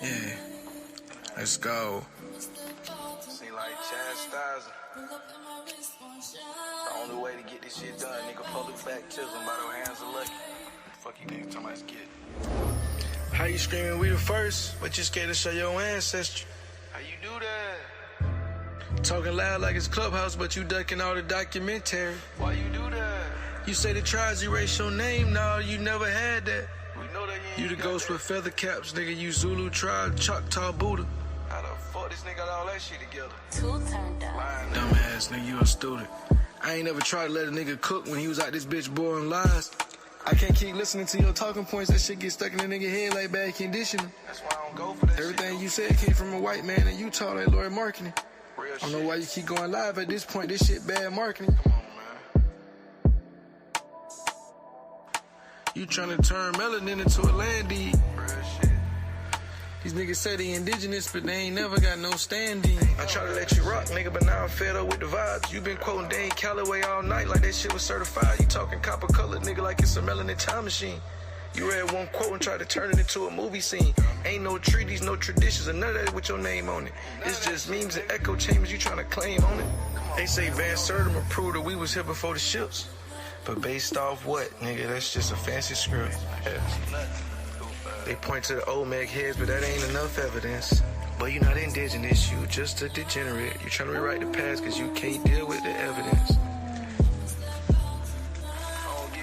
Yeah, let's go. Seem like chastising. The only way to get this shit done, nigga, public baptism by the hands of lucky. Fuck you niggas talking about get. How you screaming we the first, but you scared to show your ancestry? How you do that? Talking loud like it's Clubhouse, but you ducking all the documentary. Why you do that? You say the tribes erase your name, nah, you never had that. We know that You the ghost with feather caps, nigga, you Zulu tribe, Choctaw Buddha. How the fuck this nigga got all that shit together? Too turned up. Dumbass nigga, you a student. I ain't never tried to let a nigga cook when he was out this bitch boring lies. I can't keep listening to your talking points, that shit get stuck in the nigga head like bad conditioning. That's why I don't go for that Everything shit, you said came from a white man in Utah like Lord Marketing. Real I don't know shit. why you keep going live at this point, this shit bad marketing. Come on, man. You tryna turn melanin into a land deed. Real shit. These niggas say they indigenous, but they ain't never got no standing. I try to let you rock, nigga, but now I'm fed up with the vibes. You been quoting Dane Calloway all night like that shit was certified. You talking copper colored, nigga, like it's a melanin time machine. You read one quote and tried to turn it into a movie scene. Ain't no treaties, no traditions, and none of that with your name on it. It's just memes and echo chambers you trying to claim on it. They say Van Sertima proved that we was here before the ships. But based off what, nigga? That's just a fancy script. They point to the Olmec heads, but that ain't enough evidence. But you're not indigenous, you just a degenerate. You trying to rewrite the past cause you can't deal with the evidence.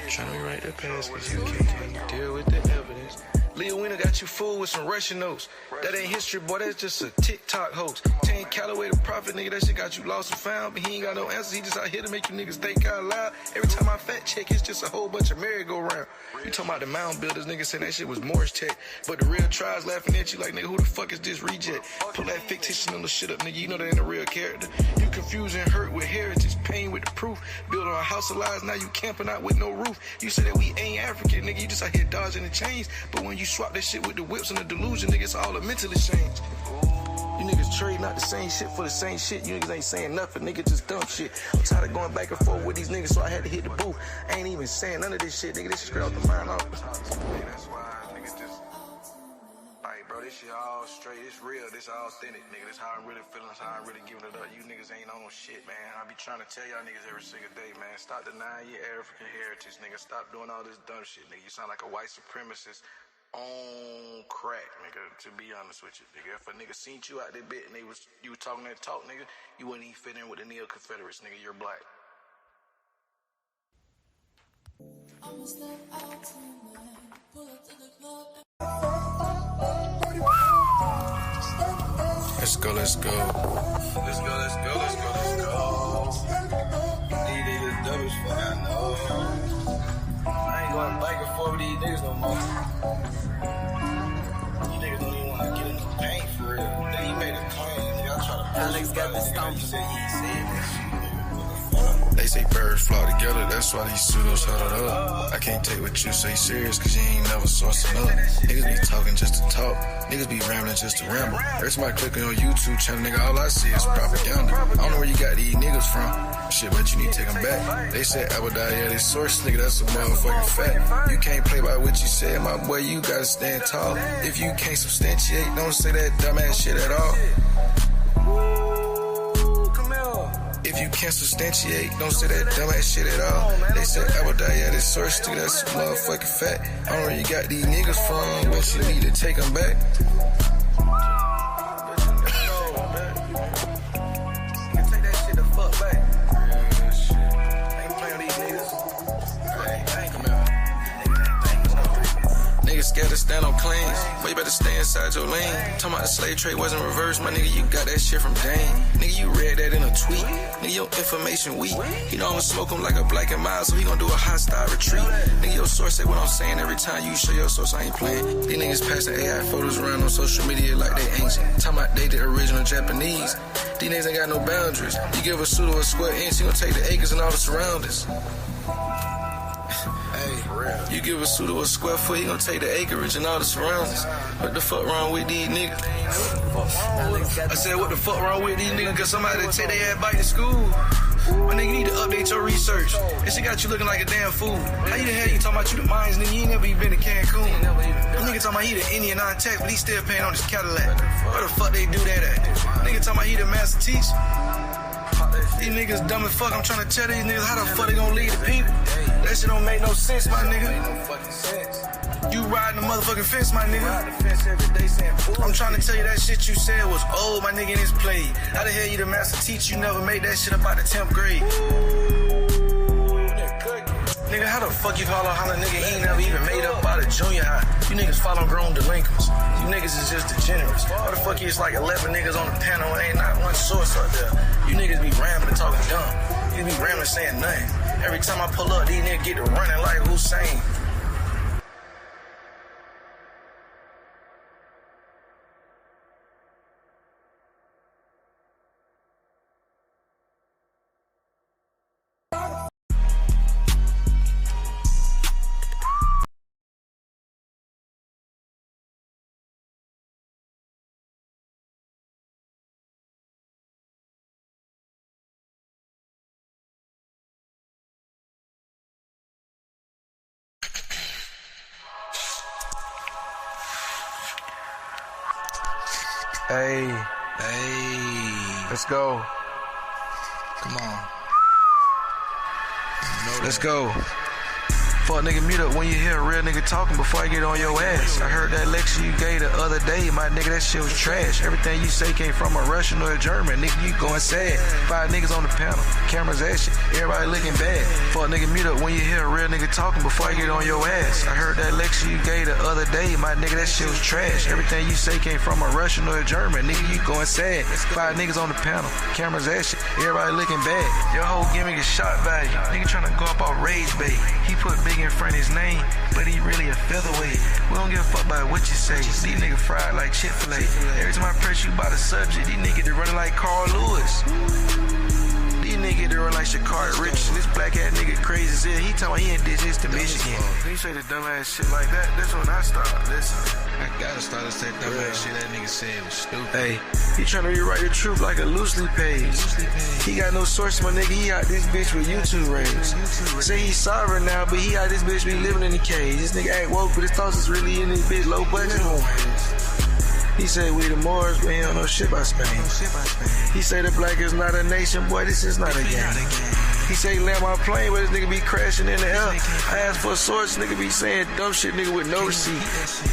Trying to rewrite the past cause you can't deal with the evidence. Leo Wiener got you fooled with some Russian notes. That ain't history, boy, that's just a TikTok hoax. Tane Calloway the prophet, nigga, that shit got you lost and found. But he ain't got no answers, he just out here to make you niggas think out loud. Every time I fact check, it's just a whole bunch of merry-go-round. You talking about the mound builders, niggas saying that shit was Morris tech. But the real tribes laughing at you like, nigga, who the fuck is this reject? Pull that fictional shit up, nigga, you know that ain't a real character. You confuse and hurt with heritage, pain with the proof. Build on a house of lies, now you camping out with no roof. You say that we ain't African, nigga, you just out here dodging the chains. But when you swap that shit with the whips and the delusion, nigga, it's all a mental exchange. You niggas trade not the same shit for the same shit. You niggas ain't saying nothing, nigga, just dumb shit. I'm tired of going back and forth with these niggas, so I had to hit the booth. I ain't even saying none of this shit, nigga, this shit straight off the mind off. That's why niggas just, like, bro, this shit all straight, it's real, this all authentic, nigga. This how I'm really feeling, this how I'm really giving it up. You niggas ain't on shit, man. I be trying to tell y'all niggas every single day, man. Stop denying your African heritage, nigga. Stop doing all this dumb shit, nigga. You sound like a white supremacist on crack, nigga, to be honest with you, nigga. If a nigga seen you out there bit and you was talking that talk, nigga, you wouldn't even fit in with the neo-Confederates, nigga. You're black. Let's go, let's go. Let's go, let's go, let's go, let's go. These niggas dumb as fuck, I know. I ain't going back and forth with these niggas no more. These niggas don't even want to get in the paint for real. Nigga, you made a claim, nigga. I try to Alex got the stomp. You said he ain't said that shit, nigga. They say birds fly together, that's why these pseudos huddled up. I can't take what you say serious, cause you ain't never sourcing up. Niggas be talking just to talk, niggas be rambling just to ramble. Every time I click on your YouTube channel, nigga, all I see is propaganda. I don't know where you got these niggas from. Shit, but you need to take them back. They said Abadiah, they source, nigga, that's a motherfucking fact. You can't play by what you said, my boy, you gotta stand tall. If you can't substantiate, don't say that dumbass shit at all. If you can't substantiate, don't say that dumbass shit at all. They said Abadiah, this source, nigga, that's a motherfucking fact. I don't know where you got these niggas from, but you need to take them back. Scared to stand on claims, but you better stay inside your lane. Talking about the slave trade wasn't reversed, my nigga, you got that shit from Dane. Nigga, you read that in a tweet. Nigga, your information weak. You know I'ma smoke him like a black and mild, so he gon' do a hostile retreat. Nigga, your source say what I'm saying every time you show your source, I ain't playing. These niggas passing AI photos around on social media like they ancient. Talking about they the original Japanese. These niggas ain't got no boundaries. You give a pseudo a square inch, he gon' take the acres and all the surroundings. Hey, You give a pseudo a square foot, he gon' take the acreage and all the surroundings. What the fuck wrong with these niggas? I said, what the fuck wrong with these niggas? Cause somebody take their ass back to school. My nigga, you need to update your research. This shit got you looking like a damn fool. How you the hell you talking about you the mines, nigga? You ain't never even been to Cancun. That nigga talking about he the Indian non-tax, but he still paying on his Cadillac. Where the fuck they do that at? Nigga talking about he the master teacher. These niggas dumb as fuck. I'm trying to tell these niggas how the fuck they gonna lead the people. That shit don't make no sense, my nigga. You riding the motherfucking fence, my nigga. I'm trying to tell you that shit you said was old, my nigga, and it's played. How the hell you the master teacher? You never made that shit up out the 10th grade. Nigga, how the fuck you call a holler nigga he ain't never even made up out of junior high? You niggas follow grown delinquents. You niggas is just degenerates. Why the fuck is like 11 niggas on the panel and ain't not one source out there? You niggas be rambling and talking dumb. You be rambling saying nothing. Every time I pull up, these niggas get to running like Hussein. Hey, let's go. Come on. Let's go. Fuck nigga, mute up when you hear a real nigga talking before I get on your ass. I heard that lecture you gave the other day, my nigga, that shit was trash. Everything you say came from a Russian or a German, nigga, you going sad. 5 niggas on the panel, cameras action, everybody looking bad. Fuck nigga, mute up when you hear a real nigga talking before I get on your ass. I heard that lecture you gave the other day, my nigga, that shit was trash. Everything you say came from a Russian or a German, nigga, you going sad. 5 niggas on the panel, cameras action, everybody looking bad. Your whole gimmick is shot value. Nigga trying to go up off rage bait. He put big in front of his name, but he really a featherweight. We don't give a fuck about what you say. These niggas fried like Chick-fil-A. Every time I press you about a subject, these niggas they running like Carl Lewis. These niggas they run like Shakari Richardson. This black ass nigga crazy as hell. He talking he indigenous to Michigan. You say the dumb ass shit like that, that's when I start listening. I gotta start to say dumb ass shit that nigga said was stupid. Hey, he trying to rewrite the truth like a loosely page. He got no source, my nigga. He out this bitch with YouTube raves. Say he's sovereign now, but he out this bitch be living in the cage. This nigga act woke, but his thoughts is really in this bitch low budget. He say we the Moors, but he don't know shit about Spain. He say the black is not a nation, boy, this is not a game. He say land my plane, but this nigga be crashing in the air. I asked for a source, nigga be saying dumb shit, nigga with no receipt.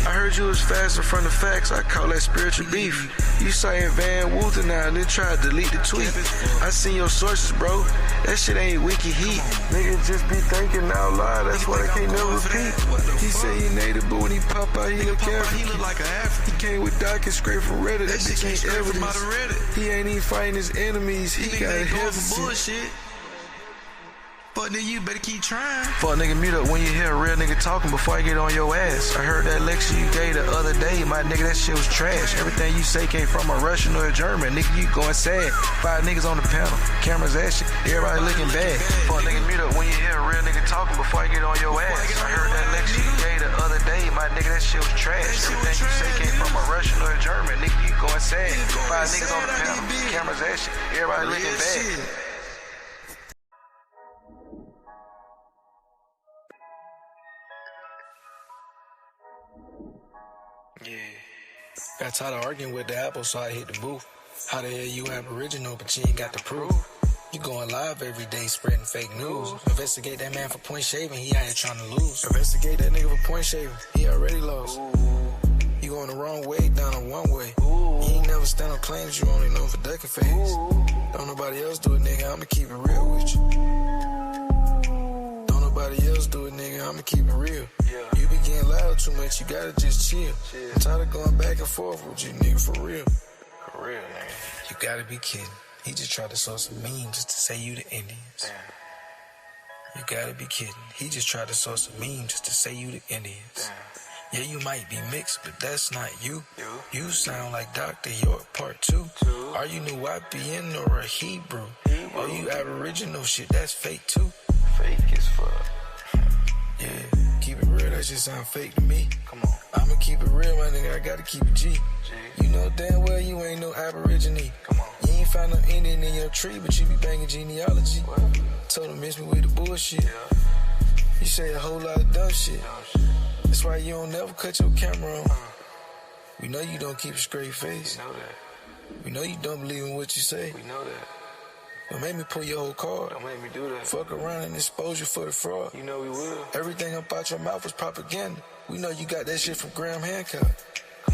I heard you was faster from the facts, I call that spiritual beef. You saying Van Woother now, and then try to delete the tweet. I seen your sources, bro. That shit ain't wiki heat. Niggas just be thinking out loud, that's why they can't never repeat. He say he native, but when he pop out, he look African. He look like an African. He came with Doc and straight from Reddit. That bitch ain't straight from evidence. Reddit. He ain't even fighting his enemies. He got a hesitancy. Bullshit. Fuck nigga, you better keep trying. Fuck nigga, mute up when you hear a real nigga talking before I get on your ass. I heard that lecture you gave the other day, my nigga, that shit was trash. Everything you say came from a Russian or a German, nigga, you going sad. 5 niggas on the panel, cameras action, everybody looking bad. Fuck nigga, mute up when you hear a real nigga talking before I get on your ass. I heard that lecture you gave the other day, my nigga, that shit was trash. Everything you say came from a Russian or a German, nigga, you going sad. 5 niggas on the panel, cameras action, everybody looking bad. Yeah. Got tired of arguing with the Apple, so I hit the booth. How the hell you Aboriginal, but you ain't got the proof? You going live every day spreading fake news. Investigate that man for point shaving, he out here trying to lose. Investigate that nigga for point shaving, he already lost. You going the wrong way, down a one way. You ain't never stand on claims, you only know for ducking phase. Don't nobody else do it, nigga, I'ma keep it real with you. Don't nobody else do it, nigga, I'ma keep it real. You be getting loud too much, you gotta just chill. I'm tired of going back and forth with you, nigga, for real. For real, nigga. You gotta be kidding. He just tried to sow some meme just to say you the Indians. You gotta be kidding. He just tried to sow some meme just to say you the Indians. Yeah, you might be mixed, but that's not you. You sound like Dr. York Part 2. Are you New YPN or a Hebrew? Are you Aboriginal shit? That's fake too. Fake as fuck. Yeah, real, that shit sound fake to me. Come on. I'ma keep it real, my nigga, I gotta keep it G. You know damn well you ain't no aborigine. Come on. You ain't found no Indian in your tree, but you be banging genealogy. What? Told him miss me with the bullshit. Yeah. You say a whole lot of dumb shit. That's why you don't never cut your camera on. We know you don't keep a straight face. We know that. We know you don't believe in what you say. We know that. Don't make me pull your whole card. Don't make me do that. Fuck around and expose you for the fraud. You know we will. Everything up out your mouth is propaganda. We know you got that shit from Graham Hancock.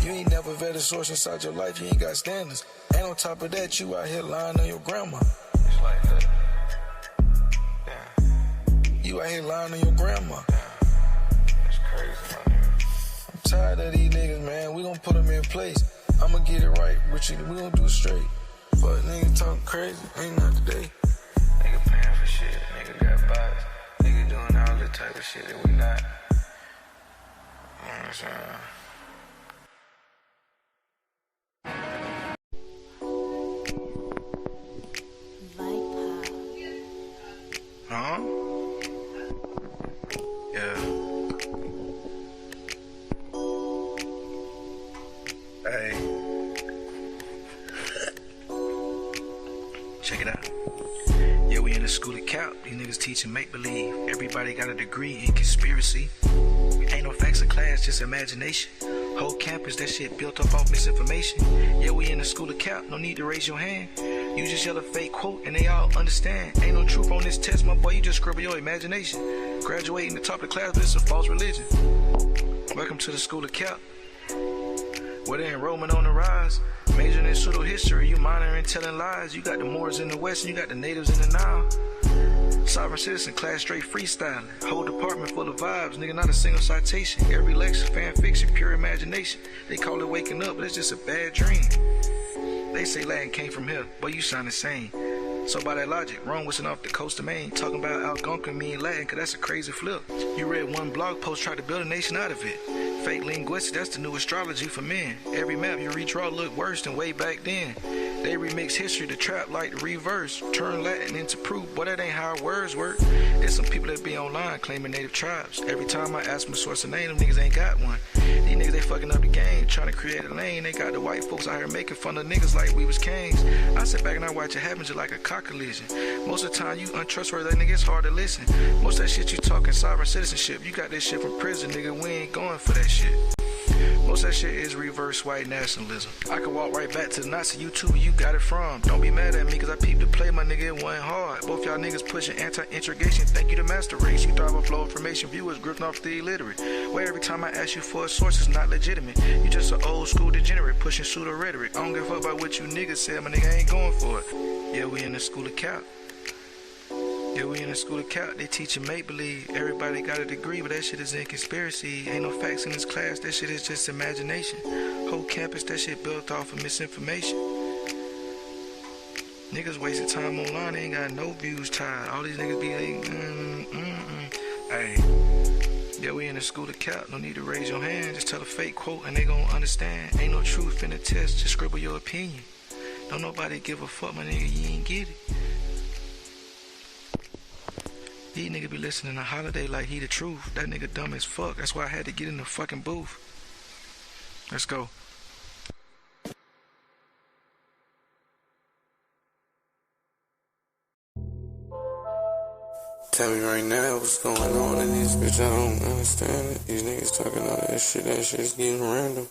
You ain't never vetted a source inside your life. You ain't got standards. And on top of that, you out here lying on your grandma. It's like that. Yeah. You out here lying on your grandma. Yeah. That's crazy, my nigga. I'm tired of these niggas, man. We gon' put them in place. I'ma get it right, Richie. We gon' do it straight. Fuck, nigga talking crazy. Ain't not today. Nigga paying for shit. Nigga got bodies. Nigga doing all the type of shit that we not. You know what I'm saying? Huh? Yeah. Hey. Check it out. Yeah, we in the school of cap. These niggas teaching make-believe. Everybody got a degree in conspiracy. Ain't no facts in class, just imagination. Whole campus, that shit built up off misinformation. Yeah, we in the school of cap. No need to raise your hand. You just yell a fake quote and they all understand. Ain't no truth on this test, my boy. You just scribble your imagination. Graduating the top of the class, but it's a false religion. Welcome to the school of cap. Where the enrollment on the rise. Majoring in pseudo-history, you minoring telling lies. You got the Moors in the west and you got the natives in the Nile. Sovereign citizen, class straight freestyling. Whole department full of vibes, nigga, not a single citation. Every lecture, fan fiction, pure imagination. They call it waking up, but it's just a bad dream. They say Latin came from here, but you sound insane. So by that logic, Rome wasn't off the coast of Maine. Talking about Algonquin mean Latin, cause that's a crazy flip. You read one blog post, tried to build a nation out of it. Fake linguistics, that's the new astrology for men. Every map you redraw look worse than way back then. They remix history to trap like the reverse. Turn Latin into proof, but that ain't how words work. There's some people that be online claiming native tribes. Every time I ask them to source a name, them niggas ain't got one. These niggas, they fucking up the game, trying to create a lane. They got the white folks out here making fun of niggas like we was kings. I sit back and I watch it happen just like a cock collision. Most of the time you untrustworthy, that nigga, it's hard to listen. Most of that shit you talking sovereign citizenship. You got this shit from prison, nigga, we ain't going for that shit. Most of that shit is reverse white nationalism. I can walk right back to the Nazi YouTuber you got it from. Don't be mad at me cause I peeped the play, my nigga, it wasn't hard. Both y'all niggas pushing anti-integration, thank you to master race. You thrive on flow information, viewers grifting off the illiterate. Where every time I ask you for a source, it's not legitimate. You just an old school degenerate, pushing pseudo rhetoric. I don't give a fuck about what you niggas said, my nigga ain't going for it. Yeah, we in the school of cap. Yeah, we in the school of cap, they teaching make-believe. Everybody got a degree, but that shit is in conspiracy. Ain't no facts in this class, that shit is just imagination. Whole campus, that shit built off of misinformation. Niggas wasting time online, they ain't got no views tied. All these niggas be like, Hey, yeah, we in the school of cap, no need to raise your hand. Just tell a fake quote and they gon' understand. Ain't no truth in the test, just scribble your opinion. Don't nobody give a fuck, my nigga, you ain't get it. These niggas be listening to Holiday like he the truth. That nigga dumb as fuck. That's why I had to get in the fucking booth. Let's go. Tell me right now what's going on in this bitch. I don't understand it. These niggas talking all that shit's getting random.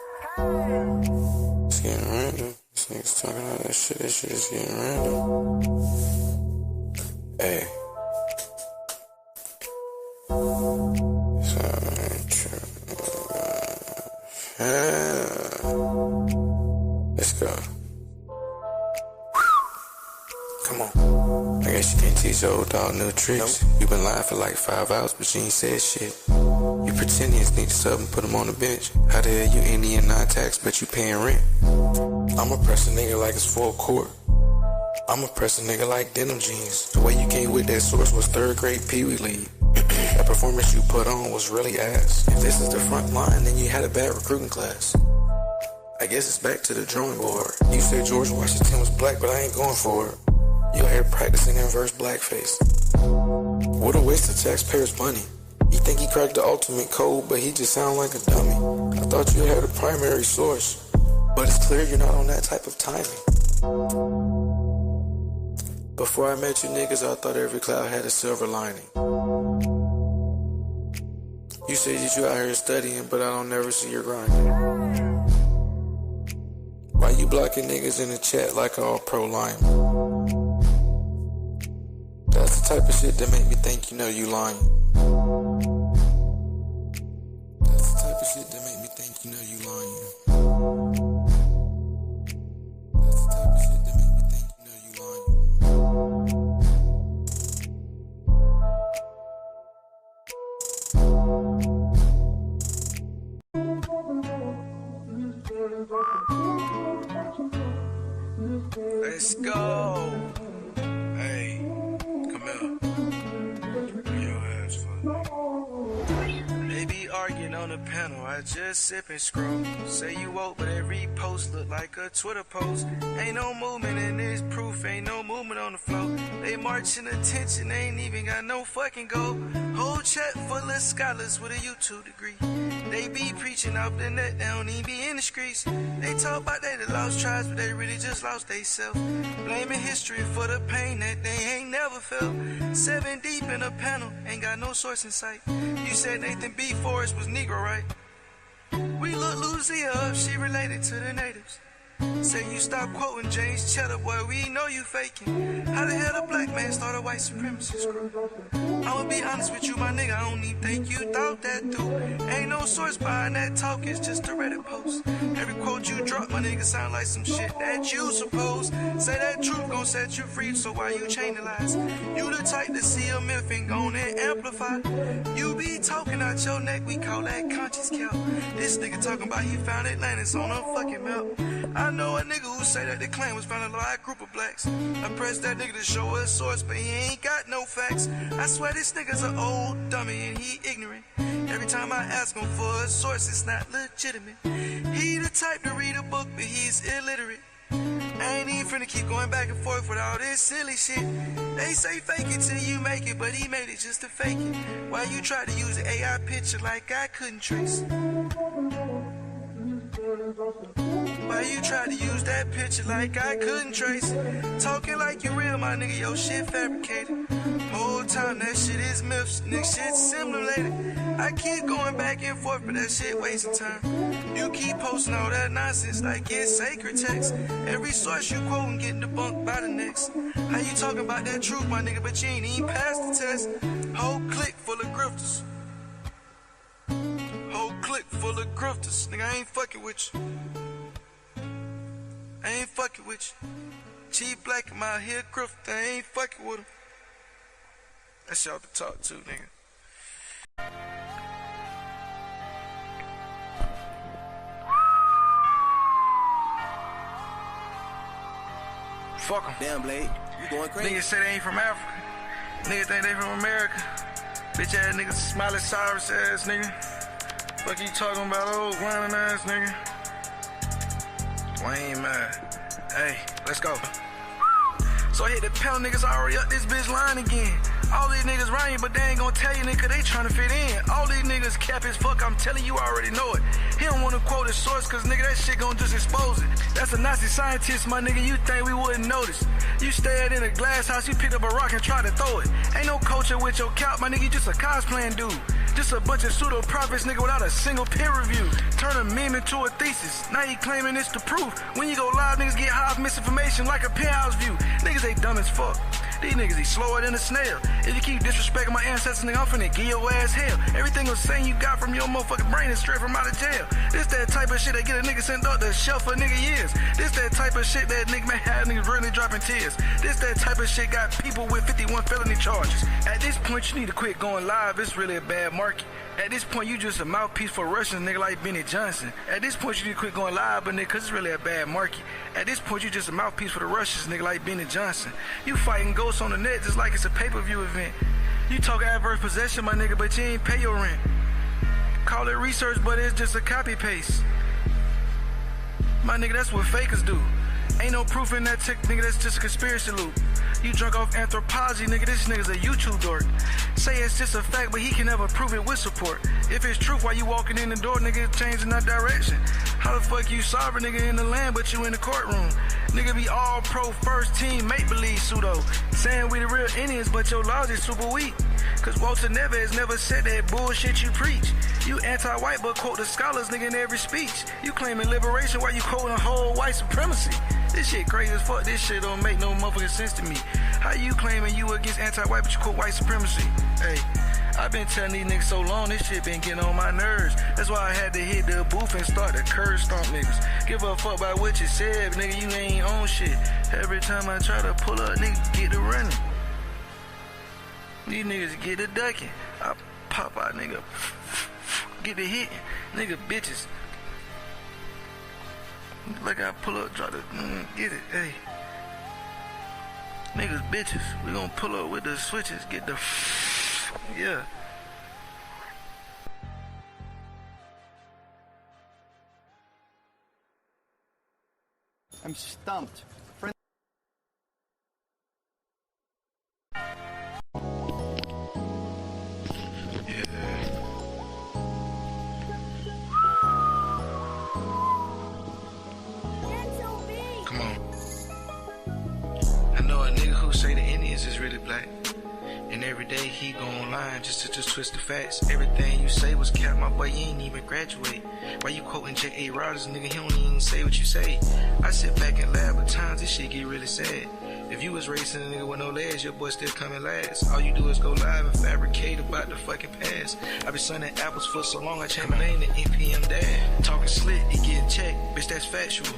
It's getting random. These niggas talking all that shit is getting random. Hey. Let's go. Come on. I guess you can't teach your old dog new tricks. Nope. You been lying for like 5 hours, but you ain't said shit. You Pretendians need to sub and put them on the bench. How the hell you Indian non-tax, but you paying rent? I'ma press a nigga like it's full court. I'ma press a nigga like denim jeans. The way you came with that source was 3rd grade Pee Wee League. That performance you put on was really ass. If this is the front line, then you had a bad recruiting class. I guess it's back to the drawing board. You said George Washington was black, but I ain't going for it. You out here practicing inverse blackface. What a waste of taxpayers' money. He think he cracked the ultimate code, but he just sound like a dummy. I thought you had a primary source, but it's clear you're not on that type of timing. Before I met you niggas, I thought every cloud had a silver lining. You say that you out here studying, but I don't never see your grinding. Why you blocking niggas in the chat like all pro lineman? That's the type of shit that make me think you know you lying. That's the type of shit that make me think you know you lying. That's the type of shit that make me think you know you lying. Let's go. Hey, come here. Your ass for they be arguing on the panel. I just sip and scroll. Say you woke, but every post look like a Twitter post. Ain't no movement in this proof. Ain't no movement on the floor. They marching attention. They ain't even got no fucking goal. Whole chat full of scholars with a YouTube degree. They be preaching off the net, they don't even be in the streets. They talk about they the lost tribes, but they really just lost they self. Blaming history for the pain that they ain't never felt. 7 deep in a panel, ain't got no source in sight. You said Nathan B. Forrest was Negro, right? We look Lucia up, she related to the natives. Say you stop quoting James Cheddar, boy, we know you faking. How the hell a black man start a white supremacist group? I'ma be honest with you, my nigga, I don't even think you thought that through. Ain't no source behind that talk, it's just a Reddit post. Every quote you drop, my nigga, sound like some shit that you suppose. Say that truth gon' set you free, so why you chain the lies? You the type to see a myth and gon' and amplify. You be talking out your neck, we call that conscious count. This nigga talking about he found Atlantis on a fucking map. I know a nigga who say that the Klan was found a large group of blacks. I pressed that nigga to show a source, but he ain't got no facts. I swear this nigga's an old dummy and he ignorant. Every time I ask him for a source, it's not legitimate. He the type to read a book, but he's illiterate. I ain't even finna keep going back and forth with all this silly shit. They say fake it till you make it, but he made it just to fake it. Why you try to use the AI picture like I couldn't trace? Why you try to use that picture like I couldn't trace? Talking like you real, my nigga, your shit fabricated. Whole time that shit is myths, nigga, shit simulated. I keep going back and forth, but that shit wasting time. You keep posting all that nonsense like it's sacred text. Every source you quoting getting debunked by the next. How you talking about that truth, my nigga, but you ain't even passed the test? Whole clique full of grifters. Whole clique full of grifters. Nigga, I ain't fucking with you. I ain't fucking with you. G Black, I'm out here grifting. I ain't fucking with him. That's y'all to talk to, nigga. Fuck 'em. Damn, Blade, you going crazy? Niggas say they ain't from Africa. Niggas think they from America. Bitch ass niggas, Smiley Cyrus ass nigga. Fuck you talking about, old grinding ass nigga? Lame man. Hey, let's go. So I hit the panel, niggas already up this bitch line again. All these niggas rhyme, but they ain't gonna tell you, nigga, they tryna fit in. All these niggas cap as fuck, I'm telling you, I already know it. He don't wanna quote his source, cause nigga, that shit gon' just expose it. That's a Nazi scientist, my nigga, you think we wouldn't notice. You stayed in a glass house, you picked up a rock and tried to throw it. Ain't no culture with your couch, my nigga, you just a cosplaying dude. Just a bunch of pseudo-prophets, nigga, without a single peer review. Turn a meme into a thesis, now you claiming it's the proof. When you go live, niggas get high off misinformation like a penthouse view. Niggas, they dumb as fuck. These niggas, they slower than a snail. If you keep disrespecting my ancestors, nigga, I'm finna give your ass hell. Everything was saying you got from your motherfucking brain is straight from out of jail. This that type of shit that get a nigga sent up the shelf for nigga years. This that type of shit that nigga may have niggas really dropping tears. This that type of shit got people with 51 felony charges. At this point, you need to quit going live. It's really a bad market. At this point, you just a mouthpiece for Russians, nigga, like Benny Johnson. At this point, you need to quit going live, but nigga, cause it's really a bad market. At this point, you just a mouthpiece for the Russians, nigga, like Benny Johnson. You fighting ghosts on the net just like it's a pay-per-view event. You talk adverse possession, my nigga, but you ain't pay your rent. Call it research, but it's just a copy-paste. My nigga, that's what fakers do. Ain't no proof in that tick, nigga, that's just a conspiracy loop. You drunk off anthropology, nigga, this nigga's a YouTube dork. Say it's just a fact, but he can never prove it with support. If it's truth, why you walking in the door, nigga, changing that direction? How the fuck you sovereign, nigga, in the land, but you in the courtroom? Nigga be all pro first team, make-believe pseudo. Saying we the real Indians, but your logic super weak. Cause Walter Neves never said that bullshit you preach. You anti-white, but quote the scholars, nigga, in every speech. You claiming liberation while you quoting a whole white supremacy. This shit crazy as fuck, this shit don't make no motherfucking sense to me. How you claiming you against anti-white, but you quote white supremacy? Hey, I've been telling these niggas so long, this shit been getting on my nerves. That's why I had to hit the booth and start the curve stomp niggas. Give a fuck about what you said, nigga, you ain't on shit. Every time I try to pull up, niggas get to running. These niggas get to ducking. I pop out, nigga. Get to hitting. Nigga, bitches. Like I pull up, try to get it, hey. Niggas, bitches. We gon' pull up with the switches, get the yeah. I'm stumped. Say the Indians is really black, and every day he go online just to twist the facts. Everything you say was cap, my boy, you ain't even graduate. Why you quoting J.A. Rogers, nigga, he don't even say what you say. I sit back and laugh, but times this shit get really sad. If you was racing a nigga with no legs, your boy still coming last. All you do is go live and fabricate about the fucking past. I been sunning apples for so long, I changed my name to NPM Dad. Talking slick, he getting checked, bitch, that's factual.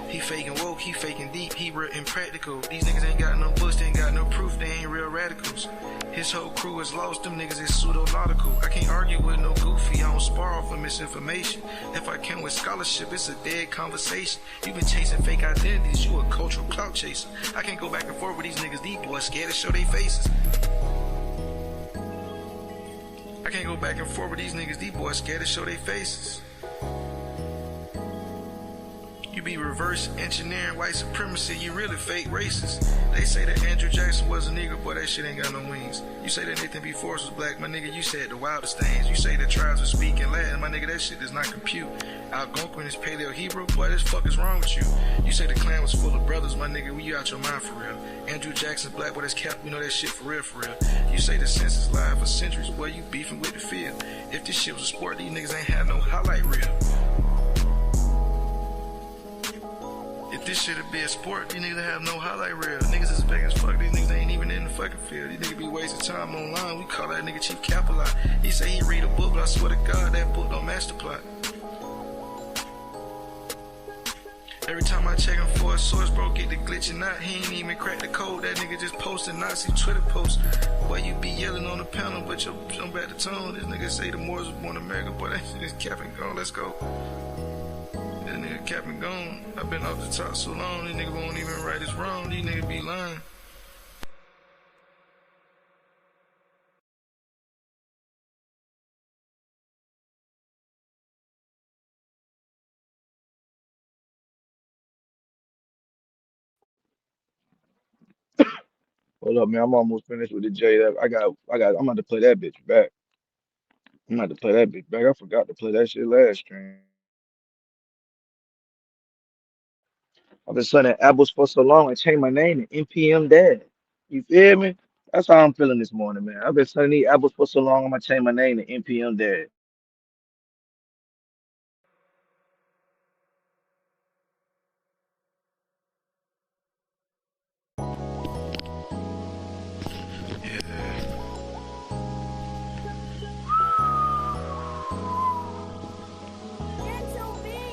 He faking woke, he faking deep, he real impractical. These niggas ain't got no books, they ain't got no proof, they ain't real radicals. His whole crew is lost, them niggas is pseudo-logical. I can't argue with no goofy, I don't spar off of misinformation. If I come with scholarship, it's a dead conversation. You been chasing fake identities, you a cultural clout chaser. I can't go back and forth with these niggas, these boys scared to show their faces. I can't go back and forth with these niggas, these boys scared to show their faces. You be reverse engineering white supremacy, you really fake racist. They say that Andrew Jackson was a nigga, boy, that shit ain't got no wings. You say that Nathan B. Forrest was black, my nigga, you said the wildest things. You say the tribes were speaking Latin, my nigga, that shit does not compute. Algonquin is Paleo Hebrew, boy, this fuck is wrong with you. You say the Klan was full of brothers, my nigga, you out your mind for real. Andrew Jackson's black, boy, that's cap, we know that shit for real, for real. You say the census lied for centuries, boy, you beefing with the field. If this shit was a sport, these niggas ain't had no highlight reel. If this shit'd be a sport, these niggas have no highlight reel. Niggas is big as fuck, these niggas ain't even in the fucking field. These niggas be wasting time online, we call that nigga Chief Capilot. He say he read a book, but I swear to God, that book don't match the plot. Every time I check him for a source, bro, get the glitching out. He ain't even crack the code, that nigga just posting Nazi Twitter posts. Boy, you be yelling on the panel, but you jump back the tone. This nigga say the Moors was born in America, boy, that shit is cap and gone, let's go. That nigga cap and gone. I've been off the top so long, these niggas won't even right his wrong. These niggas be lying. Hold up, man. I'm almost finished with the J. I'm about to play that bitch back. I'm about to play that bitch back. I forgot to play that shit last stream. I've been sunning apples for so long, I changed my name to NPM Dad. You feel me? That's how I'm feeling this morning, man. I've been sunning these apples for so long, I'm gonna change my name to NPM Dad.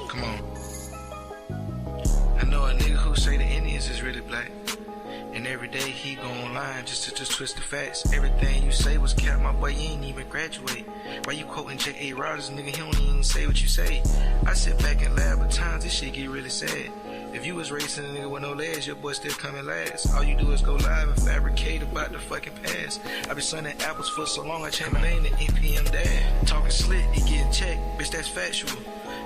Come on. I know a nigga who say the Indians is really black, and every day he go online just to twist the facts. Everything you say was cap, my boy, you ain't even graduate. Why you quoting J.A. Rogers, nigga, he don't even say what you say. I sit back and laugh, but times this shit get really sad. If you was racing a nigga with no legs, your boy still coming last. All you do is go live and fabricate about the fucking past. I been sunning apples for so long, I changed my name to NPM Dad. Talking slick, he getting checked, bitch, that's factual.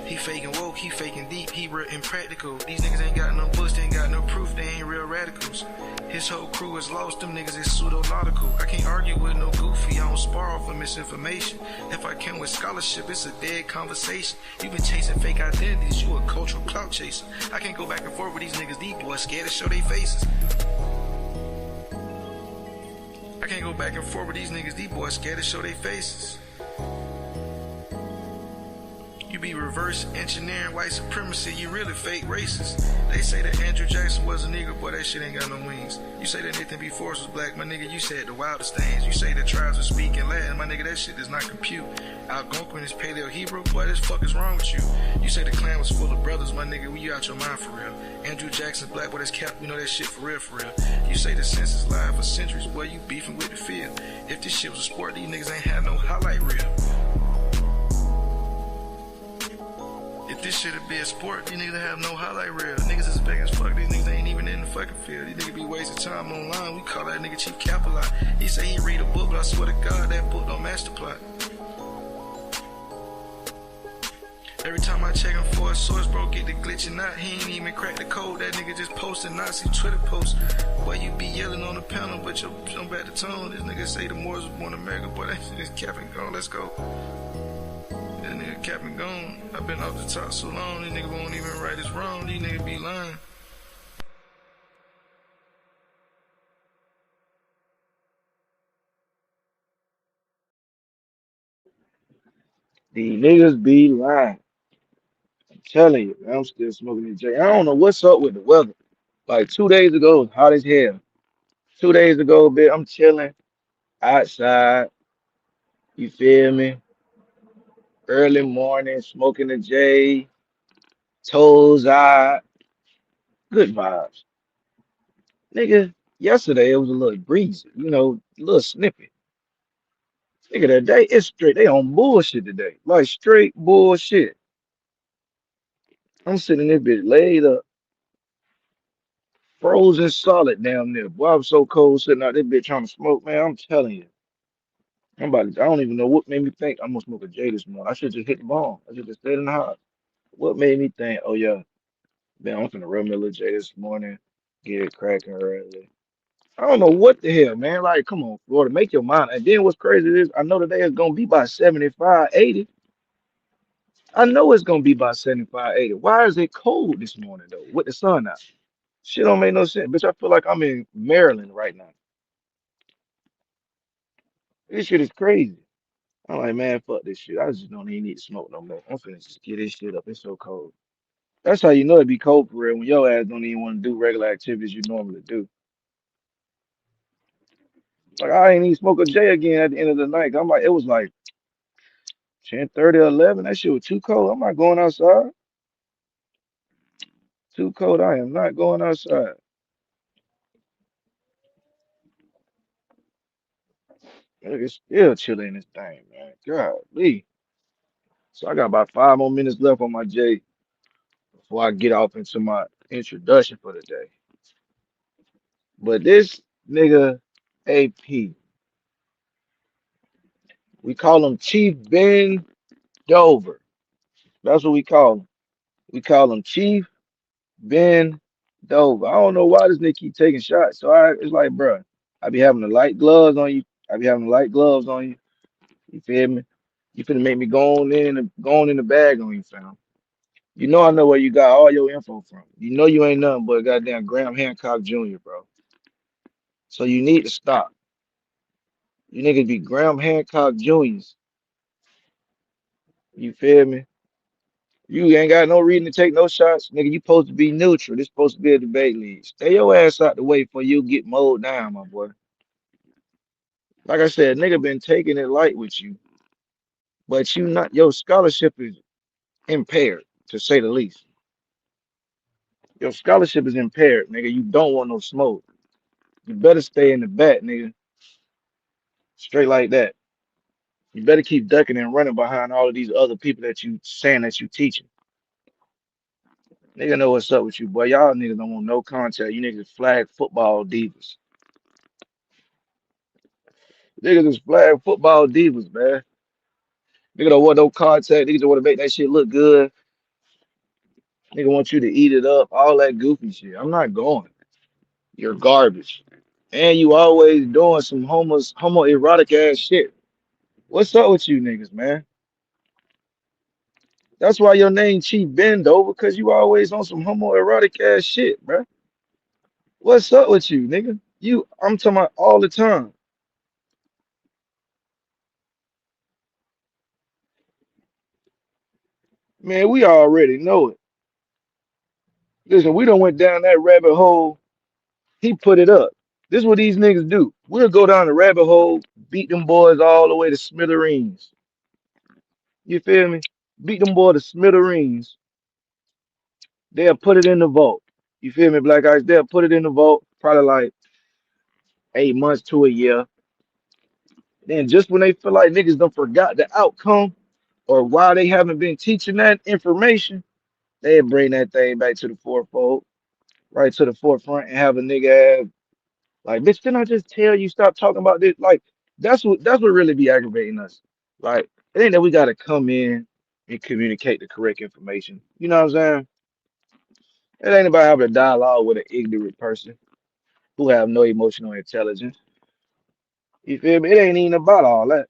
He faking woke, he faking deep, he real impractical. These niggas ain't got no books, they ain't got no proof, they ain't real radicals. His whole crew is lost, them niggas is pseudo-nautical. I can't argue with no goofy, I don't spar off of misinformation. If I come with scholarship, it's a dead conversation. You been chasing fake identities, you a cultural clout chaser. I can't go back and forth with these niggas, these boys scared to show their faces. I can't go back and forth with these niggas, these boys scared to show their faces. You be reverse engineering white supremacy, you really fake racist. They say that Andrew Jackson was a nigga, boy, that shit ain't got no wings. You say that Nathan B. Forrest was black, my nigga, you said the wildest things. You say that tribes are speaking Latin, my nigga, that shit does not compute. Algonquin is Paleo Hebrew, boy, this fuck is wrong with you. You say the Klan was full of brothers, my nigga, you out your mind for real. Andrew Jackson's black, boy, that's cap, we know that shit for real, for real. You say the census lied for centuries, boy, you beefing with the field. If this shit was a sport, these niggas ain't had no highlight reel. If this shit'd be a sport, these niggas have no highlight reel. Niggas is big as fuck, these niggas ain't even in the fucking field. These niggas be wasting time online, we call that nigga Chief Capilot. He say he read a book, but I swear to God, that book don't match the plot. Every time I check him for a source, bro, get the glitching out. He ain't even crack the code, that nigga just posted Nazi Twitter posts. Boy, you be yelling on the panel, but you jump back the tone. This nigga say the Moors was born in America, boy, that shit is cap and gone, let's go. That nigga cap and gone. I've been off the top so long, these niggas won't even right this wrong, these niggas be lying. These niggas be lying. I'm telling you, man, I'm still smoking this J. I don't know what's up with the weather. Like 2 days ago, it was hot as hell. 2 days ago, bitch, I'm chilling outside. You feel me? Early morning, smoking the J, toes out, good vibes. Nigga, yesterday it was a little breezy, a little snippy. Nigga, that day it's straight. They on bullshit today. Like straight bullshit. I'm sitting there, bitch, laid up, frozen solid down there. Boy, I was so cold sitting out there, bitch, trying to smoke, man. I'm telling you. I don't even know what made me think I'm gonna smoke a J this morning. I should just hit the bomb. I should just stayed in the house. What made me think, oh yeah, man, I'm finna run me a little J this morning, get it cracking early. I don't know what the hell, man. Like, come on, Florida, make your mind. And then what's crazy is I know today is gonna be by 75, 80. I know it's gonna be by 75, 80. Why is it cold this morning though, with the sun out? Shit don't make no sense. Bitch, I feel like I'm in Maryland right now. This shit is crazy. I'm like, man, fuck this shit. I just don't even need to smoke no more. I'm finna just get this shit up. It's so cold. That's how you know it be cold for real when your ass don't even want to do regular activities you normally do. Like I ain't even smoke a J again at the end of the night. I'm like, it was like 10:30 or 11. That shit was too cold. I'm not going outside. Too cold. I am not going outside. Look, it's still chilly in this thing, man. Golly. So I got about 5 more minutes left on my J before I get off into my introduction for the day. But this nigga AP, we call him Chief Ben Dover. That's what we call him. We call him Chief Ben Dover. I don't know why this nigga keep taking shots. So it's like, bruh, I be having the light gloves on you. I be having the light gloves on you. You feel me? You finna make me go on in the bag on you, fam. You know I know where you got all your info from. You know you ain't nothing but goddamn Graham Hancock Jr., bro. So you need to stop. You niggas be Graham Hancock Juniors. You feel me? You ain't got no reason to take no shots. Nigga, you supposed to be neutral. This supposed to be a debate league. Stay your ass out the way before you get mowed down, my boy. Like I said, nigga been taking it light with you, but your scholarship is impaired, to say the least. Your scholarship is impaired, nigga. You don't want no smoke. You better stay in the back, nigga. Straight like that. You better keep ducking and running behind all of these other people that you saying that you teaching. Nigga know what's up with you, boy. Y'all niggas don't want no contact. You niggas flag football divas. Niggas is flag football divas, man. Nigga don't want no contact. Niggas don't want to make that shit look good. Nigga want you to eat it up, all that goofy shit. I'm not going. You're garbage. And you always doing some homoerotic ass shit. What's up with you niggas, man? That's why your name Chief Bendo, because you always on some homoerotic ass shit, bruh. What's up with you, nigga? I'm talking about all the time. Man, we already know it. Listen, we done went down that rabbit hole. He put it up. This is what these niggas do. We'll go down the rabbit hole, beat them boys all the way to smithereens. You feel me? Beat them boys to smithereens. They'll put it in the vault. You feel me, Black Ice? They'll put it in the vault, probably like 8 months to a year. Then just when they feel like niggas done forgot the outcome or why they haven't been teaching that information, they bring that thing back to the forefold, right to the forefront, and have a nigga have like, bitch, didn't I just tell you stop talking about this? Like, that's what really be aggravating us. Like, it ain't that we gotta come in and communicate the correct information. You know what I'm saying? It ain't about having a dialogue with an ignorant person who have no emotional intelligence. You feel me? It ain't even about all that.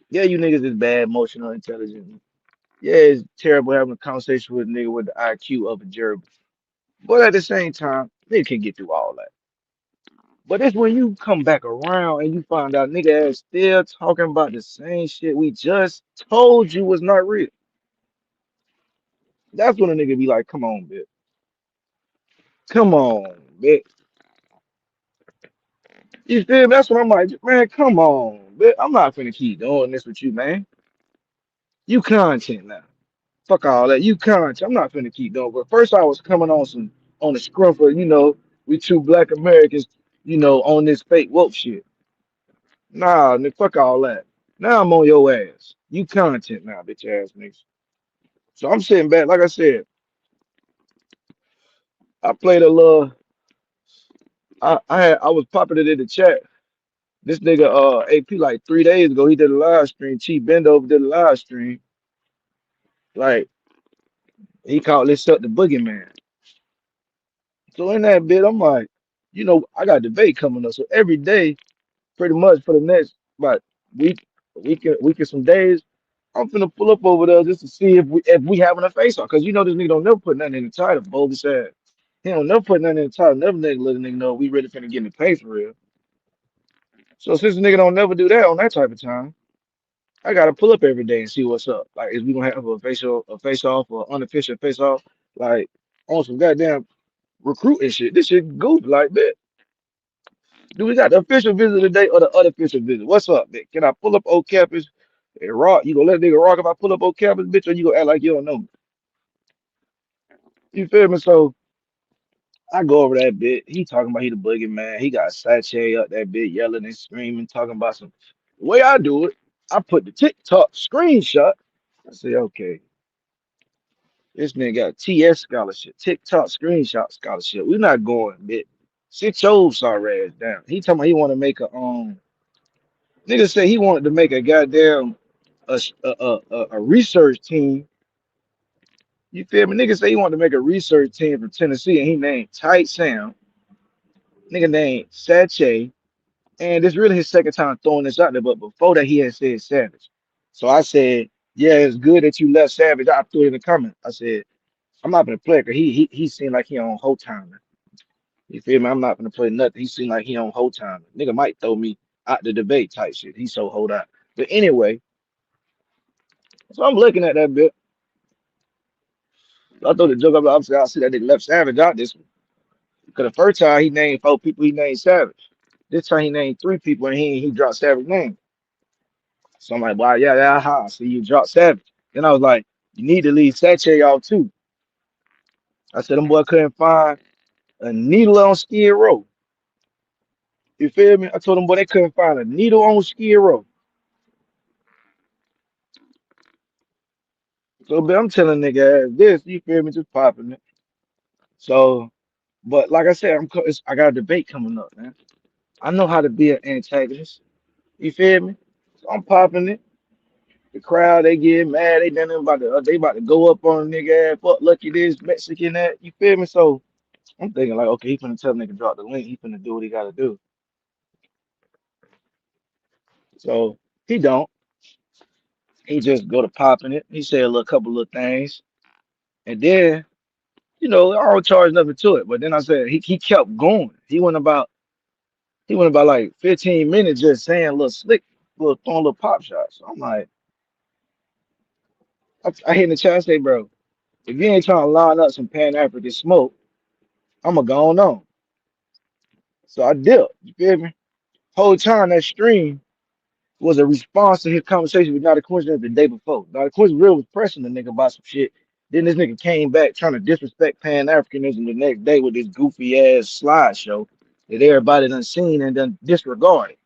Yeah, you niggas is bad emotional intelligence. Yeah, it's terrible having a conversation with a nigga with the IQ of a gerbil. But at the same time, nigga can get through all that. But it's when you come back around and you find out nigga ass still talking about the same shit we just told you was not real. That's when a nigga be like, come on, bitch. Come on, bitch. You feel me? That's what I'm like, man, come on, bitch. I'm not finna keep doing this with you, man. You content now. Fuck all that. You content. I'm not finna keep doing. But first I was coming on the scruff of, we two black Americans, on this fake woke shit. Nah, nigga, fuck all that. Now I'm on your ass. You content now, bitch ass niggas. So I'm sitting back, like I said, I played a little. I was popping it in the chat. This nigga AP like 3 days ago, he did a live stream. Chief Bendover did a live stream. Like he called this up the boogeyman. So in that bit, I'm like, I got debate coming up. So every day, pretty much for the next about week, week and some days, I'm finna pull up over there just to see if we having a face off. Cause this nigga don't never put nothing in the title, bogus ass. He don't never put nothing in the title. Never nigga let a nigga know we really finna get in the pace for real. So since the nigga don't never do that on that type of time, I gotta pull up every day and see what's up. Like, is we gonna have a face off or unofficial face off? Like on some goddamn recruiting shit. This shit goofy like that. Do we got the official visit today or the unofficial visit? What's up, bitch? Can I pull up old campus and rock? You gonna let a nigga rock if I pull up old campus, bitch, or you gonna act like you don't know me? You feel me? So I go over that bit. He talking about he the boogeyman. He got Sachet up that bit yelling and screaming, talking about some. The way I do it, I put the TikTok screenshot. I say, okay, this nigga got TS scholarship, TikTok screenshot scholarship. We not going, bit. Sit your sorry ass down. He talking about he want to make a nigga say he wanted to make a goddamn a research team. You feel me? Nigga say he wanted to make a research team from Tennessee and he named Tight Sam. Nigga named Satche. And it's really his second time throwing this out there, but before that he had said Savage. So I said, yeah, it's good that you left Savage. I threw it in the comment. I said, I'm not gonna play because he seemed like he on whole time. You feel me? I'm not gonna play nothing. He seemed like he on whole time. Nigga might throw me out the debate type shit. He's so hold out. But anyway, so I'm looking at that bit. I thought the joke up. I see that nigga left Savage out this one. Because the first time he named 4 people, he named Savage. This time he named 3 people and he dropped Savage name. So I'm like, wow, yeah, yeah, ha. So you dropped Savage. Then I was like, you need to leave Sache off too. I said, them boy couldn't find a needle on Skid Row. You feel me? I told them boy they couldn't find a needle on Skid Row. So but I'm telling nigga this, you feel me, just popping it. So, but like I said, I got a debate coming up, man. I know how to be an antagonist. You feel me? So I'm popping it. The crowd, they get mad. They about to go up on a nigga ass. Fuck lucky this Mexican that. You feel me? So I'm thinking like, okay, he finna tell nigga drop the link. He finna do what he gotta do. So he don't. He just go to popping it. He say a little couple of things, and then I don't charge nothing to it. But then I said he kept going. He went about like 15 minutes just saying little slick, little throwing little pop shots. So I'm like, I hit in the chat. I say, bro, if you ain't trying to line up some Pan African smoke, I'm going to go on. So I dipped. You feel me? Whole time that stream was a response to his conversation with Dr. Coincidence the day before. Dr. Coincidence real was pressing the nigga about some shit. Then this nigga came back trying to disrespect Pan Africanism the next day with this goofy ass slideshow that everybody done seen and done disregarded.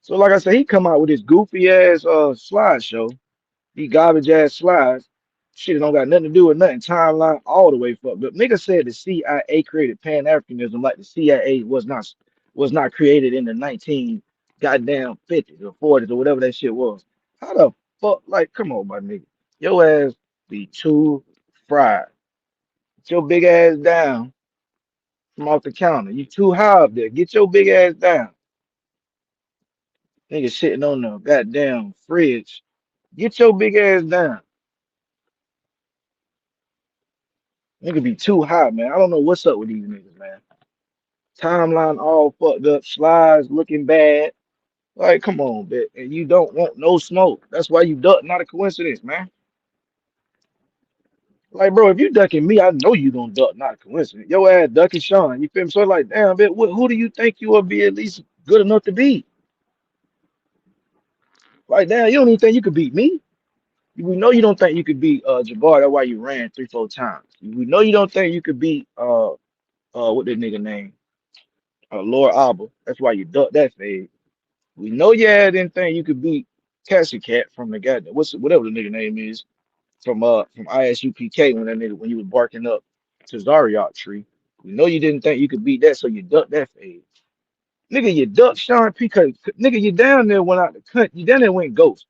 So like I said, he come out with this goofy ass slideshow. These garbage ass slides. Shit that don't got nothing to do with nothing. Timeline all the way fucked up. Nigga said the CIA created Pan Africanism like the CIA was not created in the 19 goddamn 50s or 40s or whatever that shit was. How the fuck? Like, come on, my nigga. Your ass be too fried. Get your big ass down from off the counter. You too high up there. Get your big ass down. Nigga sitting on the goddamn fridge. Get your big ass down. Nigga be too high, man. I don't know what's up with these niggas, man. Timeline all fucked up, slides looking bad. Like, come on, bitch. And you don't want no smoke. That's why you duck, not a coincidence, man. Like, bro, if you ducking me, I know you gonna duck, not a coincidence. Your ass ducking Sean. You feel me? So like, damn, bitch, who do you think you will be at least good enough to beat? Like, damn, you don't even think you could beat me. We know you don't think you could beat Jabbar. That's why you ran 3-4 times. We know you don't think you could beat what that nigga name? Lord Abba. That's why you ducked that fade. We know you had didn't think you could beat Cassie Cat from the guy whatever the nigga name is from ISUPK when you was barking up to Zariot tree. We know you didn't think you could beat that, so you ducked that fade. Nigga, you ducked Sean P. Cause nigga, you down there went out the country. You down there went ghost.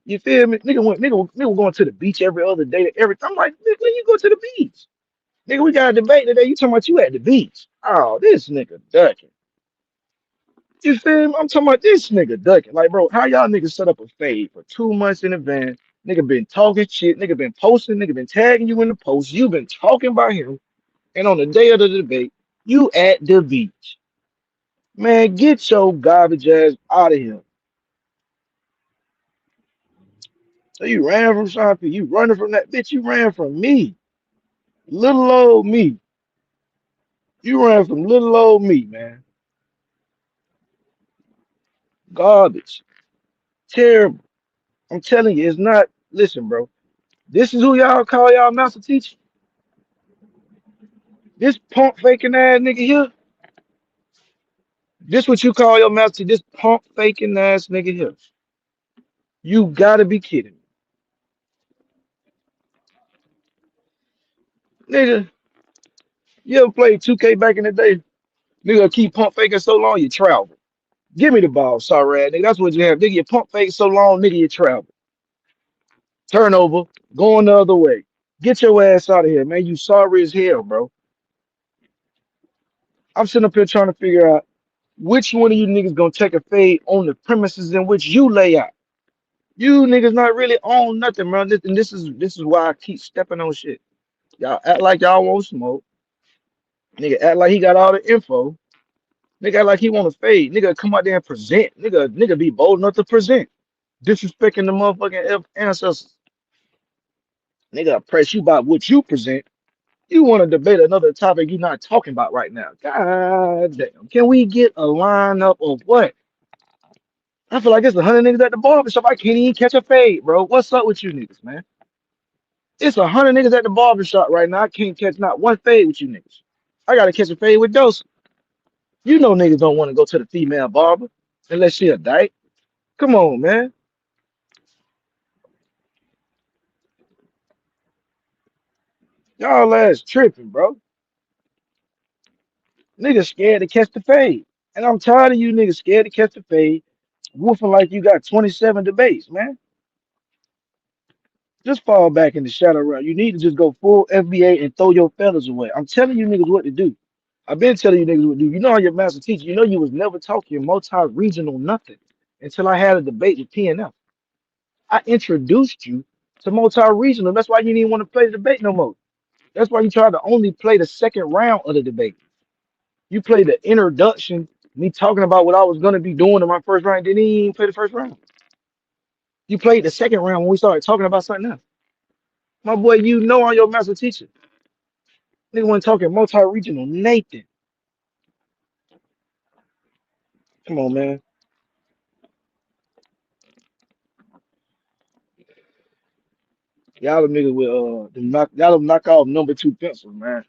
You feel me? Nigga going to the beach every other day. I'm like, nigga, when you go to the beach? Nigga, we got a debate today. You talking about you at the beach? Oh, this nigga ducking. You feel me? I'm talking about this nigga ducking. Like, bro, how y'all niggas set up a fade for 2 months in advance? Nigga been talking shit. Nigga been posting. Nigga been tagging you in the post. You been talking about him. And on the day of the debate, you at the beach. Man, get your garbage ass out of here. So you ran from Sean. You running from that bitch. You ran from me. Little old me. You ran from little old me, man. Garbage. Terrible. I'm telling you, it's not. Listen, bro. This is who y'all call y'all master teacher. This pump faking ass nigga here. This what you call your master. This pump faking ass nigga here. You gotta be kidding me. Nigga, you ever played 2K back in the day? Nigga keep pump faking so long you travel. Give me the ball, sorry ass nigga. That's what you have. Nigga, you pump fake so long, nigga, you travel. Turnover, going the other way. Get your ass out of here, man. You sorry as hell, bro. I'm sitting up here trying to figure out which one of you niggas gonna take a fade on the premises in which you lay out. You niggas not really on nothing, bro. This is why I keep stepping on shit. Y'all act like y'all won't smoke. Nigga act like he got all the info. Nigga act like he want to fade. Nigga come out there and present. Nigga be bold enough to present. Disrespecting the motherfucking ancestors. Nigga press you about what you present. You want to debate another topic you're not talking about right now. God damn. Can we get a lineup of what? I feel like it's 100 niggas at the barbershop. I can't even catch a fade, bro. What's up with you niggas, man? It's 100 niggas at the barbershop right now. I can't catch not one fade with you niggas. I gotta catch a fade with Dose. You know niggas don't want to go to the female barber unless she a dyke. Come on, man. Y'all ass tripping, bro. Niggas scared to catch the fade. And I'm tired of you niggas scared to catch the fade. Woofing like you got 27 debates, man. Just fall back in the shadow realm. You need to just go full FBA and throw your feathers away. I'm telling you niggas what to do. I've been telling you niggas what to do. You know how your master teacher, you know you was never talking multi-regional nothing until I had a debate with PNF. I introduced you to multi-regional. That's why you didn't even want to play the debate no more. That's why you tried to only play the second round of the debate. You played the introduction, me talking about what I was gonna be doing in my first round. Didn't even play the first round. You played the second round when we started talking about something else. My boy, you know I'm your master teacher. Nigga wasn't talking multi-regional Nathan. Come on, man. Y'all them niggas with y'all them knock off number two pencils, man.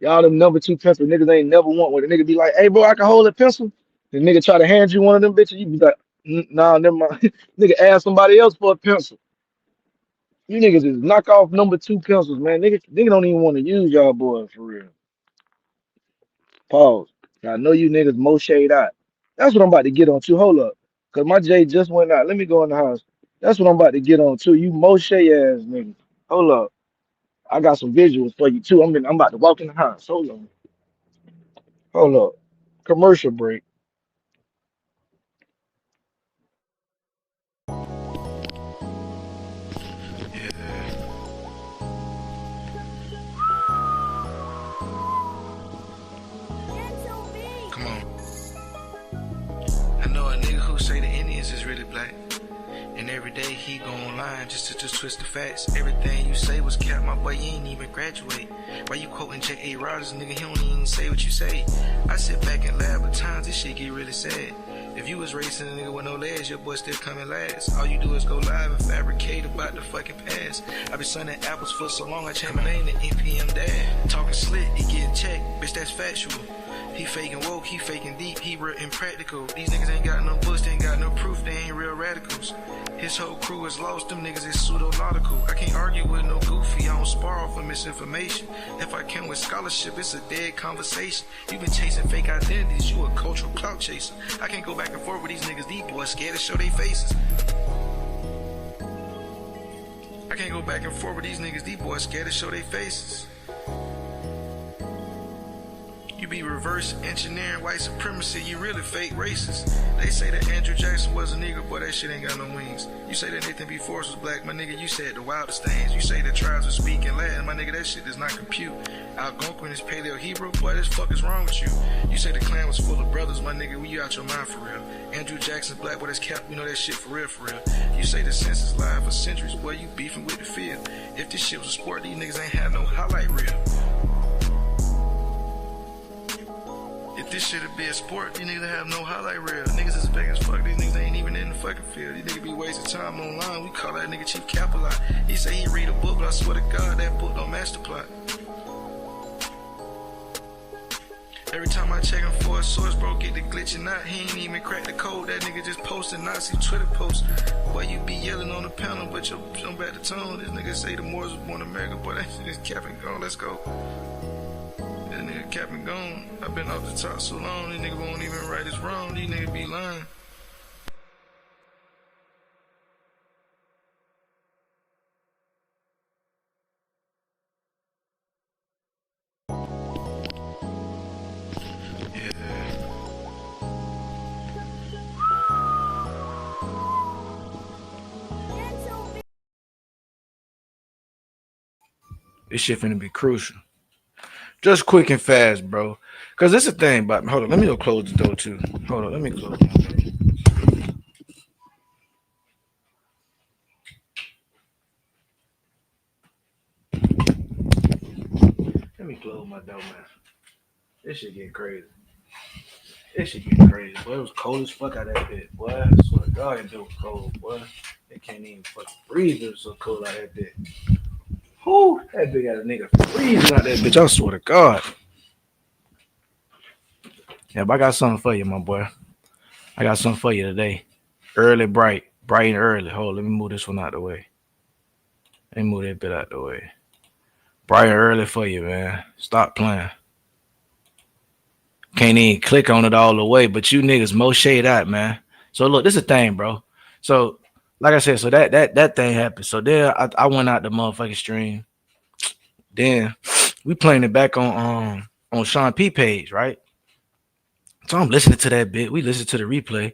Y'all them number two pencil niggas ain't never want one. The nigga be like, hey bro, I can hold a pencil. The nigga try to hand you one of them bitches, you be like, nah, never mind. Nigga ask somebody else for a pencil. You niggas is knock off number two pencils, man. Nigga don't even want to use y'all boys for real. Pause. I know you niggas Moche out. That's what I'm about to get on too. Hold up. Cause my J just went out. Let me go in the house. That's what I'm about to get on too. You Moche ass niggas. Hold up. I got some visuals for you too. I'm about to walk in the house. Hold on. Hold up. Commercial break. Come on. I know a nigga who say the Indians is really black. And every day he go online just to twist the facts. Everything you say was cap, my boy, you ain't even graduate. Why you quoting J.A. Rogers, nigga, he don't even say what you say. I sit back and laugh, but times this shit get really sad. If you was racing a nigga with no legs, your boy still coming last. All you do is go live and fabricate about the fucking past. I been sunning apples for so long, I changed my name to NPM Dad. Talking slick, he getting checked, bitch, that's factual. He faking woke, he faking deep, he real impractical. These niggas ain't got no books, they ain't got no proof, they ain't real radicals. His whole crew is lost, them niggas is pseudo-nautical. I can't argue with no goofy, I don't spar off of misinformation. If I come with scholarship, it's a dead conversation. You been chasing fake identities, you a cultural clout chaser. I can't go back and forth with these niggas, these boys scared to show their faces. I can't go back and forth with these niggas, these boys scared to show their faces. You be reverse engineering white supremacy, you really fake racist. They say that Andrew Jackson was a nigga, boy, that shit ain't got no wings. You say that Nathan B. Forrest was black, my nigga, you said the wildest things. You say that tribes are speaking Latin, my nigga, that shit does not compute. Algonquin is Paleo Hebrew, boy, this fuck is wrong with you. You say the Klan was full of brothers, my nigga, well, you out your mind for real. Andrew Jackson's black, boy, that's cap, we know that shit for real, for real. You say the census lied for centuries, boy, you beefing with the field. If this shit was a sport, these niggas ain't had no highlight reel. If this shit'd be a sport, these niggas have no highlight reel. Niggas is big as fuck, these niggas ain't even in the fucking field. These niggas be wasting time online, we call that nigga Chief Capilot. He say he read a book, but I swear to God, that book don't match the plot. Every time I check him for a source, bro, get the glitching out. He ain't even crack the code, that nigga just posted Nazi Twitter posts. Boy, you be yelling on the panel, but you jump back the tone. This nigga say the Moors was born in America, boy, that shit is cap and gone, let's go. That nigga cap and gone. I been off the top so long, these niggas won't even right this wrong. These niggas be lying. This shit finna be crucial. Just quick and fast, bro. Cause this is the thing about me. Hold on, let me go close the door too. Hold on, let me close. Let me close my door, man. This shit get crazy. This shit get crazy, boy. It was cold as fuck out that bit, boy. I swear to God, that bit was cold, boy. They can't even fucking breathe. It was so cold out that bit. Whoo, that big ass nigga freezing out that bitch. I swear to God. Yeah, but I got something for you, my boy. I got something for you today. Early, bright and early. Hold on, let me move this one out the way. Let me move that bit out the way. Bright and early for you, man. Stop playing. Can't even click on it all the way, but you niggas Moche out, man. So look, this is a thing, bro. So like I said, so that thing happened. So then I went out the motherfucking stream. Then we playing it back on Sean P page, right? So I'm listening to that bit. We listened to the replay.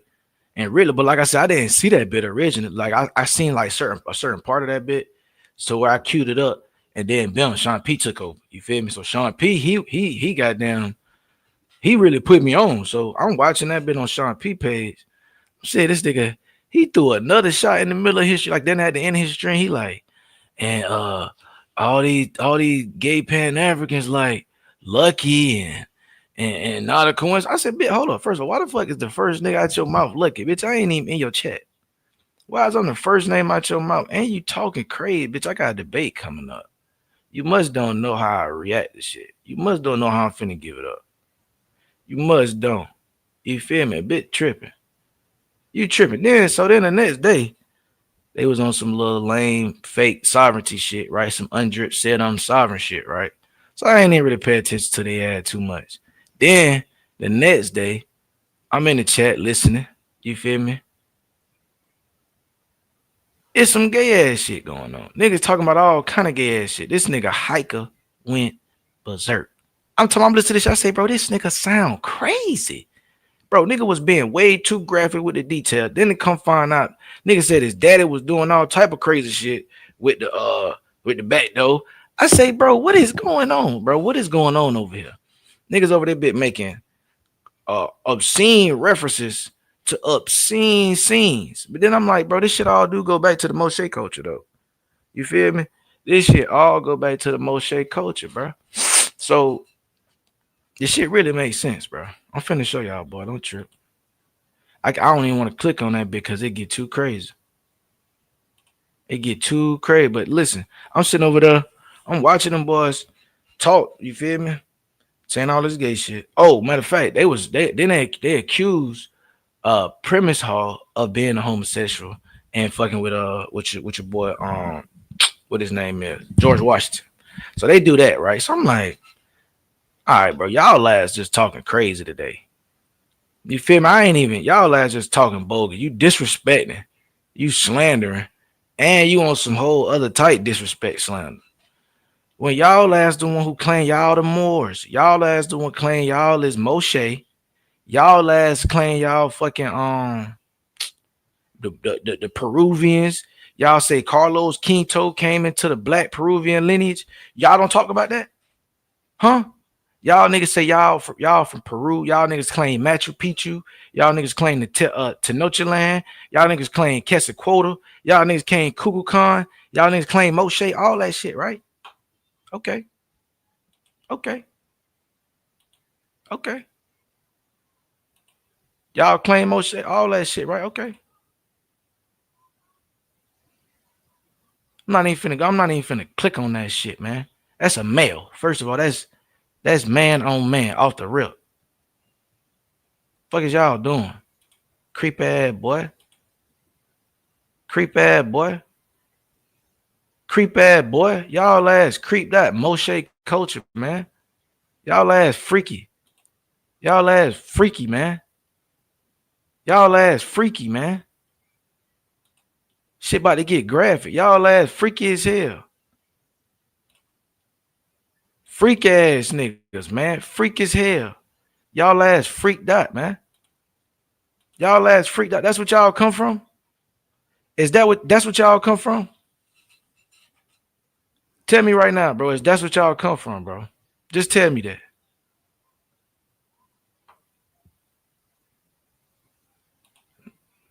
And really, but like I said, I didn't see that bit originally. Like I seen like a certain part of that bit. So where I queued it up and then boom, Sean P took over. You feel me? So Sean P, he got down, he really put me on. So I'm watching that bit on Sean P page. Shit, this nigga, he threw another shot in the middle of his like then at the end of his stream, he like, and all these gay Pan Africans like Lucky and not a coincidence. I said, bitch, hold up. First of all, why the fuck is the first nigga out your mouth Lucky? Bitch, I ain't even in your chat. Why is on the first name out your mouth? And you talking crazy, bitch. I got a debate coming up. You must don't know how I react to shit. You must don't know how I'm finna give it up. You must don't. You feel me? Bitch tripping. You tripping. Then the next day, they was on some little lame fake sovereignty shit, right? Some undrip said I'm sovereign shit, right? So I ain't even really pay attention to their ad too much. Then the next day, I'm in the chat listening. You feel me? It's some gay ass shit going on. Niggas talking about all kind of gay ass shit. This nigga Hiker went berserk. I'm listening to this shit. I say, bro, this nigga sound crazy. Bro, nigga was being way too graphic with the detail. Then they come find out, nigga said his daddy was doing all type of crazy shit with the back door. I say, bro, what is going on, bro? What is going on over here? Niggas over there bit making obscene references to obscene scenes. But then I'm like, bro, this shit all do go back to the Moche culture, though. You feel me? This shit all go back to the Moche culture, bro. So this shit really makes sense, bro. I'm finna show y'all, boy. Don't trip. I don't even want to click on that because it get too crazy. It get too crazy. But listen, I'm sitting over there. I'm watching them boys talk. You feel me? Saying all this gay shit. Oh, matter of fact, they accused Premise Hall of being a homosexual and fucking with your boy what his name is, George Washington. So they do that, right? So I'm like, all right, bro, y'all lads just talking crazy today. You feel me? I ain't even y'all lads just talking bogus. You disrespecting, you slandering, and you on some whole other type disrespect slander. When y'all lads the one who claim y'all the Moors, y'all lads the one claim y'all is Moche, y'all lads claim y'all fucking the Peruvians. Y'all say Carlos Quinto came into the black Peruvian lineage. Y'all don't talk about that, huh? Y'all niggas say y'all from Peru. Y'all niggas claim Machu Picchu. Y'all niggas claim the Tenochtitlan. Y'all niggas claim Quetzalcoatl. Y'all niggas claim Kukulkan. Y'all niggas claim Moche. All that shit, right? Okay. Y'all claim Moche. All that shit, right? Okay. I'm not even finna click on that shit, man. That's a male. First of all, that's man on man off the rip. Fuck is y'all doing? Creep ass boy. Creep ass boy. Creep ass boy. Y'all ass creep that Moche culture, man. Y'all ass freaky. Y'all ass freaky, man. Y'all ass freaky, man. Shit about to get graphic. Y'all ass freaky as hell. Freak ass niggas, man. Freak as hell. Y'all ass freaked out, man. Y'all ass freaked out. That's what y'all come from? That's what y'all come from? Tell me right now, bro. That's what y'all come from, bro? Just tell me that.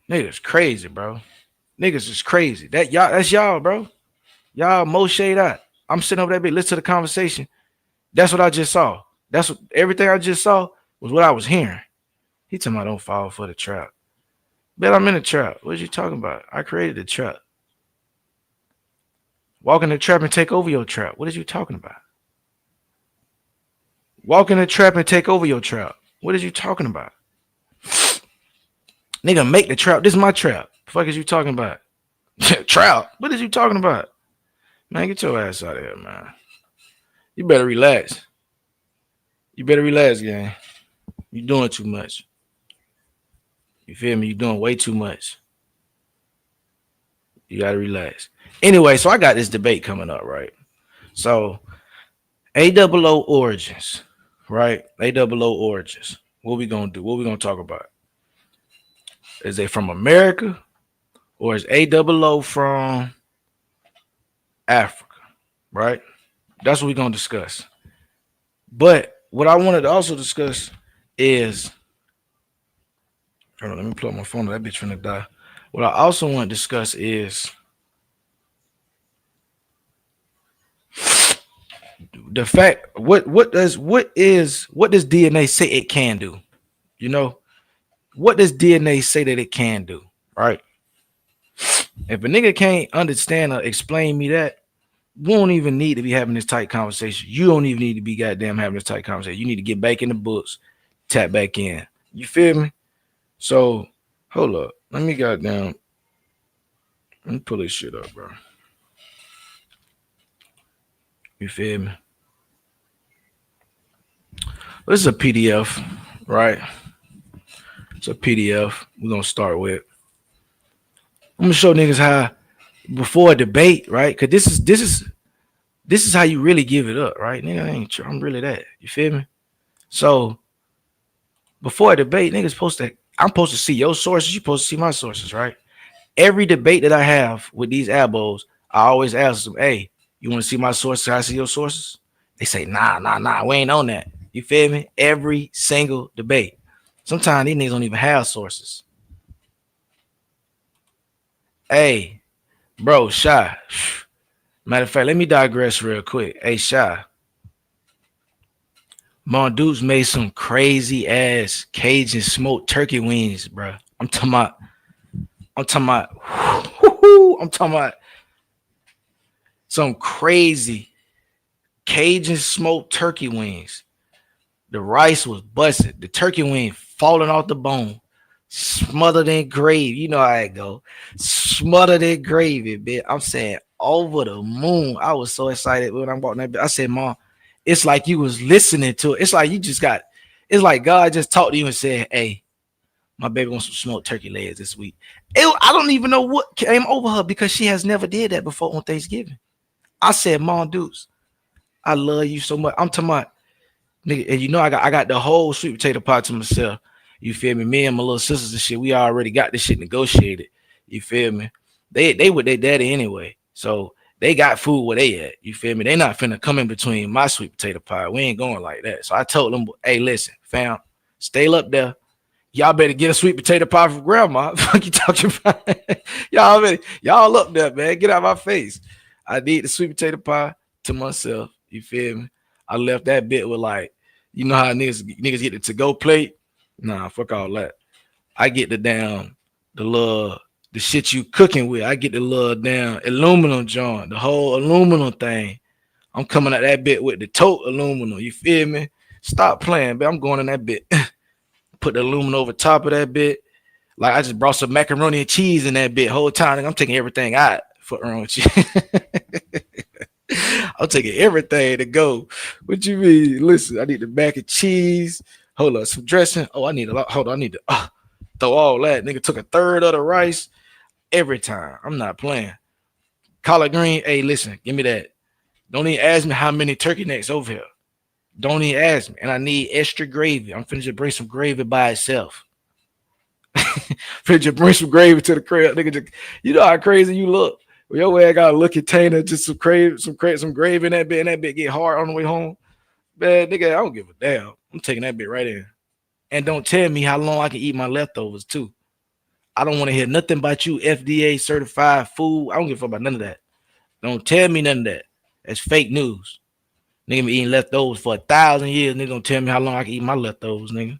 Niggas crazy, bro. Niggas is crazy. That's y'all, bro. Y'all Moche out. I'm sitting over there, bit. Listen to the conversation. That's what I just saw. That's what everything I just saw was what I was hearing. He talking about don't fall for the trap. Bet I'm in the trap. What are you talking about? I created the trap. Walk in the trap and take over your trap. What are you talking about? Walk in the trap and take over your trap. What are you talking about? Nigga, make the trap. This is my trap. The fuck is you talking about? Trap? What is you talking about? Man, get your ass out of here, man. You better relax. You better relax, gang. You doing too much. You feel me? You're doing way too much. You gotta relax. Anyway, so I got this debate coming up, right? So AOO origins, right? AOO origins. What we gonna do? What we gonna talk about? Is they from America or is AOO from Africa? Right? That's what we're gonna discuss. But what I wanted to also discuss is, hold on, let me plug my phone. That bitch finna die. What I also want to discuss is the fact what does DNA say it can do? You know, what does DNA say that it can do? Right? If a nigga can't understand or explain me that, we don't even need to be having this tight conversation. You don't even need to be goddamn having this tight conversation. You need to get back in the books, tap back in. You feel me? So hold up. Let me pull this shit up, bro. You feel me? This is a PDF, right? It's a PDF we're gonna start with. I'm gonna show niggas how before a debate, right? Cause this is how you really give it up, right? Nigga, I ain't I'm really that. You feel me? So before a debate, niggas I'm supposed to see your sources, you supposed to see my sources, right? Every debate that I have with these abos, I always ask them, hey, you want to see my sources? Can I see your sources? They say, nah, we ain't on that. You feel me? Every single debate. Sometimes these niggas don't even have sources. Hey, bro, Shy. Matter of fact, let me digress real quick. Hey, Shy. Mondude's made some crazy ass Cajun smoked turkey wings, bro. I'm talking about some crazy Cajun smoked turkey wings. The rice was busted. The turkey wing falling off the bone. Smothered in gravy. You know how it go. Smothered in gravy, bitch. I'm saying over the moon. I was so excited when I walked that bitch. I said, Mom, it's like you was listening to it. It's like it's like God just talked to you and said, hey, my baby wants some smoked turkey legs this week. I don't even know what came over her because she has never did that before on Thanksgiving. I said, Mom Dukes, I love you so much. I'm talking about, nigga, and you know I got the whole sweet potato pie to myself. You feel me? Me and my little sisters and shit, we already got this shit negotiated. You feel me? They with their daddy anyway. So they got food where they at. You feel me? They not finna come in between my sweet potato pie. We ain't going like that. So I told them, hey, listen, fam, stay up there. Y'all better get a sweet potato pie from grandma. Fuck you talking about? y'all up there, man. Get out of my face. I need the sweet potato pie to myself. You feel me? I left that bit with like, you know how niggas get the to-go plate? Nah, fuck all that. I get the shit you cooking with. I get the little damn aluminum joint, the whole aluminum thing. I'm coming at that bit with the tote aluminum. You feel me? Stop playing, but I'm going in that bit. Put the aluminum over top of that bit. Like I just brought some macaroni and cheese in that bit whole time. I'm taking everything out for cheese. I'm taking everything to go. What you mean? Listen, I need the mac and cheese. Hold up, some dressing. Oh, I need a lot. Hold on, I need to throw all that. Nigga took a third of the rice every time. I'm not playing. Collard green. Hey, listen, give me that. Don't even ask me how many turkey necks over here. Don't even ask me. And I need extra gravy. I'm finna just bring some gravy by itself. Finna just bring some gravy to the crib. Nigga, you know how crazy you look. Well, your way I got a little container, just some gravy in that bit, and that bit get hard on the way home. Man, nigga, I don't give a damn. I'm taking that bit right in. And don't tell me how long I can eat my leftovers too. I don't want to hear nothing about you FDA certified food. I don't give a fuck about none of that. Don't tell me none of that. That's fake news. Nigga been eating leftovers for 1,000 years. Nigga don't tell me how long I can eat my leftovers, nigga.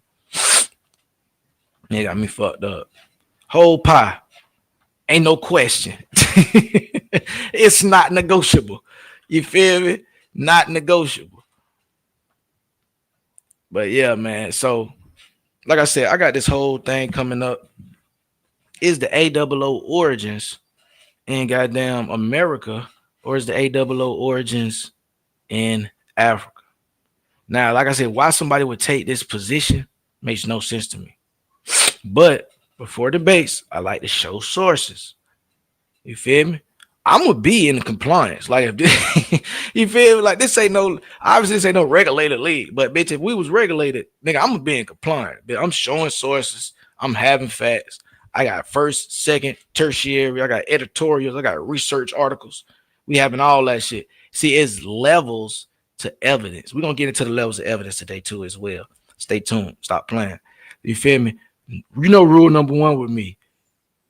Nigga got me fucked up. Whole pie. Ain't no question. It's not negotiable. You feel me? Not negotiable. But yeah, man. So, like I said, I got this whole thing coming up. Is the AOO origins in goddamn America, or is the AOO origins in Africa? Now, like I said, why somebody would take this position makes no sense to me. But Before debates, I like to show sources. You feel me? I'm gonna be in compliance. Like if this, you feel me? Like this ain't no, obviously this ain't no regulated league. But bitch, if we was regulated, nigga, I'm gonna be in compliance. Bitch, I'm showing sources. I'm having facts. I got first, second, tertiary. I got editorials. I got research articles. We having all that shit. See, it's levels to evidence. We're gonna get into the levels of evidence today too as well. Stay tuned. Stop playing. You feel me? You know, rule number one with me.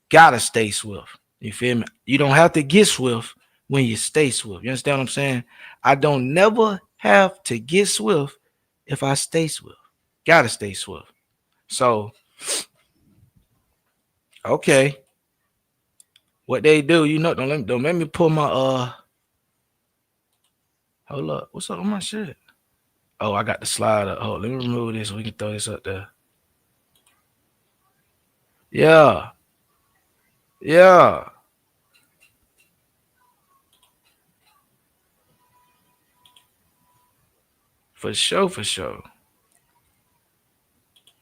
Gotta stay swift. You feel me? You don't have to get swift when you stay swift. You understand what I'm saying? I don't never have to get swift if I stay swift. Gotta stay swift. So, okay. What they do, you know, don't let me pull my hold up. What's up with my shit? Oh, I got the slide up. Hold, let me remove this so we can throw this up there. Yeah. Yeah. For sure, for sure.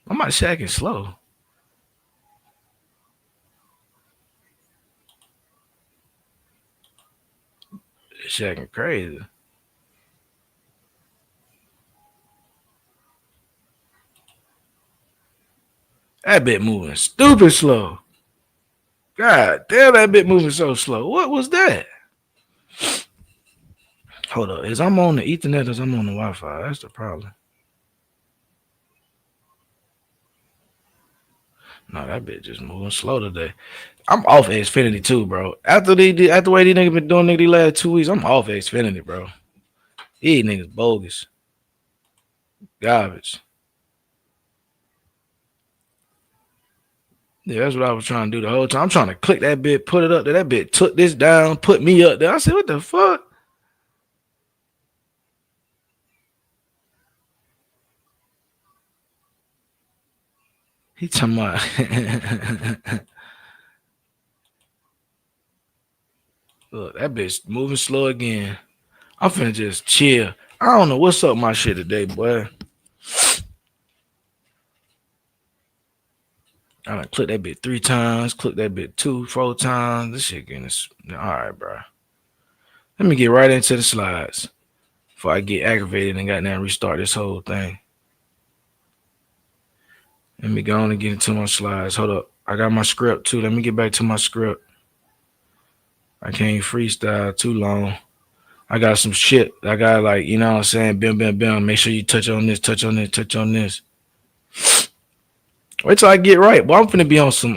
I'm not shacking slow. Shacking crazy. That bit moving stupid slow. God damn, that bit moving so slow. What was that? Hold up. Is I'm on the Ethernet or is I'm on the Wi-Fi? That's the problem. No, that bit just moving slow today. I'm off Xfinity too, bro. After the way these niggas been doing these last 2 weeks, I'm off Xfinity, bro. These niggas bogus. Garbage. Yeah, that's what I was trying to do the whole time. I'm trying to click that bit, put it up there. That bit took this down, put me up there. I said, what the fuck? He talking about look, that bitch moving slow again. I'm finna just chill. I don't know what's up with my shit today, boy. I done click that bit 3 times, click that bit 2, 4 times. This shit getting all right, bro. Let me get right into the slides before I get aggravated and goddamn restart this whole thing. Let me go on and get into my slides. Hold up. I got my script too. Let me get back to my script. I can't freestyle too long. I got some shit. I got like, you know what I'm saying? Bim, bim, bim. Make sure you touch on this, touch on this, touch on this. Wait till I get right. But I'm finna be on some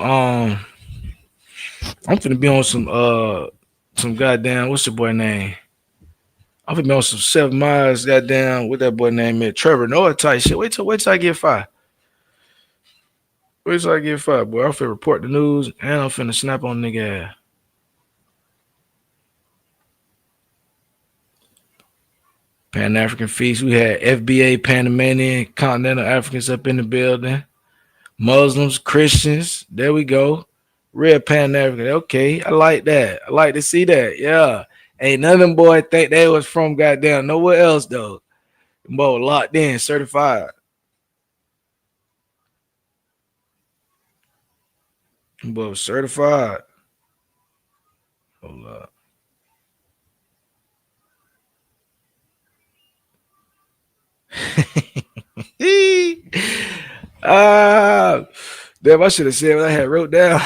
some goddamn, what's your boy name? I'm finna be on some 7 miles, goddamn, what that boy name is? Trevor Noah type shit. Wait till I get 5. Wait till I get 5, boy. I'm finna report the news and I'm finna snap on nigga ass. Pan-African Feast. We had FBA, Panamanian, Continental Africans up in the building. Muslims, Christians. There we go. Real Pan-African. Okay, I like that. I like to see that. Yeah. Ain't none of them boys think they was from goddamn nowhere else, though. Boy, locked in, certified. Boy, certified. Hold up. Damn, I should have said what I had wrote down.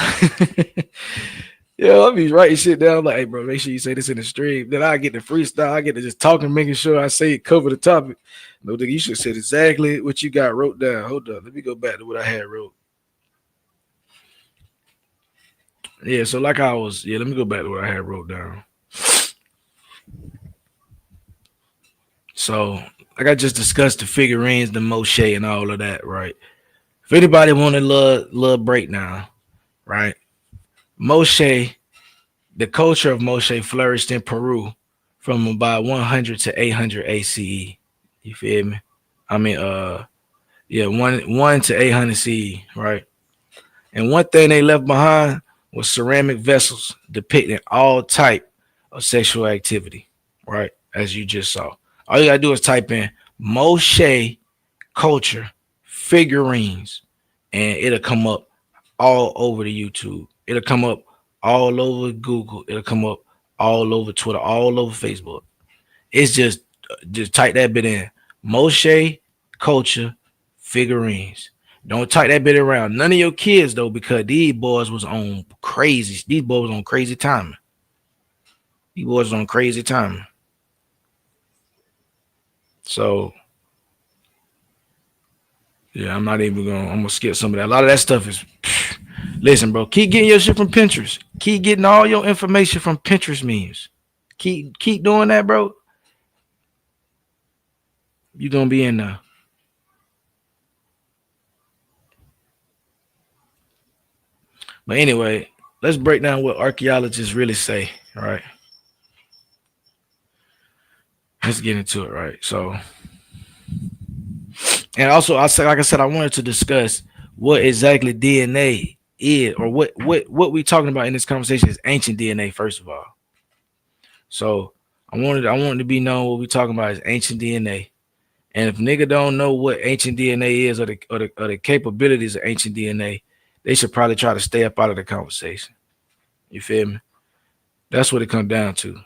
Yeah, I'll be writing shit down. I'm like, hey, bro, make sure you say this in the stream. Then I get the freestyle. I get to just talking, making sure I say cover the topic. No, you should have said exactly what you got wrote down. Hold up. Let me go back to what I had wrote. Yeah, so like I was, let me go back to what I had wrote down. So, like I just discussed the figurines, the Moche, and all of that, right? If anybody want a little breakdown, right? Moche, the culture of Moche flourished in Peru from about 100 to 800 ACE. You feel me? I mean, 1 to 800 CE, right? And one thing they left behind was ceramic vessels depicting all type of sexual activity, right? As you just saw. All you gotta do is type in Moche culture figurines, and it'll come up all over the YouTube. It'll come up all over Google. It'll come up all over Twitter, all over Facebook. It's just type that bit in. Moche culture figurines. Don't type that bit around none of your kids though, because these boys was on crazy. These boys was on crazy timing. These boys was on crazy timing. So yeah, I'm gonna skip some of that. A lot of that stuff is listen, bro. Keep getting your shit from Pinterest. Keep getting all your information from Pinterest memes. Keep doing that, bro. You're gonna be in there. But anyway, let's break down what archaeologists really say. All right. Let's get into it, right? So, and also I said, like I said, I wanted to discuss what exactly DNA is, or what we talking about in this conversation is ancient DNA, first of all. So I wanted to be known what we talking about is ancient DNA. And if nigga don't know what ancient DNA is, or the capabilities of ancient DNA, they should probably try to stay up out of the conversation. You feel me? That's what it comes down to.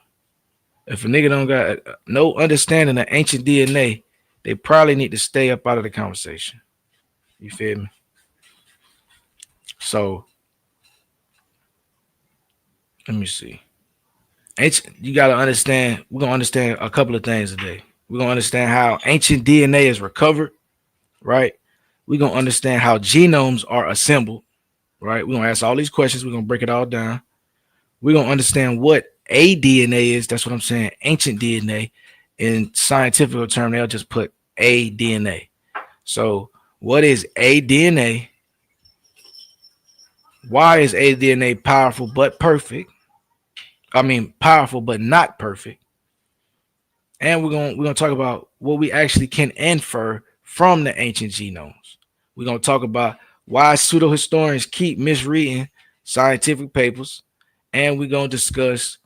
If a nigga don't got no understanding of ancient DNA, they probably need to stay up out of the conversation. You feel me? So let me see. You gotta understand. We're gonna understand a couple of things today. We're gonna understand how ancient DNA is recovered, right? We're gonna understand how genomes are assembled, right? We're gonna ask all these questions. We're gonna break it all down. We're gonna understand what aDNA is. That's what I'm saying. Ancient DNA. In scientific term, they'll just put aDNA. So, what is aDNA? Why is aDNA powerful but perfect? I mean, powerful but not perfect. And we're gonna talk about what we actually can infer from the ancient genomes. We're gonna talk about why pseudohistorians keep misreading scientific papers, and we're gonna discuss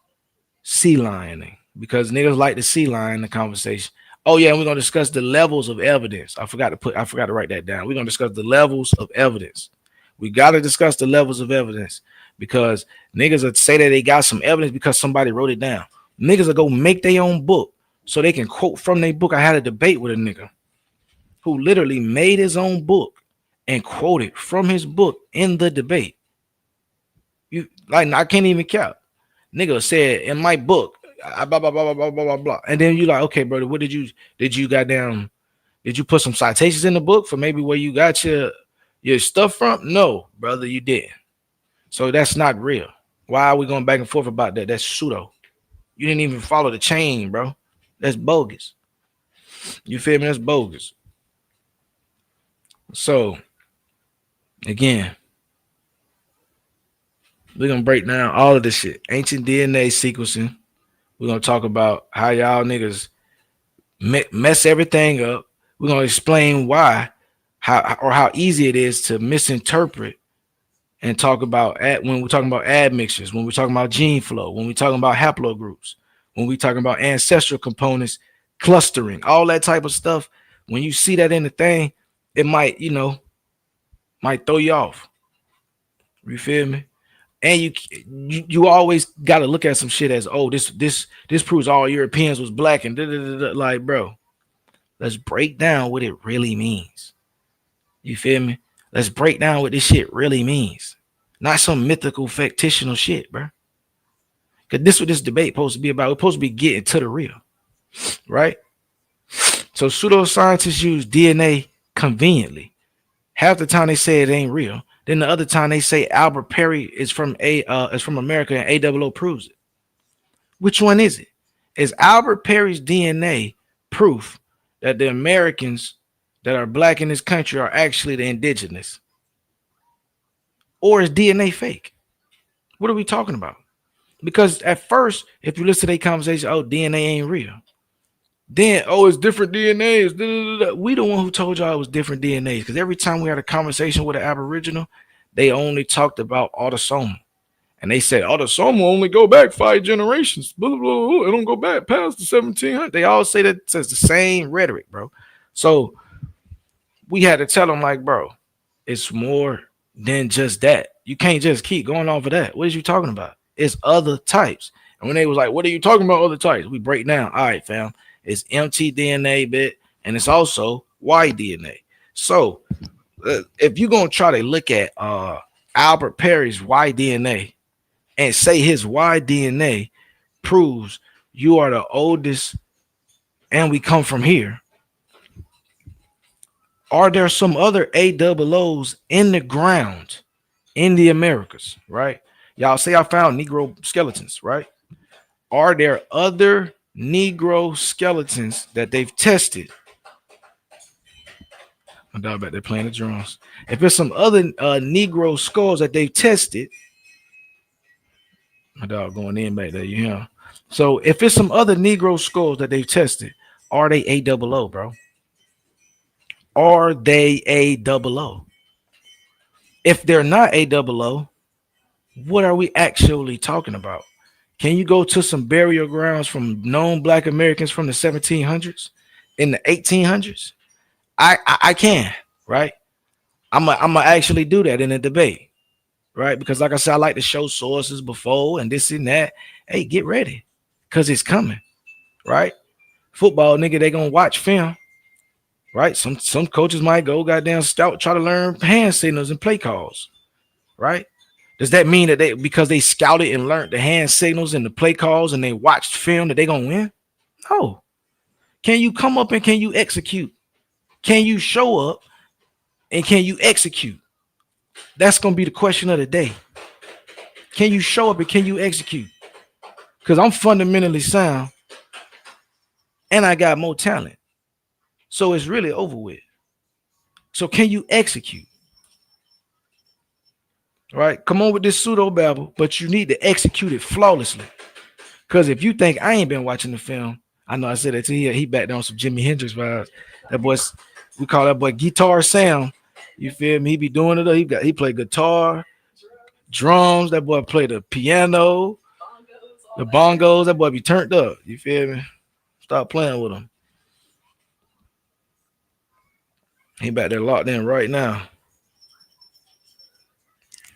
sea lioning because niggas like to sea lion the conversation. Oh yeah, and we're gonna discuss the levels of evidence. I forgot to write that down. We're gonna discuss the levels of evidence. We gotta discuss the levels of evidence because niggas would say that they got some evidence because somebody wrote it down. Niggas will go make their own book so they can quote from their book. I had a debate with a nigga who literally made his own book and quoted from his book in the debate. You like, I can't even count. Nigga said in my book, blah blah blah blah blah blah blah, and then you like, okay, brother, what did you put some citations in the book for maybe where you got your stuff from? No, brother, you didn't. So that's not real. Why are we going back and forth about that? That's pseudo. You didn't even follow the chain, bro. That's bogus. You feel me? That's bogus. So again, we're gonna break down all of this shit. Ancient DNA sequencing. We're gonna talk about how y'all niggas mess everything up. We're gonna explain why, how easy it is to misinterpret and talk about when we're talking about admixtures, when we're talking about gene flow, when we're talking about haplogroups, when we're talking about ancestral components, clustering, all that type of stuff. When you see that in the thing, it might throw you off. You feel me? And you always got to look at some shit as, oh, this proves all Europeans was black and like, bro, let's break down what it really means. You feel me? Let's break down what this shit really means. Not some mythical, fictional shit, bro. Because this is what this debate supposed to be about. We're supposed to be getting to the real, right? So pseudoscientists use DNA conveniently. Half the time they say it ain't real. Then the other time they say Albert Perry is from America and AO0 proves it. Which one is it? Is Albert Perry's DNA proof that the Americans that are black in this country are actually the indigenous? Or is DNA fake? What are we talking about? Because at first, if you listen to their conversation, oh, DNA ain't real. Then, oh, it's different DNAs. We the one who told y'all it was different DNAs. Because every time we had a conversation with an Aboriginal, they only talked about autosomal. And they said autosomal only go back 5 generations. Blah, blah, blah, blah. It don't go back past the 1700. They all say that. Says the same rhetoric, bro. So we had to tell them, like, bro, it's more than just that. You can't just keep going off of that. What is you talking about? It's other types. And when they was like, what are you talking about other types? We break down. All right, fam. It's mtDNA bit, and it's also Y-DNA. So if you're going to try to look at Albert Perry's Y-DNA and say his Y-DNA proves you are the oldest and we come from here, are there some other AOOs in the ground in the Americas, right? Y'all say I found Negro skeletons, right? Are there other Negro skeletons that they've tested? My dog back there playing the drums. If there's some other Negro skulls that they've tested, my dog going in back there, you know. So if it's some other Negro skulls that they've tested, are they AOO, bro? Are they AOO? If they're not AOO, what are we actually talking about? Can you go to some burial grounds from known Black Americans from the 1700s, in the 1800s? I can, right? I'm gonna actually do that in a debate, right? Because like I said, I like to show sources before and this and that. Hey, get ready, cause it's coming, right? Football nigga, they gonna watch film, right? Some coaches might go goddamn scout, try to learn hand signals and play calls, right? Does that mean that because they scouted and learned the hand signals and the play calls and they watched film that they gonna win? No. Can you come up and can you execute? Can you show up and can you execute? That's gonna be the question of the day. Can you show up and can you execute? Because I'm fundamentally sound and I got more talent. So it's really over with. So can you execute? Right? Come on with this pseudo babble, but you need to execute it flawlessly. Because if you think I ain't been watching the film, I know I said that to you. He back down some Jimi Hendrix vibes. That boy's, we call that boy Guitar Sound. You feel me? He be doing it. He play guitar, drums. That boy play the piano, the bongos. That boy be turned up. You feel me? Stop playing with him. He back there locked in right now.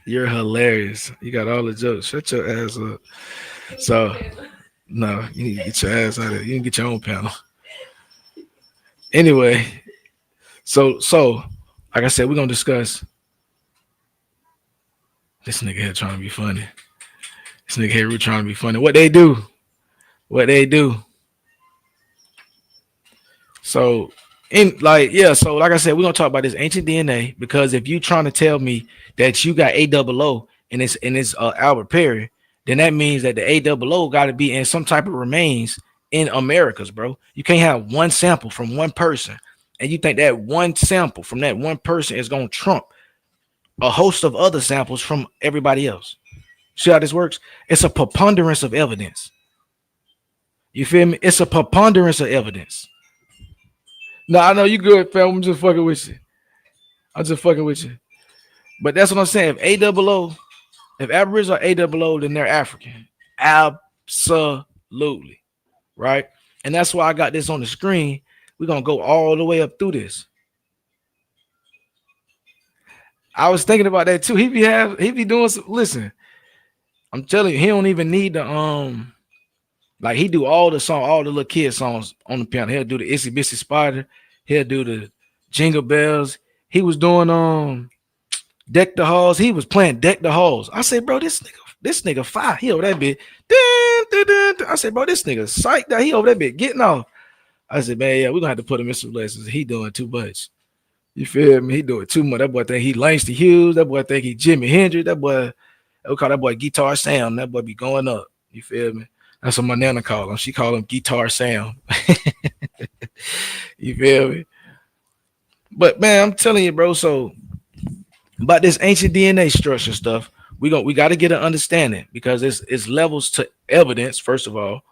You're hilarious. You got all the jokes. Shut your ass up. So, no, you need to get your ass out of there. You can get your own panel. Anyway, so like I said, we're gonna discuss. This nigga here trying to be funny. This nigga here really trying to be funny. What they do? So so like I said, we're gonna talk about this ancient DNA, because if you trying to tell me that you got AOO and it's Albert Perry, then that means that the AOO got to be in some type of remains in Americas, bro. You can't have one sample from one person and you think that one sample from that one person is gonna trump a host of other samples from everybody else. See how this works? It's a preponderance of evidence. You feel me? It's a preponderance of evidence. No, I know you good, fam. I'm just fucking with you. But that's what I'm saying. If Aboriginals are AOO, then they're African. Absolutely. Right? And that's why I got this on the screen. We're going to go all the way up through this. I was thinking about that too. He be doing some, listen, I'm telling you, he don't even need the like he do all the little kid songs on the piano. He'll do the Itsy Bitsy Spider. He'll do the Jingle Bells. He was doing Deck the Halls. He was playing Deck the Halls. I said, bro, this nigga fire. He over that bit. I said, bro, this nigga psyched out. He over that bit getting off. I said, man, yeah, we're gonna have to put him in some lessons. He doing too much. You feel me? He doing too much. That boy think he Langston Hughes. That boy think he Jimi Hendrix. That boy, we call that boy Guitar Sound. That boy be going up. You feel me? That's what my nana call him. She call him Guitar Sound. You feel me? But man, I'm telling you, bro. So about this ancient DNA structure stuff, we got to get an understanding, because it's levels to evidence, first of all,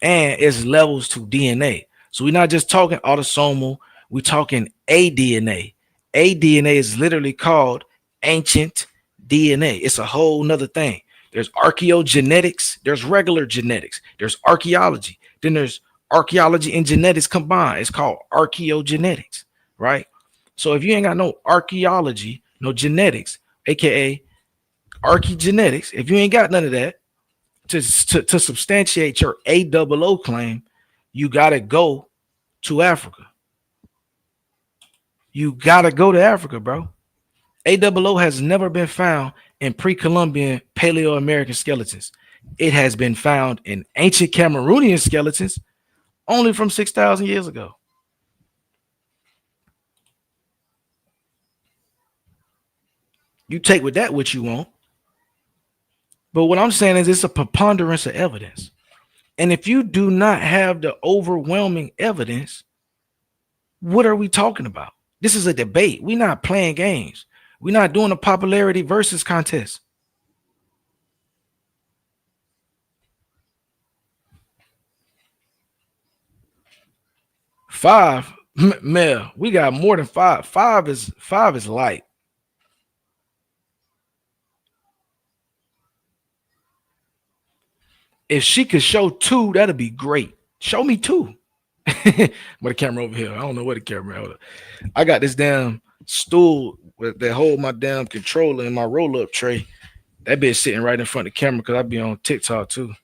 and it's levels to DNA. So we're not just talking autosomal, we're talking aDNA. aDNA is literally called ancient DNA. It's a whole nother thing. There's archaeogenetics, there's regular genetics, there's archaeology, then there's archaeology and genetics combined. It's called archaeogenetics, right? So if you ain't got no archaeology, no genetics, aka archaeogenetics, if you ain't got none of that to substantiate your AOO claim, you gotta go to Africa. You gotta go to Africa, bro. AOO has never been found in pre-Columbian Paleo-American skeletons. It has been found in ancient Cameroonian skeletons only from 6,000 years ago. You take with that what you want. But what I'm saying is it's a preponderance of evidence. And if you do not have the overwhelming evidence, what are we talking about? This is a debate. We're not playing games. We're not doing a popularity versus contest. Five, Mel, we got more than five. Five is light. If she could show two, that'd be great. Show me two. But the camera over here. I don't know where the camera is. I got this damn stool that hold my damn controller in my roll-up tray. That bitch sitting right in front of the camera because I be on TikTok too.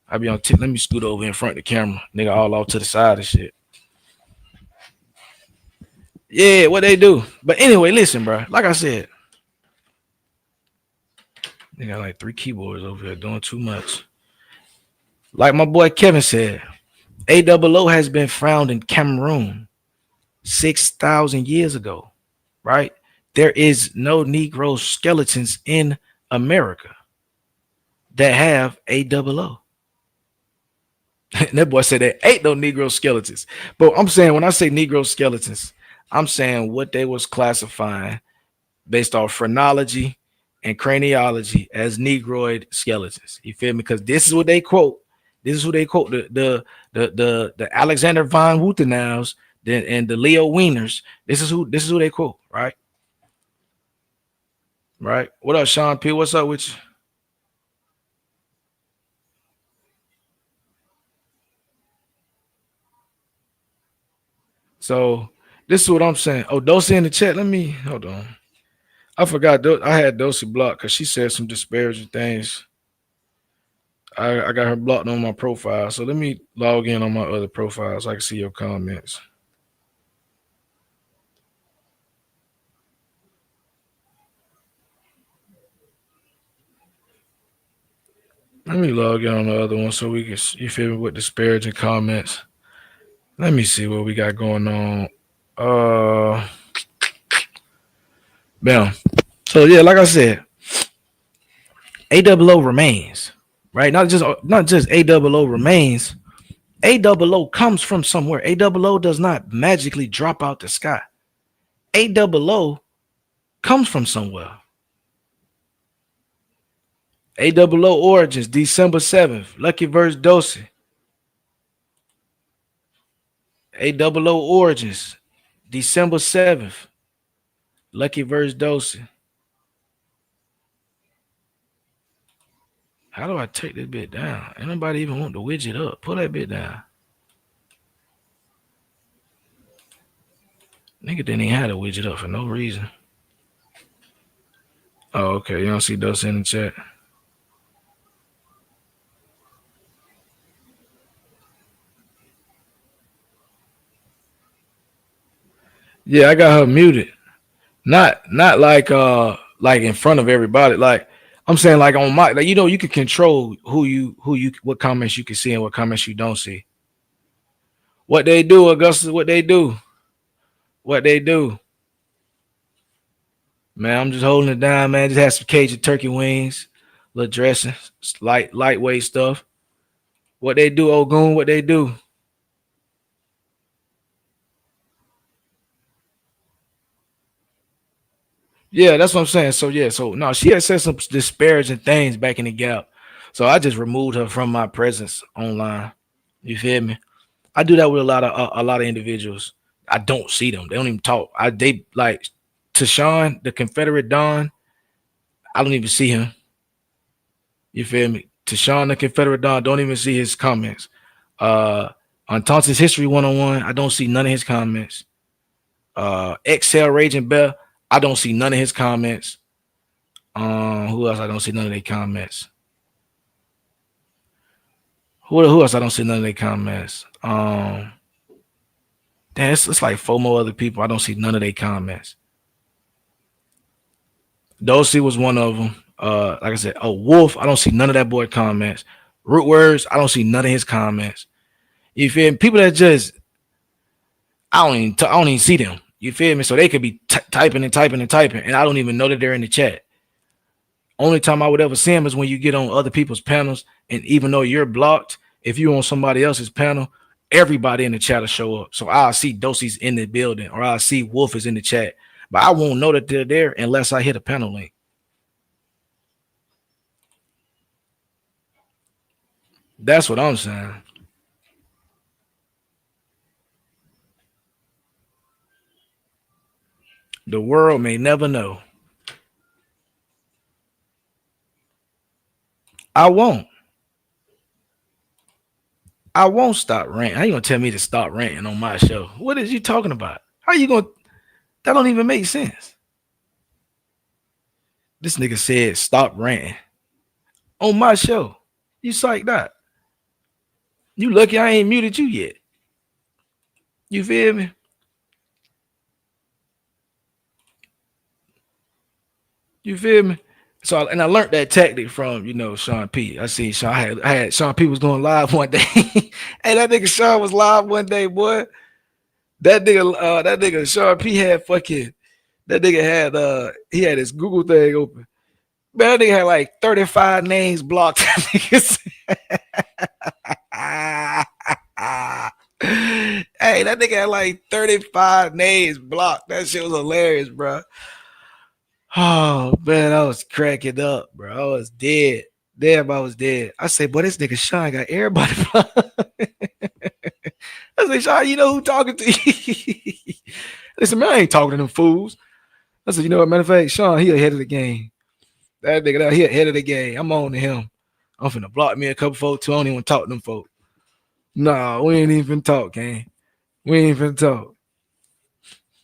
I be on let me scoot over in front of the camera. Nigga all off to the side and shit. Yeah, what they do. But anyway, listen, bro. Like I said, they got like 3 keyboards over here doing too much. Like my boy Kevin said, AOO has been found in Cameroon 6,000 years ago, right? There is no Negro skeletons in America that have AOO. That boy said there ain't no Negro skeletons. But I'm saying when I say Negro skeletons, I'm saying what they was classifying based off phrenology and craniology as Negroid skeletons. You feel me? Because this is what they quote. This is who they quote: the Alexander von Wuthenaus and the Leo Wieners. This is who they quote, right? Right. What up, Sean P? What's up with you? So this is what I'm saying. Oh, Dosey in the chat. Let me hold on. I forgot. I had Dosey blocked because she said some disparaging things. I got her blocked on my profile. So let me log in on my other profile so I can see your comments. Let me log in on the other one so we can, you feel me, with disparaging comments. Let me see what we got going on. Bam. So yeah, like I said, AOO remains, right? Not just AOO remains. AOO comes from somewhere. AOO does not magically drop out the sky. AOO comes from somewhere. AOO origins, December 7th, Lucky verse Dosey. AOO origins, December 7th, Lucky verse Dosey. How do I take this bit down? Anybody even want the widget up? Pull that bit down. Nigga didn't even have the widget up for no reason. Oh, okay. You don't see Dosey in the chat. Yeah, I got her muted. Not like in front of everybody. Like I'm saying, like on my, like, you know, you can control who you what comments you can see and what comments you don't see. What they do, Augustus, what they do. Man, I'm just holding it down, man. Just have some Cajun turkey wings, little dressing, lightweight stuff. What they do, Ogun, what they do. Yeah, that's what I'm saying. So yeah, so no, she had said some disparaging things back in the gap. So I just removed her from my presence online. You feel me? I do that with a lot of individuals. I don't see them. They don't even talk. They like Tashawn, the Confederate Don. I don't even see him. You feel me? Tashawn, the Confederate Don, don't even see his comments. On Thompson's History 101, I don't see none of his comments. Excel Raging Bell, I don't see none of his comments. Who else? I don't see none of their comments. Who else? I don't see none of their comments. Damn, it's like 4 more other people. I don't see none of their comments. Dosey was one of them. Like I said, Wolf. I don't see none of that boy comments. Root Words. I don't see none of his comments. You feel me? People that just I don't even see them. You feel me? So they could be typing, and I don't even know that they're in the chat. Only time I would ever see them is when you get on other people's panels, and even though you're blocked, if you're on somebody else's panel, everybody in the chat will show up. So I'll see Dosey's in the building, or I'll see Wolf is in the chat, but I won't know that they're there unless I hit a panel link. That's what I'm saying. The world may never know. I won't stop ranting. How you gonna tell me to stop ranting on my show? What is you talking about? How you gonna? That don't even make sense. This nigga said stop ranting on my show. You psyched out. You lucky I ain't muted you yet. You feel me? You feel me? So, and I learned that tactic from, Sean P. I see Sean. I had Sean P was going live one day. Hey, that nigga Sean was live one day, boy. That nigga Sean P had fucking. That nigga had he had his Google thing open. Man, that nigga had like 35 names blocked. Hey, that nigga had like 35 names blocked. That shit was hilarious, bro. Oh man, I was cracking up, bro. I was dead. Damn, I was dead. I said, boy, this nigga Sean got everybody. I said, Sean, you know who talking to you? Listen, man, I ain't talking to them fools. I said, you know what, matter of fact, Sean, he ahead of the game. That nigga, he ahead of the game. I'm on to him. I'm finna block me a couple folks too. I don't even talk to them folks. Nah, we ain't even talk, gang. We ain't even talk.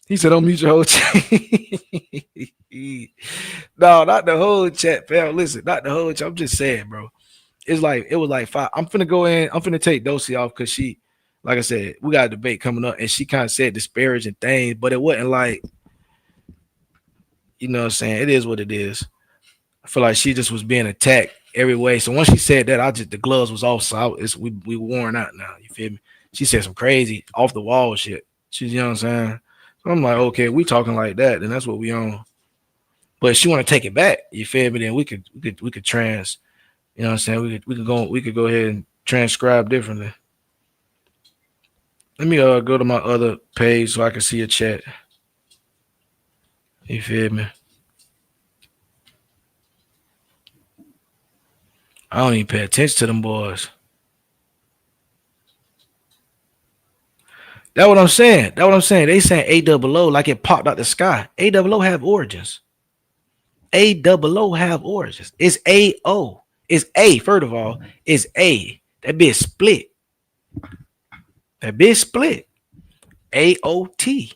He said, don't mute your whole chat. No, not the whole chat, pal. Listen, not the whole chat. I'm just saying, bro. It was like 5. I'm finna go in. I'm finna take Dosey off because she, like I said, we got a debate coming up, and she kind of said disparaging things, but it wasn't like, you know what I'm saying? It is what it is. I feel like she just was being attacked every way. So once she said that, the gloves was off. So we worn out now. You feel me? She said some crazy off the wall shit. She's, you know what I'm saying? So I'm like, okay, we talking like that, then that's what we on. But if she want to take it back, you feel me? Then we could trans, you know what I'm saying? We could go ahead and transcribe differently. Let me go to my other page so I can see a chat. You feel me? I don't even pay attention to them boys. That's what I'm saying. They saying AOO like it popped out the sky. AOO have origins. AOO have origins. It's AO. It's A. First of all, it's A. That bitch split. AOT.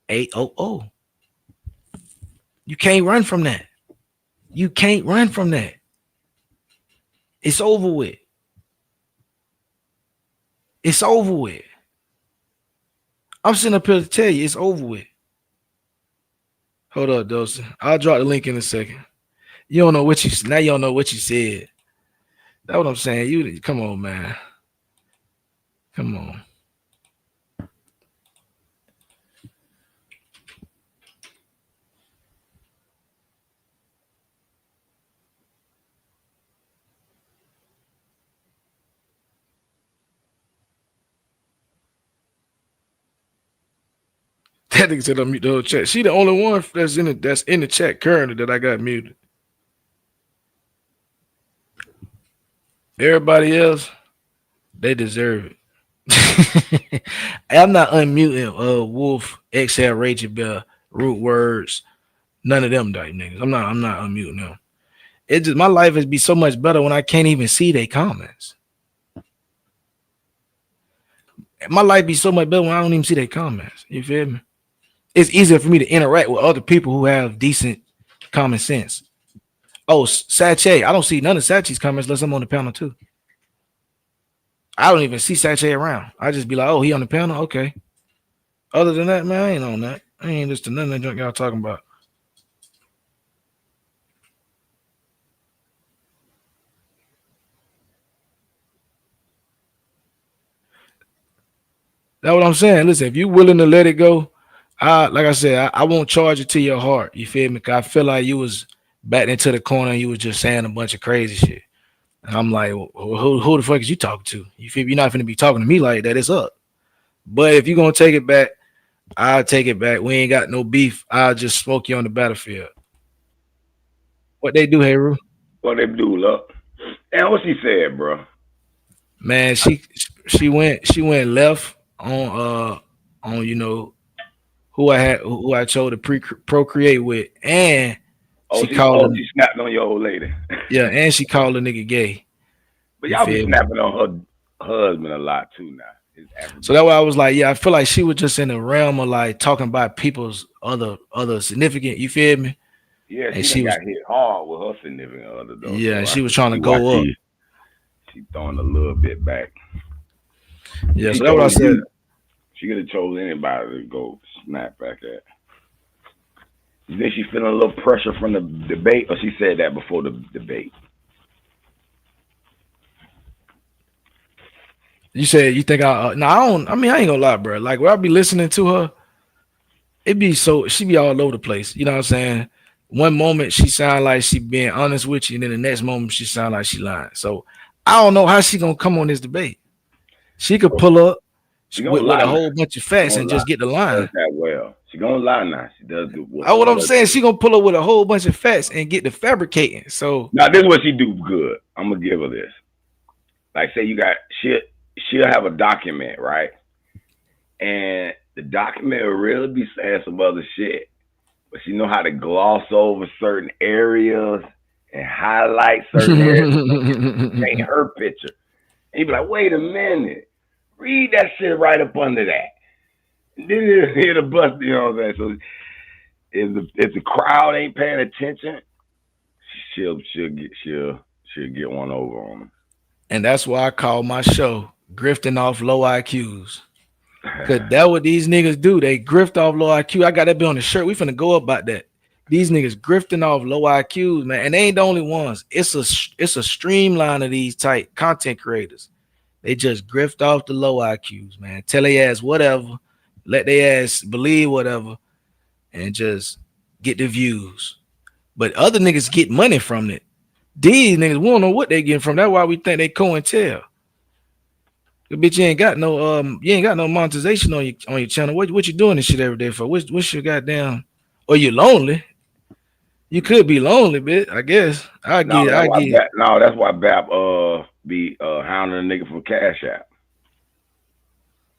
AOO. You can't run from that. It's over with. I'm sitting up here to tell you it's over with. Hold up, Dawson. I'll drop the link in a second. You don't know what you said. That's what I'm saying. You come on, man. Come on. That nigga said unmute the whole chat. She the only one that's in the chat currently that I got muted. Everybody else, they deserve it. I'm not unmuting Wolf, XL, Rachel Bell, Root Words, none of them type niggas. I'm not unmuting them. It just my life would be so much better when I can't even see their comments. My life be so much better when I don't even see their comments. You feel me? it's easier for me to interact with other people who have decent common sense. Oh, Sache, I don't see none of Sachi's comments unless I'm on the panel too. I don't even see Sache around. I just be like, oh, he on the panel? Okay. Other than that, man, I ain't on that. I ain't listening to none of that junk y'all talking about. That's what I'm saying. Listen, if you willing to let it go, like I said, I won't charge it to your heart. You feel me? Cause I feel like you was back into the corner and you was just saying a bunch of crazy shit. And I'm like, well, who the fuck is you talking to? You feel me? You're not finna be talking to me like that. It's up. But if you're gonna take it back, I'll take it back. We ain't got no beef. I'll just smoke you on the battlefield. What they do, Heru? What they do, look. And what she said, bro. Man, she went left on who I chose to procreate with, and she snapped on your old lady. Yeah, and she called a nigga gay. But y'all be snapping on her husband a lot too now. So that's why I was like, yeah, I feel like she was just in the realm of like talking about people's other significant. You feel me? Yeah, and she got hit hard with her significant other though. Yeah, so she was trying to go up. She throwing a little bit back. Yeah, so that's what I said. She could have chose anybody to go snap back at. You think she feeling a little pressure from the debate, or she said that before the debate? You said you think I don't. I mean, I ain't gonna lie, bro. Like when I be listening to her, it be she be all over the place. You know what I'm saying? One moment she sound like she being honest with you, and then the next moment she sound like she lying. So I don't know how she gonna come on this debate. She could pull up with a whole bunch of facts and just get the line. That well, she gonna lie now. She does good. What I'm saying, she gonna pull up with a whole bunch of facts and get the fabricating. So now this is what she do good. I'm gonna give her this. Like say you got shit. She'll have a document, right? And the document will really be saying some other shit. But she know how to gloss over certain areas and highlight certain areas. Paint her picture. And you be like, wait a minute. Read that shit right up under that. And then you hear the bust, you know what I'm saying? So if the crowd ain't paying attention, she'll get one over on them. And that's why I call my show Grifting Off Low IQs. Cause that's what these niggas do. They grift off low IQ. I got that bit on the shirt. We finna go up about that. These niggas grifting off low IQs, man. And they ain't the only ones. It's a streamline of these type content creators. They just grift off the low IQs, man. Tell their ass whatever. Let their ass believe whatever. And just get the views. But other niggas get money from it. These niggas, we don't know what they getting from. That's why we think they co-intel. Bitch, you ain't got no monetization on your channel. What you doing this shit every day for? What's your goddamn? Or you lonely? You could be lonely, bitch. I guess. That's why Bap be hounding a nigga from Cash App.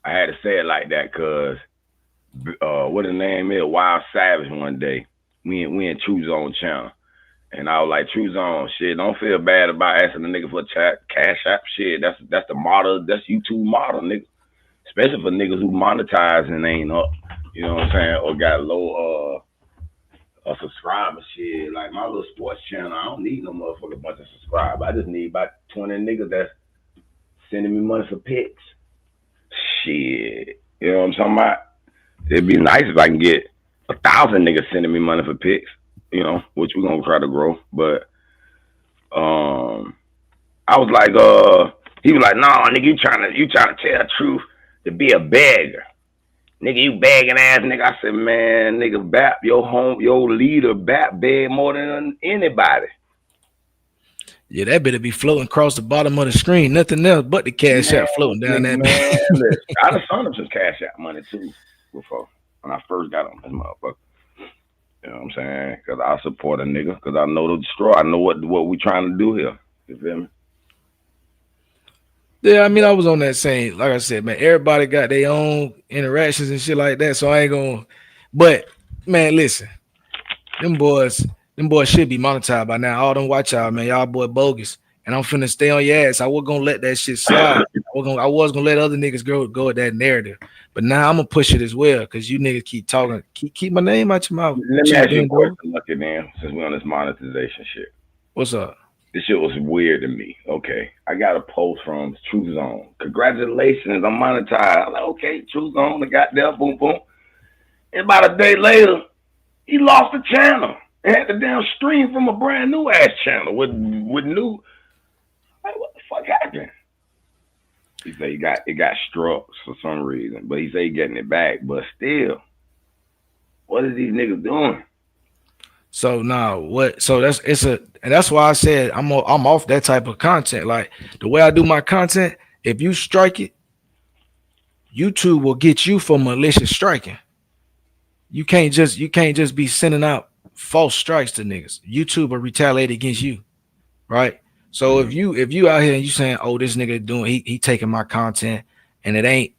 I had to say it like that because what his name is, Wild Savage. One day we in True Zone channel. And I was like, True Zone, shit, don't feel bad about asking a nigga for Cash App shit. That's the model, that's YouTube model, nigga. Especially for niggas who monetize and ain't up, you know what I'm saying, or got low subscriber shit. Like my little sports channel, I don't need no motherfucking bunch of subscribers. I just need about 20 niggas that's sending me money for pics. Shit. You know what I'm talking about? It'd be nice if I can get 1,000 niggas sending me money for pics. You know, which we're gonna try to grow. But I was like, he was like, no, nigga, you trying to tell the truth to be a beggar. Nigga, you begging ass nigga. I said, man, nigga, Bap, your leader, Bap, beg more than anybody. Yeah, that better be floating across the bottom of the screen. Nothing else but the Cash App floating down that bitch. I done sent him some Cash App money too before when I first got on this motherfucker. You know what I'm saying? Because I support a nigga. Because I know the straw. I know what we trying to do here. You feel me? Yeah, I mean, I was on that same. Like I said, man, everybody got their own interactions and shit like that. So I ain't gonna. But man, listen, them boys should be monetized by now. All them watch out, man. Y'all boy bogus. And I'm finna stay on your ass. I was gonna let that shit slide. I I was gonna let other niggas go with that narrative, but now I'm gonna push it as well because you niggas keep talking, keep my name out your mouth. Let me ask you a question, Lucky, man, since we're on this monetization shit. What's up? This shit was weird to me. Okay, I got a post from Truth Zone. Congratulations, I'm monetized. I'm like, okay, Truth Zone, the goddamn boom boom. And about a day later, he lost the channel and had the damn stream from a brand new ass channel with new. Like, what the fuck happened? He said it got struck for some reason, but he said he getting it back. But still, what are these niggas doing? So now what? So and that's why I said I'm off that type of content. Like the way I do my content, if you strike it, YouTube will get you for malicious striking. You can't just be sending out false strikes to niggas. YouTube will retaliate against you, right? So if you out here and you saying, oh, this nigga doing he taking my content and it ain't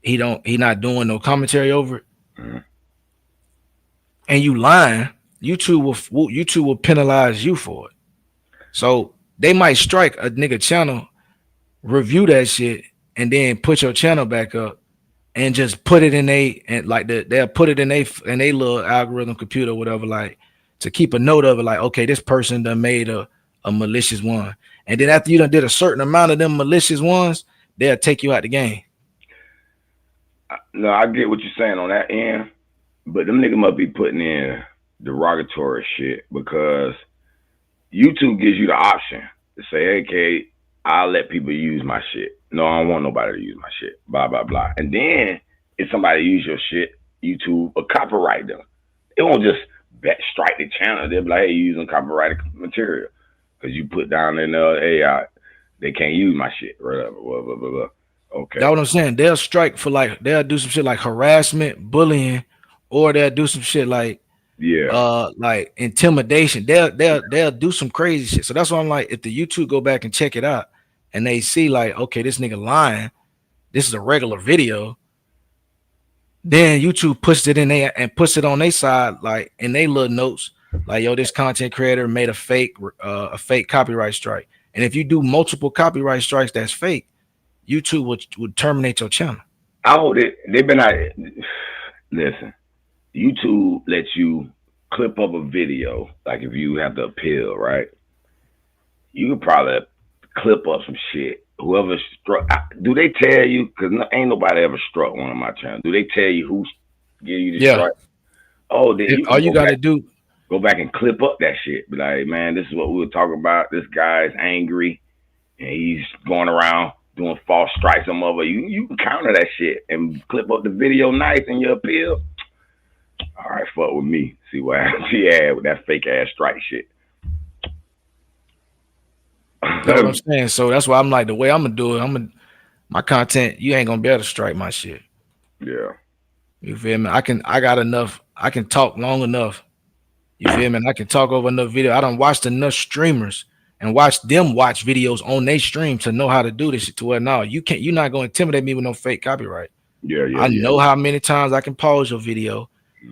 he not doing no commentary over it, and you lying, YouTube will penalize you for it. So they might strike a nigga channel, review that shit, and then put your channel back up and just put it in they'll put it in a little algorithm computer or whatever, like to keep a note of it, like, okay, this person done made a malicious one. And then after you done did a certain amount of them malicious ones, they'll take you out the game. No, I get what you're saying on that end, but them niggas must be putting in derogatory shit because YouTube gives you the option to say, hey, Kate, I'll let people use my shit. No, I don't want nobody to use my shit. Blah, blah, blah. And then if somebody use your shit, YouTube will copyright them. It won't just strike the channel. They'll be like, hey, you're using copyrighted material. Because you put down in there, hey, they can't use my shit. Whatever, blah, blah, blah, blah. Okay. That's what I'm saying. They'll strike for they'll do some shit like harassment, bullying, or they'll do some shit like like intimidation. They'll do some crazy shit. So that's why I'm like, if the YouTube go back and check it out and they see like, okay, this nigga lying, this is a regular video, then YouTube puts it in there and puts it on their side, like in their little notes, like, yo, this content creator made a fake copyright strike. And if you do multiple copyright strikes that's fake, YouTube would terminate your channel. Oh, they've been out. Listen, YouTube lets you clip up a video. Like if you have to appeal, right? You could probably clip up some shit. Whoever struck, do they tell you? Because ain't nobody ever struck one of my channels. Do they tell you who give you the strike? Oh, then all you gotta do, go back and clip up that shit. Be like, man, this is what we were talking about. This guy is angry and he's going around doing false strikes on mother. You can counter that shit and clip up the video nice in your appeal. All right, fuck with me. See what she had with that fake ass strike shit. That's what I'm saying. So that's why I'm like, the way I'm gonna do it, my content, you ain't gonna be able to strike my shit. Yeah. You feel me? I can talk long enough. You feel me? And I can talk over enough video. I done watched enough streamers and watch them watch videos on their stream to know how to do this shit to where now you're not gonna intimidate me with no fake copyright. I know how many times I can pause your video.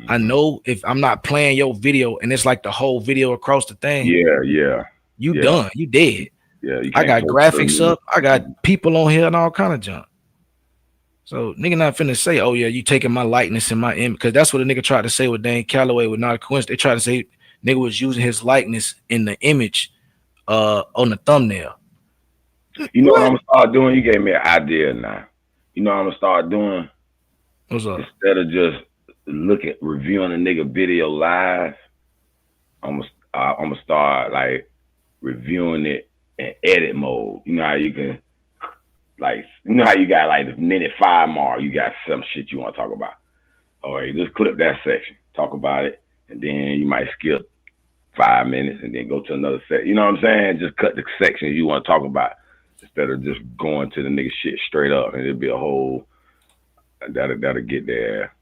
I know if I'm not playing your video and it's like the whole video across the thing. You done. You dead. Yeah. I got graphics up. I got people on here and all kind of junk. So nigga not finna say, oh yeah, you taking my likeness and my image, because that's what a nigga tried to say with Dane Calloway with Not a Coincidence. They tried to say nigga was using his likeness in the image on the thumbnail. You know what I'm gonna start doing? You gave me an idea now. You know what I'm gonna start doing? What's up? Instead of just reviewing a nigga video live, I'm gonna start like reviewing it in edit mode. You know how you can, like, you know how you got like the minute 5 mark, you got some shit you want to talk about. All right, just clip that section, talk about it, and then you might skip 5 minutes and then go to another section. You know what I'm saying? Just cut the sections you want to talk about instead of just going to the nigga shit straight up, and it'll be a whole that'll get there.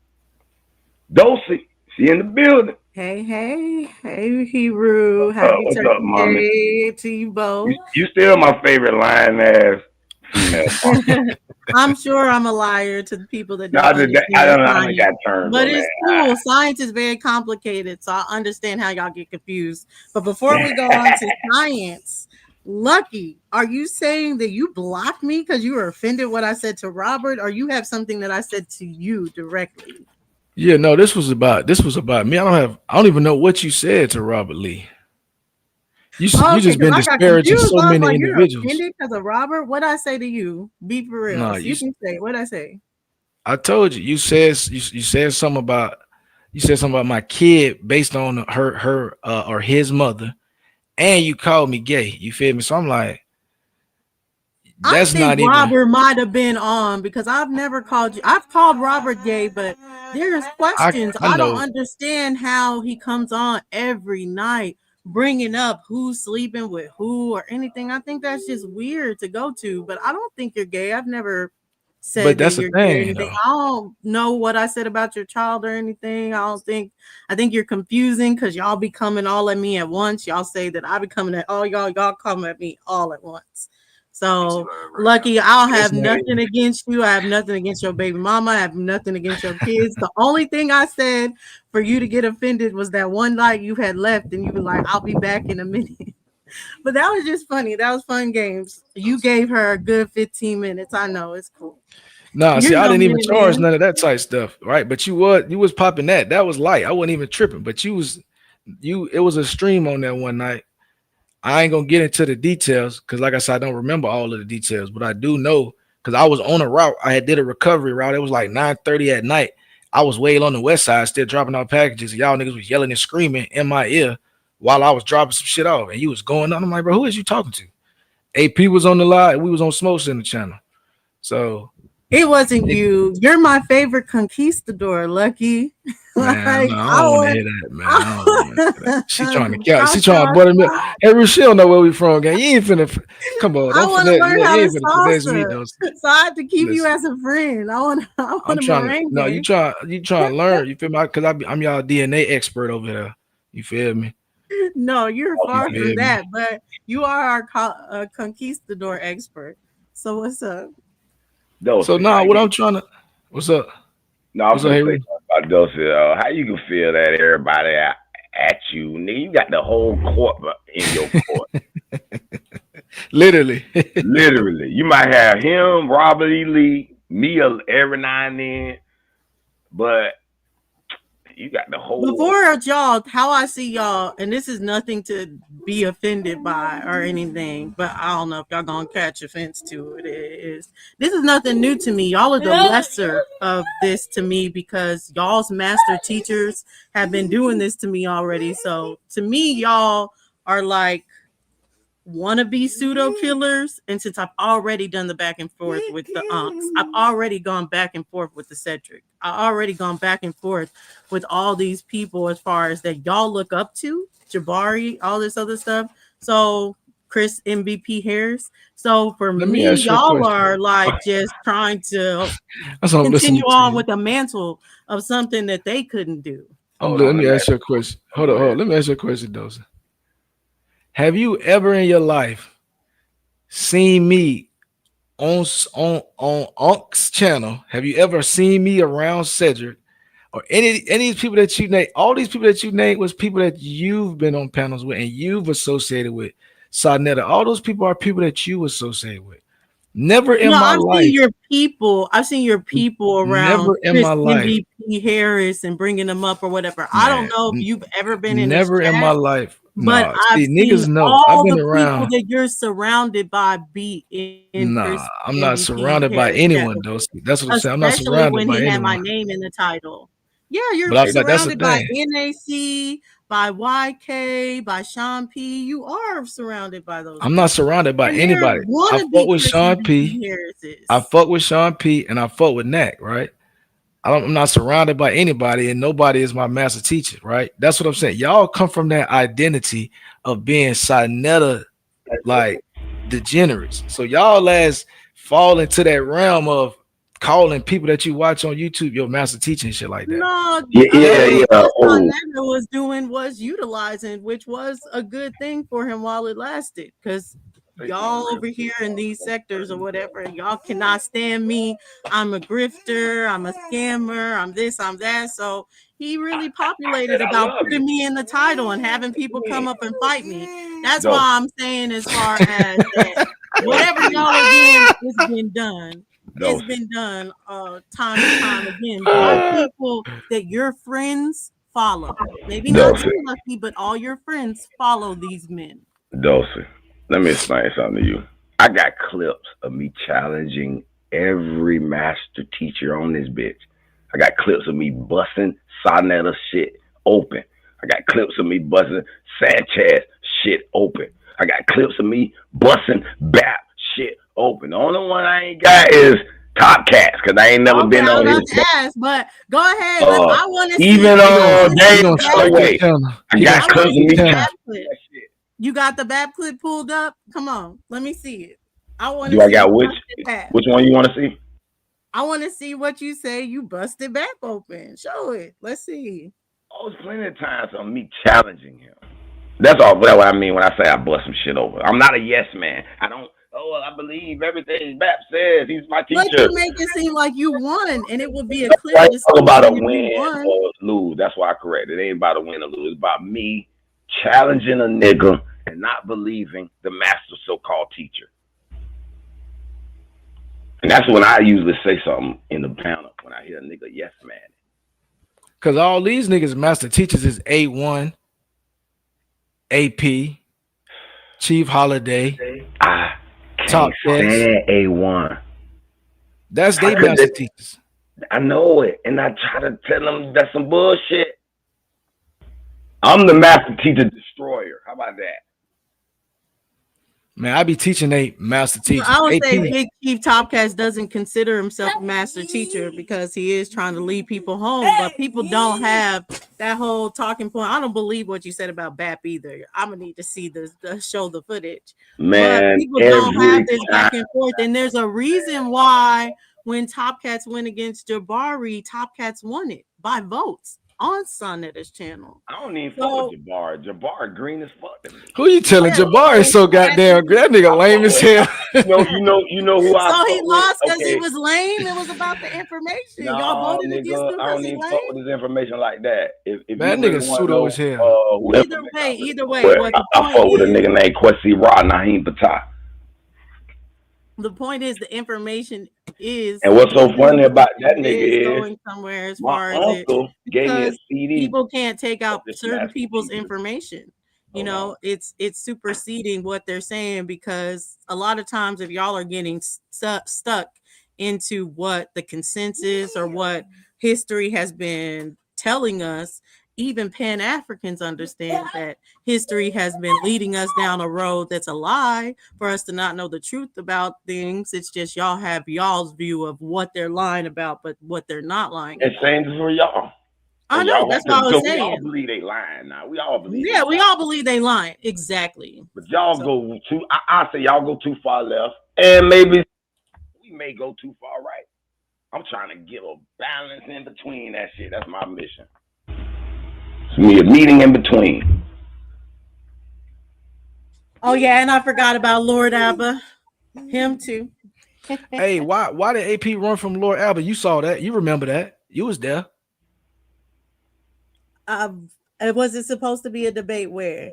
Dulcie, she in the building. Hey, Hebrew. Happy what's up, mommy? Day to you both. You still my favorite lying ass female. I'm sure I'm a liar to the people that don't. I don't got terms. But it's cool. Science is very complicated, so I understand how y'all get confused. But before we go on to science, Lucky, are you saying that you blocked me because you were offended what I said to Robert, or you have something that I said to you directly? Yeah, no, this was about me. I don't even know what you said to Robert Lee. Oh, You okay, just because been I got disparaging confused. so I was many like, you're individuals. offended because of Robert? What I say to you? Be for real. No, You can say what I say. I told you. You said something about my kid based on her or his mother, and you called me gay. You feel me? So I'm like, I that's think not even. Robert might have been on because I've never called you. I've called Robert gay, but there's questions. I I don't know, understand how he comes on every night bringing up who's sleeping with who or anything. I think that's just weird to go to, but I don't think you're gay. I've never but said that that's the you're gay or thing anything. though. I don't know what I said about your child or anything. I think you're confusing because y'all be coming all at me at once. Y'all say that I be coming at all y'all come at me all at once. So Lucky, I'll That's have not nothing even. against you. I have nothing against your baby mama. I have nothing against your kids. The only thing I said for you to get offended was that one light you had left, and you were like, "I'll be back in a minute." But that was just funny. That was fun games. You gave her a good 15 minutes. I know it's cool. Nah, see, You're I no didn't even minute charge man. none of that type stuff, right? But you was popping that. That was light. I wasn't even tripping. But it was a stream on that one night. I ain't gonna get into the details because, like I said, I don't remember all of the details, but I do know because I was on a route. I had did a recovery route. It was like 9:30 at night. I was way on the west side, still dropping off packages. Y'all niggas was yelling and screaming in my ear while I was dropping some shit off, and you was going on. I'm like, bro, who is you talking to? AP was on the line. We was on Smoke Center channel. So, It wasn't you. You're my favorite conquistador, Lucky. man, Like no, I I don't want to want. hear that, man. I don't want to hear that. She trying to count. Stop, She trying to stop, butter me. stop. Hey, she don't know where we from, gang. You ain't finna. Come on, I don't want to finesse. learn Look, how you to ain't finna finesse me, salsa, though. so I had to keep you Listen, as a friend. I I'm want a trying to. No, merengue. you trying to learn. You feel me? Because I'm y'all DNA expert over there. You feel me? No, you're You far from feel me? that, but you are our conquistador expert. So what's up? So Dulcie, how now, what you? I'm trying to. What's up? No, I'm What's up, finna say Haywood? something about Dulcie. How you can feel that everybody at you, nigga? You got the whole court in your court. Literally. Literally, you might have him, Robert E. Lee, me every now and then, but you got the whole. Before y'all, how I see y'all, and this is nothing to be offended by or anything, but I don't know if y'all gonna catch offense to it. This is nothing new to me. Y'all are the lesser of this to me because y'all's master teachers have been doing this to me already. So to me, y'all are like wannabe pseudo killers. And since I've already done the back and forth with the unks, I've already gone back and forth with the Cedric. I already gone back and forth with all these people as far as that y'all look up to, Jabari, all this other stuff. So Chris MVP Harris. So for Let me me, ask you a y'all question. are like just trying to That's what I'm continue listening to on you. with the mantle of something that they couldn't do. Hold Let on, let me me ask ask you a you a question. question. Oh, go Hold on. ahead. Let me ask you a question, Dosa. Have you ever in your life seen me on Unc's channel? Have you ever seen me around Cedric or any of these people that you name? All these people that you named was people that you've been on panels with and you've associated with. Sarnetta, all those people are people that you associate with. Never in No, my I've seen life, your people. I've seen your people around never in Chris my life. MVP Harris and bringing them up or whatever. I don't Man, know if you've ever been in his never in my chat, life. but Nah, I've see, seen niggas know. I've all been the people around. that you're surrounded by be in Nah, Chris I'm not MVP surrounded by Harris chat anyone, with though. you, That's what I'm saying. I'm not especially surrounded when by he had my anyone. name in the title. Yeah, you're But that's the surrounded by thing. NAC, by YK, by Sean P. You are surrounded by those I'm not people. surrounded by And they're anybody. I wanna fuck be with Chris Sean P. MVP I Harris's. fuck with Sean P. And I fuck with Knack, right? I'm not surrounded by anybody, and nobody is my master teacher, right? That's what I'm saying. Y'all come from that identity of being Sinetta like degenerates. So y'all last fall into that realm of calling people that you watch on YouTube your master teacher and shit like that. No, Yeah, yeah, Never. yeah. what Oh, Sonetta was doing was utilizing, which was a good thing for him while it lasted, because y'all over here in these sectors or whatever, and y'all cannot stand me. I'm a grifter, I'm a scammer, I'm this, I'm that. So he really populated about putting me in the title and having people come up and fight me. That's why I'm saying, as far as that, whatever y'all are doing, it's been done. It's been done time and time again by people that your friends follow. Maybe not too lucky, but all your friends follow these men. Dulcie, let me explain something to you. I got clips of me challenging every master teacher on this bitch. I got clips of me busting Sonetta shit open. I got clips of me busting Sanchez shit open. I got clips of me busting BAP shit open. The only one I ain't got is Top Cats, because I ain't never been on his ass, but go ahead. I want to even on Dave. I got clips of me. You got the BAP clip pulled up? Come on, let me see it. I want to. Do I got which one you want to see? I want to see what you say. You busted BAP open. Show it. Let's see. Oh, there's plenty of times of me challenging him. That's all. That's what I mean when I say I bust some shit over. I'm not a yes man. I don't. Oh, well, I believe everything BAP says. He's my teacher. But you make it seem like you won, and it would be a clip. It's all about a win or lose. That's why I correct it. It ain't about a win or lose. It's about me challenging a nigga and not believing the master so-called teacher. And that's when I usually say something in the panel when I hear a nigga yes man. Because all these niggas master teachers is A1, AP, Chief Holiday, Top A1. That's they master teachers. I know it, and I try to tell them that's some bullshit. I'm the master teacher destroyer. How about that? Man, I be teaching a master teacher. I would say Big Chief Topcats doesn't consider himself a master teacher because he is trying to lead people home, but people don't have that whole talking point. I don't believe what you said about BAP either. I'm gonna need to see show the footage. Man, but people don't have this back and forth, and there's a reason why when Topcats went against Jabari, Topcats won it by votes on Sonetta's channel. I don't even fuck with Jabari. Jabari green as fuck. Who you telling? Jabari is so goddamn good. That nigga lame as hell. You know who I. So he lost because he was lame. It was about the information. No, y'all voted against him. I don't even fuck with his information like that. If that nigga pseudo as hell. Either way. I fuck with a nigga named Kwesi Ra Naheem Patah. The point is, the information is. And what's so funny about that nigga is going somewhere as far as it, gave me a CD. People can't take out certain people's information. You know, it's superseding what they're saying, because a lot of times if y'all are getting stuck into what the consensus or what history has been telling us, even Pan-Africans understand that history has been leading us down a road that's a lie for us to not know the truth about things. It's just y'all have y'all's view of what they're lying about, but what they're not lying about. It's same for y'all. I know, that's what I was saying. We all believe they lying now. We all believe. Yeah, we all believe they lying. Exactly. But y'all go too. I say y'all go too far left, and maybe we may go too far right. I'm trying to get a balance in between that shit. That's my mission. It's me a meeting in between. Oh yeah, and I forgot about Lord Abba. Him too. Hey, why did AP run from Lord Abba? You saw that. You remember that. You was there. Was it supposed to be a debate where?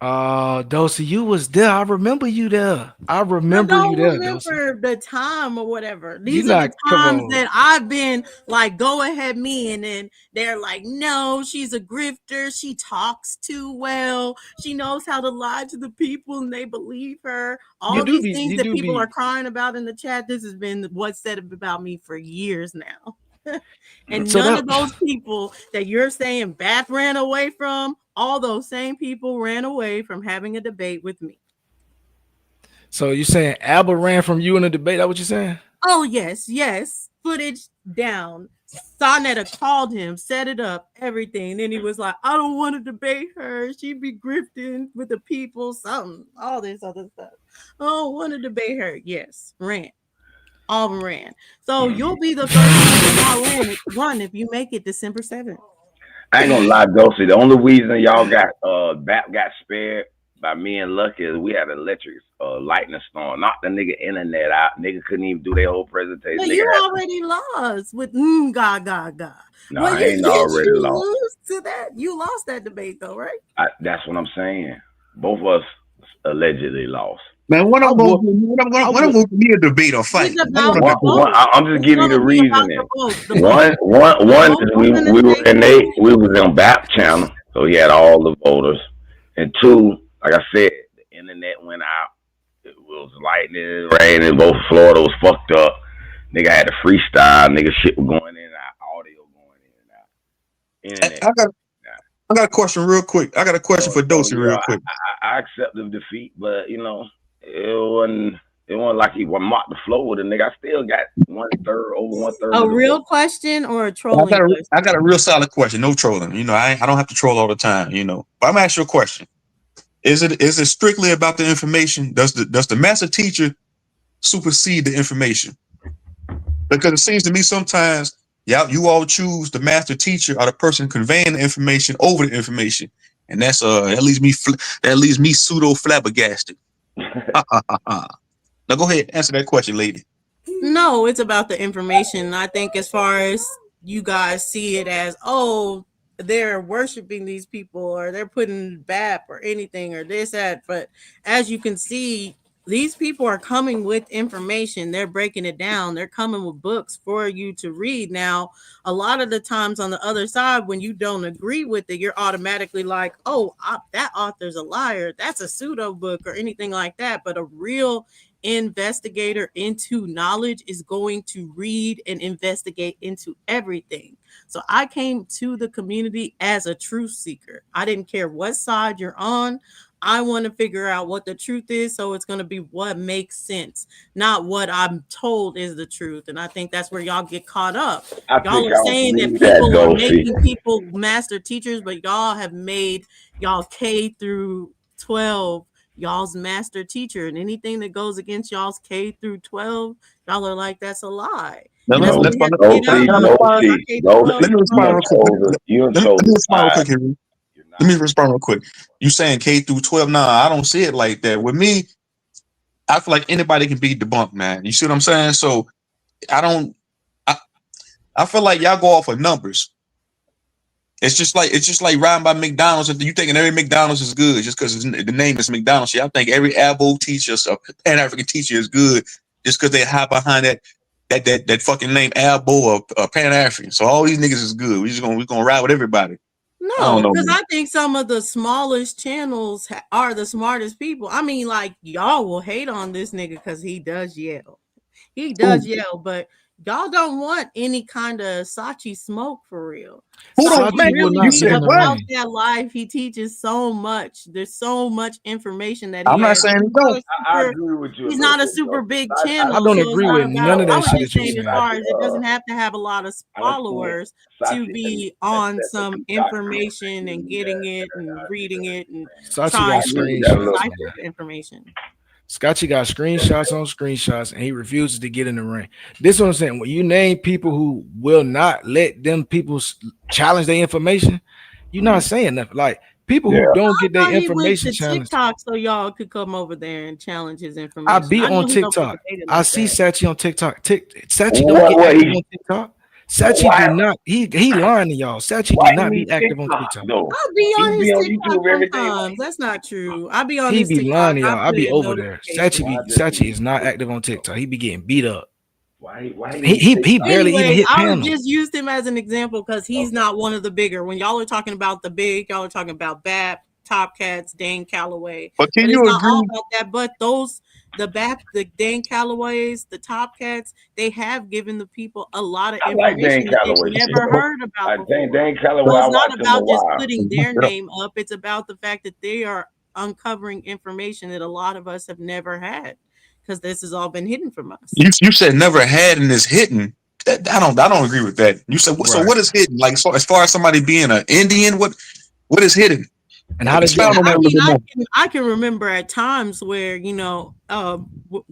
Dulcie, you was there. I remember you there. I don't remember the time or whatever. These are the times that I've been like, go ahead me, and then they're like, no, she's a grifter. She talks too well. She knows how to lie to the people, and they believe her. All these things that people are crying about in the chat. This has been what's said about me for years now. And so none of those people that you're saying BAP ran away from, all those same people ran away from having a debate with me. So you're saying Abba ran from you in a debate? That what you're saying? Oh, yes. Footage down. Sonetta called him, set it up, everything. Then he was like, I don't want to debate her. She be grifting with the people, something, all this other stuff. I don't want to debate her. Yes, ran. All of them ran. So you'll be the first one run if you make it December 7th. I ain't gonna lie, Dulcie. The only reason y'all got BAP got spared by me and Lucky, we had an electric lightning storm. Knocked the nigga internet out. Nigga couldn't even do their whole presentation. But nigga you already lost with ga. No, Well, I ain't already lost. Lose to that. You lost that debate though, right? That's what I'm saying. Both of us allegedly lost. Man, what I'm going to be a debate or fight? It's about the vote. I'm just giving you the reasoning. One, we was on BAP channel, so he had all the voters. And two, like I said, the internet went out. It was lightning, raining. Both Florida was fucked up. Nigga had to freestyle. Nigga shit was going in and out. Audio going in and out. Internet. I got a question real quick. I got a question for Dosey real quick. I accept the defeat, but it wasn't like he mocked the flow with a nigga. I still got over 1/3. A real question or a trolling question? I got a real solid question. No trolling. I don't have to troll all the time. But I'm gonna ask you a question. Is it strictly about the information? Does the master teacher supersede the information? Because it seems to me sometimes you all choose the master teacher or the person conveying the information over the information, and that's that leaves me pseudo flabbergasted. Now go ahead, answer that question, lady. No, it's about the information. I think as far as you guys see it as, they're worshiping these people or they're putting BAP or anything or this, that. But as you can see, these people are coming with information. They're breaking it down. They're coming with books for you to read. Now, a lot of the times on the other side, when you don't agree with it, you're automatically like, that author's a liar. That's a pseudo book or anything like that. But a real investigator into knowledge is going to read and investigate into everything. So I came to the community as a truth seeker. I didn't care what side you're on. I want to figure out what the truth is, so it's going to be what makes sense, not what I'm told is the truth. And I think that's where y'all get caught up. Y'all are saying that people are making people master teachers, but y'all have made y'all K through 12 y'all's master teacher, and anything that goes against y'all's K through 12, y'all are like, that's a lie. Let me respond real quick. You saying K through 12? Nah, I don't see it like that. With me, I feel like anybody can be debunked, man. You see what I'm saying? So I feel like y'all go off of numbers. It's just like riding by McDonald's. You thinking every McDonald's is good just because the name is McDonald's. I think every AO teacher, Pan-African teacher is good just because they hide behind that fucking name AO or Pan-African. So all these niggas is good. We're gonna ride with everybody. No, because I think some of the smallest channels are the smartest people. I mean, like, y'all will hate on this nigga because he does yell. He does yell, but y'all don't want any kind of Sachi smoke for real. So really about that life. He teaches so much. There's so much information that I'm not saying he don't. I agree with you. He's not a super big channel. I don't agree with none of that shit that you're saying. As far as it doesn't have to have a lot of followers to be on some information and getting it and reading it and trying to decipher information. Scotchy got screenshots on screenshots, and he refuses to get in the ring. This is what I'm saying. When you name people who will not let them people challenge their information, you're not saying nothing. Like people who don't get their information challenged. TikTok, so y'all could come over there and challenge his information. I be on TikTok. I see Sachi on TikTok. Sachi don't get active on TikTok. Sachi do not. He lying to y'all. Sachi do not be active on TikTok. I'll be on his TikTok sometimes. That's not true. I'll be on his TikTok. He be lying to y'all. I'll be over there. Sachi is not active on TikTok. He be getting beat up. Why he barely even hit panel. I just used him as an example because he's not one of the bigger. When y'all are talking about the big, y'all are talking about BAP, Top Cats, Dane Calloway. But can you agree about that? But the BAP, the Dane Callaways, the Top Cats, they have given the people a lot of information that they've never heard about before. Dane Calloway, so it's not about just putting their name up. It's about the fact that they are uncovering information that a lot of us have never had because this has all been hidden from us. You said never had and is hidden. I don't agree with that. You said so. What is hidden? Like as far as somebody being an Indian, what is hidden? And how did I can remember at times where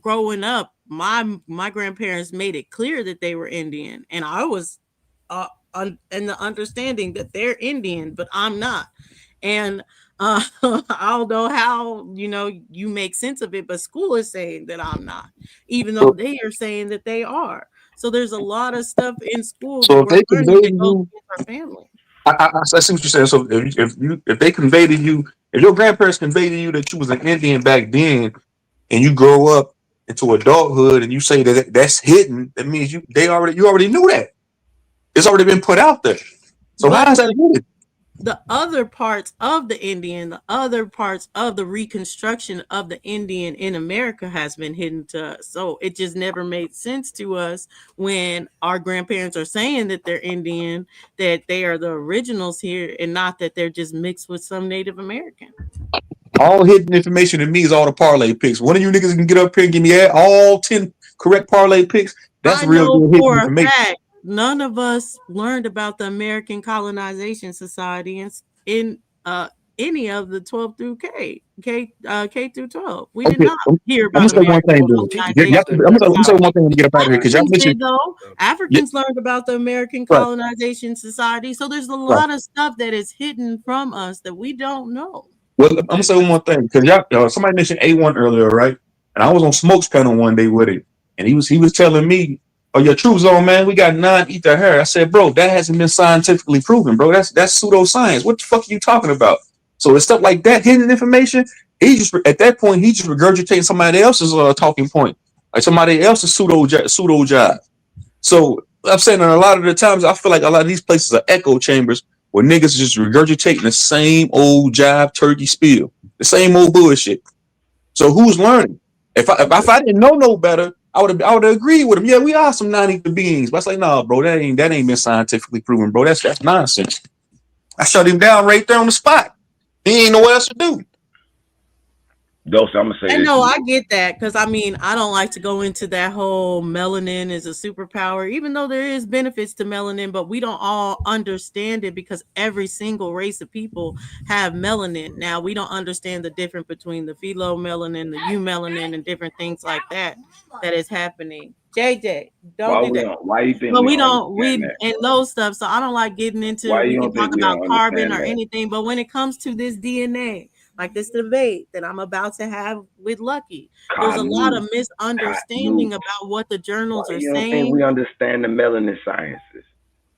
growing up, my grandparents made it clear that they were Indian, and I was in the understanding that they're Indian, but I'm not. And Uh, I don't know how you make sense of it, but school is saying that I'm not, even though they are saying that they are. So there's a lot of stuff in school So that if we're they learning convey to that goes you, against our family. I see what you're saying. So if they convey to you, if your grandparents convey to you that you was an Indian back then, and you grow up into adulthood, and you say that that's hidden, that means you already knew that. It's already been put out there. So how But is that hidden? the other parts of the Indian, the other parts of the reconstruction of the Indian in America has been hidden to us. So it just never made sense to us when our grandparents are saying that they're Indian, that they are the originals here, and not that they're just mixed with some Native American. All hidden information to me is all the parlay picks. One of you niggas can get up here and give me all 10 correct parlay picks. That's I real know good hidden for a information. fact none of us learned about the American Colonization Society in any of the 12 through K through 12. We did Okay, not I'm hear gonna about say one thing, American dude. People colonization study in I'm our gonna say one college. thing to get up out of here because y'all Africans mentioned did though. yeah, Africans learned about the American right, Colonization Society. So there's a right. lot of stuff that is hidden from us that we don't know. Well, I'm gonna say one more thing because y'all somebody mentioned A1 earlier, right? And I was on Smoke's panel one day with it, and he was telling me, "Oh, your True Zone, man, we got non-ether hair." I said, "Bro, that hasn't been scientifically proven, bro. That's pseudoscience. What the fuck are you talking about?" So it's stuff like that, hidden information. He just at that point he just regurgitating somebody else's talking point, like somebody else's pseudo job. So I'm saying that a lot of the times I feel like a lot of these places are echo chambers where niggas just regurgitating the same old jive turkey spiel, the same old bullshit. So who's learning? If I didn't know no better, I would agree with him. Yeah, we are some non-ether beings, but I was like, no, bro, that ain't been scientifically proven, bro. That's nonsense. I shut him down right there on the spot. He ain't know what else to do. Dose, I'm gonna say And this. no, I get that because I mean, I don't like to go into that whole melanin is a superpower, even though there is benefits to melanin, but we don't all understand it because every single race of people have melanin. Now, we don't understand the difference between the phelomelanin, the eumelanin, and different things like that that is happening. JJ, don't do that. Why you think But we we don't don't understand we that? and those stuff. So I don't like getting into Why we you can don't talk think we about don't carbon understand or that? anything, but when it comes to this DNA, like this debate that I'm about to have with Lucky, there's a lot Cotton, of cotton. misunderstanding about what the Why journals are you don't think we saying understand the melanin sciences?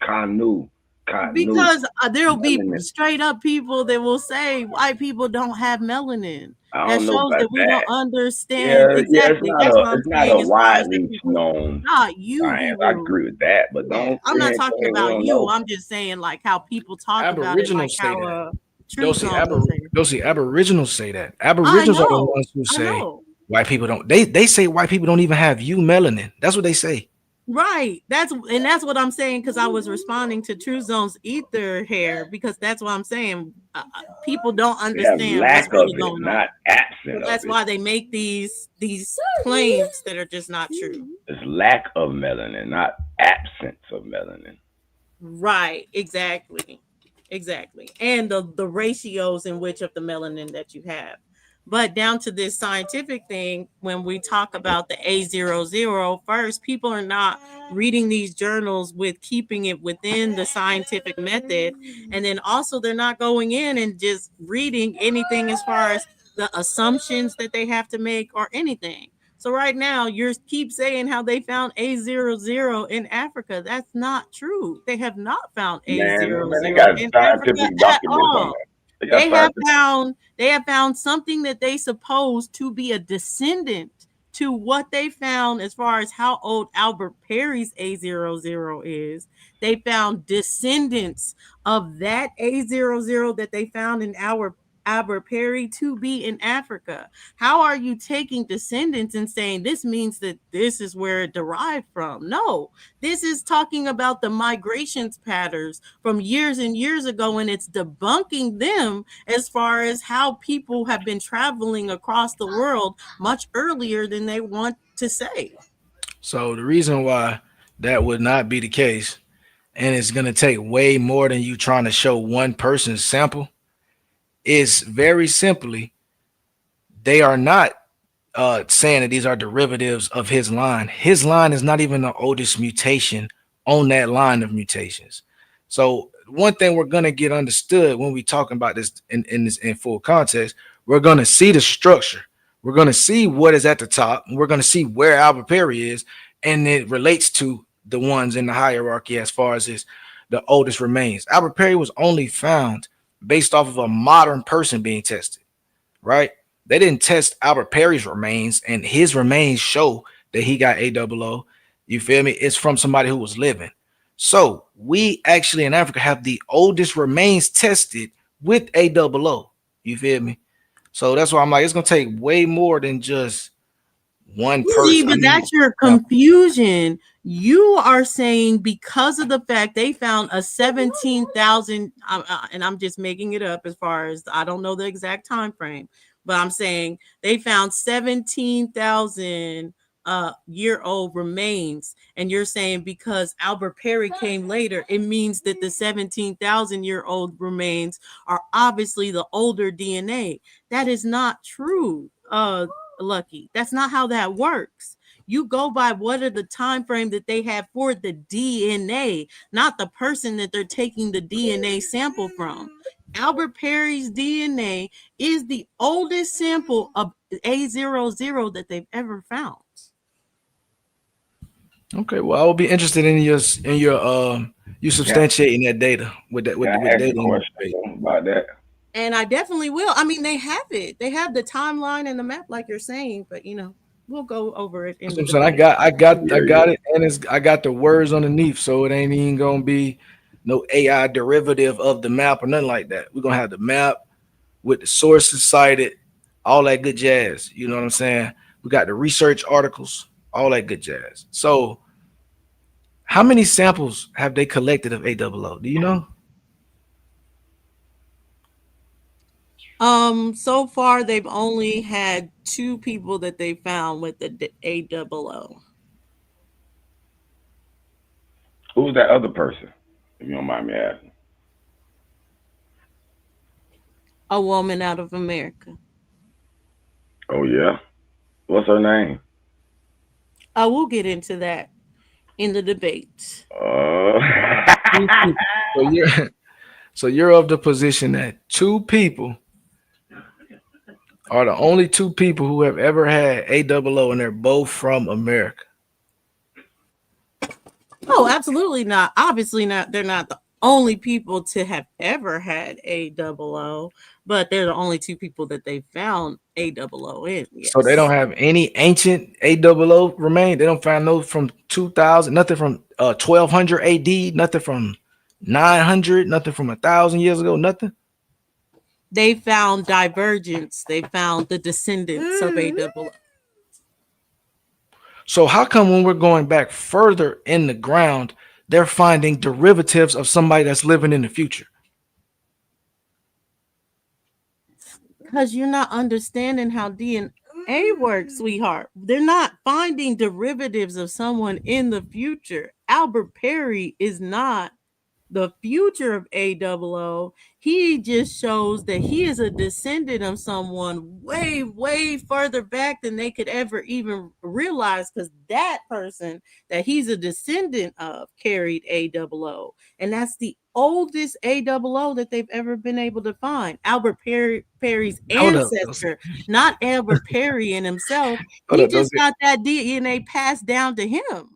Cotton, cotton, because there'll be melanin. straight up people that will say white people don't have melanin. I That don't know shows about that we don't that. understand Yeah, exactly. That's what I'm it's not saying a as far as the widely people, known not you science. be I rude. agree with that, but Yeah, don't I'm sit here not and talking say we about don't you. know. I'm just saying like how people talk about it, like Aboriginals say that. how True Zone will say it. Aboriginals say that. I Aboriginals are the know. ones who I say know. white people don't. They say white people don't even have melanin. That's what they say. Right. That's what I'm saying because I was responding to True Zone's ether hair because that's what I'm saying. People don't We have understand what's lack really of it, going on. not So absent of that's it. why they make these claims that are just not true. It's lack of melanin, not absence of melanin. Right, exactly. Exactly. And the ratios in which of the melanin that you have. But down to this scientific thing, when we talk about the A00, first, people are not reading these journals with keeping it within the scientific method. And then also, they're not going in and just reading anything as far as the assumptions that they have to make or anything. So right now, you keep saying how they found A00 in Africa. That's not true. They have not found Man, they A00 got in Africa scientific at documents on all. that. They got scientific. They have found something that they suppose to be a descendant to what they found as far as how old Albert Perry's A00 is. They found descendants of that A00 that they found in our Albert Perry to be in Africa. How are you taking descendants and saying this means that this is where it derived from? No, this is talking about the migrations patterns from years and years ago, and it's debunking them as far as how people have been traveling across the world much earlier than they want to say. So the reason why that would not be the case, and it's gonna take way more than you trying to show one person's sample, is very simply they are not saying that these are derivatives of his line. His line is not even the oldest mutation on that line of mutations. So one thing we're gonna get understood when we talking about this in full context, we're gonna see the structure. We're gonna see what is at the top. And we're gonna see where Albert Perry is, and it relates to the ones in the hierarchy as far as the oldest remains. Albert Perry was only found based off of a modern person being tested, right? They didn't test Albert Perry's remains, and his remains show that he got AOO. You feel me? It's from somebody who was living. So we actually in Africa have the oldest remains tested with AOO. You feel me? So that's why I'm like, it's gonna take way more than just one person. See, but that's your confusion. You are saying because of the fact they found a 17,000, and I'm just making it up as far as I don't know the exact time frame, but I'm saying they found 17,000 year old remains, and you're saying because Albert Perry came later, it means that the 17,000 year old remains are obviously the older DNA. That is not true. Lucky. That's not how that works. You go by what are the time frame that they have for the DNA, not the person that they're taking the DNA sample from. Albert Perry's DNA is the oldest sample of A00 that they've ever found. Okay, well, I will be interested in your you substantiating that data with that with data. Question about that. And I definitely will. I mean, they have it. They have the timeline and the map, like you're saying. But we'll go over it. In the I got it, and I got the words underneath, so it ain't even gonna be no AI derivative of the map or nothing like that. We're gonna have the map with the sources cited, all that good jazz. You know what I'm saying? We got the research articles, all that good jazz. So, how many samples have they collected of AOO? Do you know? So far they've only had 2 people that they found with the AOO. Who's that other person, if you don't mind me asking? A woman out of America. Oh yeah, what's her name? We'll get into that in the debate. So you're of the position that 2 people are the only 2 people who have ever had AOO, and they're both from America. Oh, absolutely not. Obviously not. They're not the only people to have ever had AOO, but they're the only 2 people that they found AOO in. Yes. So they don't have any ancient AOO remain. They don't find no from 2000, nothing from 1200 AD, nothing from 900, nothing from 1,000 years ago, nothing. They found divergence. They found the descendants of AOO. So how come when we're going back further in the ground, they're finding derivatives of somebody that's living in the future? Because you're not understanding how DNA works, sweetheart. They're not finding derivatives of someone in the future. Albert Perry is not the future of AOO. He just shows that he is a descendant of someone way, way further back than they could ever even realize, because that person that he's a descendant of carried AOO. And that's the oldest AOO that they've ever been able to find. Albert Perry's ancestor, not Albert Perry in himself. He just got that DNA passed down to him.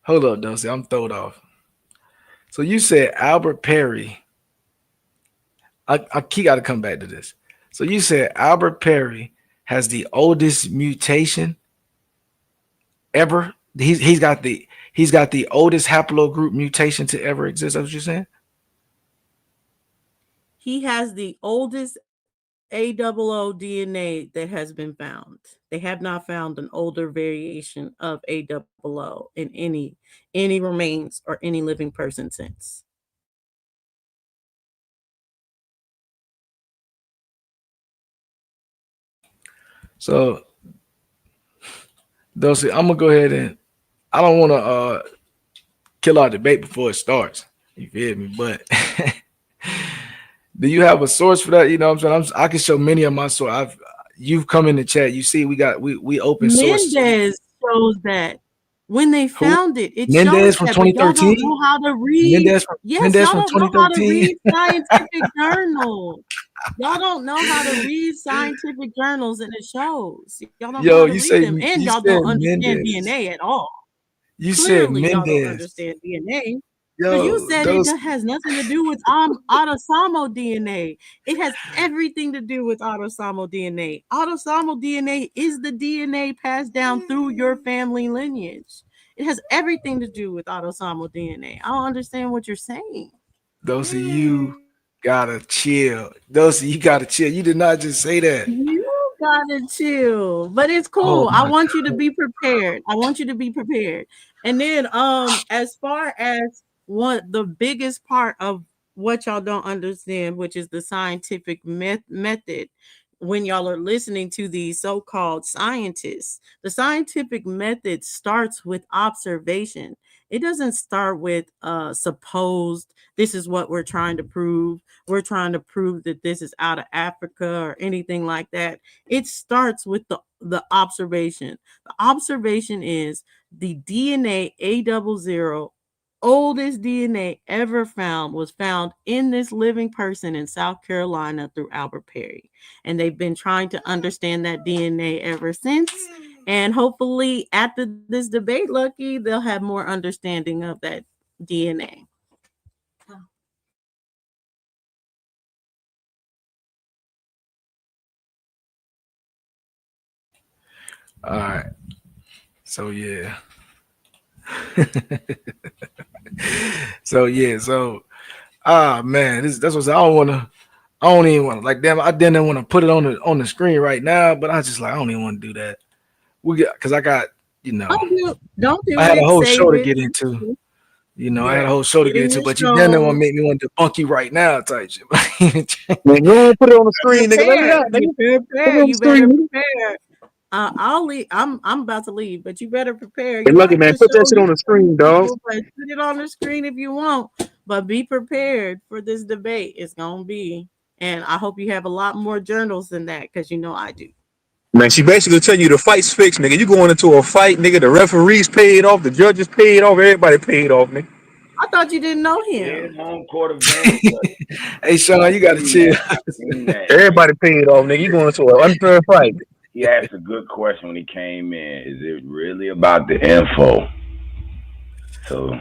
Hold up, Dulcie. I'm thrown off. So you said Albert Perry. I got to come back to this. So you said Albert Perry has the oldest mutation ever. He's got the oldest haplogroup mutation to ever exist. That's what you're saying? He has the oldest AOO DNA that has been found. They have not found an older variation of AOO in any remains or any living person since. So, Dulcie, I'm gonna go ahead and I don't want to kill our debate before it starts. You feel me? But do you have a source for that? You know what I'm saying? I can show many of my sources. You've come in the chat. You see, we open sources. Mendez shows that. When they Who? found it, it Mendez shows from that, but y'all don't 2013. know how to read. Mendez from Yes, Mendez y'all from don't know how to 2013. read scientific journals. Y'all don't know how to read scientific journals, and it shows. Y'all don't know how Yo, to read them, and you y'all said don't understand Mendez. DNA at all. You said Clearly, y'all don't Mendez. understand DNA. Because you Yo, said it those has nothing to do with autosomal DNA. It has everything to do with autosomal DNA. Autosomal DNA is the DNA passed down through your family lineage. It has everything to do with autosomal DNA. I don't understand what you're saying. of you gotta chill. Those of you gotta chill. You did not just say that. You gotta chill, but it's Oh cool. I my want you to be prepared. I want you to be prepared. And then, as far as what the biggest part of what y'all don't understand, which is the scientific method, when y'all are listening to these so-called scientists, the scientific method starts with observation. It doesn't start with supposed. This is what we're trying to prove. We're trying to prove that this is out of Africa or anything like that. It starts with the observation. The observation is the DNA A00, oldest DNA ever found, was found in this living person in South Carolina through Albert Perry. And they've been trying to understand that DNA ever since. And hopefully, after this debate, Lucky, they'll have more understanding of that DNA. All right. So yeah. So man, that's what I don't wanna I don't even want to like damn. I didn't want to put it on the screen right now, but I just like I don't even want to do that. We got because I got Don't I do had a it. whole show Save to it. get into. I had Yeah, a whole show to get get in into, your but you then want to show. make me want to debunk you right now type shit. Man, go ahead, put it on the screen, nigga. Let it Prepare. out, nigga. You Put it prepare. on the You better screen. prepare. I'll leave. I'm about to leave, but you better prepare. Hey, You Lucky like man, the put that show, shit you on the funny screen, dog. people, but put it on the screen if you want. But be prepared for this debate. It's gonna be, and I hope you have a lot more journals than that, because you know I do. Man, she basically tell you the fight's fixed, nigga. You going into a fight, nigga. The referees paid off, the judges paid off, everybody paid off, nigga. I thought you didn't know Yeah, him. home court advantage. Hey I Sean, you gotta seen chill. that. I seen that. Everybody paid off, nigga. You going into an unfair fight. He asked a good question when he came in. Is it really about the info? So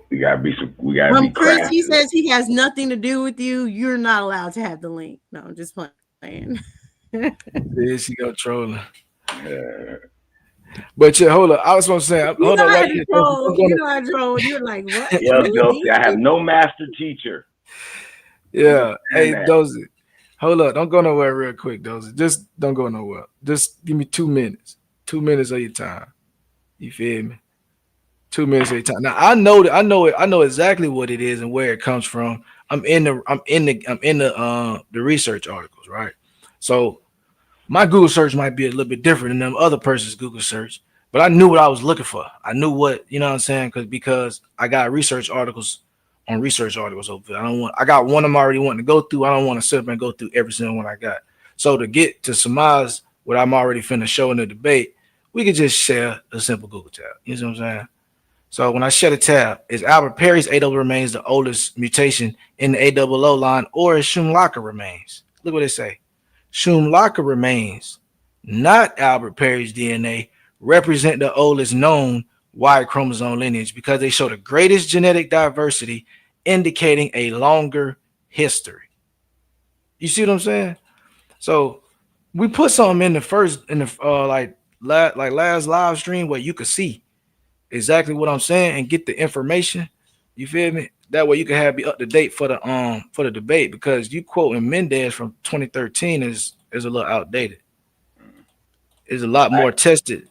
we gotta be Chris, he crafty. says he has nothing to do with you. You're not allowed to have the link. No, I'm just playing. Yeah, she go trolling. Yeah. But yeah, hold up. I was gonna say, You hold know up, I right had to there. troll. I'm You gonna, know I trolled. You're like, what? Yeah, Really? Dulcie, I have no master teacher. yeah. And Hey, Dozy. Hold up. Don't go nowhere real quick, Dozy. Just don't go nowhere. Just give me 2 minutes. 2 minutes of your time. You feel me? 2 minutes at a time. Now I know exactly what it is and where it comes from. I'm in the research articles, right? So my Google search might be a little bit different than them other person's Google search, but I knew what I was looking for. I knew what, you know what I'm saying? Because I got research articles on research articles over there. I got one I'm already wanting to go through. I don't want to sit up and go through every single one I got. So to get to surmise what I'm already finna show in the debate, we could just share a simple Google tab. You know what I'm saying? So when I shut a tab, is Albert Perry's A double remains the oldest mutation in the A00 line, or is Schumlacher remains? Look what it say. Schumlacher remains, not Albert Perry's DNA, represent the oldest known Y chromosome lineage because they show the greatest genetic diversity, indicating a longer history. You see what I'm saying? So we put something in the last live stream where you could see exactly what I'm saying and get the information. You feel me? That way you can have be up to date for the debate, because you quoting Mendez from 2013 is a little outdated. Is a Oh, lot more tested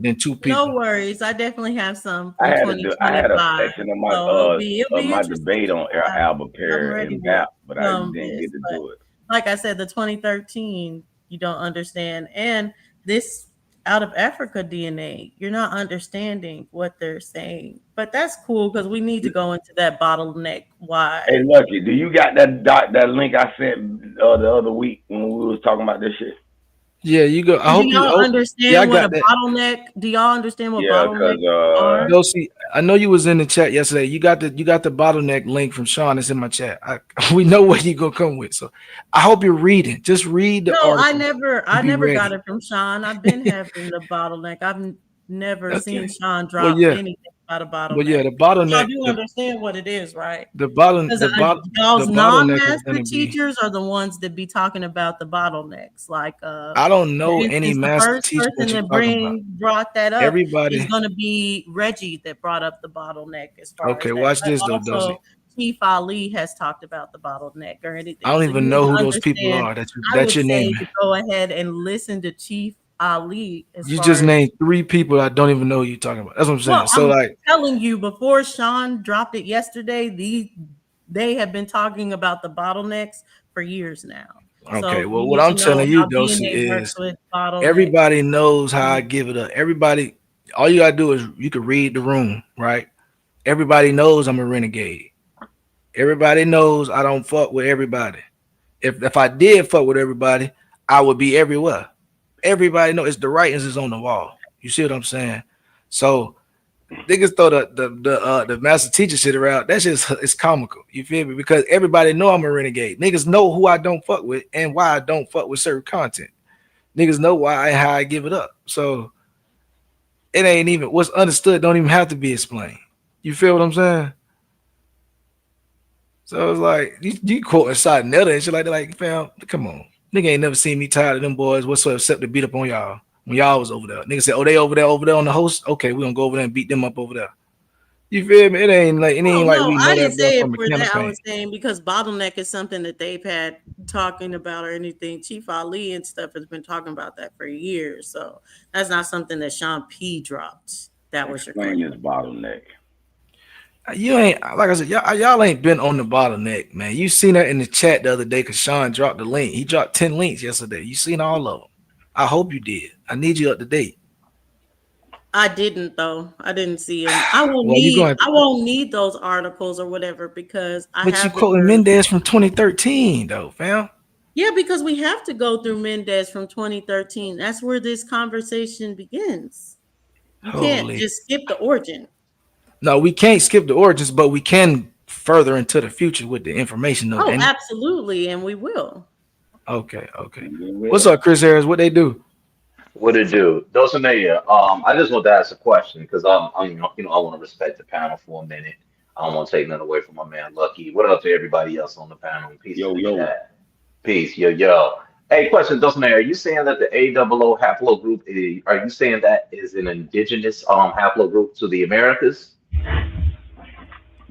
than two no people. worries. I definitely have some I from had a 2025. section of So it'll be my interesting debate to on watch. Albert I'm Perry ready and to BAP, but I film didn't this. get to But do it. like I said, the 2013, you don't understand. And this out of Africa DNA, you're not understanding what they're saying. But that's cool because we need to go into that bottleneck. Hey, Why? Lucky, do you got that link I sent the other week when we was talking about this shit? Yeah, you go. I And do hope you. y'all Oh, yeah, I understand what a got that. bottleneck? Do y'all understand what Yeah, bottlenecks cause are? Go see. I know you was in the chat yesterday. You got the bottleneck link from Sean. It's in my chat. We know what you gonna come with. So I hope you're reading. Just read the No, I article never and I be never got ready. it from Sean. I've been having the bottleneck. I've never seen Okay. Sean Well, drop yeah. anything about a Well, yeah. bottleneck. The But y'all bottleneck. do understand what it is, right? The bottom. Because The y'all's bottleneck is non-master gonna be. teachers are the ones that be talking about the bottlenecks. Like, I don't for know any instance, the master first teacher person that you're that talking about. brought that up is Everybody. going to be Reggie that brought up the bottleneck as far Okay. as that. Watch But this though, also, Dosey. Chief Ali has talked about the bottleneck or I anything. don't So you even need know to who those people understand. are I that would you're say naming. to go ahead and listen to Chief Ali as You far just as. named 3 people I don't even know who you're talking about. That's what I'm saying. Well, So I'm like, telling you, before Sean dropped it yesterday, they have been talking about the bottlenecks for years now. okay. So Well, you what need I'm to know telling you, how Dosey, DNA works is with bottlenecks. everybody knows how I give it up. Everybody, all you gotta do is you can read the room, right? Everybody knows I'm a renegade. Everybody knows I don't fuck with everybody. If I did fuck with everybody, I would be everywhere. Everybody knows it's the writings is on the wall. You see what I'm saying? So niggas throw the master teacher shit around. That shit is comical. You feel me? Because everybody know I'm a renegade. Niggas know who I don't fuck with and why I don't fuck with certain content. Niggas know how I give it up. So it ain't even what's understood. Don't even have to be explained. You feel what I'm saying? So it's like you quoting side Netta and shit like that. Like, fam, come on. Nigga ain't never seen me tired of them boys whatsoever except to beat up on y'all when y'all was over there. Nigga said, oh, they over there on the host. Okay, we gonna go over there and beat them up over there. You feel me? It Oh ain't like no, we I know that didn't boy say it from a for that. I campaign. was saying because bottleneck is something that they've had talking about or anything. Chief Ali and stuff has been talking about that for years. So that's not something that Sean P dropped. That was your explain this question. bottleneck. You ain't like I said, y'all ain't been on the bottleneck, man. You seen that in the chat the other day because Sean dropped the link. He dropped 10 links yesterday. You seen all of them. I hope you did. I need you up to date. I didn't though. I didn't see him. I won't Well, you need going I won't need those articles or whatever because I but you have the quoting journal. Mendez from 2013 though, fam. Yeah, because we have to go through Mendez from 2013. That's where this conversation begins. You can't Holy. just skip the origin. No, we can't skip the origins, but we can further into the future with the information though, Oh, ain't it? absolutely, and we will. Okay, okay. And we What's will. up, Chris Harris? What they do? What it do? Dulcinea, I just want to ask a question because I want to respect the panel for a minute. I don't want to take nothing away from my man Lucky. What up to everybody else on the panel? Peace to Yo, the yo. chat. Peace, yo, yo. Hey, question, Dulcinea, are you saying that the AO0 haplogroup are you saying that is an indigenous haplogroup to the Americas?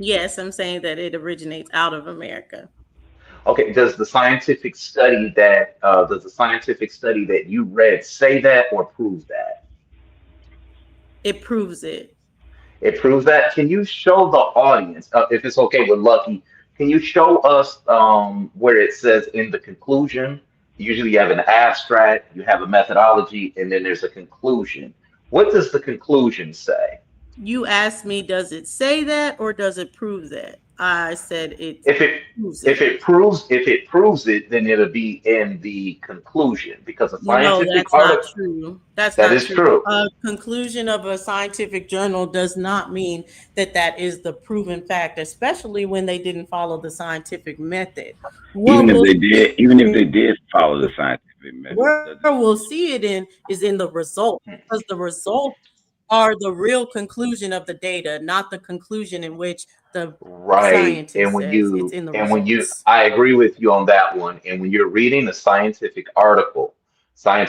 Yes, I'm saying that it originates out of America. Okay, does the scientific study that you read say that or prove that? It proves it. It proves that. Can you show the audience, if it's okay with Lucky, can you show us where it says in the conclusion? Usually you have an abstract, you have a methodology, and then there's a conclusion. What does the conclusion say? You asked me, does it say that or does it prove that? I said it If it proves if it. it proves it, then it'll be in the conclusion because a No, scientific that's not article true. That's that not is true. true. A conclusion of a scientific journal does not mean that that is the proven fact, especially when they didn't follow the scientific method. What Even if we'll they did, even if they did follow the scientific method, where we'll see it in is in the result, because the results are the real conclusion of the data, not the conclusion in which the Right. scientist says. It's in the results. I agree with you on that one. And when you're reading a scientific articles are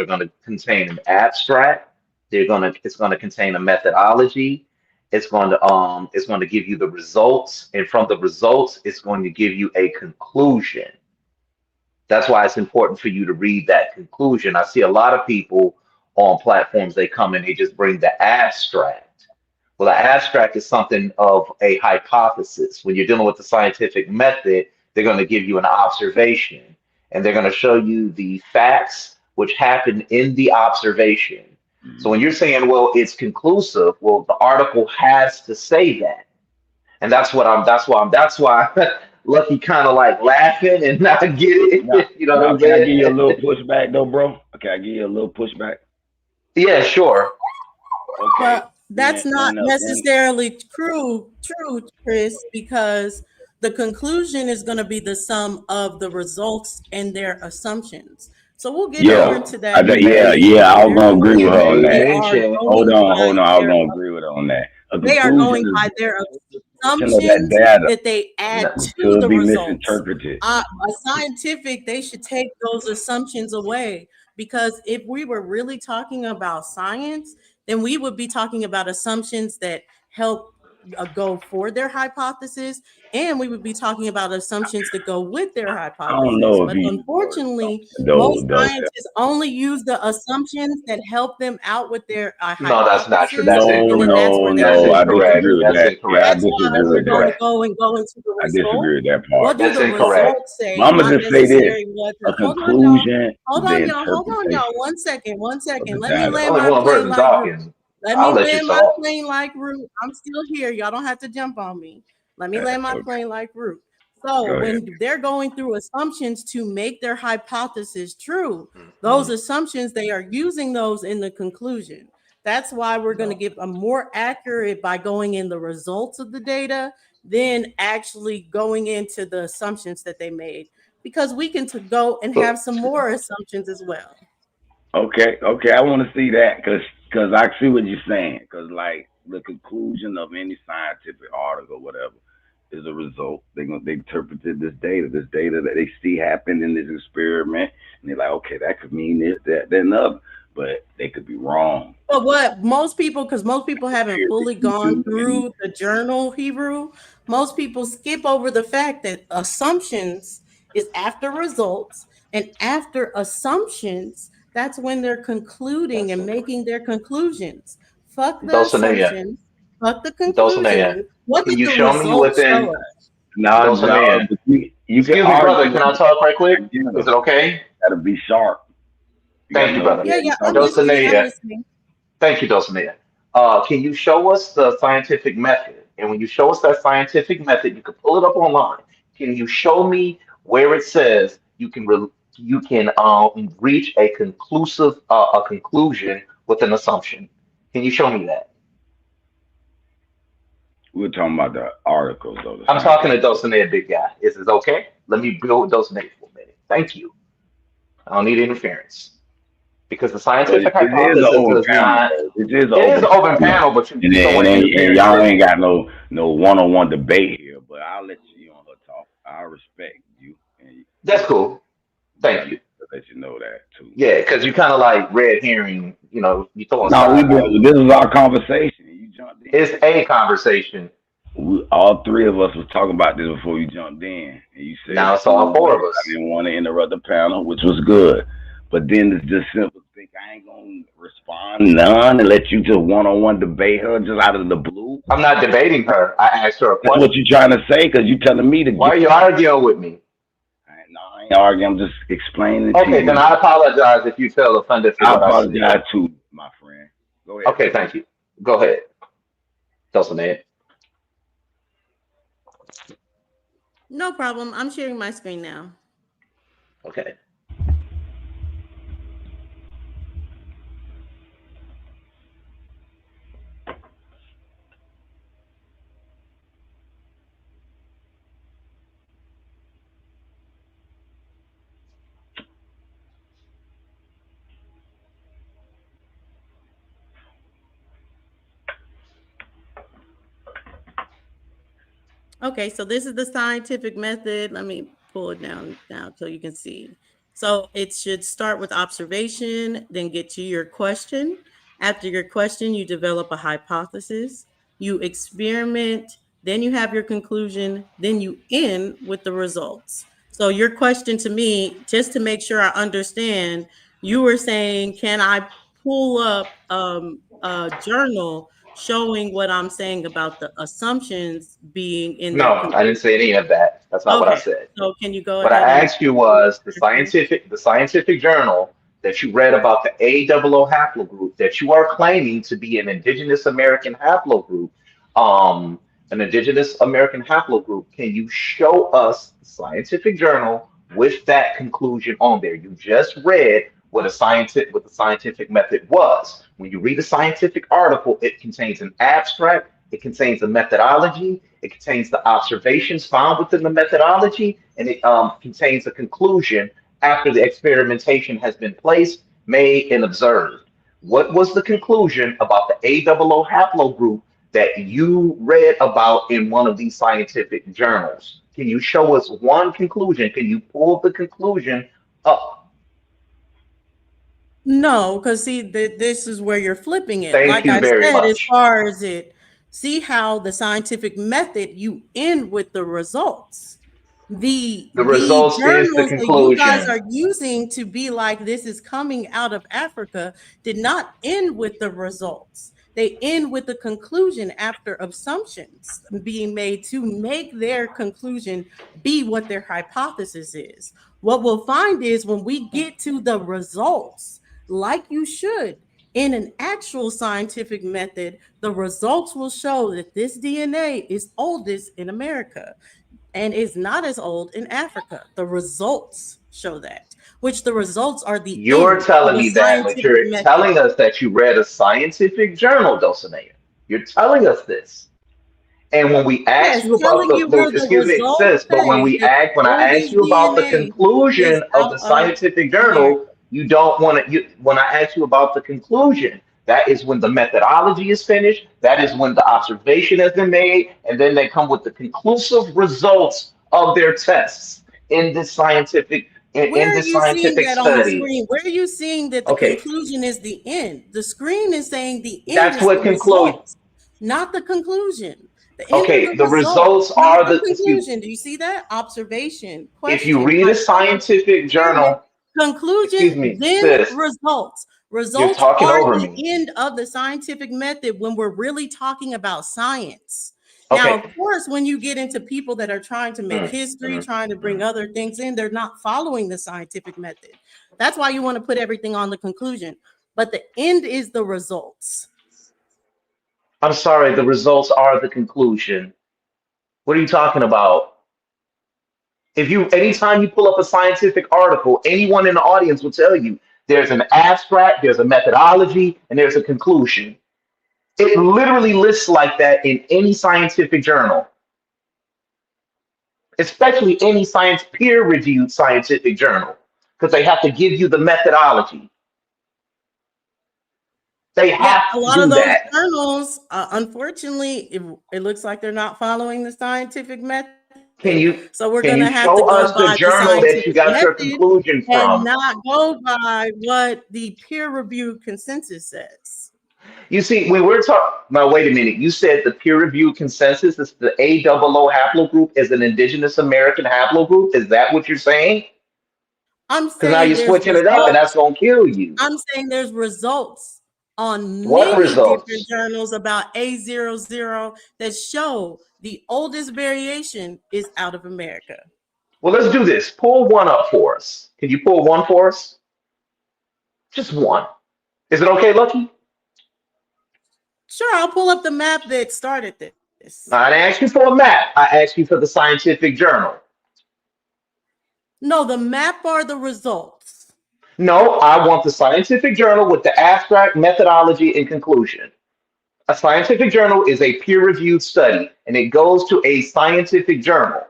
going to contain an abstract. It's going to contain a methodology. It's going to give you the results. And from the results, it's going to give you a conclusion. That's why it's important for you to read that conclusion. I see a lot of people on platforms, they come and they just bring the abstract. Well, the abstract is something of a hypothesis. When you're dealing with the scientific method, they're going to give you an observation and they're going to show you the facts which happened in the observation. So when you're saying, well, it's conclusive, well, the article has to say that. And that's why Lucky kind of like laughing and not get Now, it. You know what now, I'm can I give you a saying? little pushback though, bro? Okay, I give you a little pushback. Yeah, sure. Okay, But that's not when necessarily true, Chris, because the conclusion is going to be the sum of the results and their assumptions. So we'll get over yeah, into I that think in a yeah, minute. yeah, I But was gonna agree with You her on made that. they are mention. going Hold by on, I was their gonna agree with her on that. A they are conclusion going is by their portion of that assumptions data that they add No, to could the be results. misinterpreted. A scientific, they should take those assumptions away, because if we were really talking about science, then we would be talking about assumptions that help go for their hypothesis, and we would be talking about assumptions that go with their I don't hypothesis. know if But you were unfortunately, though most though. scientists only use the assumptions that help them out with their no, that's not true. hypothesis, That's No, and then incorrect. that's no, where they That's no. I lose the incorrect. disagree with That's that. truth. Yeah, I incorrect. That's why disagree That's we're with going that. to incorrect. go into the I disagree results. with that What part. do That's the incorrect. results say? I'm gonna Not just say this: necessarily what a the. Hold on, y'all. conclusion is Hold the on, y'all. Hold on, y'all. interpretation One of second. the Let me data. land Only my one plane person like Groot. talking. Let I'll me let you land my talk. plane like Groot. I'm still here. Y'all don't have to jump on me. Let me land my Okay, plane like Groot. So go ahead. when they're going through assumptions to make their hypothesis true, those Mhm. assumptions, they are using those in the conclusion. That's why we're going to No. give a more accurate by going in the results of the data than actually going into the assumptions that they made, because we can go and Look, have some more assumptions as well. Okay. I want to see that because I see what you're saying. Because like the conclusion of any scientific article, whatever, is a result. They interpreted this data that they see happen in this experiment, and they're like, okay, that could mean this, that, that, and other, but they could be wrong. But what most people, because most people haven't Peer fully gone review and through the journal Hebrew, most people skip over the fact that assumptions is after results, and after assumptions, that's when they're concluding that's and incorrect. making their conclusions. Fuck the Dulcinea, assumptions, fuck the Dulcinea, conclusion. What can did you the show me results within show us? no, Dulcinea? but you can Excuse me, brother. argue. Can I talk right quick? I get Is them. it okay? Gotta be sharp. You gotta Thank you, know. brother. Yeah, Yeah, you yeah, I'm talking. listening. I'm Dulcinea, listening. thank you, Dulcinea. Can you show us the scientific method? And when you show us that scientific method, you can pull it up online. Can you show me where it says you can reach a conclusive a conclusion with an assumption? Can you show me that? We're talking about the articles of the I'm talking scientific. to Dulcinea, big guy. Is this okay? Let me build with Dulcinea for a minute. Thank you. I don't need interference because the But scientific it is an hypothesis open does panel, not. though. It is an It is open an open panel, panel, but you're and throwing and y'all interferences. ain't got no one-on-one debate here. But I'll let you on her talk. I respect you, and That's cool. but I Thank you. need to let you know that too. Yeah, because you kind of like red herring, you throwing No, we sidearms. been. This is our conversation. You jumped in. It's a conversation. All three of us was talking about this before you jumped in, and you said Now it's cool. all four of I us. didn't want to interrupt the panel, which was good. But then it's just simple. Think I ain't gonna respond none and let you just one-on-one debate her just out of the blue. I'm not debating her. I asked her a That's what you question. trying to say because you telling me to Why get. are you arguing with me? No, I ain't arguing. I'm just explaining to Okay, then you. I apologize if you feel offended for I what I said. apologize too, my friend. Go ahead, Okay, though. thank you. Go ahead, Dulcinea. No problem. I'm sharing my screen now. Okay. Okay, so this is the scientific method. Let me pull it down now so you can see. So it should start with observation, then get to your question. After your question, you develop a hypothesis, you experiment, then you have your conclusion, then you end with the results. So your question to me, just to make sure I understand, you were saying, can I pull up a journal showing what I'm saying about the assumptions being in their No, I conclusion? didn't say any of that. That's not what I Okay, said. so can you go What I ahead and asked you pull up was your screen? the scientific journal that you read about the AO haplogroup that you are claiming to be an indigenous American haplogroup. Um, an indigenous American haplogroup, can you show us the scientific journal with that conclusion on there? You just read what the scientific method was. When you read a scientific article, it contains an abstract, it contains a methodology, it contains the observations found within the methodology, and it contains a conclusion after the experimentation has been placed, made, and observed. What was the conclusion about the A00 haplogroup that you read about in one of these scientific journals? Can you show us one conclusion? Can you pull the conclusion up? No, because see, this is where you're flipping it. Thank Like you I very said, as much. far as it, see how the scientific method, you end with the results. The The results is the journals that you guys conclusion. are using to be like this is coming out of Africa did not end with the results. They end with the conclusion after assumptions being made to make their conclusion be what their hypothesis is. What we'll find is when we get to the results, like you should, in an actual scientific method, the results will show that this DNA is oldest in America and is not as old in Africa. The results show that, which the results are the You're end of telling a me that, but scientific you're method. telling us that you read a scientific journal, Dulcinea. You're telling us this. And when we ask Yes, you about telling you where the excuse me, results sis, but say that the when I ask oldest you about the DNA is conclusion of out the of scientific journal, America. you don't want to, when I ask you about the conclusion, that is when the methodology is finished, that is when the observation has been made, and then they come with the conclusive results of their tests in this Where in are this you seeing scientific that on the study. screen? Where are you seeing that the Okay, conclusion is the end? The screen is saying the end that's is what the conclude. results, not the conclusion. The end of Okay, the the results, results not are the the excuse. conclusion. Do you see that? Observation, If you question, read a hypothesis, scientific experiment, journal, excuse conclusion, me, then sis, results. you're Results talking are over the me. end of the scientific method when we're really talking about science. Now, Okay. of course, when you get into people that are trying to make Mm, history, mm, trying to bring mm. other things in, they're not following the scientific method. That's why you want to put everything on the conclusion. But the end is the results. I'm sorry, the results are the conclusion. What are you talking about? If you anytime you pull up a scientific article, anyone in the audience will tell you there's an abstract, there's a methodology, and there's a conclusion. It literally lists like that in any scientific journal, especially any science peer-reviewed scientific journal, because they have to give you the methodology. They Yep, have a to lot of do those that. journals, unfortunately, it looks like they're not following the scientific method. Can you So we're can going you to have to show go us the by the journal that you scientific got your method conclusion and from? not go by what the peer-reviewed consensus says. You see, when we're talking, now wait a minute. You said the peer-reviewed consensus is the A00 haplogroup is an indigenous American haplogroup. Is that what you're saying? I'm Because now saying you're there's switching it up, and that's results. gonna kill you. I'm saying there's results on What many different results? journals about A00 that show the oldest variation is out of America. Well, let's do this. Pull one up for us. Can you pull one for us? Just one. Is it okay, Lucky? Sure, I'll pull up the map that started this. I didn't ask you for a map. I asked you for the scientific journal. No, the map are the results. No, I want the scientific journal with the abstract, methodology, and conclusion. A scientific journal is a peer-reviewed study, and it goes to a scientific journal.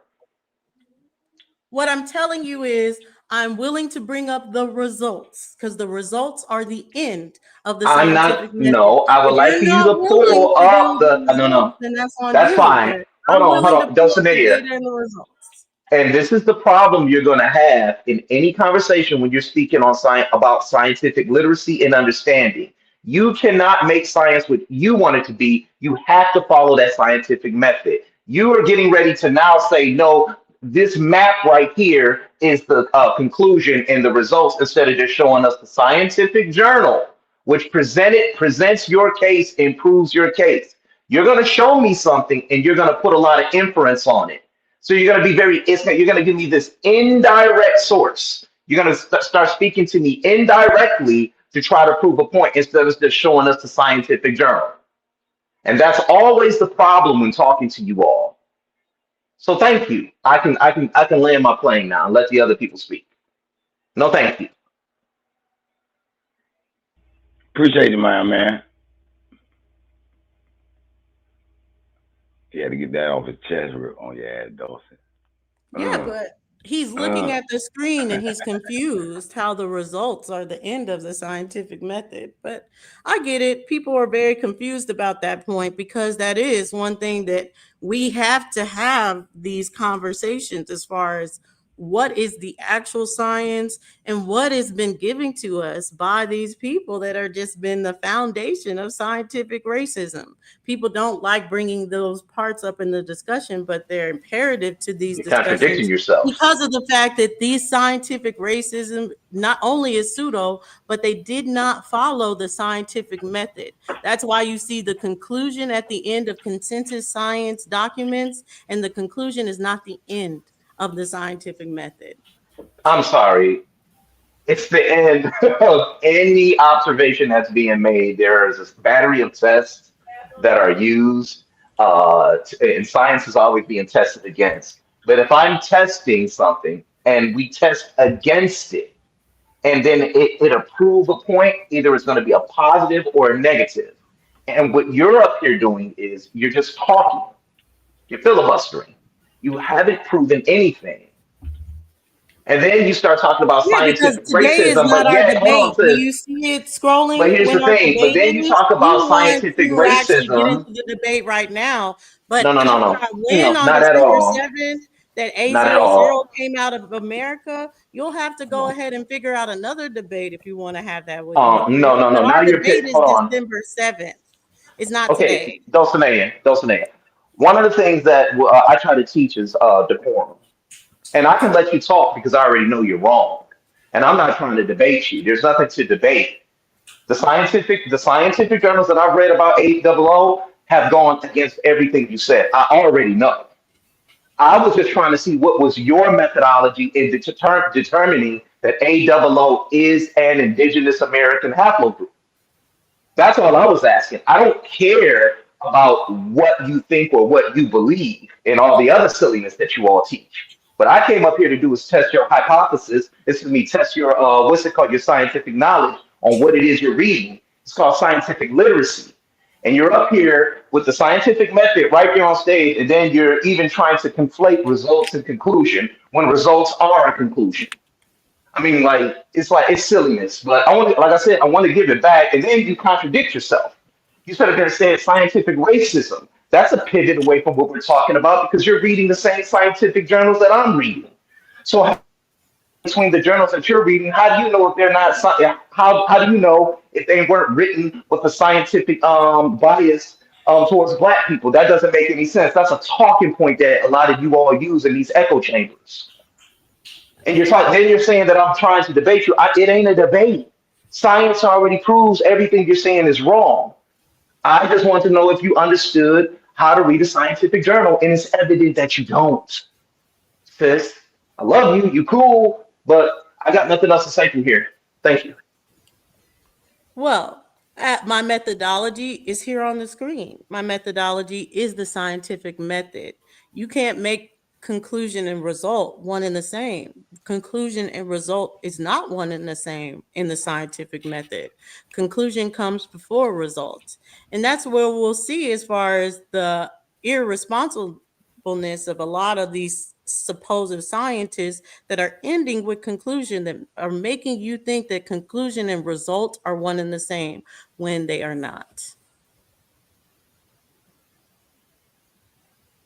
What I'm telling you is I'm willing to bring up the results because the results are the end of the I'm scientific not, method. no, I would If like you're for you not to willing pull to up do the the, no, results, no, then that's on that's you. fine. But I'm Hold willing to on, pull up the Dulcinea. data and the results. And this is the problem you're going to have in any conversation when you're speaking on science about scientific literacy and understanding. You cannot make science what you want it to be. You have to follow that scientific method. You are getting ready to now say, no, this map right here is the conclusion and the results instead of just showing us the scientific journal, which presents your case and proves your case. You're going to show me something and you're going to put a lot of inference on it. So you're going to be you're going to give me this indirect source. You're going to start speaking to me indirectly to try to prove a point instead of just showing us the scientific journal. And that's always the problem when talking to you all. So thank you. I can land my plane now and let the other people speak. No, thank you. Appreciate it, man. He had to get that off his chest on your ass, Dawson. Yeah, but he's looking at the screen and he's confused how the results are the end of the scientific method. But I get it. People are very confused about that point because that is one thing that we have to have these conversations as far as what is the actual science and what has been given to us by these people that are just been the foundation of scientific racism. People don't like bringing those parts up in the discussion, but they're imperative to these You're contradicting discussions yourself. because of the fact that these scientific racism not only is pseudo, but they did not follow the scientific method. That's why you see the conclusion at the end of consensus science documents, and the conclusion is not the end of the scientific method. I'm sorry. It's the end of any observation that's being made. There is a battery of tests that are used, and science is always being tested against. But if I'm testing something and we test against it, and then it approve a point, either it's going to be a positive or a negative. And what you're up here doing is you're just talking, you're filibustering. You haven't proven anything. And then you start talking about Yeah, because scientific today is racism, not but our yet, hold debate. on, Do sis. you see it But scrolling here's the when our thing. But debate then you is? talk You about want scientific to actually get into racism. the debate right now. But No, no, no, after no, I win no, on not at December all. 7th that Not at A00 all. came out of America, you'll have to Come go on. ahead and figure out another debate if you want to have that with me, Chris. No, no, no. But Now our you're debate pit. is Hold on. December 7th. It's not today. Okay, Dulcinea. One of the things that I try to teach is decorum. And I can let you talk because I already know you're wrong. And I'm not trying to debate you. There's nothing to debate. The scientific journals that I've read about AO0 have gone against everything you said. I already know. I was just trying to see what was your methodology in determining that AO0 is an indigenous American haplogroup. That's all I was asking. I don't care about what you think or what you believe and all the other silliness that you all teach. What I came up here to do is test your hypothesis. This is me test your what's it called? Your scientific knowledge on what it is you're reading. It's called scientific literacy. And you're up here with the scientific method right there on stage, and then you're even trying to conflate results and conclusion when results are a conclusion. I mean, like it's silliness, but like I said, I want to give it back, and then you contradict yourself. You started there saying scientific racism. That's a pivot away from what we're talking about because you're reading the same scientific journals that I'm reading. So between the journals that you're reading, how do you know if they're not? How do you know if they weren't written with a scientific bias towards Black people? That doesn't make any sense. That's a talking point that a lot of you all use in these echo chambers. And then you're saying that I'm trying to debate you. It ain't a debate. Science already proves everything you're saying is wrong. I just want to know if you understood how to read a scientific journal, and it's evident that you don't. Sis, I love you. You cool, but I got nothing else to say from here. Thank you. Well, my methodology is here on the screen. My methodology is the scientific method. You can't make conclusion and result one and the same. Conclusion and result is not one and the same in the scientific method. Conclusion comes before results. And that's where we'll see as far as the irresponsibleness of a lot of these supposed scientists that are ending with conclusion that are making you think that conclusion and result are one and the same when they are not.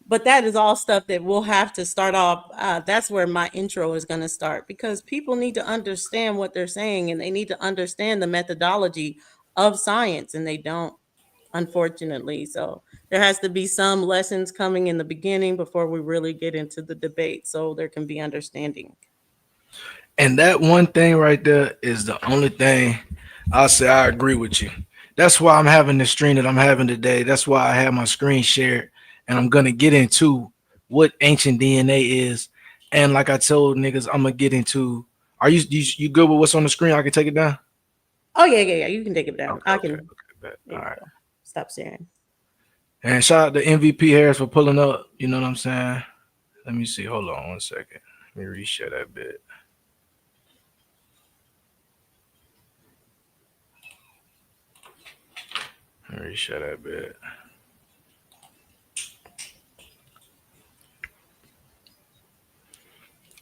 But that is all stuff that we'll have to start off. That's where my intro is going to start because people need to understand what they're saying and they need to understand the methodology of science, and they don't, unfortunately. So there has to be some lessons coming in the beginning before we really get into the debate so there can be understanding. And that one thing right there is the only thing I'll say I agree with you. That's why I'm having the stream that I'm having today. That's why I have my screen shared. And I'm gonna get into what ancient DNA is. And like I told niggas, I'm gonna get into. Are you good with what's on the screen? I can take it down. Oh yeah. You can take it down. Okay, I okay, can. okay. There All you right. go. Stop sharing. And shout out to MVP Harris for pulling up. You know what I'm saying? Let me see. Hold on 1 second. Let me reshare that bit. Let me reshare that bit.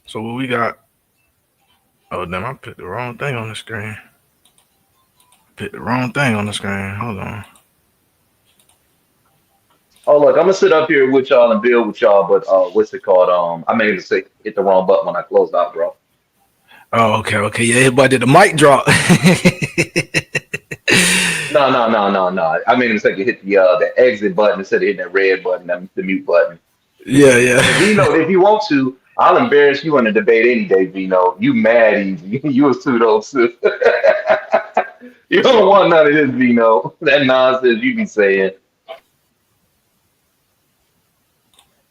So what we got? Oh damn! I put the wrong thing on the screen. Put the wrong thing on the screen. Hold on. Oh look, I'm gonna sit up here with y'all and build with y'all, but what's it called? I made a mistake, hit the wrong button when I closed out, bro. Oh, okay. Yeah, everybody did the mic drop. No. I made a mistake to hit the exit button instead of hitting that red button, the mute button. Yeah. And Vino, if you want to, I'll embarrass you in a debate any day, Vino. You mad easy. You a pseudo sis. You don't want none of this, Vino. That nonsense you be saying.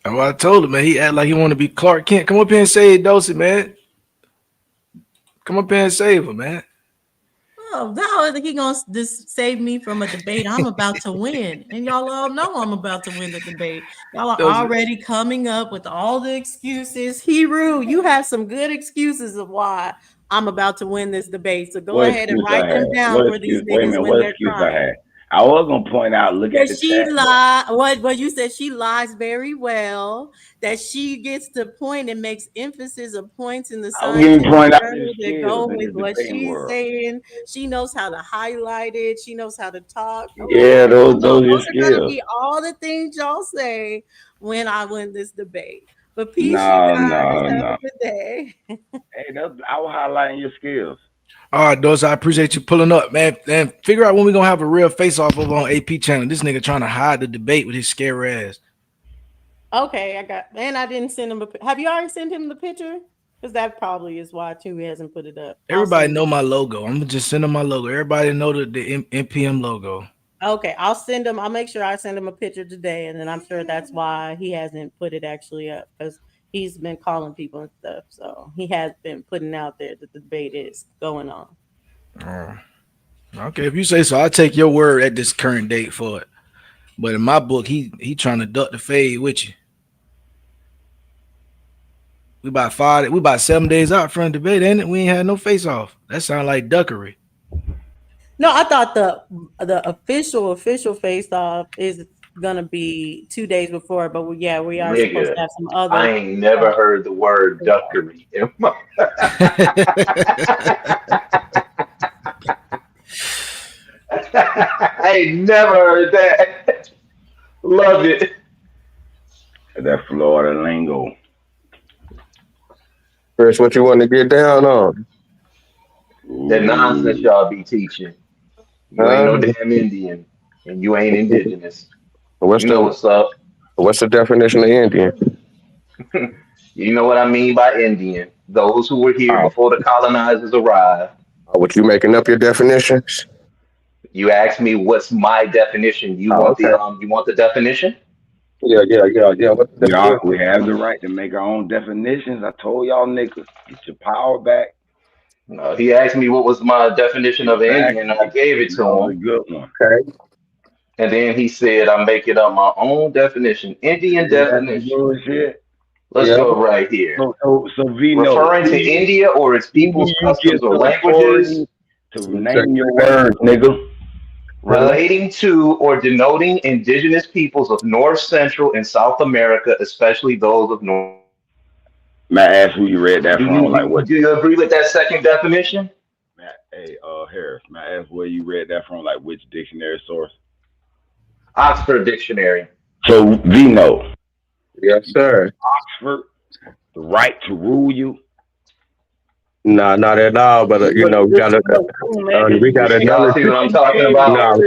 Oh, I told him, man. He act like he want to be Clark Kent. Come up here and save Dosey, man. Come up here and save him, man. Oh, how he gonna just save me from a debate I'm about to win? And y'all all know I'm about to win the debate. Y'all are already coming up with all the excuses. Hero, you have some good excuses of why I'm about to win this debate. So go ahead and write them down for these niggas when they're trying. I was gonna point out, look at the she chat. What you said, she lies very well. That she gets the point and makes emphasis of points in the scientific journal that go with what she's saying. She knows how to highlight it. She knows how to talk. Yeah, those are Those are gonna skills. be all the things y'all say when I win this debate. But peace, you guys. Have a good day. Hey, I was highlighting your skills. All right, Dosey, I appreciate you pulling up, man. And figure out when we're gonna have a real face-off over on AP channel. This nigga trying to hide the debate with his scary ass. Okay, I didn't send him have you already sent him the picture? Because that probably is why too he hasn't put it up. Everybody know my logo. I'm gonna just send him my logo. Everybody know the NPM logo. Okay, I'll make sure I send him a picture today, and then I'm sure that's why he hasn't put it actually up, because he's been calling people and stuff. So he has been putting out there that the debate is going on. Okay, if you say so, I'll take your word at this current date for it. But in my book, he trying to duck the fade with you. We about 7 days out from the debate, ain't it? We ain't had no face off. That sound like duckery. No, I thought the official face off is gonna be 2 days before, but we are supposed to have some other. I ain't never heard the word duckery in my I ain't never heard that. Love it. That Florida lingo. Chris, what you want to get down on? That nonsense y'all be teaching. You ain't no damn Indian, and you ain't indigenous. What's up? What's the definition of Indian? You know what I mean by Indian. Those who were here before the colonizers arrived. What, you making up your definitions? You asked me what's my definition. You want the definition? Yeah. Y'all, we have the right to make our own definitions. I told y'all niggas, get your power back. No, he asked me what was my definition of an Indian, and I gave it to him. A good one. Okay. And then he said, I'm making up my own definition, Indian definition. Let's go right here. So Vino, referring to India or its peoples, customs, or languages. To name your words, nigga. Relating to or denoting indigenous peoples of North, Central, and South America, especially those of North. May I ask who you read that from? Do you agree with that second definition? Hey, Harris, may I ask where you read that from? Like which dictionary source? Oxford Dictionary. So Vino. Yes, sir. Oxford, the right to rule you. No, not at all. But we got another. See what I'm talking about?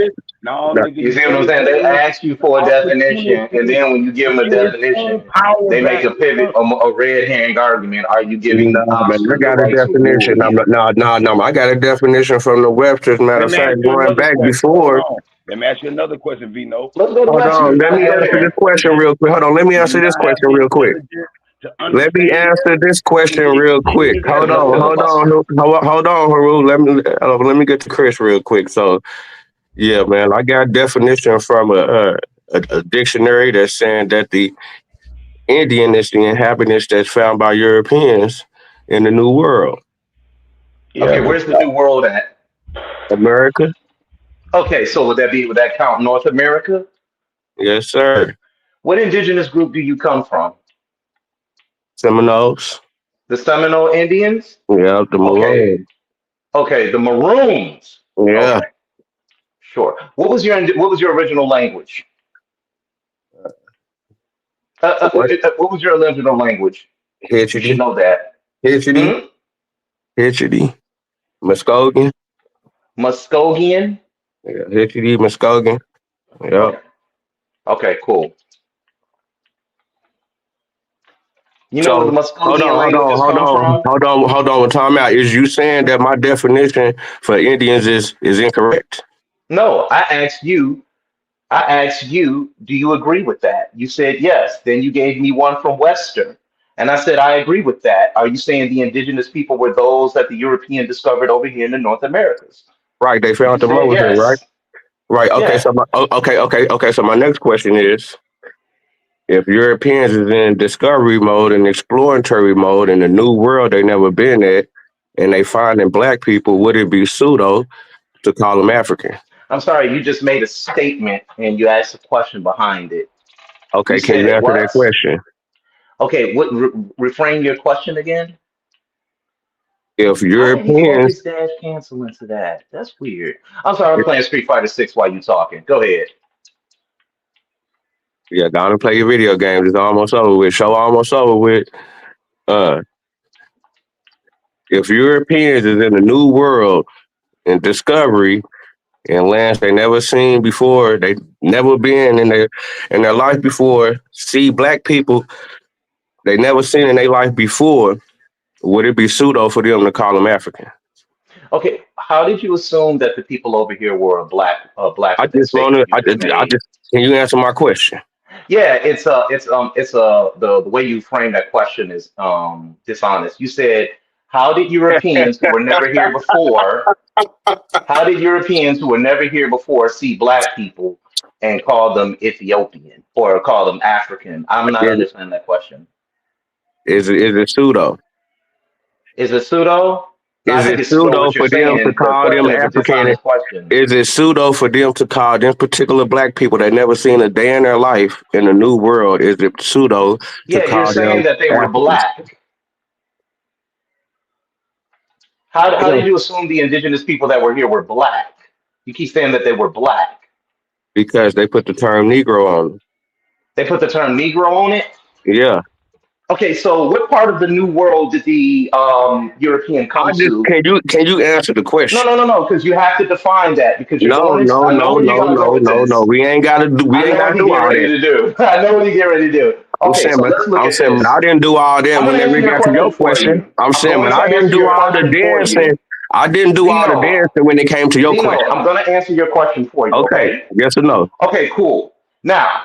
No, you see what I'm saying? They ask you for a definition, and then when you give them a definition, they make a pivot, a red herring argument. Are you giving? I got a definition. No. I got a definition from the Webster's. Matter of fact, going back before. Let me ask you another question, Vino. Hold on. Let me answer this question real quick. Hold on. Let me answer this question real quick. Let me answer this question real quick. Hold on, Haru. Let me get to Chris real quick. So, yeah, man, I got a definition from a dictionary that's saying that the Indian is the inhabitants that's found by Europeans in the New World. Okay, where's the New World at? America? Okay, so would that count North America? Yes, sir. What indigenous group do you come from? Seminoles? The Seminole Indians? Yeah, the Okay. Maroons. Okay, the Maroons. Yeah. Okay, sure. What was your original language? What? What was your original language? You should Hitchity? know that. Hitchity? Hmm? Hitchity? Muskogee? Muskogee. Yeah, Hitchity, Muskogee. Yeah. Okay. Okay, cool. You know where the So Muskogee languages come from? hold on. Time out. Is you saying that my definition for Indians is incorrect? No, I asked you, do you agree with that? You said yes. Then you gave me one from Western. And I said, I agree with that. Are you saying the indigenous people were those that the European discovered over here in the North Americas? Right. They You found them said over here, right? yes. Right. Okay. Yeah. So okay. So my next question is: if Europeans is in discovery mode and exploratory mode in a new world they never been at, and they finding black people, would it be pseudo to call them African? I'm sorry, you just made a statement and you asked a question behind it. You Okay. Can said you it answer that was? question? Okay, reframe your question again? If How did he Europeans, focus dash cancel into that? That's weird. I'm sorry, I'm playing Street Fighter 6 while you talking. Go ahead. yeah, go on and play your video games. It's almost over with. Show almost over with. Uh, if Europeans is in a new world and discovery and lands they never seen before, they never been in their life before, see black people they never seen in their life before, would it be pseudo for them to call them African? Okay, how did you assume that the people over here were black I with that just want statement to. you just made? Can you answer my question? Yeah, the way you frame that question is dishonest. You said, how did Europeans who were never here before, how did Europeans who were never here before see black people and call them Ethiopian or call them African? I'm not Is understanding that question. is it pseudo? Is it pseudo? No, I Is think it it's pseudo pseudo what you're for them to saying. The call them question is a African? dishonest question. Is it pseudo for them to call them particular black people that never seen a day in their life in the new world? Is it pseudo to Yeah, you're call saying them that they were Africans? black. How Yeah, did you assume the indigenous people that were here were black? You keep saying that they were black. because they put the term Negro on them. They put the term Negro on it. Yeah. Okay, so what part of the New World did the European come to? Can you answer the No, question? no, no, no, because you have to define that because you're No, going into. no, I know no, where you're no, gonna go no, with no, no. this. We ain't I know what he do get all ready that. to do. I know what he get ready to do. Okay, so let's look I'm at saying, but I this. didn't do all that I'm when going to they answer your got to your question for question. you. I'm I'm saying, going but to I didn't answer do your all the question for you. dancing. I didn't do all the Zeno, dancing when it came to your Zeno, question. I'm going to answer your question for you, Okay, okay? yes or no? Okay, cool. Now,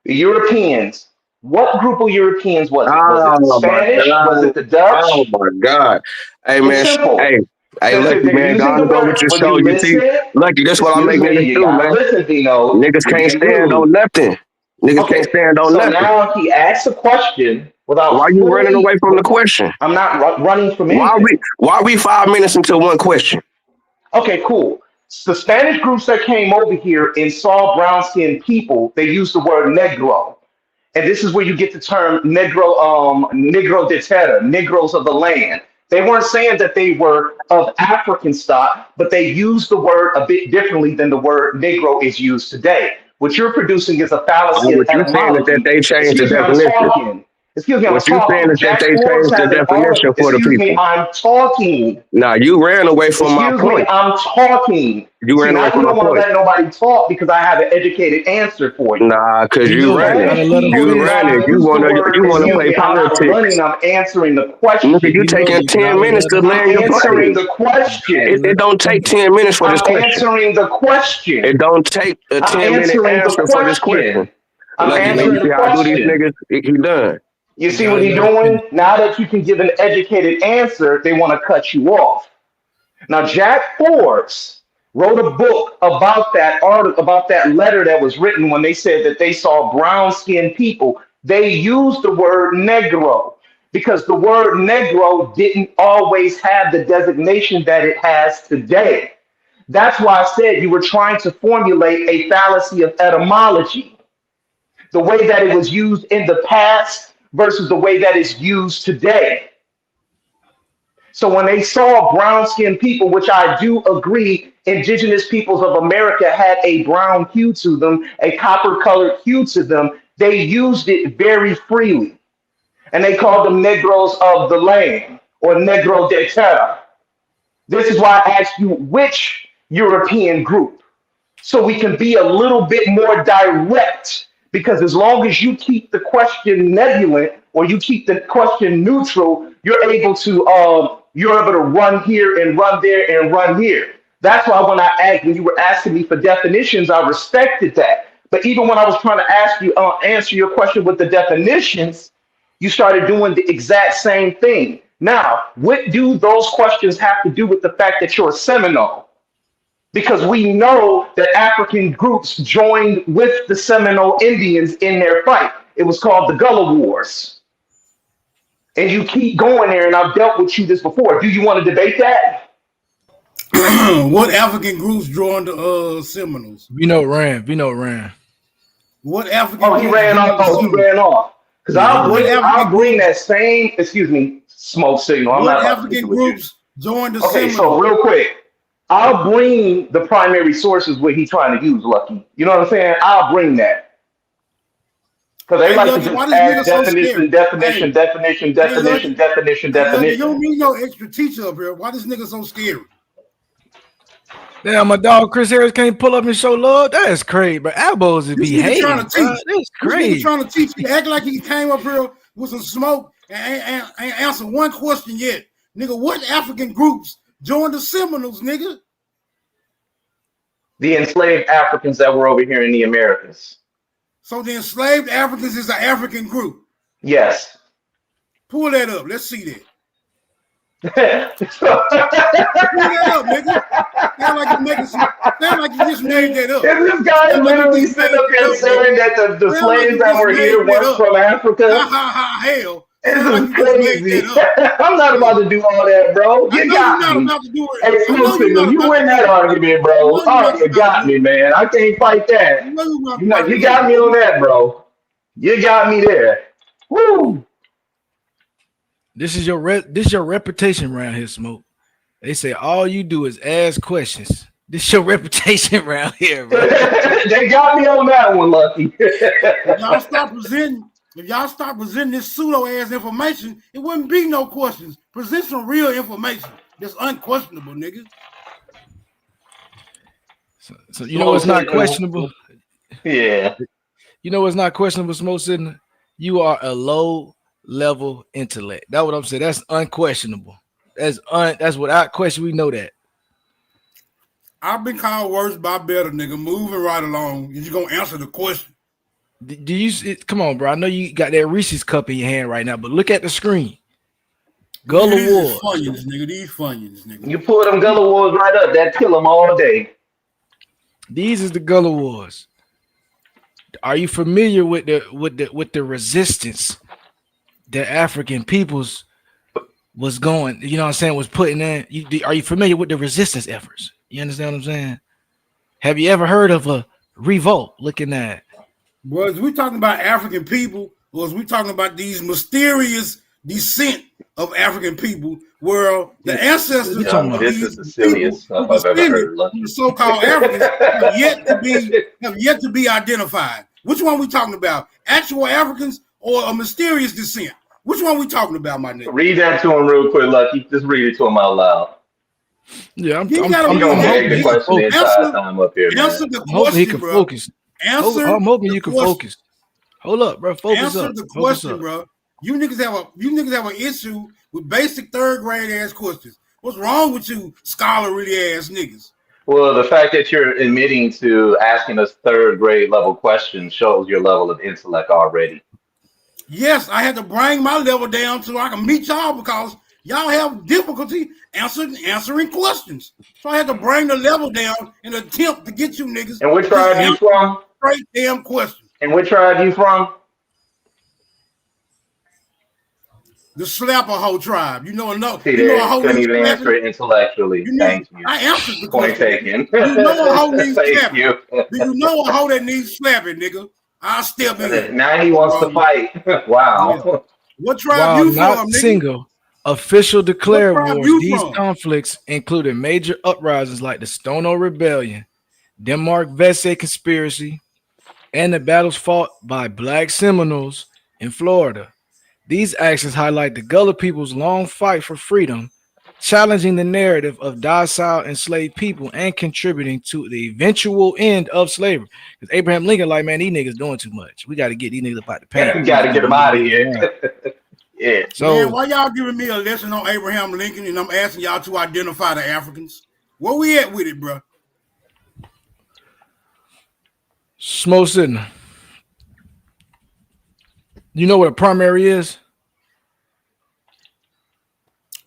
the Europeans, what group of Europeans was it? Was it the Oh my Spanish? Was god! it the Oh Dutch? my god! Hey It's man, simple. hey, Because if Lucky they're man, go using on the and go with word, your when show. you You see, listen, Lucky, that's what I'm excuse making me, niggas you do, gotta man. listen, Dino. Niggas You're can't being stand on rude. nothing. Niggas can't Okay, stand on so nothing. now he asks a question Why without you running fully. away from the question? I'm not running from anything. Why we 5 minutes into one question? Okay, cool. The Spanish groups that came over here and saw brown skinned people, they used the word negro. And this is where you get the term negro, negro de terra, negroes of the land. They weren't saying that they were of African stock, but they used the word a bit differently than the word negro is used today. What you're producing is a fallacy of What you saying is that etymology. they changed the Excuse me, I'm definition. talking. Excuse me, I'm What you saying talking. is that Jack they Forbes changed the has an definition article. for the Excuse me, people. I'm talking. Nah, you ran away from my Excuse me, point. I'm talking. You See, ran away now you from my don't want to point. let nobody talk because I have an educated answer for you. Nah, cause D you Lo, you running. gotta Spanish let him people You did finish, running. not man. You use the word, you wanna D-Lo, excuse play me, I'm not running, politics. I'm answering the Nigga, you question. D-Lo, taking you 10 gotta minutes let to him land I'm your answering plane. the you gotta question. let It him don't take finish. 10 minutes for this I'm question. answering the question. It don't take a I'm 10-minute answering the answer for this question. question. I'm Lucky man, you answering D-Lo, the see how I do these question. niggas? He done. You you see gotta what he's let him finish. doing? Now that you can give an educated answer, they want to cut you off. Now, Jack Forbes wrote a book about that article, about that letter that was written when they said that they saw brown skinned people. They used the word Negro because the word Negro didn't always have the designation that it has today. That's why I said you were trying to formulate a fallacy of etymology, the way that it was used in the past versus the way that it's used today. So when they saw brown skinned people, which I do agree, indigenous peoples of America had a brown hue to them, a copper colored hue to them, they used it very freely. And they called them Negroes of the land or Negro de terra. This is why I asked you which European group, so we can be a little bit more direct. Because as long as you keep the question nebulant or you keep the question neutral, you're able to run here and run there and run here. That's why when you were asking me for definitions, I respected that. But even when I was trying to answer your question with the definitions, you started doing the exact same thing. Now, what do those questions have to do with the fact that you're a Seminole? Because we know that African groups joined with the Seminole Indians in their fight. It was called the Gullah Wars. And you keep going there, and I've dealt with you this before. Do you want to debate that? What African groups joined the Seminoles? Vino ran. What African? Oh, he ran off. Oh, he ran off. Because I'll bring that same. Excuse me, smoke signal. I'm what not African groups joined the Okay, Seminoles? so real quick, I'll bring the primary sources what he's trying to use, Lucky. You know what I'm saying? I'll bring that. Because they like to just add definition. You don't need no extra teacher up here. Why this nigga so scary? Damn, my dog Chris Harris can't pull up and show love. That's crazy, but elbows is behaving. Trying to teach. That's crazy. Trying to teach. He act like he came up here with some smoke and ain't answered one question yet. Nigga, what African groups joined the Seminoles, nigga? The enslaved Africans that were over here in the Americas. So the enslaved Africans is an African group? Yes. Pull that up. Let's see that. Pull that up, nigga. Sound like you just made that up. This guy literally sitting up here saying that the slaves that were here weren't from Africa. Hell. This is crazy. I'm not about to do all that, bro. You got me. Hey, Smoke Signal, you win that argument, bro. Oh, you got me, man. I can't fight that. You got me on that, bro. You got me there. Woo. This is your reputation around here, Smoke. They say all you do is ask questions. This is your reputation around here, bro. They got me on that one, Lucky. If y'all stop presenting this pseudo-ass information, it wouldn't be no questions. Present some real information that's unquestionable, nigga. So you know what's not questionable? Yeah. You know what's not questionable, Smoke Signal? You are a low-level intellect. That's what I'm saying. That's unquestionable. That's without question. We know that. I've been called worse by better, nigga. Moving right along. You're going to answer the question. Do you come on, bro? I know you got that Reese's cup in your hand right now, but look at the screen. Gullah Wars. These Funyuns, nigga. You pull them Gullah Wars right up, that kill them all day. These is the Gullah Wars. Are you familiar with the resistance that African peoples was going? You know what I'm saying? Was putting in. Are you familiar with the resistance efforts? You understand what I'm saying? Have you ever heard of a revolt? Looking at. Was we talking about African people, or was we talking about these mysterious descent of African people, where the ancestors of these people who descended from the so-called Africans have yet to be identified? Which one we talking about? Actual Africans or a mysterious descent? Which one we talking about, my nigga? Read that to him real quick, Lucky. Just read it to him out loud. Yeah, I'm going to make the question the entire time up here, man. Answer the question, bro. Focus. I'm hoping you can focus. Hold up, bro. Focus up. Answer the question, bro. You niggas have an issue with basic third grade ass questions. What's wrong with you, scholarly ass niggas? Well, the fact that you're admitting to asking us third grade level questions shows your level of intellect already. Yes, I had to bring my level down so I can meet y'all because y'all have difficulty answering questions. So I had to bring the level down in an attempt to get you niggas. And which tribe you from? Straight damn question. And which tribe you from? The Slapper-Hoe tribe. You know enough. See, you know a hoe couldn't needs even slapping? answer it intellectually. Thank you. I answered the Point question. taken. You know a hoe needs Thank slapping. you. Do you know a hoe that needs slapping, nigga? I'll step in. Now he wants to fight. Wow. Yeah. What tribe While you not from, nigga? single, official declared tribe wars. you These from? conflicts included major uprisings like the Stono Rebellion, Denmark Vesey Conspiracy, and the battles fought by Black Seminoles in Florida. These actions highlight the Gullah people's long fight for freedom, challenging the narrative of docile enslaved people and contributing to the eventual end of slavery. Because Abraham Lincoln, like, man, these niggas doing too much. We got to get these niggas about the paint. We got to get them out of here. Yeah. So, man, why y'all giving me a lesson on Abraham Lincoln and I'm asking y'all to identify the Africans? Where we at with it, bro? Smoke Sidner. You know what a primary is?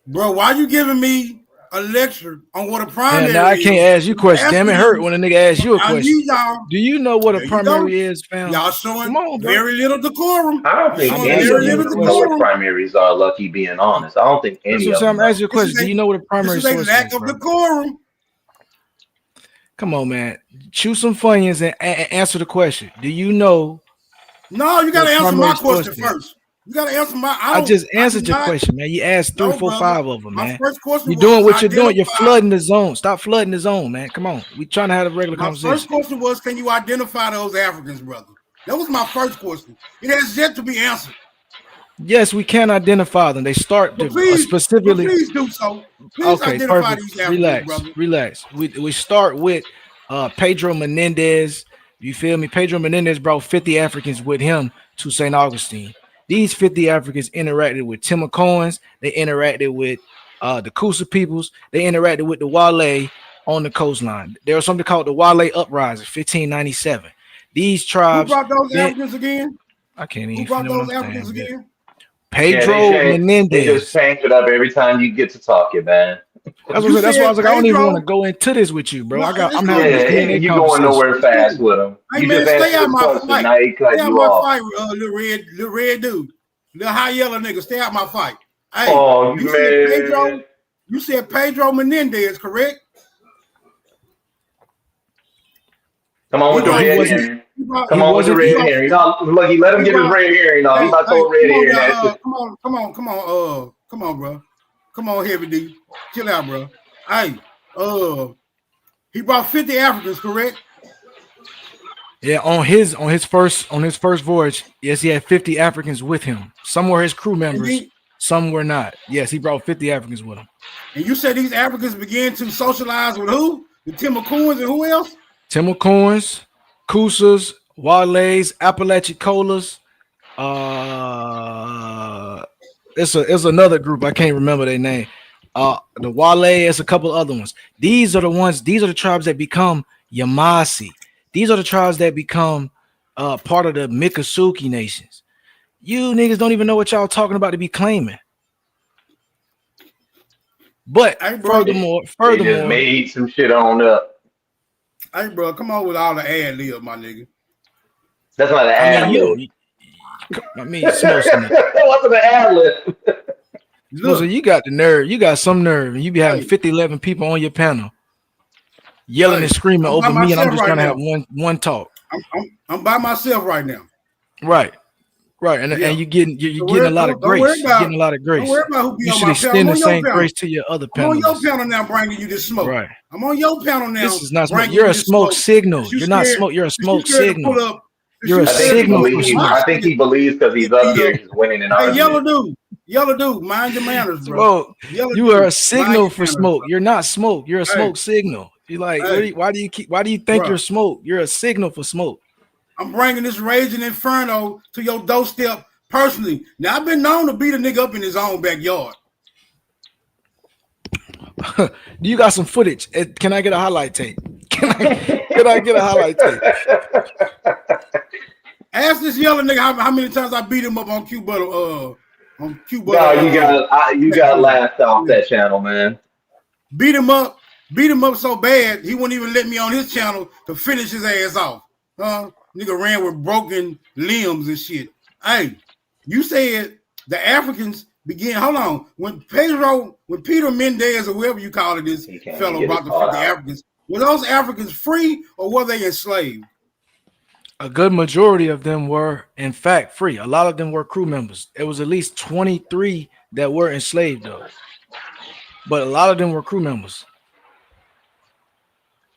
Bro, why you giving me a lecture on what a primary is? Now I can't ask you questions. Damn, it hurt when a nigga asks you a question. Do you know what a primary is, fam? Y'all showing very little decorum. I don't think any of you know what primaries are, Lucky, being honest. I don't think any of them. I'm asking you a question. Do you know what a primary source is? Lack of decorum. Come on, man. Chew some Funyuns and answer the question. Do you know? No, you got to answer my question first. You got to answer my. I just answered your question, man. You asked 3, 4, 5 of them, man. My first question you're doing what you're doing. You're flooding the zone. Stop flooding the zone, man. Come on. We trying to have a regular conversation. My first question was, can you identify those Africans, brother? That was my first question. It has yet to be answered. Yes, we can identify them. They start specifically. Please do so. Please identify these Africans, brother. Relax. We start with Pedro Menendez. You feel me? Pedro Menendez brought 50 Africans with him to St. Augustine. These 50 Africans interacted with Timucuans. They interacted with the Coosa peoples. They interacted with the Wale on the coastline. There was something called the Wale Uprising, 1597. These tribes. Who brought those Africans again? I can't even. Who brought those Africans again? Pedro Menendez. They just change it up every time you get to talking, man. That's why I was like, I don't even want to go into this with you, bro. I'm having this DNA you going nowhere fast with them. Hey, you man, just stay out my fight. Now he cut stay out you my off. fight, little red dude, little high yellow nigga. Stay out my fight. Hey, oh, man. You said Pedro Menendez, correct? Come on with the red hearing. Come on with the red hearing. No, Lucky, let him get his red hearing. No, he's about to red hearing. Come on, bro. Come on, Heavy D. Chill out, bro. Hey, he brought 50 Africans, correct? Yeah, on his first voyage, yes, he had 50 Africans with him. Some were his crew members, some were not. Yes, he brought 50 Africans with him. And you said these Africans began to socialize with who? The Timucuans and who else? Timucuans, Coosas, Wales, Apalachicolas. It's another group. I can't remember their name. The Wale, it's a couple other ones. These are the tribes that become Yamasi. These are the tribes that become part of the Miccosukee nations. You niggas don't even know what y'all talking about to be claiming. But furthermore, they just made some shit on up. Hey, bro, come on with all the ad lib, my nigga. That's not an ad lib. I mean, that wasn't an ad lib. So you got the nerve. You got some nerve, and you be having 50, 11 people on your panel yelling and screaming over me, and I'm just gonna have one talk. I'm by myself right now. Right, and you're getting a lot of grace. You're getting a lot of grace. Don't worry about who be you on should my extend panel. the same grace to your other panel. I'm on your panel now, bringing you this smoke. Right. I'm on your panel now. This is not smoke. You're a smoke signal. You're not smoke. You're a smoke signal. You're a signal. I think he believes because he's up here, he's winning an argument. Yellow dude, mind your manners, bro. You are a signal for smoke. You're not smoke. You're a smoke signal. You're like, why do you think you're smoke? You're a signal for smoke. I'm bringing this raging inferno to your doorstep personally. Now I've been known to beat a nigga up in his own backyard. Do you got some footage? Can I get a highlight tape? Can I get a highlight tape? Ask this yellow nigga how many times I beat him up on Q Butter on Cuba. No, you got laughed off that channel, man. Beat him up so bad he wouldn't even let me on his channel to finish his ass off. Nigga ran with broken limbs and shit. Hey, you said the Africans began. Hold on, when Peter Mendez or whoever you call it, this fellow brought the Africans. Were those Africans free or were they enslaved? A good majority of them were, in fact, free. A lot of them were crew members. It was at least 23 that were enslaved, though. But a lot of them were crew members.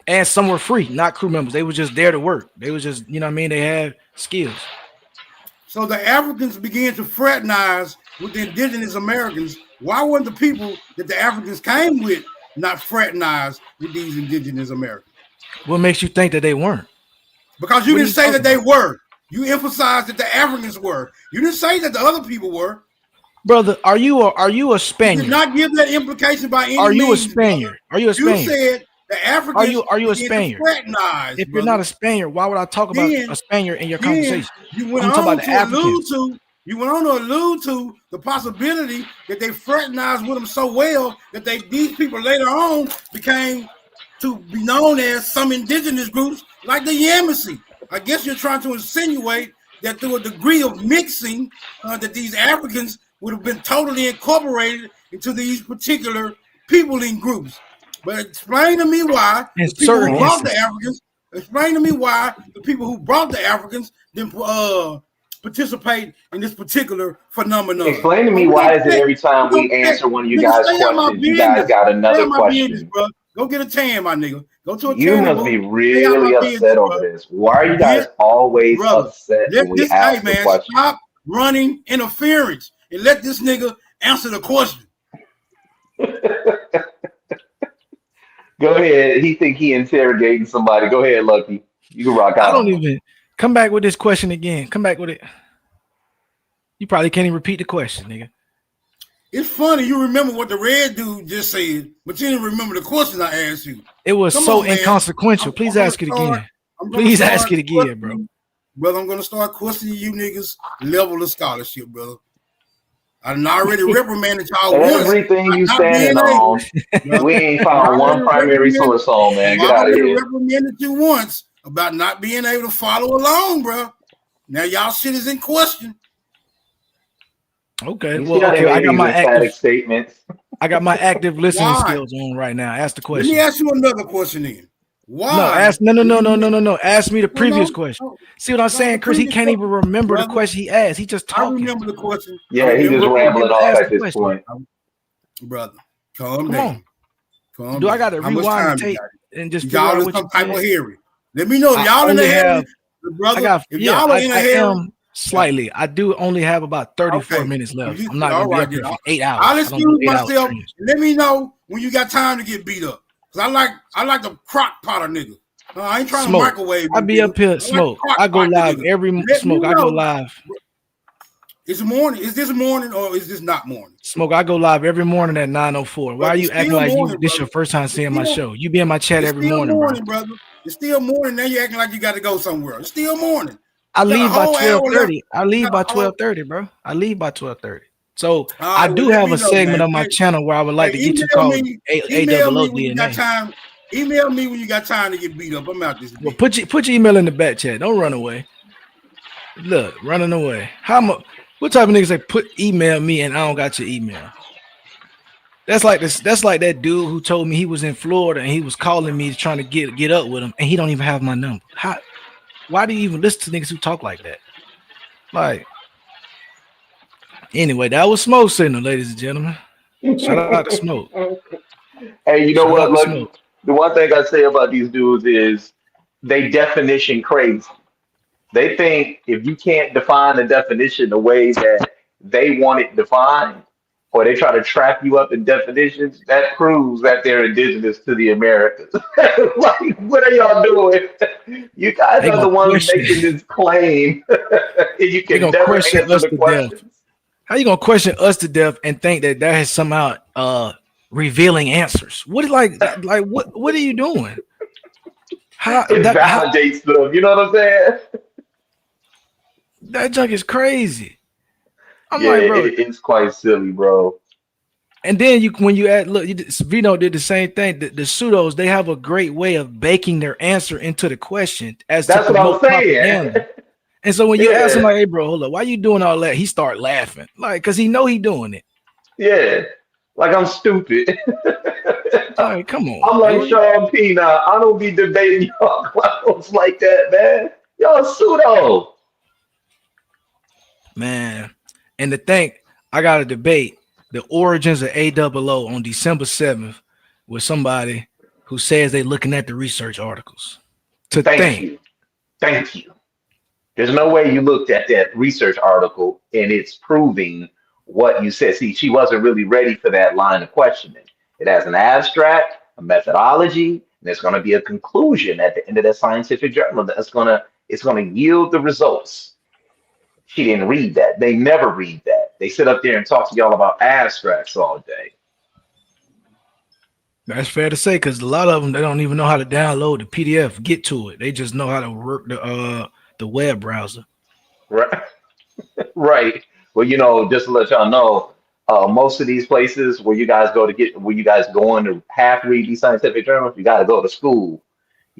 And some were free, not crew members. They were just there to work. They was just, you know what I mean? They had skills. So the Africans began to fraternize with the indigenous Americans. Why weren't the people that the Africans came with not fraternized with these indigenous Americans? What makes you think that they weren't? Because you didn't say that they were. You emphasized that the Africans were. You didn't say that the other people were. Brother, are you a Spaniard? You did not give that implication by any means. Are you a Spaniard? Are you a Spaniard? You said the Africans are you a Spaniard? If you're not a Spaniard, why would I talk about a Spaniard in your conversation? You went on to allude to the possibility that they fraternized with them so well that these people later on became to be known as some indigenous groups like the Yamasee. I guess you're trying to insinuate that through a degree of mixing, that these Africans would have been totally incorporated into these particular peopling groups. But explain to me why the people who brought the Africans. Explain to me why the people who brought the Africans didn't participate in this particular phenomenon. Explain to me why is it every time we answer one of you guys' questions, you guys got another question? Go get a tan, my nigga. Go to a tan. You must be really upset over this. Why are you guys always upset when we ask the question? Stop running interference and let this nigga answer the question. Go ahead. He think he interrogating somebody. Go ahead, Lucky. You can rock out. I don't even come back with this question again. Come back with it. You probably can't even repeat the question, nigga. It's funny you remember what the red dude just said, but you didn't remember the question I asked you. It was inconsequential. Please ask it again. Please ask it again, bro. Brother, I'm gonna start questioning you niggas' level of scholarship, brother. I already reprimanded y'all once. Everything you standing on, we ain't found one primary source on, man. Get out of here. I reprimanded you once about not being able to follow along, bro. Now y'all shit is in question. Okay, well, I got my active statements. I got my active listening skills on right now. Ask the question. Let me ask you another question then. Why? No. Ask me the previous question. See what I'm saying, Chris? He can't even remember the question he asked. He just talking. I remember the question. Yeah, he just rambling off at this point. Brother, calm down. Do I got to rewind the tape and just figure out what some type of hearing? Let me know if y'all in the hearing, brother. If y'all are in the hearing. Slightly. I do only have about 34 minutes left. I'm not going to be up here for 8 hours. I'll excuse myself. Let me know when you got time to get beat up. Because I like the crock potter nigga. I ain't trying to microwave. I be up here, smoke. I go live every smoke. I go live. It's morning. Is this morning or is this not morning? Smoke. I go live every morning at 9:04. Why are you acting like this your first time seeing my show? You be in my chat every morning, brother. It's still morning. Now you acting like you got to go somewhere. It's still morning. I leave by 12:30. I leave by 12:30, bro. I leave by 12:30. So I do have a segment on my channel where I would like to get you called AO0. Email me when you got time to get beat up. I'm out this. Well, put your email in the back chat. Don't run away. Look, running away. What type of niggas say email me and I don't got your email? That's like this. That's like that dude who told me he was in Florida and he was calling me trying to get up with him, and he don't even have my number. Why do you even listen to niggas who talk like that? Like, anyway, that was Smoke Signal, ladies and gentlemen. Shout out to Smoke. Hey, you know what? Look, the one thing I say about these dudes is they definition crazy. They think if you can't define the definition the way that they want it defined, or they try to trap you up in definitions, that proves that they're indigenous to the Americas. Like, what are y'all doing? You guys are the ones making this claim. You can never answer the questions. How you gonna question us to death and think that has somehow revealing answers? What what are you doing? It validates stuff. You know what I'm saying? That junk is crazy. I'm Yeah, like, bro. it's quite silly, bro. And then when you add, look, Vino did the same thing. The pseudos, they have a great way of baking their answer into the question as to That's what I'm promote saying. propaganda. And so when you ask him, Yeah, like, hey, bro, hold up, why you doing all that? He start laughing, like, cause he know he doing it. yeah. Like I'm stupid. Like, come on, I'm like dude. Sean P now. I don't be debating y'all clowns like that, man. Y'all pseudo. Man. And to think, I got to debate the origins of AOO on December 7th with somebody who says they looking at the research articles. To Thank think. you. Thank you. There's no way you looked at that research article and it's proving what you said. See, she wasn't really ready for that line of questioning. It has an abstract, a methodology, and there's going to be a conclusion at the end of that scientific journal it's going to yield the results. She didn't read that. They never read that. They sit up there and talk to y'all about abstracts all day. That's fair to say, because a lot of them, they don't even know how to download the PDF, get to it. They just know how to work the web browser. Right. Right. Well, just to let y'all know, most of these places where you guys go in to half read these scientific journals, you got to go to school.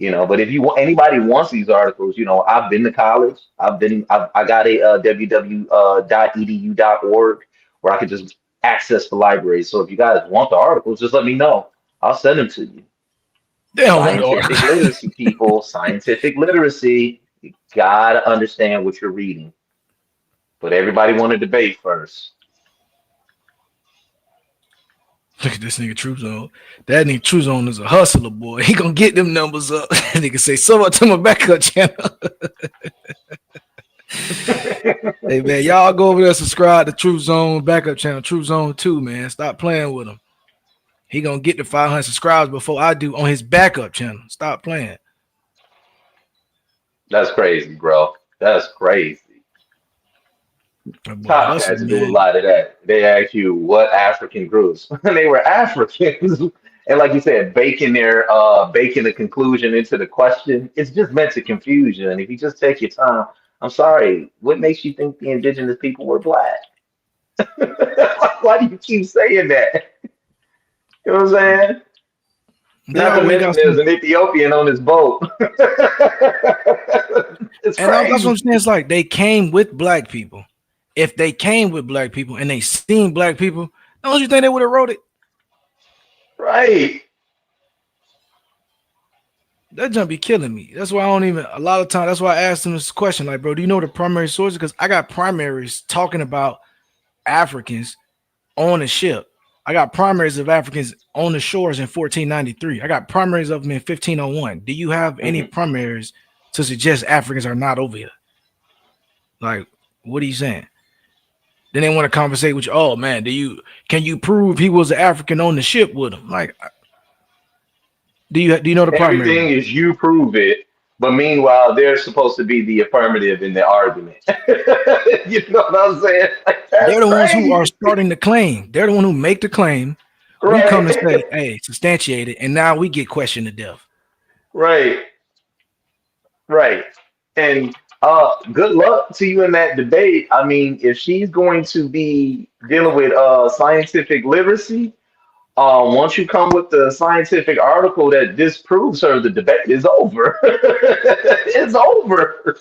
But if you want anybody wants these articles, I've been to college. I got a www.edu.org where I can just access the library. So if you guys want the articles, just let me know. I'll send them to you. They don't want the Scientific articles. literacy, people. Scientific literacy. You gotta understand what you're reading. But everybody want to debate first. Look at this nigga True Zone. That nigga True Zone is a hustler, boy. He gonna get them numbers up. Nigga say so much to my backup channel. Hey man, y'all go over there, subscribe to True Zone backup channel, True Zone 2, man. Stop playing with him. He gonna get to 500 subscribers before I do on his backup channel. Stop playing. That's crazy, bro. That's crazy. Top Hustle, had to do a man. lot of that. They asked you what African groups, and they were Africans. And like you said, baking the conclusion into the question, it's just meant to confuse you. And if you just take your time, I'm sorry, what makes you think the indigenous people were black? Why do you keep saying that? You know what I'm saying? Not to mention there's an Ethiopian on this boat. It's and that's what crazy. I'm saying. It's like they came with black people. If they came with black people and they seen black people, don't you think they would have wrote it? Right. That jump be killing me. That's why I don't even, a lot of times, that's why I asked him this question, like, bro, do you know the primary sources? Because I got primaries talking about Africans on a ship. I got primaries of Africans on the shores in 1493. I got primaries of them in 1501. Do you have any primaries to suggest Africans are not over here? Like, what are you saying? Then they want to conversate with you. Oh man, can you prove he was an African on the ship with him? Like, do you know the primary? Everything is you prove it, but meanwhile they're supposed to be the affirmative in the argument. You know what I'm saying? Like, they're the ones who are starting the claim. They're the one who make the claim. Right. We come and say, hey, substantiate it, and now we get questioned to death. Right. Right. And good luck to you in that debate. I mean, if she's going to be dealing with scientific literacy, once you come with the scientific article that disproves her, the debate is over. It's over.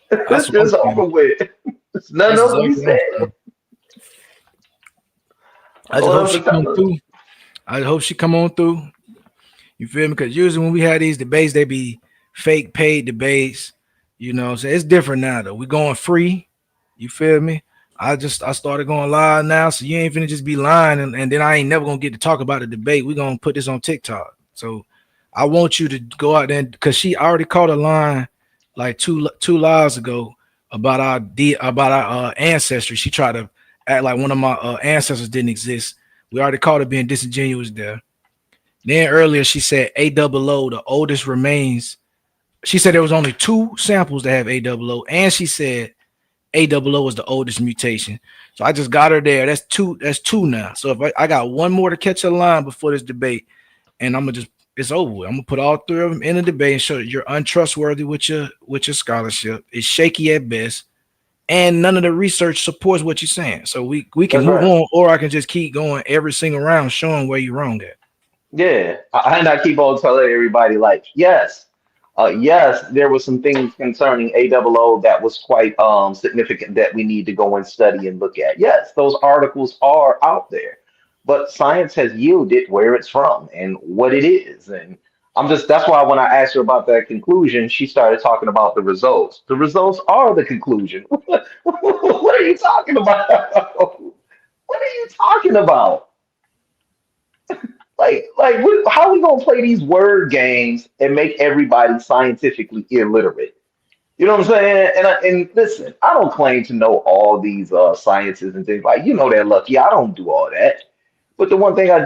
It's just over with. It's nothing else to be said. I just hope she come through. I hope she come on through. You feel me? Because usually when we have these debates, they be fake paid debates. You know, so it's different now though. We going free. You feel me? I started going live now, so you ain't finna just be lying, and then I ain't never gonna get to talk about the debate. We gonna put this on TikTok. So I want you to go out there because she already caught a line like two lives ago about our ancestry. She tried to act like one of my ancestors didn't exist. We already caught her being disingenuous there. Then earlier she said AOO, the oldest remains. She said there was only 2 samples that have AOO, and she said AOO is the oldest mutation. So I just got her there. That's two now. So if I got one more to catch a line before this debate, and it's over with. I'm gonna put all 3 of them in the debate and show that you're untrustworthy with your scholarship. It's shaky at best. and none of the research supports what you're saying. So we can That's move right. on, or I can just keep going every single round showing where you're wrong at. Yeah, and I keep on telling everybody like, yes, yes, there were some things concerning AOO that was quite significant that we need to go and study and look at. Yes, those articles are out there, but science has yielded where it's from and what it is. And I'm just that's why when I asked her about that conclusion, she started talking about the results. The results are the conclusion. What are you talking about? What are you talking about? How we gonna play these word games and make everybody scientifically illiterate? You know what I'm saying? And listen, I don't claim to know all these sciences and things like that, Lucky. I don't do all that. But the one thing I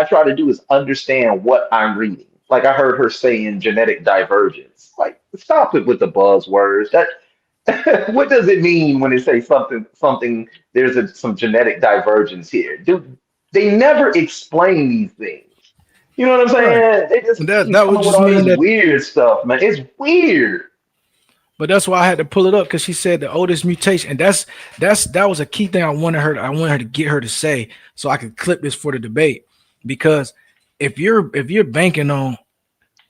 try to do is understand what I'm reading. Like I heard her saying genetic divergence. Like, stop it with the buzzwords. What does it mean when they say something? There's some genetic divergence here. They never explain these things. You know what I'm Right. saying? They just keep That would coming with just all mean this that. weird stuff, man. It's weird. But that's why I had to pull it up, because she said the oldest mutation, and that was a key thing I wanted her to get her to say, so I could clip this for the debate. Because if you're banking on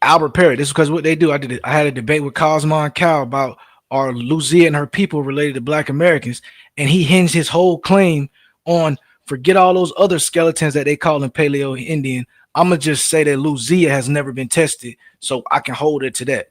Albert Perry, this is because what they do. I had a debate with Cosmo and Cal about are Lucia and her people related to Black Americans, and he hinged his whole claim on forget all those other skeletons that they call in Paleo Indian. I'm gonna just say that Lucia has never been tested, so I can hold it to that.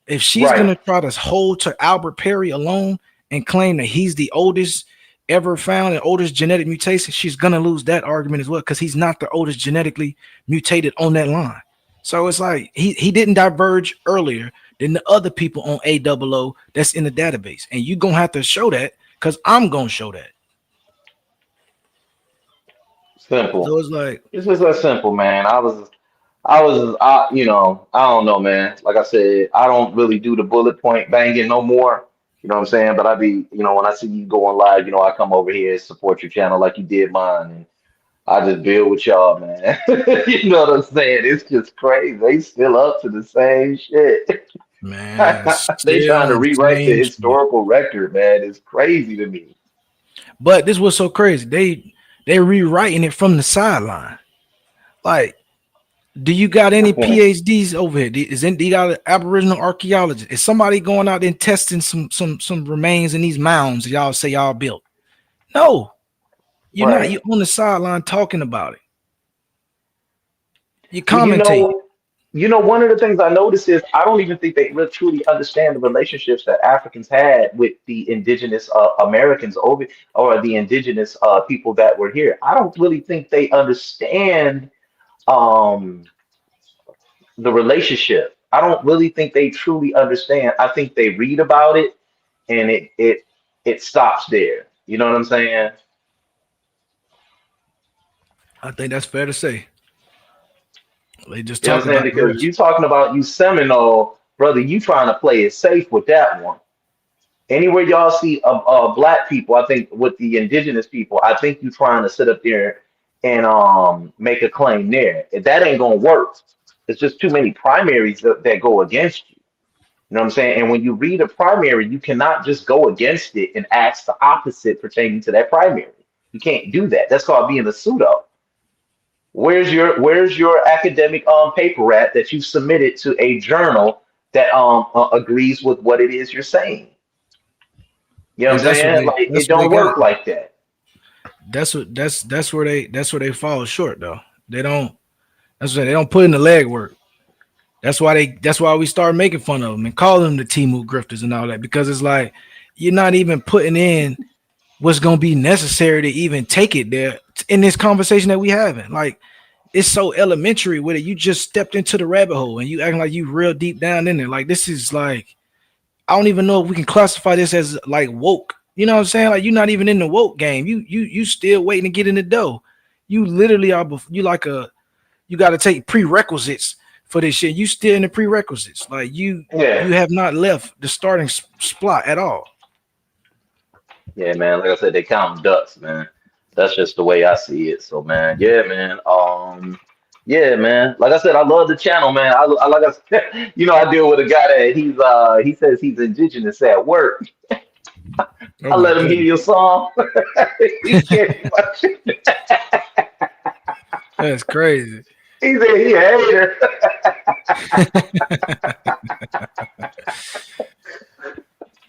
If she's Right. gonna try to hold to Albert Perry alone and claim that he's the oldest ever found and oldest genetic mutation, she's gonna lose that argument as well, because he's not the oldest genetically mutated on that line. So it's like he didn't diverge earlier than the other people on AOO that's in the database, and you're gonna have to show that, because I'm gonna show that. Simple. So it's like, It's just that simple, man. I don't know, man. Like I said, I don't really do the bullet point banging no more. You know what I'm saying? But I be, when I see you going live, I come over here and support your channel like you did mine. And I just build with y'all, man. You know what I'm saying? It's just crazy. They still up to the same shit. man, They still trying to on the rewrite the same shit. historical record, man. It's crazy to me. But this was so crazy. They rewriting it from the sideline. Like, do you got any PhDs over here? Do you got an Aboriginal archaeologist? Is somebody going out and testing some remains in these mounds y'all say y'all built? No, you're not. Right. You on the sideline talking about it. You Well, commentate. one of the things I noticed is I don't even think they really truly understand the relationships that Africans had with the indigenous Americans over, or the indigenous people that were here. I don't really think they understand um, the relationship. I don't really think they truly understand. I think they read about it and it stops there. You know what I'm saying? I think that's fair to say. They just You know talk what I'm saying? about the Because rest. you talking about you Seminole, brother, you trying to play it safe with that one. Anywhere y'all see black people, I think with the indigenous people, I think you trying to sit up there and make a claim there. If that ain't gonna work, it's just too many primaries that go against you. You know what I'm saying? And when you read a primary, you cannot just go against it and ask the opposite pertaining to that primary. You can't do that. That's called being a pseudo. Where's your academic paper at that you submitted to a journal that agrees with what it is you're saying? You know And what I'm saying? Like it that's what they don't got. work like that. That's where they fall short though. They don't. That's what they don't put in the legwork. That's why we start making fun of them and call them the Timu grifters and all that, because it's like you're not even putting in what's gonna be necessary to even take it there in this conversation that we having. Like, it's so elementary with it. You just stepped into the rabbit hole and you acting like you real deep down in there. Like, this is like, I don't even know if we can classify this as like woke. You know what I'm saying? Like, you're not even in the woke game. You still waiting to get in the dough. You literally are. You got to take prerequisites for this shit. You still in the prerequisites. Like, you Yeah. have not left the starting spot at all. Yeah, man. Like I said, they count ducks, man. That's just the way I see it. So, man, yeah, man. Yeah, man. Like I said, I love the channel, man. Like I said, I deal with a guy that he says he's indigenous at work. I let him hear your song. He can't watch it. That's crazy. He said he a hater.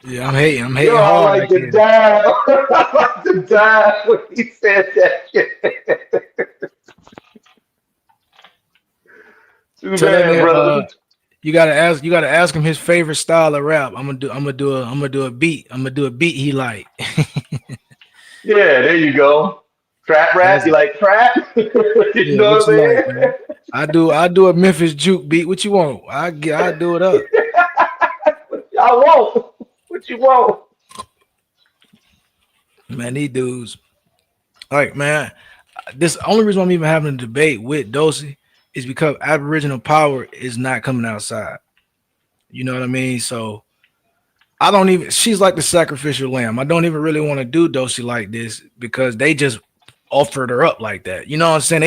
Yeah, I'm hating. I'm hating Yo, I hard. like to die. I like to die when he said that shit. Too Tell that bad, nigga, brother. you gotta ask him his favorite style of rap. I'm gonna do a beat. I'm gonna do a beat he like. Yeah, there you go. Trap rap, you like trap? You Yeah, know what what you I'm like, man? I do a Memphis juke beat. What you want? I do it up. saying? I won't. What you want? Man, these dudes, like, man, this only reason I'm even having a debate with Dosey is because Aboriginal power is not coming outside. You know what I mean? So I don't even. She's like the sacrificial lamb. I don't even really want to do Dosey like this because they just offered her up like that. You know what I'm saying?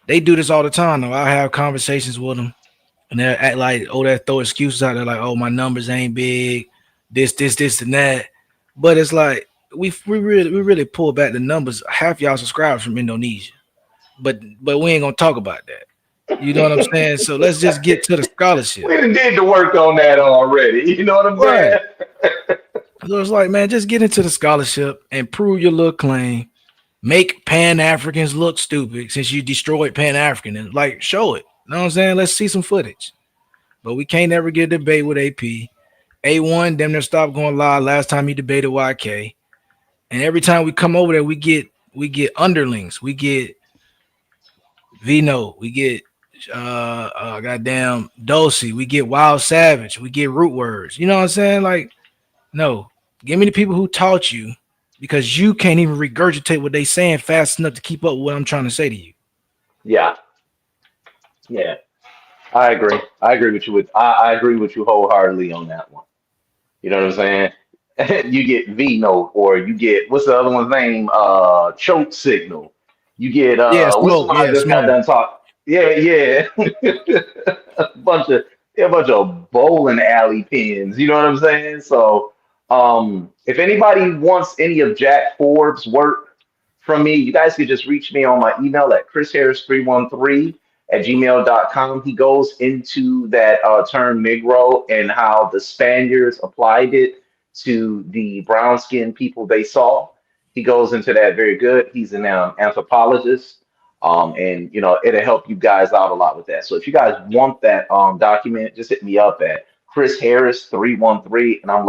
They do this all the time. Though I have conversations with them, and they act like, oh, they throw excuses out there, like, oh, my numbers ain't big, this, and that. But it's like we really pull back the numbers. Half y'all subscribers from Indonesia, but we ain't gonna talk about that. You know what I'm saying? So let's just get to the scholarship. We done did the work on that already. You know what I'm saying? So it's like, man, just get into the scholarship and prove your little claim. Make Pan-Africans look stupid since you destroyed Pan-African. And like, show it. You know what I'm saying? Let's see some footage. But we can't ever get a debate with AP. A1 damn near stopped going live last time he debated YK. And every time we come over there, we get underlings. We get Vino. We get goddamn Dulcie. We get Wild Savage. We get root words. You know what I'm saying? Like, no. Give me the people who taught you, because you can't even regurgitate what they saying fast enough to keep up with what I'm trying to say to you. Yeah. Yeah. I agree. I agree with you I agree with you wholeheartedly on that one. You know what I'm saying? You get Vino, or you get, what's the other one's name? Choke Signal. You get Yeah, what's smoke. somebody Yeah, just got smoke. done talk? Yeah. a bunch of bowling alley pins, you know what I'm saying? So if anybody wants any of Jack Forbes' work from me, you guys could just reach me on my email at chrisharris313@gmail.com. He goes into that term Negro and how the Spaniards applied it to the brown skinned people they saw. He goes into that very good. He's an anthropologist. And it'll help you guys out a lot with that. So if you guys want that document, just hit me up at Chris Harris 313, and I'm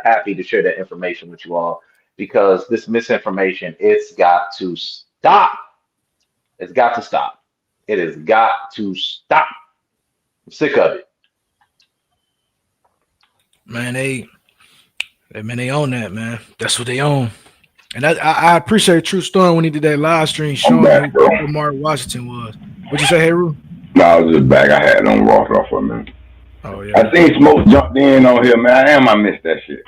happy to share that information with you all, because this misinformation, it's got to stop. It's got to stop. It has got to stop. I'm sick of it. Man, they own that, man. That's what they own. And I appreciate True Storm when he did that live stream showing back, bro. who Mark Washington was. What'd you say, Heru? No, I was just back. I had on Ross off for a minute. Oh yeah. I seen Smoke jumped in on here, man. I missed that shit.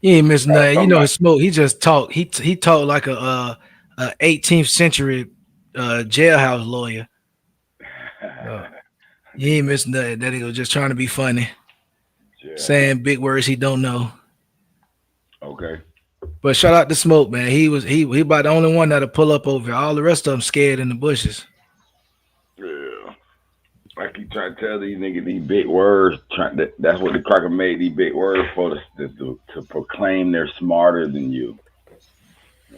He ain't missing nothing. You know his Smoke. He just talked. He talked like a 18th century jailhouse lawyer. He ain't missing nothing. That he was just trying to be funny, saying big words he don't know. Okay. But shout out to Smoke, man. He about the only one that'll pull up over. All the rest of them scared in the bushes. Yeah. I keep trying to tell these niggas these big words. That's what the cracker made these big words for, to proclaim they're smarter than you.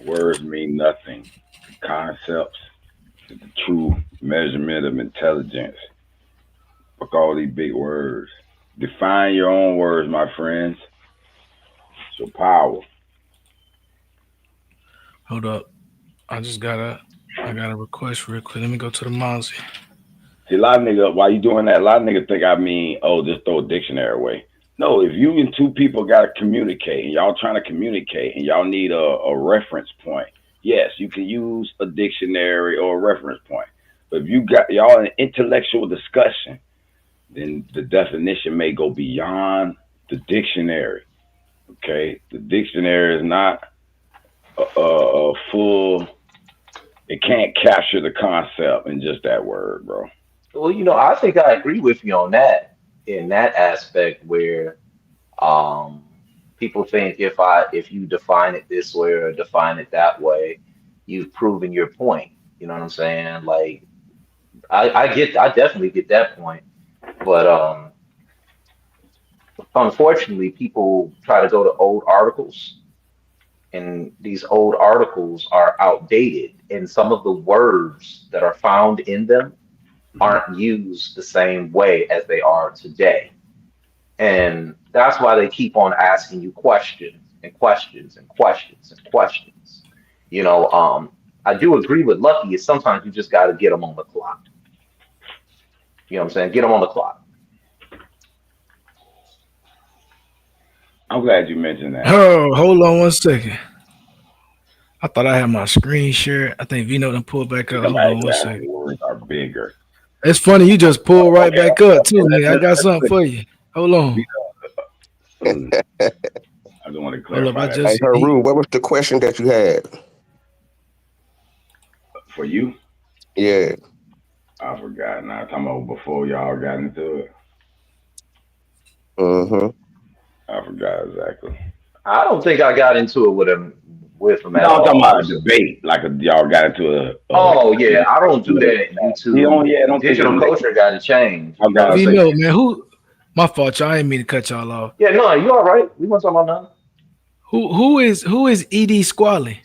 Words mean nothing. Concepts is the true measurement of intelligence. Fuck all these big words. Define your own words, my friends. It's your power. Hold up. I got a request real quick. Let me go to the Mozzie. See, a lot of niggas, while you doing that, a lot of niggas think I mean, just throw a dictionary away. No, if you and two people got to communicate, and y'all trying to communicate, and y'all need a reference point, yes, you can use a dictionary or a reference point. But if you got y'all in an intellectual discussion, then the definition may go beyond the dictionary. Okay, the dictionary is not a full. It can't capture the concept in just that word, bro. Well, I think I agree with you on that, in that aspect where people think if you define it this way or define it that way, you've proven your point. You know what I'm saying? Like I definitely get that point, but unfortunately, people try to go to old articles, and these old articles are outdated, and some of the words that are found in them aren't used the same way as they are today. And that's why they keep on asking you questions and questions and questions and questions. You know, I do agree with Lucky is sometimes you just got to get them on the clock. You know what I'm saying? Get them on the clock. I'm glad you mentioned that. Oh, hold on one second. I thought I had my screen share. I think Vino done pulled back up. Hold on one second. Words are bigger. It's funny, you just pulled right back up too, nigga. I got something for you. Hold on. I don't want to clarify. Hey, Haru, what was the question that you had? For you? Yeah. I forgot. Now, talking about before y'all got into it. I forgot exactly. I don't think I got into it with him. No, I'm talking about a debate. Like y'all got into a. Oh yeah, I don't do that at YouTube. Digital culture got to change. Vino, man, who? My fault, y'all. I didn't mean to cut y'all off. Yeah, no, you all right. We want to talk about nothing. Who is Ed Squally?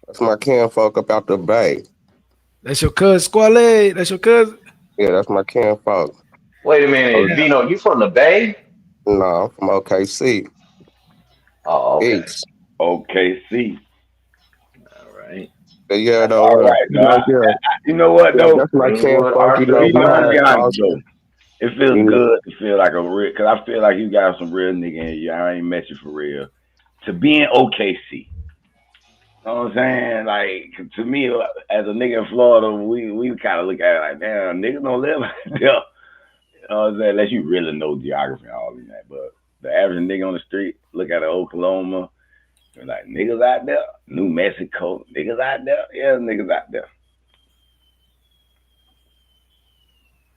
That's my kinfolk up out the bay. That's your cousin Squally. That's your cousin. Yeah, that's my kinfolk. Wait a minute, Vino, you from the Bay? No, I'm from OKC. Oh, okay. East. OKC. All right. Yeah, though. All right. You know what though? That's my kinfolk. It feels good to feel like a real, because I feel like you got some real nigga in you. I ain't met you for real. To be in OKC. You know what I'm saying? Like, to me, as a nigga in Florida, we kind of look at it like, damn, niggas don't live like that. You know what I'm saying? Unless you really know geography and all of that. But the average nigga on the street, look at Oklahoma, you're like, niggas out there. New Mexico, niggas out there. Yeah, niggas out there.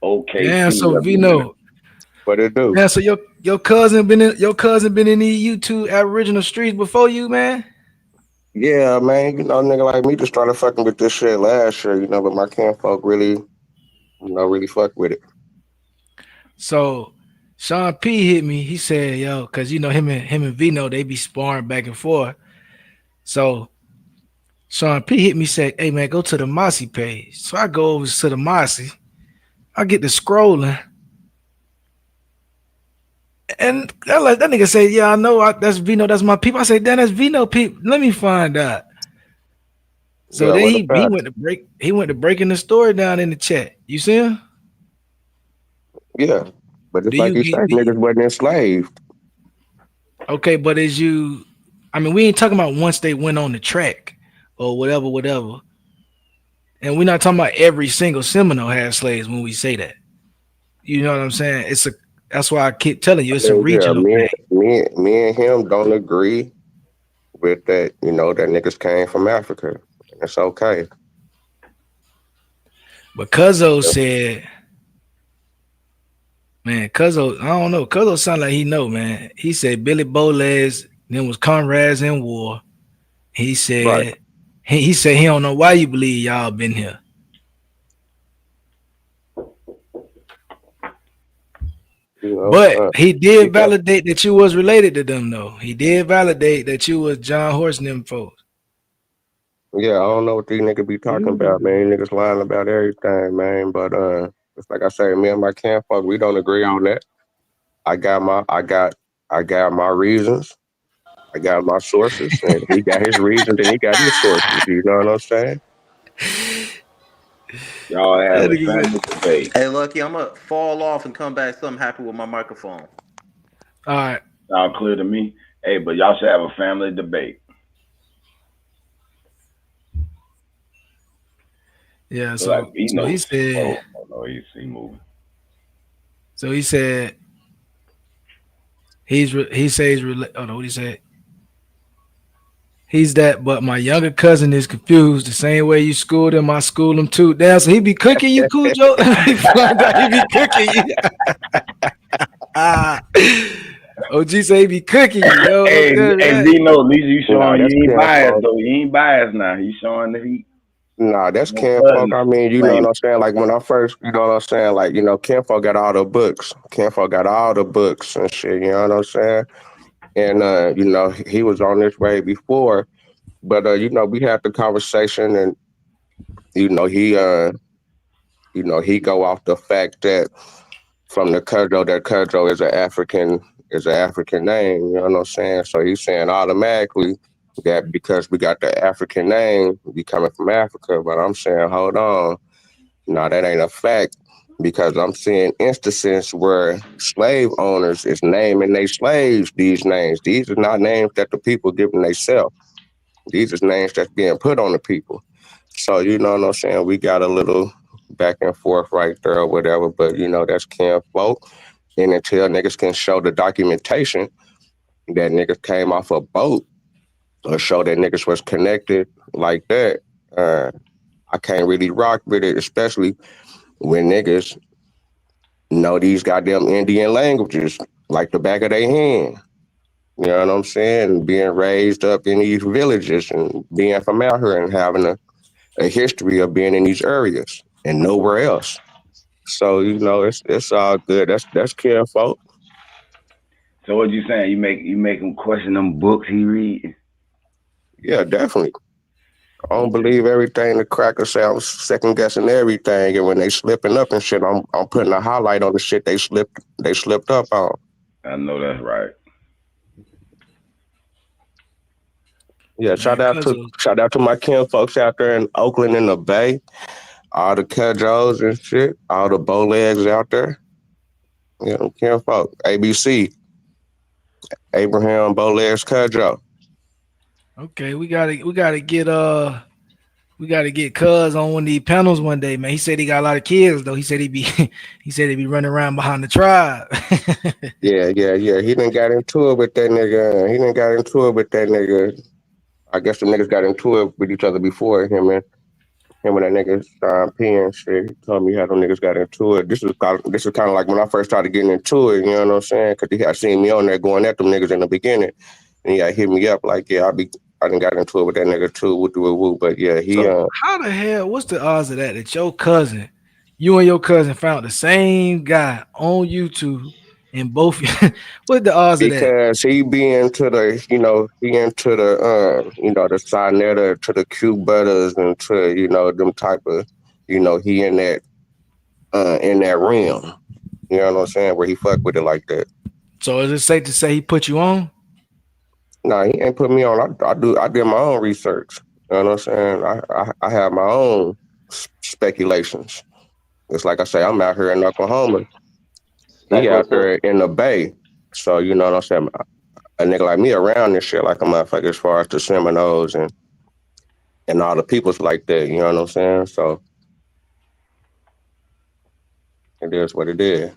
Okay. Yeah, so Vino. What it do? Yeah, so your cousin been in the YouTube Aboriginal streets before you, man? Yeah, man. You know, nigga like me just started fucking with this shit last year, you know, but my kinfolk really fuck with it. So Sean P hit me. He said, yo, cause you know him and Vino, they be sparring back and forth. So Sean P hit me, said, hey man, go to the Mosse page. So I go over to the Mosse. I get to scrolling. And that nigga say, yeah, I know that's Vino, that's my people. I say, damn, that's Vino people. Let me find out. So then he went to breaking the story down in the chat. You see him? Yeah. But it's like you say, niggas wasn't enslaved. Okay, but we ain't talking about once they went on the track or whatever. And we're not talking about every single Seminole had slaves when we say that. You know what I'm saying? That's why I keep telling you it's a regional thing. Me and him don't agree with that, you know, that niggas came from Africa. It's okay. But Cuzzo said, man, Cuzzo, I don't know. Cuzzo sound like he know, man. He said Billy Boles, then was comrades in war. He said, he said he don't know why you believe y'all been here. You know, but he did validate that you was related to them, though. He did validate that you was John Horse and them folks. Yeah, I don't know what these niggas be talking about, man. Niggas lying about everything, man. But it's like I say, me and my kinfolk, we don't agree on that. I got my reasons. I got my sources, and he got his reasons, and he got his sources. You know what I'm saying? Y'all have a family debate. Hey, Lucky, I'm gonna fall off and come back. Something happened with my microphone. All right. All clear to me. Hey, but y'all should have a family debate. Yeah. So he said. Oh no, he's moving. So he said. He says. Oh no, what he said? He's that, but my younger cousin is confused the same way you schooled him. I schooled him too. Damn, so he be cooking you, Cujo. He be cooking you. OG say he be cooking you, yo. Hey, Zeno, at least you showing that's you ain't biased kinfolk. though. You ain't biased now. You showing that he. Nah, that's No blood. kinfolk. I mean, you know what I'm saying? Like when I first, you know what I'm saying? Like, you know, kinfolk got all the books. Kinfolk got all the books and shit, you know what I'm saying? And you know, he was on this way before. But you know, we had the conversation and you know, he go off the fact that from the Kudro, that Kudro is an African name, you know what I'm saying? So he's saying automatically that because we got the African name, we coming from Africa. But I'm saying, hold on, no, that ain't a fact because I'm seeing instances where slave owners is naming their slaves these names. These are not names that the people giving themselves. These are names that's being put on the people. So, you know what I'm saying? We got a little back and forth right there or whatever, but you know, that's kinfolk. And until niggas can show the documentation that niggas came off a boat or show that niggas was connected like that, I can't really rock with it, especially when niggas know these goddamn Indian languages like the back of their hand. You know what I'm saying? Being raised up in these villages and being from out here and having a history of being in these areas and nowhere else. So, you know, it's all good. That's kinfolk. So what you saying? You make him question them books he read? Yeah, definitely. I don't believe everything the crackers say. I'm second guessing everything, and when they slipping up and shit, I'm putting a highlight on the shit they slipped up on. I know that's right. Yeah, Man, cuz shout out to my kin folks out there in Oakland in the Bay, all the Cudros and shit, all the bow legs out there. You know, kin folk. ABC, Abraham Bowlegs Cudro. okay, we gotta get Cuz on one of these panels one day, man. He said he got a lot of kids though. He said he be he said he be running around behind the tribe. Yeah. He done got into it with that nigga. He done got into it with that nigga. I guess the niggas got into it with each other before him and that nigga Sean P and shit. He told me how them niggas got into it. This is kind of like when I first started getting into it. You know what I'm saying? Because he had seen me on there going at them niggas in the beginning, and he had hit me up like, yeah, I done got into it with that nigga too. Woo woo woo. But yeah, So how the hell? What's the odds of that your cousin, you and your cousin found the same guy on YouTube and both? What's the odds of that? because he be into the, he into the, the Sinetta, to the Q Butters, and to, them type of, he in that realm. You know what I'm saying? Where he fuck with it like that. So is it safe to say he put you on? No, he ain't put me on. I did my own research. You know what I'm saying? I have my own speculations. It's like I say, I'm out here in Oklahoma. He out Speculative. there in the Bay. So, you know what I'm saying? A nigga like me around this shit like a motherfucker as far as the Seminoles and all the peoples like that. You know what I'm saying? So it is what it is.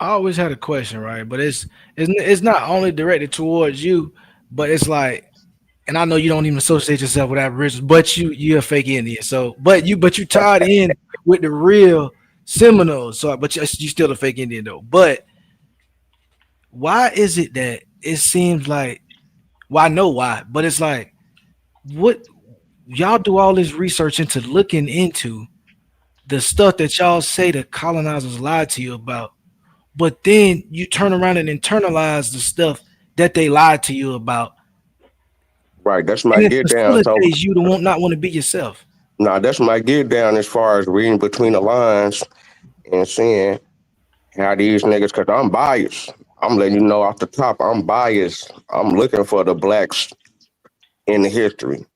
I always had a question, right? But it's not only directed towards you, but it's like, and I know you don't even associate yourself with Aboriginals, but you're a fake Indian. So, but you tied in with the real Seminoles. So, but you still a fake Indian though. But why is it that it seems like? Well, I know why, but it's like, what y'all do all this research into looking into the stuff that y'all say the colonizers lied to you about, but then you turn around and internalize the stuff that they lied to you about, Right. That's my and it get down. So facilitates you to not want to be yourself. nah, that's my get down as far as reading between the lines and seeing how these niggas, cause I'm biased. I'm letting you know off the top, I'm biased. I'm looking for the blacks in the history.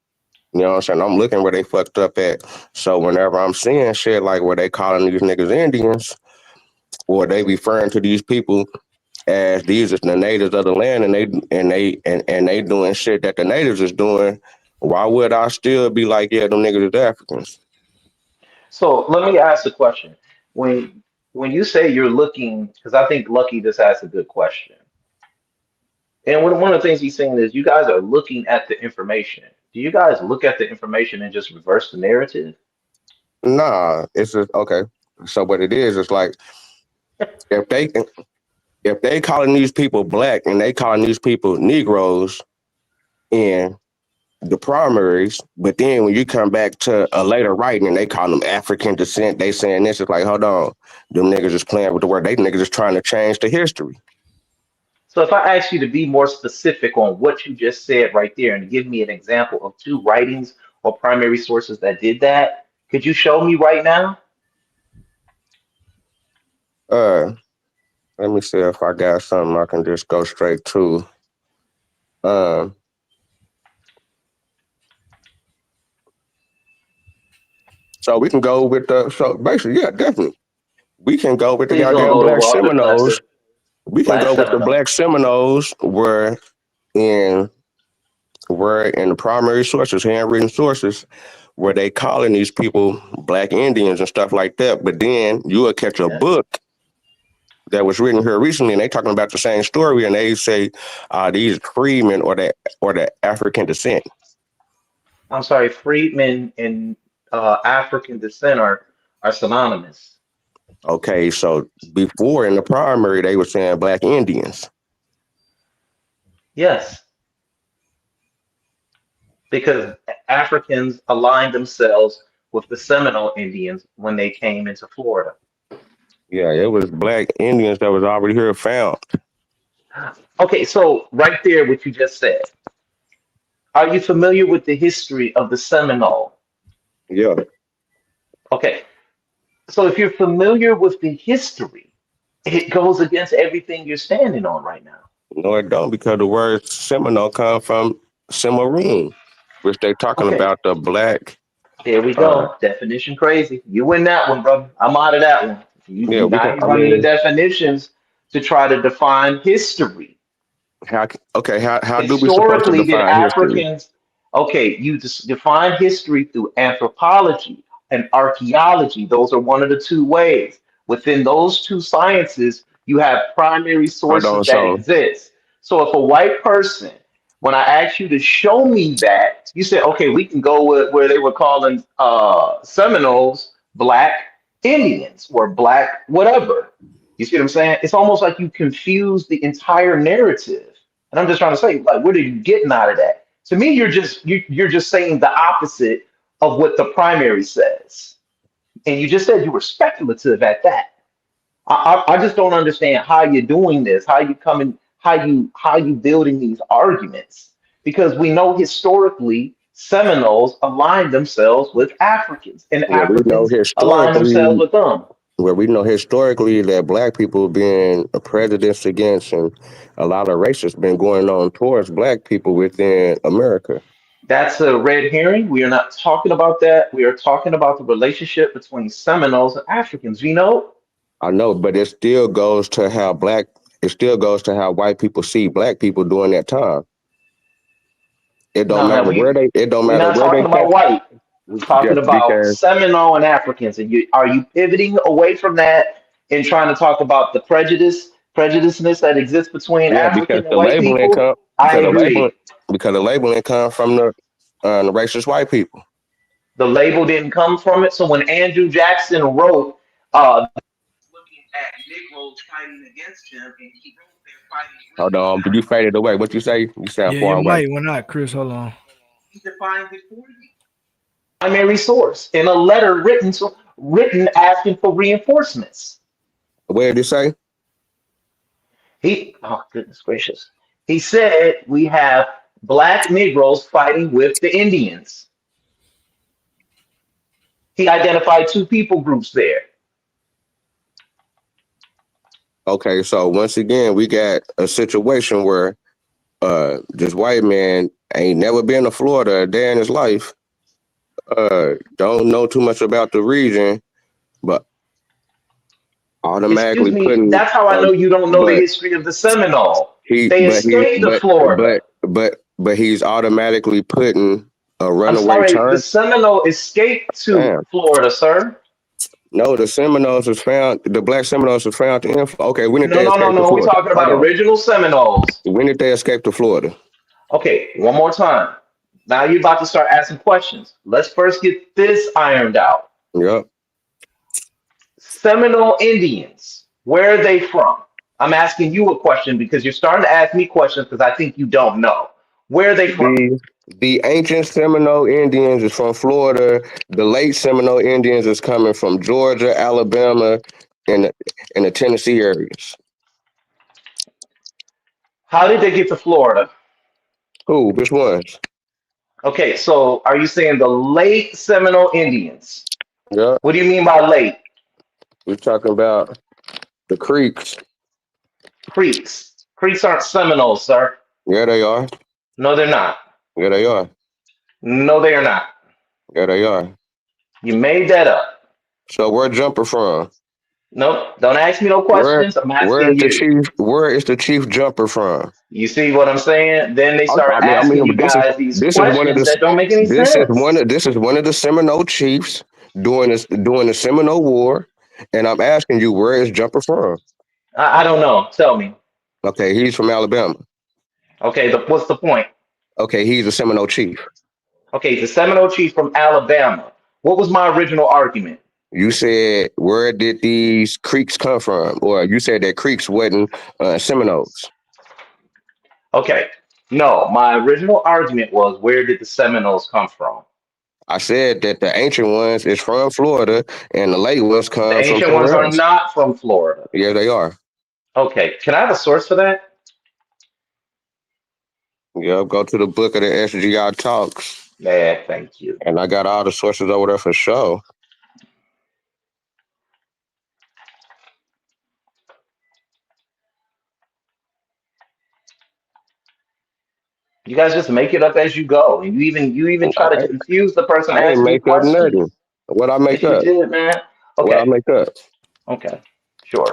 You know what I'm saying? I'm looking where they fucked up at. So whenever I'm seeing shit like where they calling these niggas Indians, or they referring to these people as these is the natives of the land, and they doing shit that the natives is doing, why would I still be like, yeah, them niggas is Africans? So let me ask a question. When you say you're looking, because I think Lucky just asked a good question. And one of the things he's saying is you guys are looking at the information. Do you guys look at the information and just reverse the narrative? Nah, it's just okay. So what it is like if they if they calling these people black and they calling these people Negroes in the primaries, but then when you come back to a later writing and they call them African descent, they saying this, is like, hold on, them niggas is playing with the word. They niggas is trying to change the history. So if I ask you to be more specific on what you just said right there and give me an example of 2 writings or primary sources that did that, could you show me right now? Let me see if I got something I can just go straight to. So we can go with so basically, yeah, definitely. We can go with the Please don't goddamn go to Black Walter Seminoles. Plesser. We can Black go with the Seminole. Black Seminoles were in the primary sources, handwritten sources, where they calling these people Black Indians and stuff like that. But then you will catch a Yes. book that was written here recently, and they talking about the same story, and they say these freedmen or the African descent. I'm sorry, freedmen and African descent are synonymous. Okay, so before in the primary, they were saying Black Indians. Yes, because Africans aligned themselves with the Seminole Indians when they came into Florida. Yeah, it was Black Indians that was already here found. Okay, so right there, what you just said. Are you familiar with the history of the Seminole? Yeah. Okay, so if you're familiar with the history, it goes against everything you're standing on right now. No, it don't, because the word Seminole come from Cimarron, which they talking Okay, about the black. there we go. Definition crazy. You win that one, brother. I'm out of that one. Yeah, we can. Now you're I running the mean, definitions to try to define history. how do we supposed to Historically, did define history? Africans, okay, you define history through anthropology and archaeology. Those are one of the 2 ways. Within those 2 sciences, you have primary Hold sources on, that so exist. So if a white person, when I asked you to show me that, you said, okay, we can go with where they were calling Seminoles Black Indians or Black whatever. You see what I'm saying? It's almost like you confuse the entire narrative. And I'm just trying to say, like, what are you getting out of that? To me, you're just saying the opposite of what the primary says. And you just said you were speculative at that. I just don't understand how you're doing this, how you coming, how you building these arguments. Because we know historically Seminoles aligned themselves with Africans, and where we know Africans aligned themselves historically, with them. that black people being prejudiced against, and a lot of racists been going on towards black people within America. That's a red herring. We are not talking about that. We are talking about the relationship between Seminoles and Africans. You know, I know, but it still goes to how white people see black people during that time. It don't no, now matter where it don't we're matter not where they talking about kept, white. We're talking just about because, Seminole and Africans. And are you pivoting away from that and trying to talk about the prejudiceness that exists between yeah, because African and white people? I the labeling agree. because the labeling come from the racist white people. The label didn't come from it. So when Andrew Jackson wrote, looking at Negroes fighting against him, and he wrote they're fighting with Hold on, but you faded away. What you say? You sound Yeah, far your away. mic went out, Chris. Hold on. he defined it for you. Primary source in a letter written asking for reinforcements. What did you say? Oh goodness gracious. He said we have black Negroes fighting with the Indians. He identified 2 people groups there. Okay, so once again, we got a situation where this white man ain't never been to Florida a day in his life. Don't know too much about the region, but Excuse automatically me, putting that's how I know you don't know the history of the Seminole. he They but he escaped to Florida. but he's automatically putting a I'm runaway sorry, the turn. Seminole escaped to Damn. Florida, sir. No, the black Seminoles was found in Florida. Okay, when did No, they no, no, escape to no. We're Florida? talking Hold about on. original Seminoles. When did they escape to Florida? Okay, one more time. Now you're about to start asking questions. Let's first get this ironed out. Yep. Seminole Indians, where are they from? I'm asking you a question because you're starting to ask me questions because I think you don't know. Where are they from? The ancient Seminole Indians is from Florida. The late Seminole Indians is coming from Georgia, Alabama, and the Tennessee areas. How did they get to Florida? Who? Which ones? Okay, so are you saying the late Seminole Indians? Yeah. What do you mean by late? We're talking about the Creeks. Creeks. Creeks aren't Seminoles, sir. Yeah, they are. No, they're not. Yeah, they are. No, they are not. Yeah, they are. You made that up. So where Jumper from? Nope. Don't ask me no questions. I'm asking you. Where is the chief Jumper from? You see what I'm saying? Then they start asking you guys these questions that don't make any sense. This is one of the Seminole chiefs during the Seminole War, and I'm asking you, where is Jumper from? I don't know. Tell me. Okay, he's from Alabama. Okay, what's the point? Okay, he's a Seminole chief. Okay, the Seminole chief from Alabama. What was my original argument? You said, where did these Creeks come from? Or you said that Creeks wasn't Seminoles. Okay. No, my original argument was, where did the Seminoles come from? I said that the ancient ones is from Florida and the late ones come from the ancient ones are not from Florida. Yeah, they are. Okay. Can I have a source for that? Yeah, go to the book of the SGI Talks. Yeah, thank you. And I got all the sources over there for sure. You guys just make it up as you go, and you even try to confuse the person asking you questions. Nothing. What I make up? You did, man. Okay. What I make up? Okay, sure.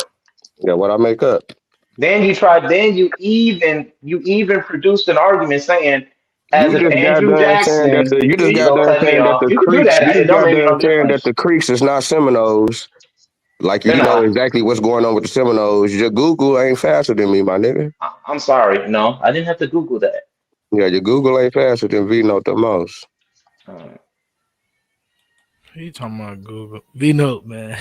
Yeah, what I make up? Then you tried. Then you even produced an argument saying, as of Andrew Jackson, you just got done saying that the Creeks. You just got done saying that the Creeks is not Seminoles. Like you know exactly what's going on with the Seminoles. Your Google ain't faster than me, my nigga. I'm sorry. No, I didn't have to Google that. Yeah, your Google ain't faster than V-Note the most. You talking about Google? V-Note, man.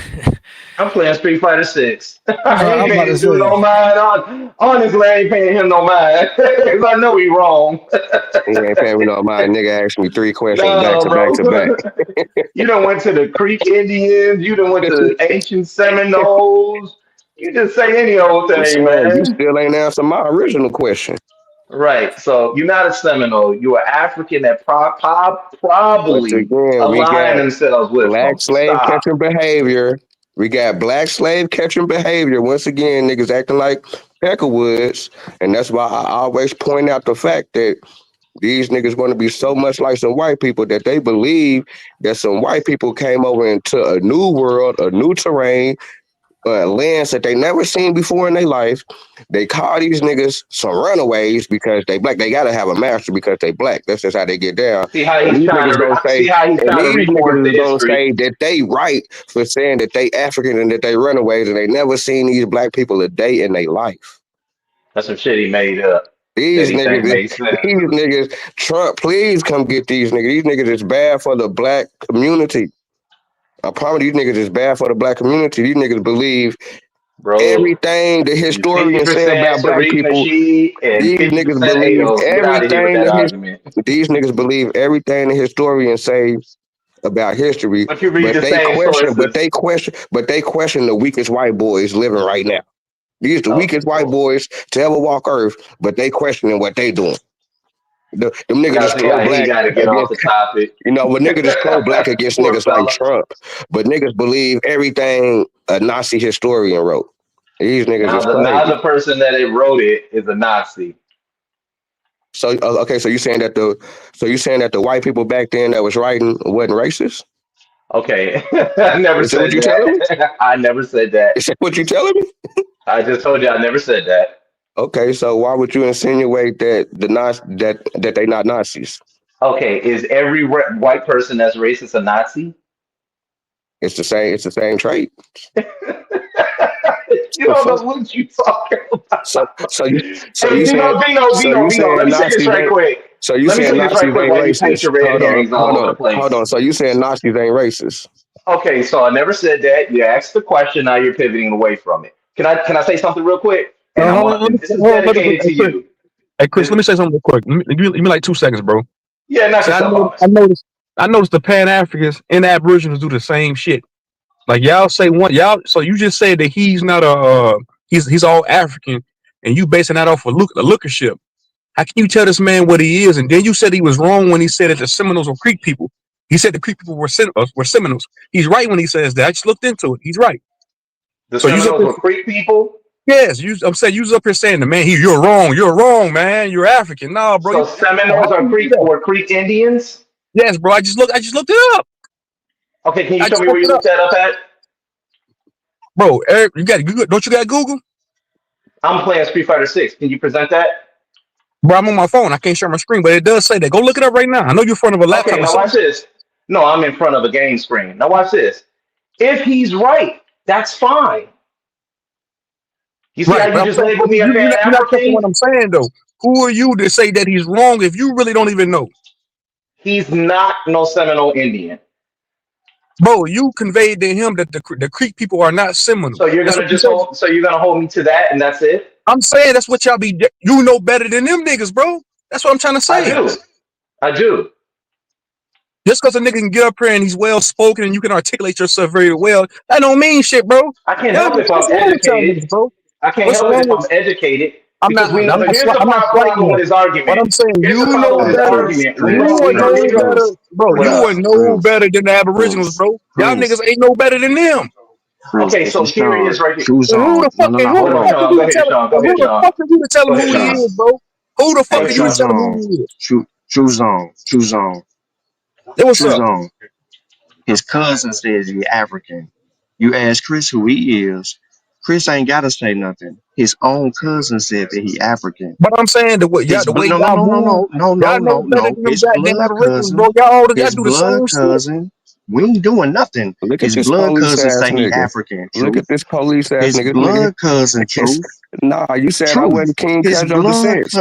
I'm playing Street Fighter 6. I ain't paying dude no mind. Honestly, I ain't paying him no mind. Because I know he wrong. He ain't paying me no mind. Nigga asked me 3 questions back to back. You done went to the Creek Indians. You done went to the ancient Seminoles. You just say any old thing, man. You still ain't answer my original question. Right. So you're not a Seminole. You're African that probably align themselves with black slave catching behavior. We got black slave catching behavior. Once again, niggas acting like Peckerwoods. And that's why I always point out the fact that these niggas want to be so much like some white people that they believe that some white people came over into a new world, a new terrain, lands that they never seen before in their life. They call these niggas some runaways because they black. They gotta have a master because they black. That's just how they get down. See how he's trying to report the history. Say that they right for saying that they African and that they runaways and they never seen these black people a day in their life. That's some shit he made up. These niggas, Trump, please come get these niggas. These niggas is bad for the black community. I promise these niggas is bad for the black community. These niggas believe everything the historians say about black people. These niggas believe everything. These niggas believe everything the historians say about history. But they question the weakest white boys living right now. These the weakest white boys to ever walk Earth, but they questioning what they doing. Them niggas is pro-black. Gotta get off the topic. You know, but niggas is pro-black against niggas like Trump. But niggas believe everything a Nazi historian wrote. These niggas is crazy. Now the person that wrote it is a Nazi. So okay, so you saying that the white people back then that was writing wasn't racist? Okay, I never said what you telling me? I never said that. Is that what you telling me? I just told you I never said that. Okay, so why would you insinuate that that they not Nazis? Okay, is every white person that's racist a Nazi? It's the same trait. You don't know what you talking about. So you saying let me say this right quick. So you saying Nazis ain't racist? Hold on. So you saying Nazis ain't racist? Okay, so I never said that. You asked the question, now you're pivoting away from it. Can I say something real quick? and this is dedicated to you. Hey, Chris, let me say something real quick. Give me like 2 seconds, bro. Yeah, knock yourself off. I noticed the Pan Africans and the Aboriginals do the same shit. Like y'all say so you just said that he's not he's all African, and you basing that off of lookership. How can you tell this man what he is? And then you said he was wrong when he said that the Seminoles were Creek people. He said the Creek people were Seminoles. He's right when he says that. I just looked into it. He's right. The Seminoles were Creek people? Yes, I'm saying you was up here saying, man, you're wrong, man. You're African. No, bro. So Seminoles are Creek Indians? Yes, bro. I just looked it up. Okay, can you tell me where you looked that up at? Bro, Eric, don't you got Google? I'm playing Street Fighter 6. Can you present that? Bro, I'm on my phone. I can't share my screen, but it does say that. Go look it up right now. I know you're in front of a laptop. Okay, now watch this. No, I'm in front of a game screen. Now watch this. If he's right, that's fine. You see how you just labeled me a Pan African? What I'm saying though, who are you to say that he's wrong if you really don't even know? He's not no Seminole Indian. Bro, you conveyed to him that the Creek people are not Seminole. So you're gonna hold me to that, and that's it? I'm saying that's what y'all be. You know better than them niggas, bro. That's what I'm trying to say. I do. Just because a nigga can get up here and he's well spoken and you can articulate yourself very well, that don't mean shit, bro. I can't help if I'm educated, bro. I can't help if I'm educated. I'm not. Here's the problem with his argument. What I'm saying, you know better. Bro, you are no better than the Aboriginals, bro. Y'all niggas ain't no better than them. Okay, so here he is right here. Who the fuck are you to tell him who he is, bro? Who the fuck are you to tell him who he is? True zone. What's up? His cousin says he's African. You ask Chris who he is. Chris ain't gotta say nothing. His own cousin said that he African. But I'm saying the way y'all no. His blood cousin. His blood cousin. We ain't doing nothing. His blood cousin say he African. Look at this police ass nigga. His blood cousin, Truth. Nah, you said I wasn't King Cudjoe descent.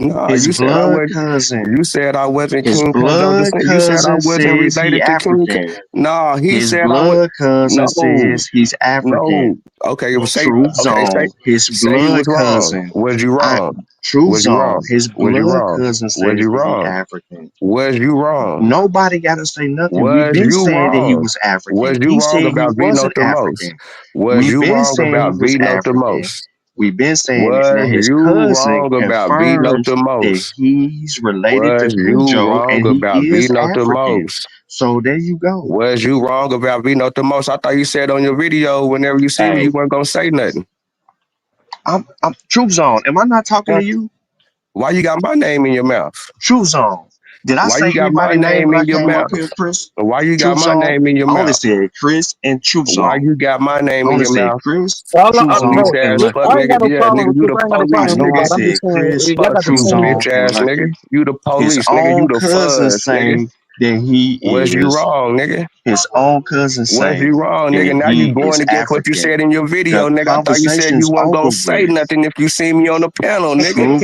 Nah, his blood cousin. You said I wasn't his King Cudjoe descent. You said I wasn't related to King. Nah, he his said blood cousin says he's African. No. Okay, well, Truth zone. His blood cousin. Was you wrong? Truth zone. His blood cousin says he's African. Was you wrong? Nobody got to say nothing. We've been saying that he was African. Was you wrong about Vino the most? Was you wrong about Vino the most? We've been saying that his cousin confirms that he's related to Cudjoe and he is African. So there you go. Was you wrong about Vino the most? I thought you said on your video whenever you see me, you weren't gonna say nothing. I'm Truth Zone. Am I not talking to you? Why you got my name in your mouth? Truth Zone. Did I say anybody's name when I came up here, Chris? Why you got my name in your mouth? I only said Chris and Truth Zone. Why you got my name in your mouth? Chris, Truth Zone, nigga. You the police, nigga. Truth Zone, bitch ass nigga. You the police, nigga. You the fuzz, nigga. That he was you wrong, nigga? His own cousin saying was you wrong, nigga? Now you going against what you said in your video, nigga. I thought you said you wasn't gonna say nothing if you see me on the panel, nigga.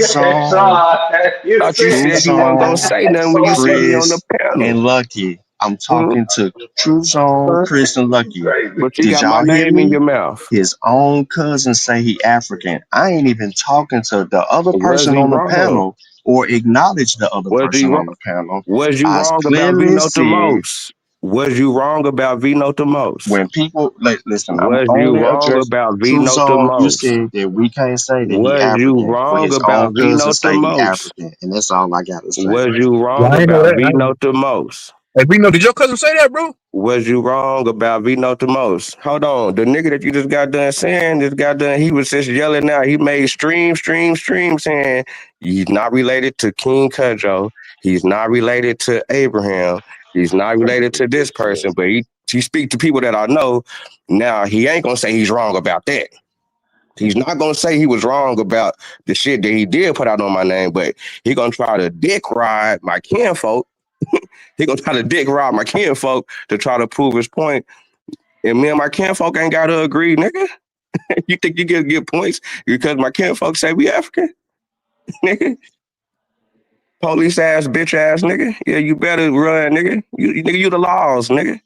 Thought you said you wasn't gonna say nothing when you see me on the panel. And Lucky, I'm talking to Truth Zone, Chris and Lucky. But you got my name in your mouth. His own cousin say he African. I ain't even talking to the other person on the panel or acknowledge the other person on the panel. Was you wrong about Vino the most? Was you wrong about Vino the most? When people listen, was you wrong about Vino the most? You said that we can't say that was he African. You wrong about Vino the most? African, and that's all I gotta say. Was you wrong about Vino the most? Hey, Vino, did your cousin say that, bro? Was you wrong about Vino the most? Hold on. The nigga that you just got done saying, he was just yelling out. He made stream saying he's not related to King Cudjoe. He's not related to Abraham. He's not related to this person, but he speak to people that I know. Now, he ain't going to say he's wrong about that. He's not going to say he was wrong about the shit that he did put out on my name, but he going to try to dick ride my kinfolk. He gonna try to dick rob my kinfolk to try to prove his point. And me and my kinfolk ain't gotta agree, nigga. You think you get points because my kinfolk say we African? Nigga. Police ass, bitch ass, nigga. Yeah, you better run, nigga. You the laws, nigga.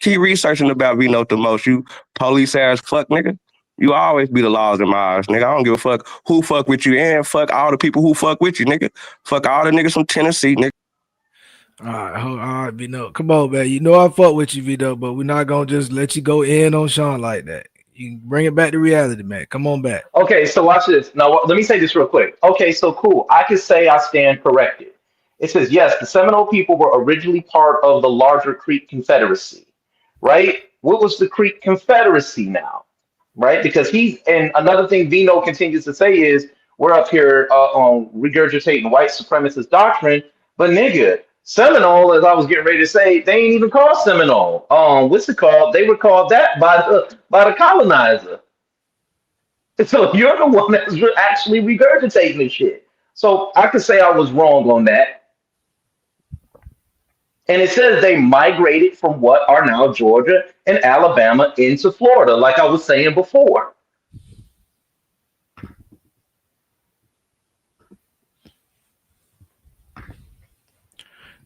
Keep researching about Vino the most, you police ass fuck, nigga. You always be the laws in my eyes, nigga. I don't give a fuck who fuck with you and fuck all the people who fuck with you, nigga. Fuck all the niggas from Tennessee, nigga. All right, Vino. Come on, man. You know I fuck with you, Vino, but we're not gonna just let you go in on Sean like that. You bring it back to reality, man. Come on back. Okay, so watch this. Now, let me say this real quick. Okay, so cool. I can say I stand corrected. It says, yes, the Seminole people were originally part of the larger Creek Confederacy, right? What was the Creek Confederacy now, right? Because and another thing Vino continues to say is, we're up here on regurgitating white supremacist doctrine, but nigga, Seminole, as I was getting ready to say, they ain't even called Seminole. What's it called? They were called that by the colonizer. So you're the one that's actually regurgitating this shit. So I could say I was wrong on that. And it says they migrated from what are now Georgia and Alabama into Florida, like I was saying before.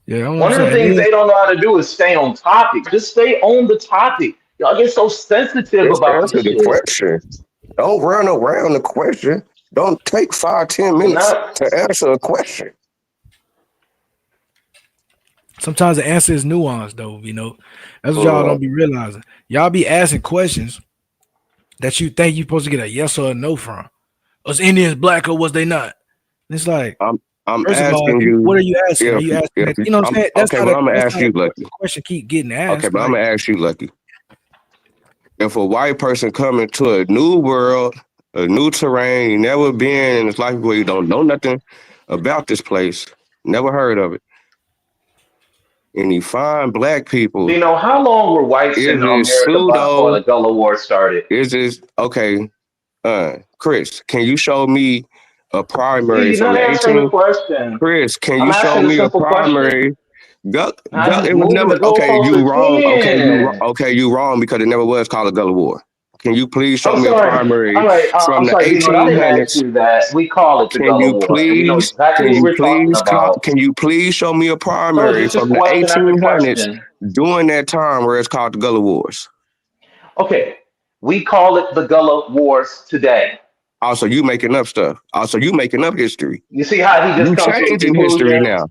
Yeah, one of the things they don't know how to do is stay on topic. Just stay on the topic. Y'all get so sensitive about answer this the shit. question. Don't run around the question. Don't take 5-10 minutes to answer a question. Sometimes the answer is nuanced, though. You know, that's what y'all don't be realizing. Y'all be asking questions that you think you're supposed to get a yes or a no from. Was Indians black or was they not? And it's like, I'm first of all, asking you. what are you asking? Are you asking that, you know what I'm saying? That's okay, but I'm gonna ask you, Lucky. Question keep getting asked. Okay, but I'm gonna ask you, Lucky. If a white person coming to a new world, a new terrain, never been in his life where you don't know nothing about this place, never heard of it, and he find black people. You know, how long were whites in America before the Gullah War started? Is this okay? Chris, can you show me a primary You're from not the answering 18? the question. Chris, can I'm you show asking a me a simple primary? Just It was moving never the okay. goalposts You wrong. again. You wrong because it never was called a Gullah War. Can you please show I'm me a sorry. primary All right. from I'm the sorry, Vino. I didn't ask 1800s? you that. We call it the Can Gullah you War, and we know please? exactly what we're talking about. Can you please show me a So primary it's just from the question after 1800s question. during that time where it's called the Gullah Wars? Okay, we call it the Gullah Wars today. Also, you making up stuff. Also, you making up history. You see how he just You comes to a changing history conclusion? now.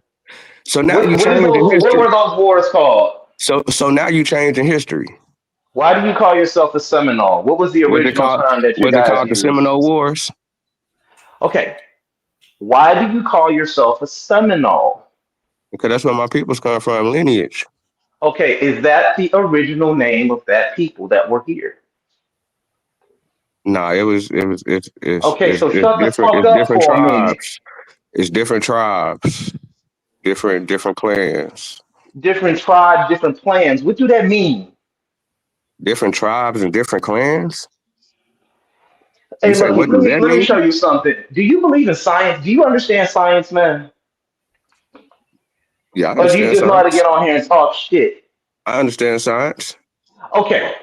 So now you What changing history. were those wars called? So now you changing history. Why do you call yourself a Seminole? What was the original term that you Was it guys called the used? Seminole Wars? Okay. Why do you call yourself a Seminole? Because that's where my people's come from, lineage. Okay, is that the original name of that people that were here? Nah, it's Okay, so shut the different. fuck It's up different for a minute. tribes. It's different tribes, different clans. Different tribe, different plans. What do that mean? Different tribes and different clans. Hey, You say, look, what does that let me mean? show you something. Do you believe in science? Do you understand science, man? Yeah, I Or do you understand just know how to science. get on here and talk shit? I understand science. Okay.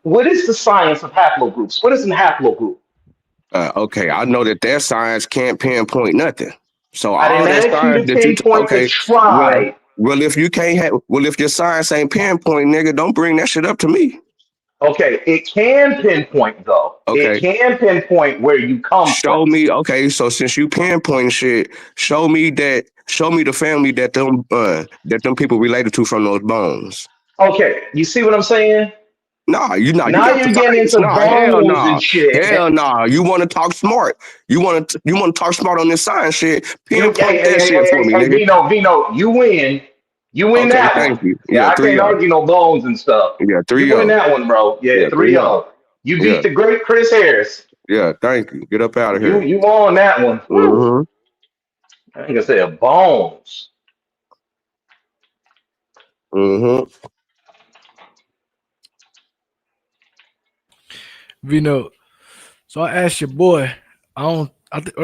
What is the science of haplogroups? What is a haplogroup? Okay, I know that science can't pinpoint nothing. So I all didn't that ask you science to that you pinpoint the well, tribe. if you can't if your science ain't pinpoint, nigga, don't bring that shit up to me. Okay, it can pinpoint though. Okay. It can pinpoint where you come Show from. me, okay, so since you pinpoint shit, show me the family that them people related to from those bones. Okay, you see what I'm saying? Nah, you Now got the you're getting science. into Nah, hell bones and nah. shit. Hell nah. You want to talk smart. You want to talk smart on this science shit. Pinpoint that shit for me, nigga. Vino, you win. You win Okay, that thank one. you. Yeah, Yeah, I can't 3-0. argue no bones and stuff. Yeah, You win 3-0. that one, bro. Yeah, 3-0. You beat Yeah. the great Chris Harris. Yeah, thank you. Get up out of here. You won that one. Mm-hmm. I think I said bones. Mm-hmm. Vino, so I asked your boy. Or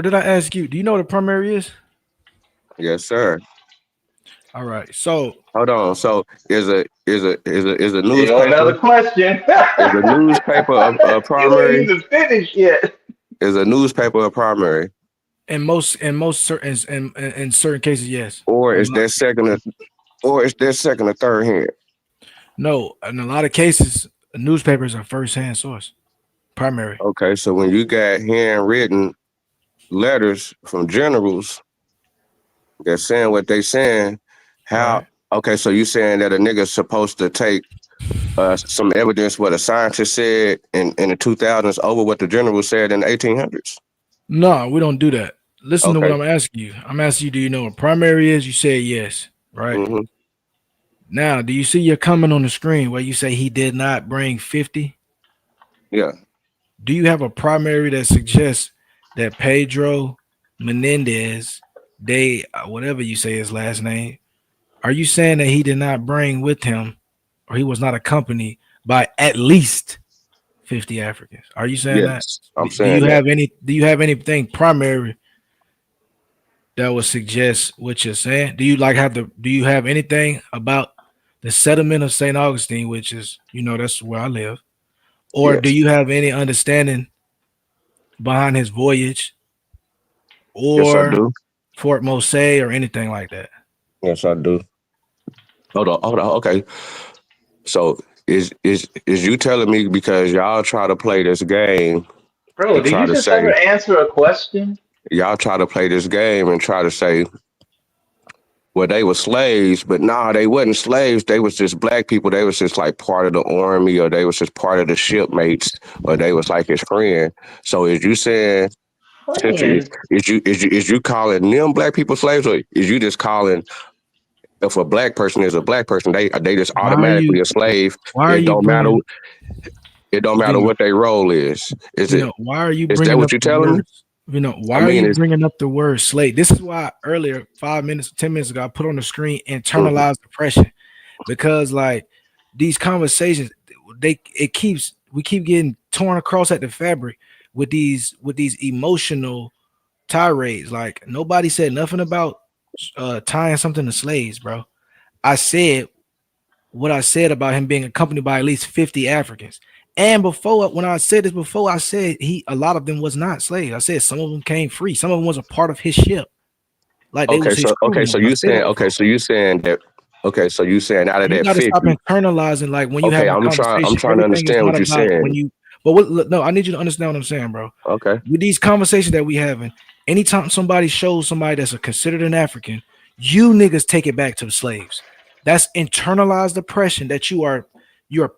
did I ask you? Do you know what a primary is? Yes, sir. All right. So hold on. So is a Another newspaper question. is a newspaper a primary? You ain't even finished yet. Is a newspaper a primary? In certain cases, yes. Or is that second or third hand? No, in a lot of cases, newspapers are first-hand source. primary. Okay, so when you got handwritten letters from generals that's saying what they saying, how? Right. Okay, so you saying that a nigga's supposed to take some evidence what a scientist said in the 2000s over what the general said in the 1800s? No, we don't do that. Listen to what Okay. I'm asking you. I'm asking you, do you know what primary is? You say yes, right? Mm-hmm. Now, do you see your comment on the screen where you say he did not bring 50? Yeah. Do you have a primary that suggests that Pedro Menendez, whatever you say his last name, are you saying that he did not bring with him, or he was not accompanied by at least 50 Africans? Are you saying that? Yes, I'm Do you saying that. have any? Do you have anything primary that would suggest what you're saying? Do you do you have anything about the settlement of St. Augustine, which is, that's where I live? Or do Yes. you have any understanding behind his voyage Yes, I or do. Fort Moche or anything like that? Yes, I do. Hold on. Okay. So is you telling me because y'all try to play this game Bro, and did try you to just say ever answer a question? y'all try to play this game and try to say, well, they were slaves, but nah, they wasn't slaves. They was just black people. They was just like part of the army, or they was just part of the shipmates, or they was like his friend. So is you saying essentially Friend? is you calling them black people slaves, or is you just calling if a black person is a black person, they just Why are automatically you? a slave? Why are It you don't matter. bringing? It don't matter what their role is. Why are you Is that bringing what up you're the telling me? words? Why I are mean, you it's bringing up the word slave? This is why earlier, 10 minutes ago, I put on the screen internalized depression, because like these conversations, we keep getting torn across at the fabric with these emotional tirades. Like nobody said nothing about tying something to slaves, bro. I said what I said about him being accompanied by at least 50 Africans. And before, when I said this before, I said a lot of them was not slaves. I said some of them came free. Some of them was a part of his ship. Like they was his crew members. I said that before. so you saying that so you saying out of You that got to stop 50. internalizing. Like when you Okay, have a I'm conversation, trying to everything is understand not what you're about when saying. you. But look, no, I need you to understand what I'm saying, bro. Okay. With these conversations that we having, anytime somebody shows somebody that's considered an African, you niggas take it back to the slaves. That's internalized oppression that you are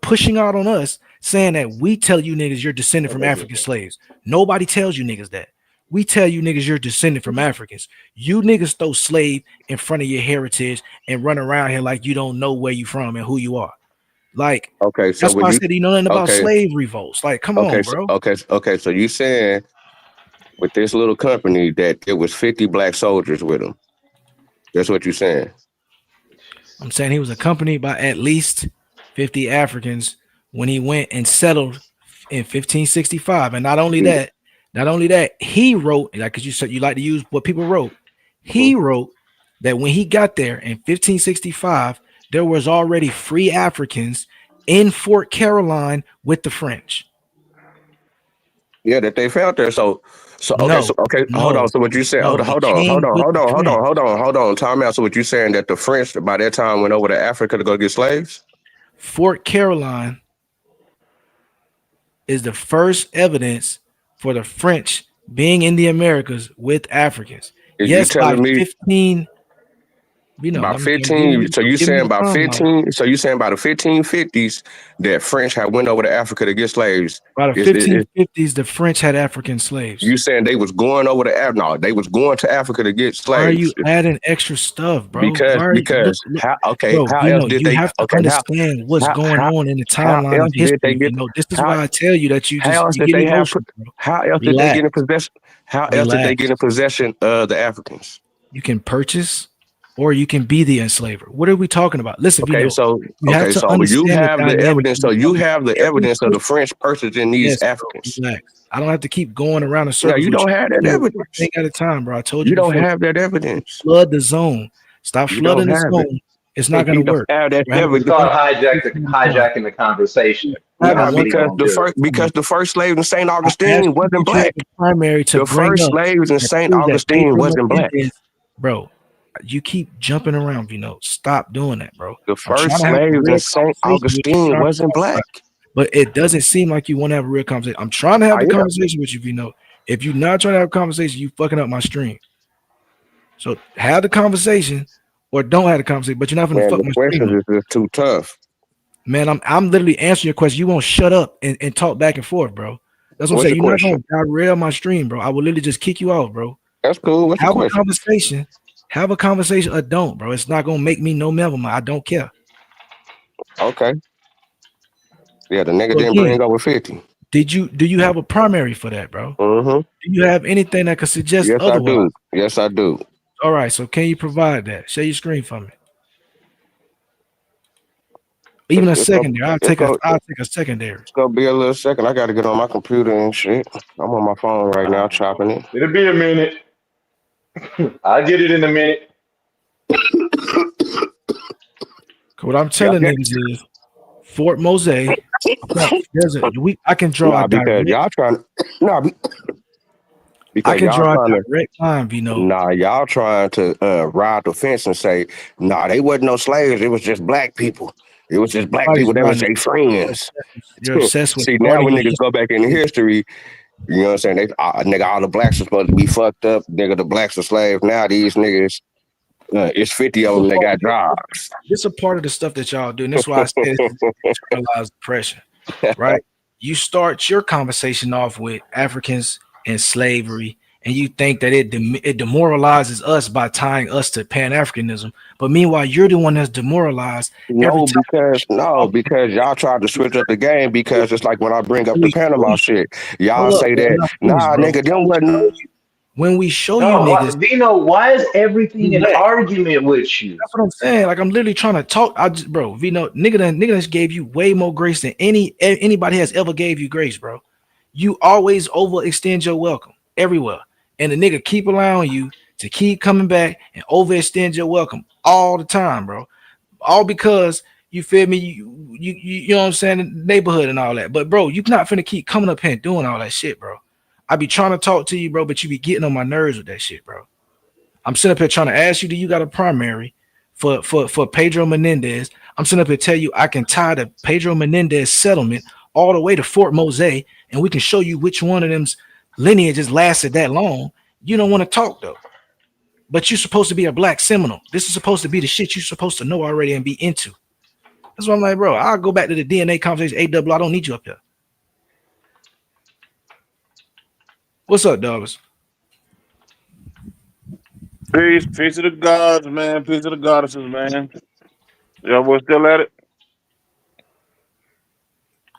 pushing out on us, saying that we tell you niggas you're descended from African slaves. Nobody tells you niggas that. We tell you niggas you're descended from Africans. You niggas throw slave in front of your heritage and run around here like you don't know where you from and who you are. Like, Okay, so that's when why I you said you know nothing about okay, slave revolts. Like, come on, bro. so you saying with this little company that it was 50 black soldiers with them. That's what you're saying. I'm saying he was accompanied by at least 50 Africans when he went and settled in 1565. And not only that, he wrote, like, because you said you like to use what people wrote. He wrote that when he got there in 1565, there was already free Africans in Fort Caroline with the French. Yeah, that they found there. So okay, No, hold on. no, So what you saying? no. He came with the French. Hold on. Time out. So what you saying that the French by that time went over to Africa to go get slaves? Fort Caroline is the first evidence for the French being in the Americas with Africans. Is you Yes, by telling me 15, about I'm giving 15? you, So I'm you giving you saying the about timeline. 15? So you saying about the 1550s that French had went over to Africa to get slaves? By the 1550s, the French had African slaves. You saying they was going over to Africa? No, they was going to Africa to get Why are you slaves. adding extra stuff, bro? Because Why are you because look, how okay bro? how else did You they have to okay understand what's going on in the how timeline of else did they history. get This is how why I tell you that you how else did get they have emotional, bro. how else did they Relax, get in possession how else did they relax. get in possession of the Africans? You can purchase or you can be the enslaver. What are we talking about? Listen, you have to You understand the have the dynamic. evidence. So you have the Every evidence of the person, French purchasing these yes, bro, Africans. relax. I don't have to keep going around in Yeah, circles you with don't you. have that One evidence. thing at a time, bro. I told you You don't before. have that evidence. Flood the zone. Stop You don't flooding the have it. zone. It's not gonna You don't work. have that We're having It's evidence. one called conversation at a time. hijacking the conversation. We're having Nah, one That's what he because gonna do. the first slaves in St. I asked Augustine you, wasn't did you have black. a primary to The bring first up slaves in that St. proves that Augustine Pedro wasn't black. Menendez, bro? You keep jumping around, Stop doing that, bro. The I'm trying first to have a slaves in real St. conversation with you. Augustine Start wasn't talking about black. it. but it doesn't seem like you want to have a real conversation. I'm trying to have the conversation with you, Vino. If you're not trying to have a conversation, you fucking up my stream. So have the conversation or don't have the conversation, but you're not gonna fuck my stream. The questions is just too tough. Man, I'm literally answering your question. You won't shut up and talk back and forth, bro. That's what I'm saying. You're not gonna derail my stream, bro. I will literally just kick you out, bro. That's cool. Have a conversation. Have a conversation or don't, bro. It's not gonna make me no member. I don't care. Okay. Yeah, the nigga didn't bring over 50. Do you have a primary for that, bro? Mm-hmm. Do you have anything that could suggest otherwise? I do. Yes, I do. All right, so can you provide that? Share your screen for me. Even a secondary. I'll take a secondary. It's gonna be a little second. I gotta get on my computer and shit. I'm on my phone right now chopping it. It'll be a minute. I'll get it in a minute. What I'm telling niggas is Fort Moche. I can draw a direct. Y'all trying I can draw a direct line, Vino. Nah, y'all trying to ride the fence and say, nah, they wasn't no slaves. It was just black people. It was just black people that was their friends. You're obsessed with. See, now when niggas go back in history, you know what I'm saying? Nigga, all the blacks are supposed to be fucked up. Nigga, the blacks are slaves. Now these niggas, it's 50 of them that got jobs. This is a part of the stuff that y'all do. And that's why I said internalized depression, right? You start your conversation off with Africans and slavery, and you think that it demoralizes us by tying us to Pan-Africanism. But meanwhile, you're the one that's demoralized. Because y'all tried to switch up the game because it's like when I bring up the Panama shit, y'all say that, nah, nigga, them wasn't. When we show you niggas, Vino, why is everything an argument with you? That's what I'm saying. Like I'm literally trying to talk. Vino, nigga gave you way more grace than anybody has ever gave you grace, bro. You always overextend your welcome everywhere. And the nigga keep allowing you to keep coming back and overextend your welcome all the time, bro. All because you feel me, you know what I'm saying, the neighborhood and all that. But bro, you not finna keep coming up here and doing all that shit, bro. I be trying to talk to you, bro, but you be getting on my nerves with that shit, bro. I'm sitting up here trying to ask you, do you got a primary for Pedro Menendez? I'm sitting up here tell you I can tie the Pedro Menendez settlement all the way to Fort Moche, and we can show you which one of them's lineages lasted that long. You don't want to talk though, but you're supposed to be a black Seminole. This is supposed to be the shit you're supposed to know already and be into. That's why I'm like, bro, I'll go back to the DNA conversation. AW, I don't need you up here. What's up, dogs? Peace to the gods, man. Peace to the goddesses, man. Y'all boys still at it?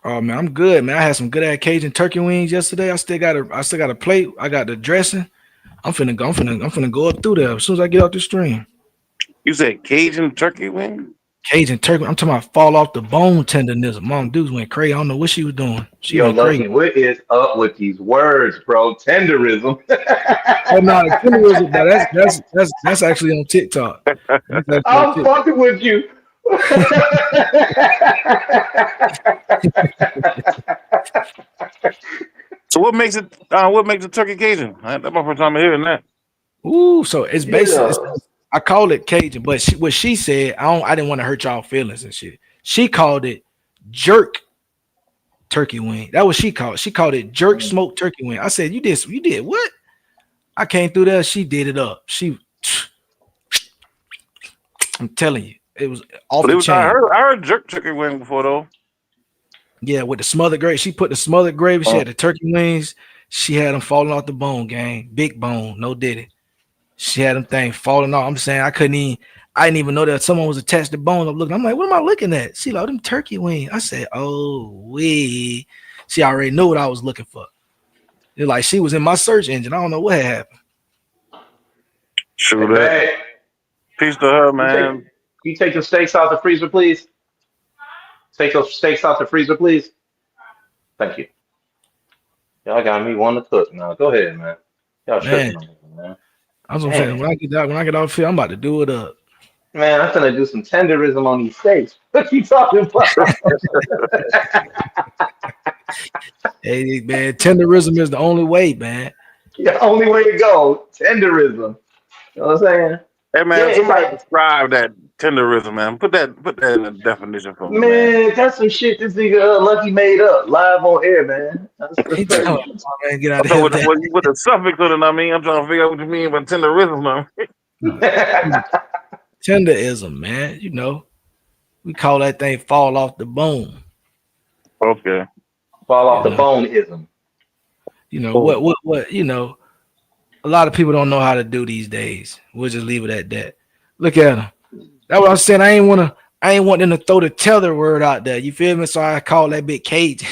Oh man, I'm good, man. I had some good ass Cajun turkey wings yesterday. I still got a plate. I got the dressing. I'm finna go up through there as soon as I get off the stream. You said Cajun turkey wing? Cajun turkey. I'm talking about fall off the bone tenderness. Mom dudes went crazy. I don't know what she was doing. She went crazy. What is up with these words, bro? Tenderism. Oh no, tenderism. That's actually on TikTok. I'm fucking with you. So what makes it turkey Cajun? That's my first time hearing that. Ooh, so it's basically I call it Cajun, but what she said, I didn't want to hurt y'all feelings and shit. She called it jerk turkey wing. That was she called it. She called it jerk smoked turkey wing. I said, you did what? I came through there. She did it up. I'm telling you, it was off the chain. I heard jerk turkey wing before though. Yeah, with the smothered gravy. She put the smothered gravy. She had the turkey wings. She had them falling off the bone, gang. Big bone, no diddy. She had them things falling off. I'm saying I didn't even know that someone was attached to bones. I'm like, what am I looking at? She like, them turkey wings. I said, she already knew what I was looking for. It's like she was in my search engine. I don't know what had happened. Sure that. Peace to her, man. Can you take the steaks out the freezer, please? Take those steaks out the freezer, please. Thank you. Y'all got me wanting to cook now. Go ahead, man. Y'all tripping on me, man. I was saying when I get off here, I'm about to do it up. Man, I'm gonna do some tenderism on these steaks. What you talking about? Hey man, tenderism is the only way, man. The only way to go. Tenderism. You know what I'm saying? Hey Yeah, man, it's somebody like, describe that tenderism, man. Put that in the definition for me, man. man, that's some shit this nigga Lucky made up live on air, man. That's He told crazy. me, oh, man, get out I'm of here talking with with that. with the suffix on it. I mean, I'm trying to figure out what you mean by tenderism, man. Tenderism, man. You know, we call that thing fall off the bone. Okay. Fall You off the know, bone-ism. what, you know, a lot of people don't know how to do these days. We'll just leave it at that. Look at them. That's what I'm saying. I ain't want them to throw the tether word out there. You feel me? So I call that bit cage.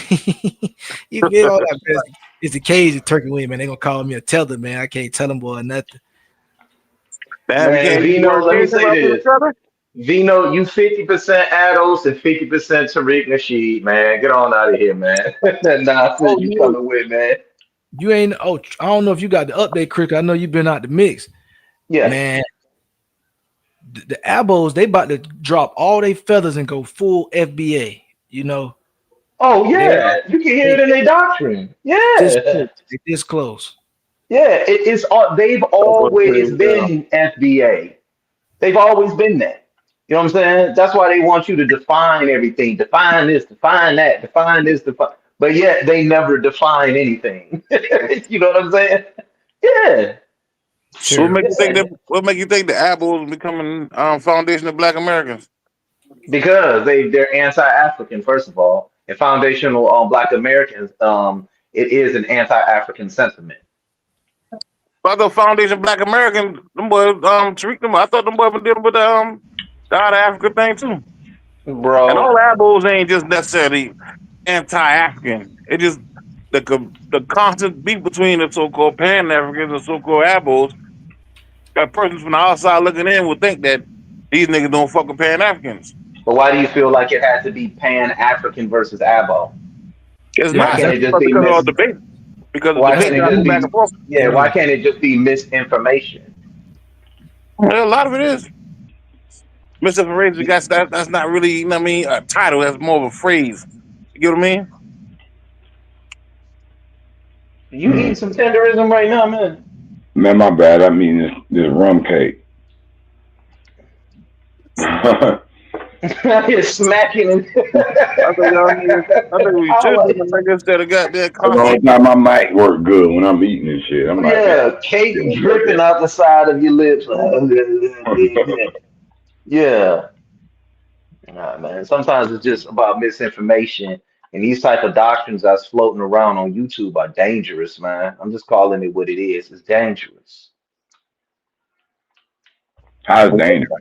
You feel all that best? It's a cage of turkey wing, man. They gonna call me a tether, man. I can't tell them boy nothing. Damn, you Man, can't use the Vino, word let me cage say about the this. other? Vino, you 50% Ados and 50% Tariq Nasheed, man. Get on out of here, man. That Oh, nonsense you coming with, man. you ain't. Oh, I don't know if you got the update, Crick. I know you've been out the mix, Yes. man. The Abos, they about to drop all their feathers and go full FBA. You know, Oh, they yeah. You can hear they it in their doctrine. this Yeah. close. They this close. Yeah. It's all, they've That's what it always is, yeah. been FBA. They've always been that. You know what I'm saying? That's why they want you to define everything. Define this, define that, define this, define. But yet they never define anything. You know what I'm saying? Yeah. So what make you think Yeah. that? What make you think the Apples becoming foundation of Black Americans? Because they're anti-African, first of all, and foundational Black Americans. It is an anti-African sentiment, I thought Foundation Black American, them boys, Tariq, them, I thought them boys been dealing with the out of Africa thing too. And all bro. Apples ain't just necessarily anti-African. It just the constant beef between the so-called Pan-Africans and so-called Apples. That person from the outside looking in would think that these niggas don't fuck with Pan-Africans. But why do you feel like it has to be Pan-African versus Abo? It's Why not. can't That's it just be because of all mis? debate. Because the Why debate can't it got just me back be? and forth. Yeah. Why can't it just be misinformation? Well, a lot of it is. Misinformation, that's not really, you know what I mean, a title. That's more of a phrase. You get what I mean? You eating some tenderism right now, man? Man, my bad. I mean this rum cake. You're smacking it. I think y'all niggas, I think we I should do like, the niggas that have got that The only constant. time my mic work good when I'm eating and shit. I'm like, man, yeah, cake dripping out the side of your lips. Yeah. Nah, man. Sometimes it's just about misinformation. And these type of doctrines that's floating around on YouTube are dangerous, man. I'm just calling it what it is. It's dangerous. how's dangerous?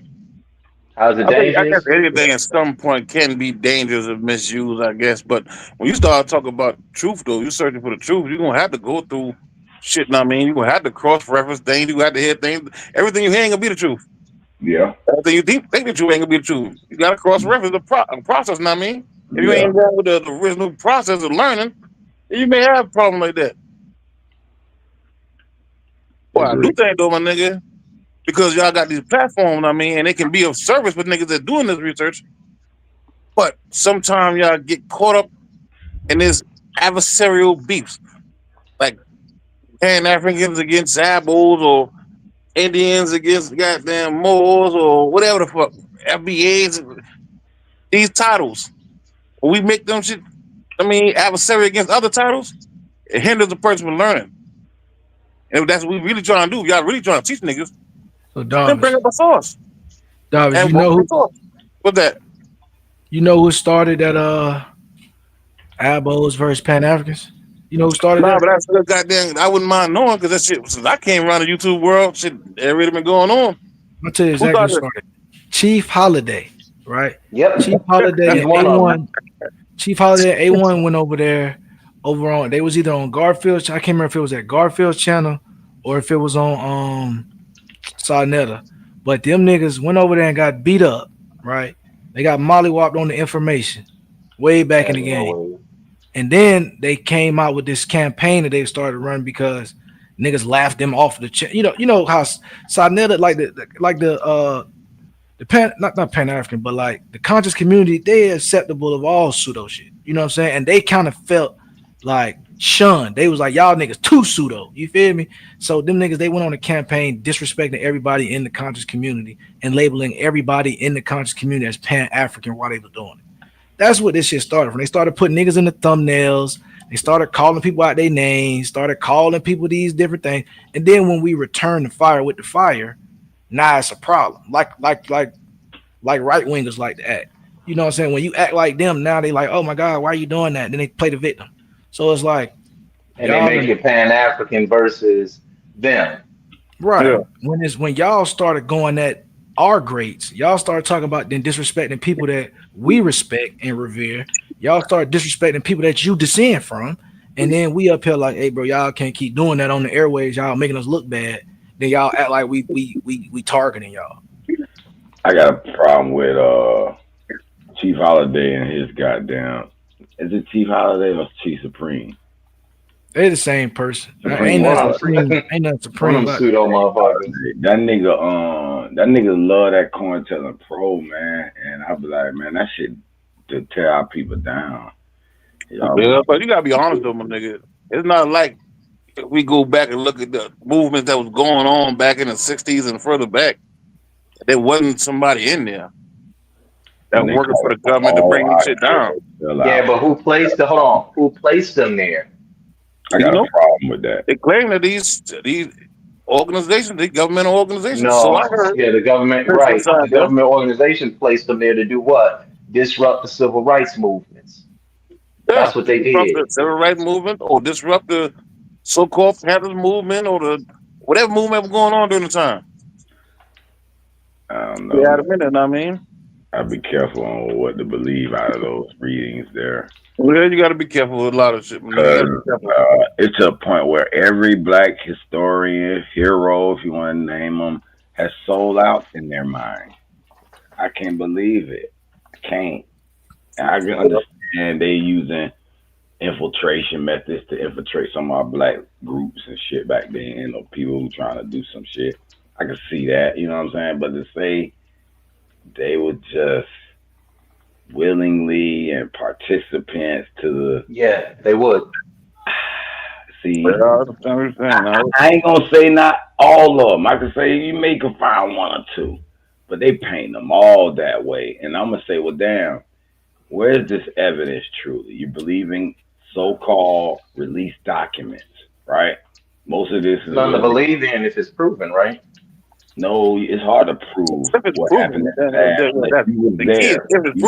How's it I guess dangerous? anything at some point can be dangerous if misused, I guess. But when you start talking about truth, though, you're searching for the truth, you're going to have to go through shit, know what I mean? You're going to have to cross-reference things. You got to hear things. Everything you hear ain't going to be the truth. Yeah, Everything you think the truth ain't going to be the truth. You got to cross-reference the process, know what I mean? If you yeah, ain't going with the original process of learning, you may have a problem like that. Well, I do agree. think, though, my nigga, because y'all got these platforms, I mean, and they can be of service with niggas that doing this research. But sometimes y'all get caught up in this adversarial beefs, like Pan Africans against Zabos or Indians against goddamn Moors or whatever the fuck, FBAs. These titles, when we make them shit, I mean, adversary against other titles, it hinders the person from learning. And if that's what we really trying to do, if y'all really trying to teach niggas, So then bring Darvish, up a source Darvish, and work with the source. What's that? you know who started that Abos versus Pan Africans? You know who started Nah, that? but that's still goddamn. I wouldn't mind knowing because that shit. Since I came around the YouTube world, shit, it really been going on. I'll tell you Who exactly who started? started. Chief Holiday, right? Chief Yep. Holiday He's and one of them. A1. Chief Holiday and A1 went over there over on. They was either on Garfield's. I can't remember if it was at Garfield's channel or if it was on Sarnetta. But them niggas went over there and got beat up, right? They got mollywopped on the information way back in As the game. always. And then they came out with this campaign that they started running because niggas laughed them off the you know how Sarnetta like the pan not Pan African, but like the conscious community, they're acceptable of all pseudo shit. You know what I'm saying? And they kind of felt like shunned. They was like, y'all niggas too pseudo. You feel me? So them niggas, they went on a campaign disrespecting everybody in the conscious community and labeling everybody in the conscious community as Pan-African while they were doing it. That's what this shit started from. They started putting niggas in the thumbnails. They started calling people out their names, started calling people these different things. And then when we return the fire with the fire, now it's a problem. Like right wingers like to act. You know what I'm saying? When you act like them, now they like, oh my God, why are you doing that? Then they play the victim. So it's like, and they make it Pan-African versus them. Right. Yeah. When y'all started going at our greats, y'all started talking about then disrespecting people that we respect and revere. Y'all started disrespecting people that you descend from. And then we up here like, hey, bro, y'all can't keep doing that on the airwaves. Y'all making us look bad. Then y'all act like we targeting y'all. I got a problem with Chief Holiday and his goddamn. Is it Chief Holiday or Chief Supreme? They're the same person. Ain't nothing supreme. Ain't nothing supreme. Pseudo motherfuckers. That nigga love that COINTELPRO Pro, man. And I be like, man, that shit to tear our people down. Yeah, but you gotta be honest though, my nigga. It's not like if we go back and look at the movement that was going on back in the '60s and further back, there wasn't somebody in there that working for the government to bring this shit down. Yeah, but who placed them there? I got a problem with that. They claim that these organizations, these governmental organizations. No, so I heard, the government, right? The government organizations placed them there to do what? Disrupt the civil rights movements. Yeah, that's what they did. The civil rights movement, or disrupt the so-called Panthers movement, or the whatever movement was going on during the time. I don't know. Yeah, a minute, I mean. I'd be careful on what to believe out of those readings there. Well, you got to be careful with a lot of shit. It's a point where every black historian, hero, if you want to name them, has sold out in their mind. I can't believe it. I can't. And I can understand they using infiltration methods to infiltrate some of our black groups and shit back then, or people who trying to do some shit. I can see that, you know what I'm saying? But to say they would just willingly and participants to the... Yeah, they would. See, I ain't gonna say not all of them. I can say you may can find one or two, but they paint them all that way. And I'm gonna say, well, damn, where's this evidence truly? You're believing so-called released documents, right? Most of this is nothing to believe in if it's proven, right? No, it's hard to prove what happened. You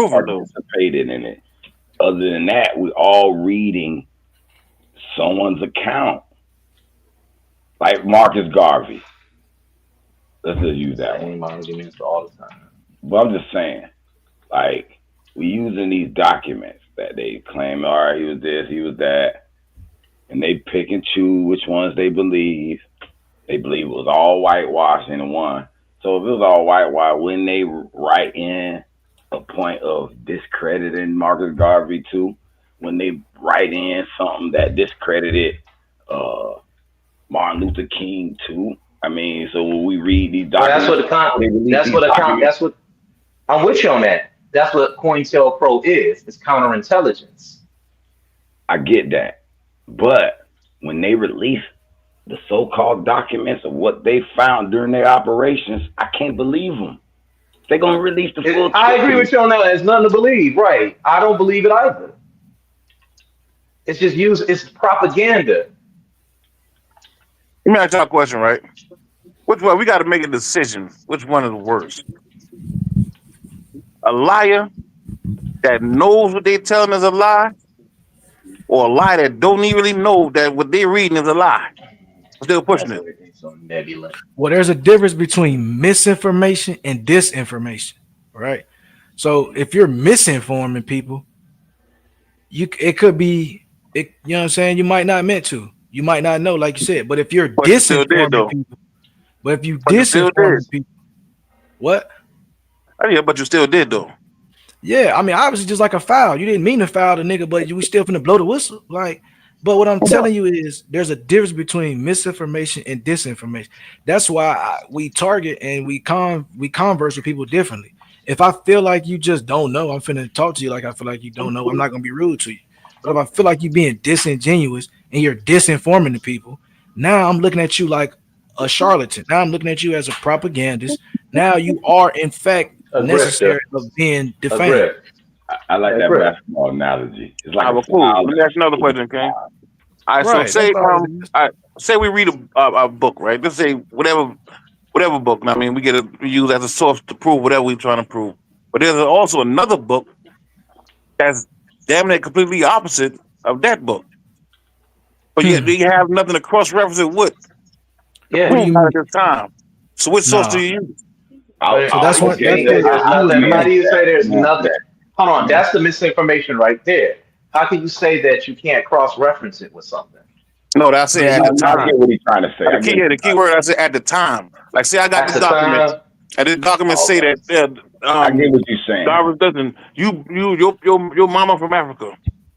participated in it. Other than that, we're all reading someone's account, like Marcus Garvey. Let's just use that one. Arguments all the time. But I'm just saying, like, we using these documents that they claim, all right, he was this, he was that, and they pick and choose which ones they believe. They believe it was all whitewashed in one. So if it was all whitewash, wouldn't they write in a point of discrediting Marcus Garvey too? When they write in something that discredited Martin Luther King too? I mean, so when we read these documents, that's what I'm with you on that. That's what COINTELPRO is. It's counterintelligence. I get that, but when they release the so-called documents of what they found during their operations, I can't believe them. They're gonna release the full. I agree with you on that. There's nothing to believe, right? I don't believe it either. It's just it's propaganda. Let me ask you a question, right? Which one? We got to make a decision. Which one is worse? A liar that knows what they're telling is a lie, or a lie that don't even really know that what they're reading is a lie? Still pushing it. Well, there's a difference between misinformation and disinformation, right? So if you're misinforming people, it could be, you know what I'm saying? You might not meant to. You might not know, like you said. But if you're disinforming people, people, what? Oh, yeah, but you still did though. Yeah, I mean, obviously, just like a foul. You didn't mean to foul the nigga, but we still finna blow the whistle, like. But what I'm telling you is there's a difference between misinformation and disinformation. That's why we target and we converse with people differently. If I feel like you just don't know, I'm finna talk to you like I feel like you don't know. I'm not gonna be rude to you. But if I feel like you being disingenuous and you're disinforming the people. Now I'm looking at you like a charlatan. Now I'm looking at you as a propagandist. Now you are in fact A necessary grifter. of being A defamed. grift. I like A that grift. basketball analogy. It's like All right, a well, cool. foul. Let me ask you another question, okay? All right, so Right. That's say all it is. say we read a book, right? Let's say whatever book. I mean, we use as a source to prove whatever we're trying to prove. But there's also another book that's damn near completely opposite of that book. But yet they have nothing to cross reference it with to Yeah. What do prove you that mean? at this time. So which source do Nah. you use? So that's what Okay, that's what there's you would nothing. How do agree. you say there's nothing? Hold on, that's the misinformation right there. How can you say that you can't cross-reference it with something? No, that's it But at you the I time. get what he's trying to say. I get what The he's key trying to word I said at the time. Like, say I got At this the document, time, and this document say okay. that I get what you're saying. Darwin doesn't your mama from Africa,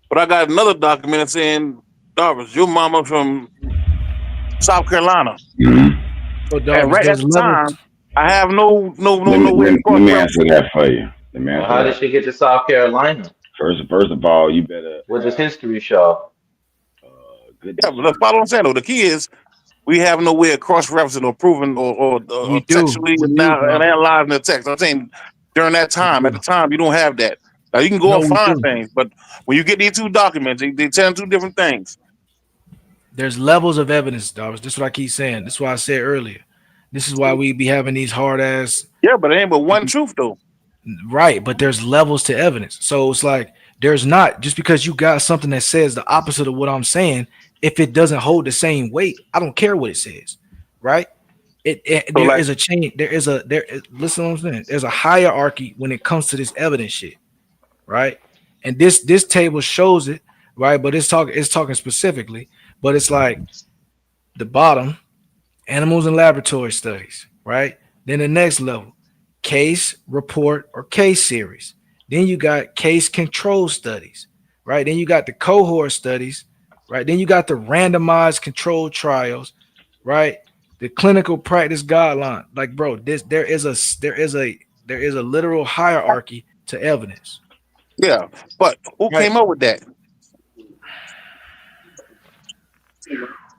but I got another document saying Darwin, your mama from South Carolina, so and Darvis, right at there's the levels. time I have no Let way to me, let cross me reference. answer that for you. Let me Well, answer how that. did she get to South Carolina? First of all, you better What does have history show? good Yeah, but that's discernment. what I'm saying though. The key is we have no way of cross referencing or proving or We do. textually We and do, now and Darvis. analyzing the text. I'm saying during that We time, at do. the time, you don't have that. Now you can go No, and we find do. things, but when you get these two documents, they tell two different things. There's levels of evidence, Darvis. This is what I keep saying. This is why I said earlier. This is why we be having these hard ass Yeah, but it ain't but one truth though. right, but there's levels to evidence. So it's like there's not just because you got something that says the opposite of what I'm saying, if it doesn't hold the same weight, I don't care what it says. Right? So There like, is a chain, listen to what I'm saying. There's a hierarchy when it comes to this evidence shit, right? And this table shows it, right? But it's talking specifically, but it's like the bottom, animals and laboratory studies, right? Then the next level, case, report, or case series. Then you got case control studies, right? Then you got the cohort studies, right? Then you got the randomized controlled trials, right? The clinical practice guideline. Like, bro, there is a literal hierarchy to evidence. yeah, but who Right. came up with that?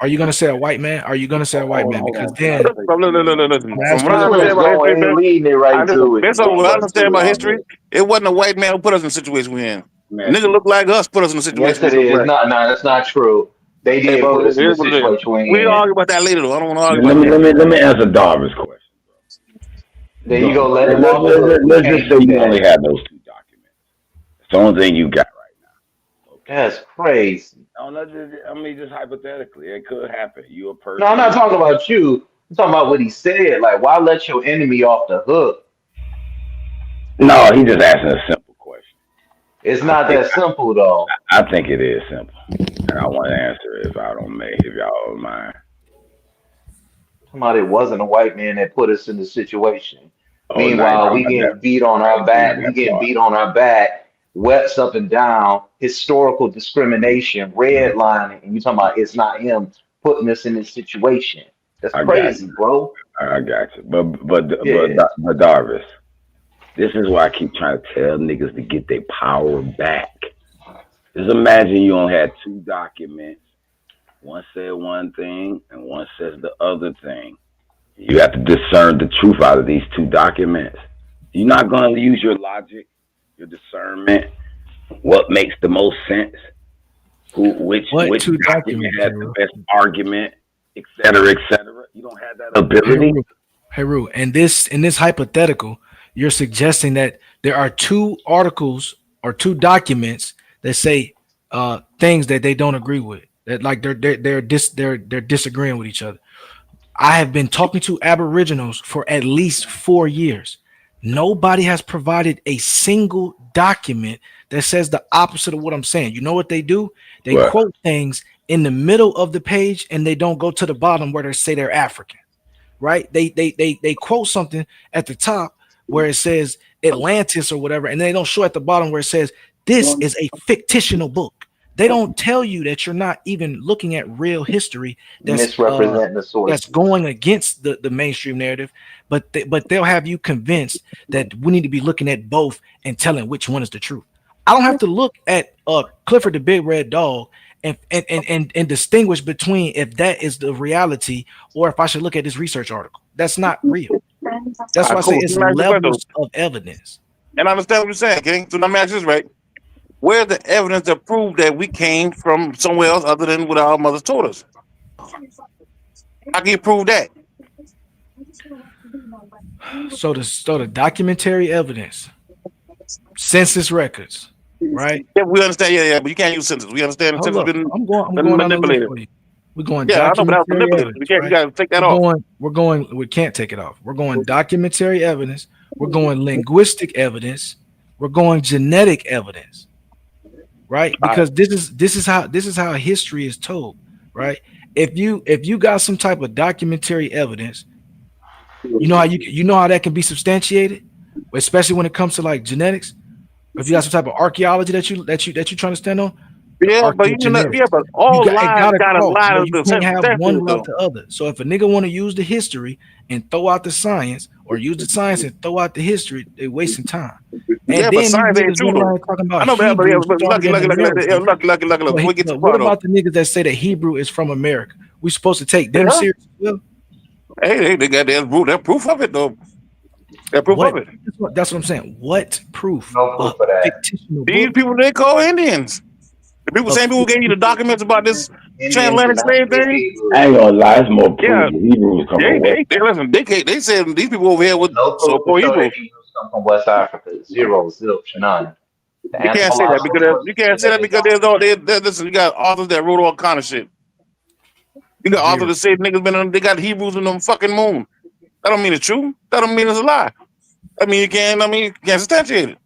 Are you gonna say a white man? Are you gonna say a white man? Hold Because on. then Listen. I'm gonna From ask what you I a Let's understand question. about go. history, Ain't man, leading it right to it. based You on ain't what I going understand to it about on history, this. it wasn't a white man who put us in the situation we're in. A Let me ask nigga you. look like us put us in the Yes, situation we it look is. like. No, no, that's not true. They Hey, did bro, put us it in the is what it is. situation we We can in. argue about that later, though. I don't want to argue Let about me that. answer Darvin's question. There you go. Don't, Let them off the hook. We let's can't just say do you only that. have those two documents. It's the only thing you got right now. Okay. That's crazy. No, I mean, just hypothetically, it could happen. You a No, I'm person. not talking about you. I'm talking about what he said. Like, why let your enemy off the hook? No, he just asking a simple question. It's not that simple, though. I think it is simple, and I want to answer it if y'all don't mind. Somebody wasn't a white man that put us in the situation. Oh, now you're Meanwhile, talking we about that. getting beat on I our ain't talking back. about We that getting part. beat on our back, wets up and down, historical discrimination, redlining, and you talking about it's not him putting us in this situation. That's I got crazy, you. bro. I got you. But Yeah. Darvis, this is why I keep trying to tell niggas to get their power back. Just imagine you only had two documents. One said one thing and one says the other thing. You have to discern the truth out of these two documents. You're not going to use your logic, your discernment, what makes the most sense, which What two document documents, has the best argument, et cetera, et cetera. You don't have that ability. Hey, Ru, and in this hypothetical, you're suggesting that there are two articles or two documents that say things that they don't agree with. That like they're disagreeing with each other. I have been talking to Aboriginals for at least 4 years. Nobody has provided a single document that says the opposite of what I'm saying. You know what they do? They What? quote things in the middle of the page and they don't go to the bottom where they say they're African, right? They quote something at the top where it says Atlantis or whatever, and they don't show at the bottom where it says this is a fictional book. They don't tell you that you're not even looking at real history Misrepresenting the that's sources. going against the mainstream narrative, but they'll have you convinced that we need to be looking at both and telling which one is the truth. I don't have to look at Clifford the Big Red Dog and distinguish between if that is the reality or if I should look at this research article. That's not real. That's why I say Cool. it's Let me ask you a question. levels of evidence. And I understand what you're saying, King. So let me ask you this, right? Where's the evidence that prove that we came from somewhere else other than what our mothers told us? How can you prove that? So the documentary evidence, census records, right? Yeah, we understand. Yeah, but you can't use census. We understand the Hold census up. been I'm going on the list manipulated. for you. We're going Yeah, I know, but that was documentary manipulated. evidence, We right? got to take that off. We can't take it off. We're going documentary evidence. We're going linguistic evidence. We're going genetic evidence, right? Because this is how history is told, right? If you got some type of documentary evidence, you know how that can be substantiated, especially when it comes to like genetics. If you got some type of archaeology that you trying to stand on, Yeah, but but all lies got a lie of you the can't have one though. without the other. So if a nigga want to use the history and throw out the science, or use the science and throw out the history, they wasting time. And Yeah, but science ain't true though. talking about I know, but lucky. What about the niggas that say that Hebrew is from America? We supposed to take them serious? Well, hey, they got their proof of it though. That proof of it. That's what I'm saying. What proof? No proof of that. These people they call Indians. The same people who gave you the documents about this transatlantic slave thing. I ain't gonna lie, it's more proof. Hebrews come from West. Listen. They said these people over here with no so-called Hebrews come from West Africa. Zero, none. You can't say that because there's all listen. You got authors that wrote all kind of shit. You got authors that say niggas been on. They got Hebrews in them fucking moon. That don't mean it's true. That don't mean it's a lie. I mean you can't substantiate it.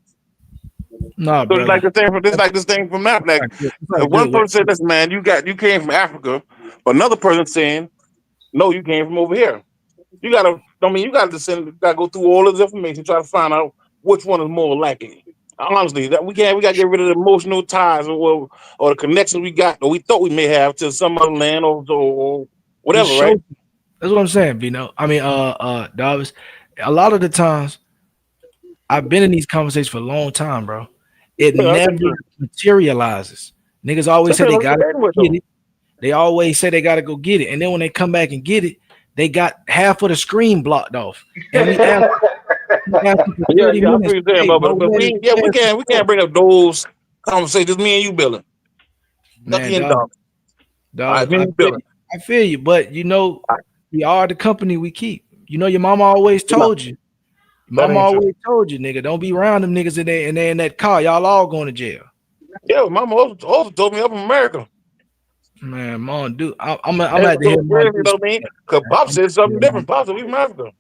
No, so it's like this thing from that. Like one person said, "Listen, man, you came from Africa," but another person saying, "No, you came from over here." You gotta go through all this information, try to find out which one is more likely. Honestly, we gotta get rid of the emotional ties or the connections we got or we thought we may have to some other land or whatever, right? That's what I'm saying, Vino. I mean, Davis. A lot of the times, I've been in these conversations for a long time, bro. It never materializes. Niggas always say they gotta get it. They always say they gotta go get it, and then when they come back and get it, they got half of the screen blocked off. And we asked we can't bring up those conversations. Me and you, Billy. Lucky and Dog. I feel you, but you know, we are the company we keep. You know, your mama always told you. Mama always told you, nigga, don't be around them niggas and they in that car. Y'all all going to jail. Yeah, mama also told me I'm from America. Man, mom, dude, I'm at the head. Because Pop said something different. Pop said we from Africa.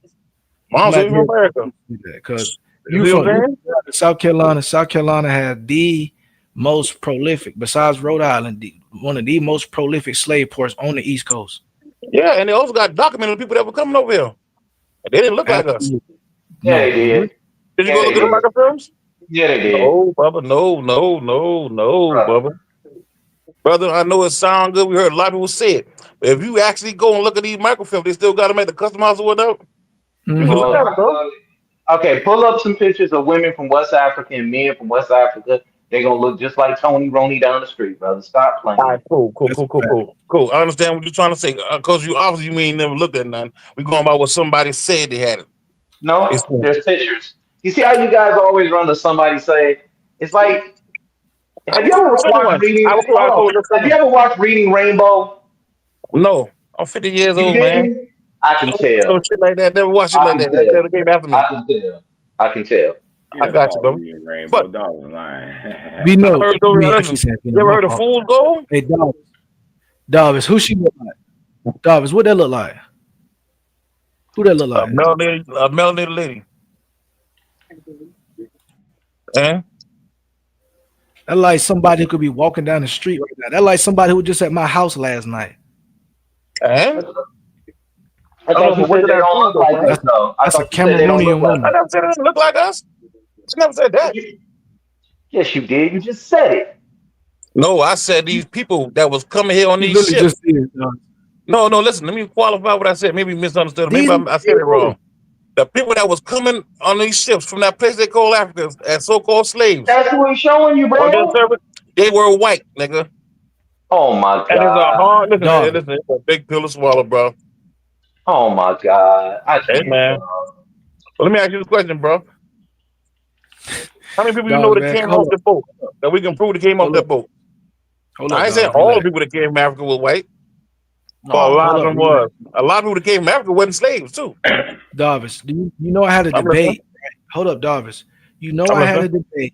Mom said we from America. Because you from South Carolina. South Carolina had the most prolific, besides Rhode Island, one of the most prolific slave ports on the East Coast. Yeah, and they also got documented people that were coming over here. They didn't look like us. Yeah, they did. Did you go look at the microfilms? Yeah, they did. No, Bubba. No, Bubba. Brother, I know it sounds good. We heard a lot of people say it. But if you actually go and look at these microfilms, they still got to make the custom house or whatever. Okay, pull up some pictures of women from West Africa and men from West Africa. They're going to look just like Tony Roney down the street, brother. Stop playing. All right, cool. I understand what you're trying to say. Because you obviously ain't never looked at none. We're going by what somebody said they had it. No, there's pictures. You see how you guys always run to somebody say, it's like, have you ever watched Reading Rainbow? No, I'm 50 years old, man. I can tell. So shit like that, never watch it like that. That came after me. I can tell. I got you, bro. But we know. You ever heard of Fool's Gold? Hey, Davis, who she look like? Davis, what that look like? Who that look like? A melanated lady. And that like somebody who could be walking down the street right now. That like somebody who was just at my house last night. And I thought you said they don't look like us, though. That's a Cameroonian woman. I never said it doesn't look like us. I never said that. Yes, you did. You just said it. No, I said these people that was coming here on these ships. No, listen. Let me qualify what I said. Maybe you misunderstood. Maybe I said it wrong. The people that was coming on these ships from that place they call Africa as so-called slaves. That's what he's showing you, bro. They were white, nigga. Oh my And it's a God. hard, Dog. listen, it's a big pill to swallow, bro. Oh my God. I Hey, can't, man. bro. Well, let me ask you this question, bro. How many people you know Dog, that man. came Hold off up. the boat that we can prove that came off Hold up. that boat? Hold up, I ain't saying dog. all the Relax. people that came from Africa was white, but a No, lot hold of up. them Relax. was. A lot of people that came from Africa wasn't slaves too. Darvis, do you know I had a I'm listening. debate? Hold up, Darvis. You know I'm I had a listening. debate.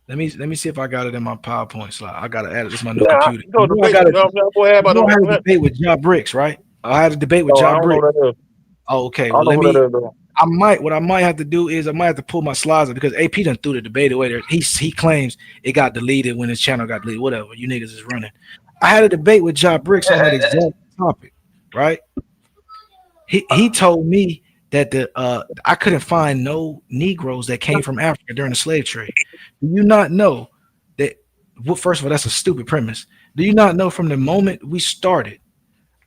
Let me see if I got it in my PowerPoint slide. I gotta add it. This is my new Yeah, computer. go You know I debate. got a Go ahead you about know I had a the. debate with Ja Bricks, right? I had a debate with Oh, I Ja don't know Bricks. what that is. Oh, okay. I Well, don't know let who me. that is. Though. What I might have to do is I might have to pull my slides up because AP done threw the debate away there. He claims it got deleted when his channel got deleted. Whatever. You niggas is running. I had a debate with Ja Bricks on that exact topic, right? He told me that I couldn't find no Negroes that came from Africa during the slave trade. Do you not know that? Well, first of all, that's a stupid premise. Do you not know from the moment we started,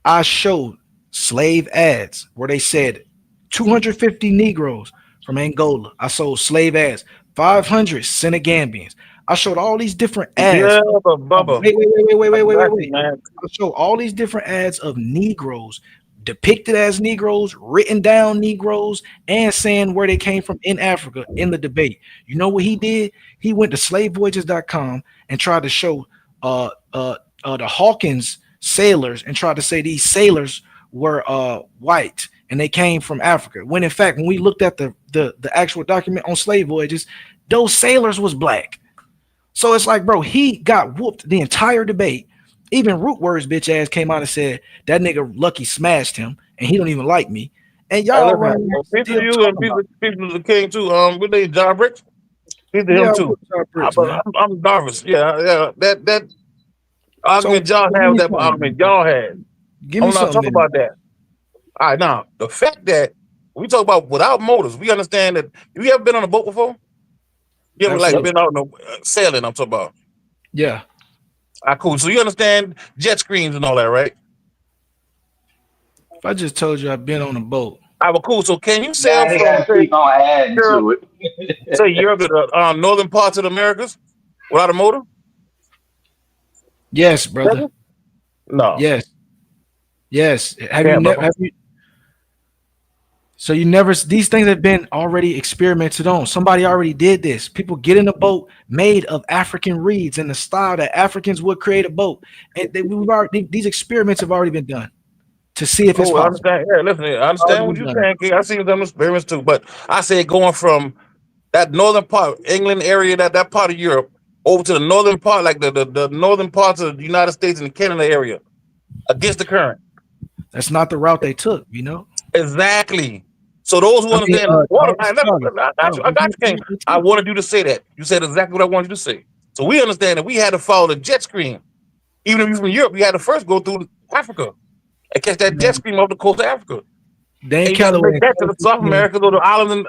I showed slave ads where they said 250 Negroes from Angola. I sold slave ads, 500 Senegambians. I showed all these different Yeah, ads. but Bubba, I got you, Wait. man. I show all these different ads of Negroes depicted as Negroes, written down Negroes, and saying where they came from in Africa in the debate. You know what he did? He went to slavevoyages.com and tried to show the Hawkins sailors and tried to say these sailors were white and they came from Africa. When in fact, when we looked at the actual document on slave voyages, those sailors was black. So it's like, bro, he got whooped the entire debate. Even Root Words bitch ass came out and said that nigga Lucky smashed him and he don't even like me. And Hey, y'all listen, running peace to still you and talking about peace to the king too. Good day, John Bricks. Peace to it. him Yeah, too. what's up, Bricks, But man? I'm Darvis. Yeah. That So argument y'all give have, me that something. argument y'all had. Give me I'm not something, talking man. about that. All right, now the fact that we talk about without motors, we understand that. Have you ever been on a boat before? You ever like Absolutely. been out sailing? I'm talking about. Yeah. Cool. So you understand jet streams and all that, right? If I just told you I've been on a boat. Well, cool. So can you sail Now he from got to keep on adding Europe, to say it. Europe to the northern parts of the Americas without a motor? Yes, brother. No. Yes. Yes. Yeah, brother. So you never, these things have been already experimented on. Somebody already did this. People get in a boat made of African reeds in the style that Africans would create a boat. And these experiments have already been done to see if it's Cool, I possible. understand. Yeah, listen, I Already understand what been you're done. saying, King. I see them experiments too, but I said going from that northern part, England area, that part of Europe, over to the northern part, like the northern parts of the United States and the Canada area, against the current. That's not the route they took, you know? Exactly. So those who I mean, understand water, Charlie, I got you. I got you, King. I wanted you to say that. You said exactly what I wanted you to say. So we understand that we had to follow the jet stream. Even if you're from Europe, you had to first go through Africa and catch that jet stream off the coast of Africa. Dane And you got to Calloway make in that to the South 2015, America or the island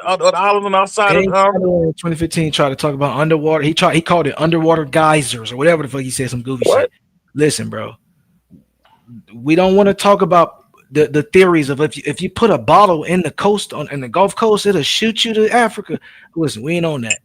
outside of Dane Calloway in 2015 tried to talk about underwater. He called it underwater geysers or whatever the fuck he said, some goofy shit. Listen, bro, we don't want to talk about the theories of if you put a bottle in the coast in the Gulf Coast, it'll shoot you to Africa. Listen, we ain't on that.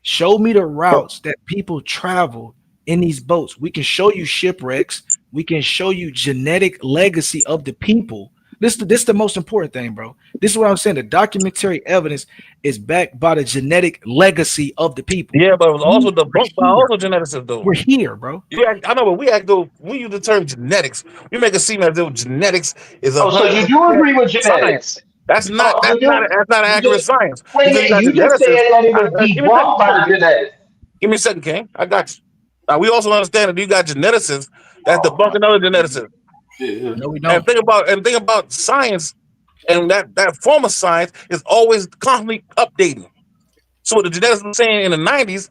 Show me the routes that people travel in these boats. We can show you shipwrecks. We can show you genetic legacy of the people. This is the most important thing, bro. This is what I'm saying. The documentary evidence is backed by the genetic legacy of the people. Yeah, but it was also debunked by also geneticists, though. We're here, bro. I know, but we act though. We use the term genetics. We make it seem as though genetics is Oh, so you 100% do agree with science. genetics? That's not. Oh, That's not. That's not you do, accurate science wait a because you minute, got you just said geneticists. that it was Give me a second. debunked by genetics. Give me a second, King. I got you. Now we also understand that you got geneticists that's Oh, debunking other geneticists. yeah. No, we And don't. think about science, and that form of science is always constantly updating. So what the geneticists were saying in the 90s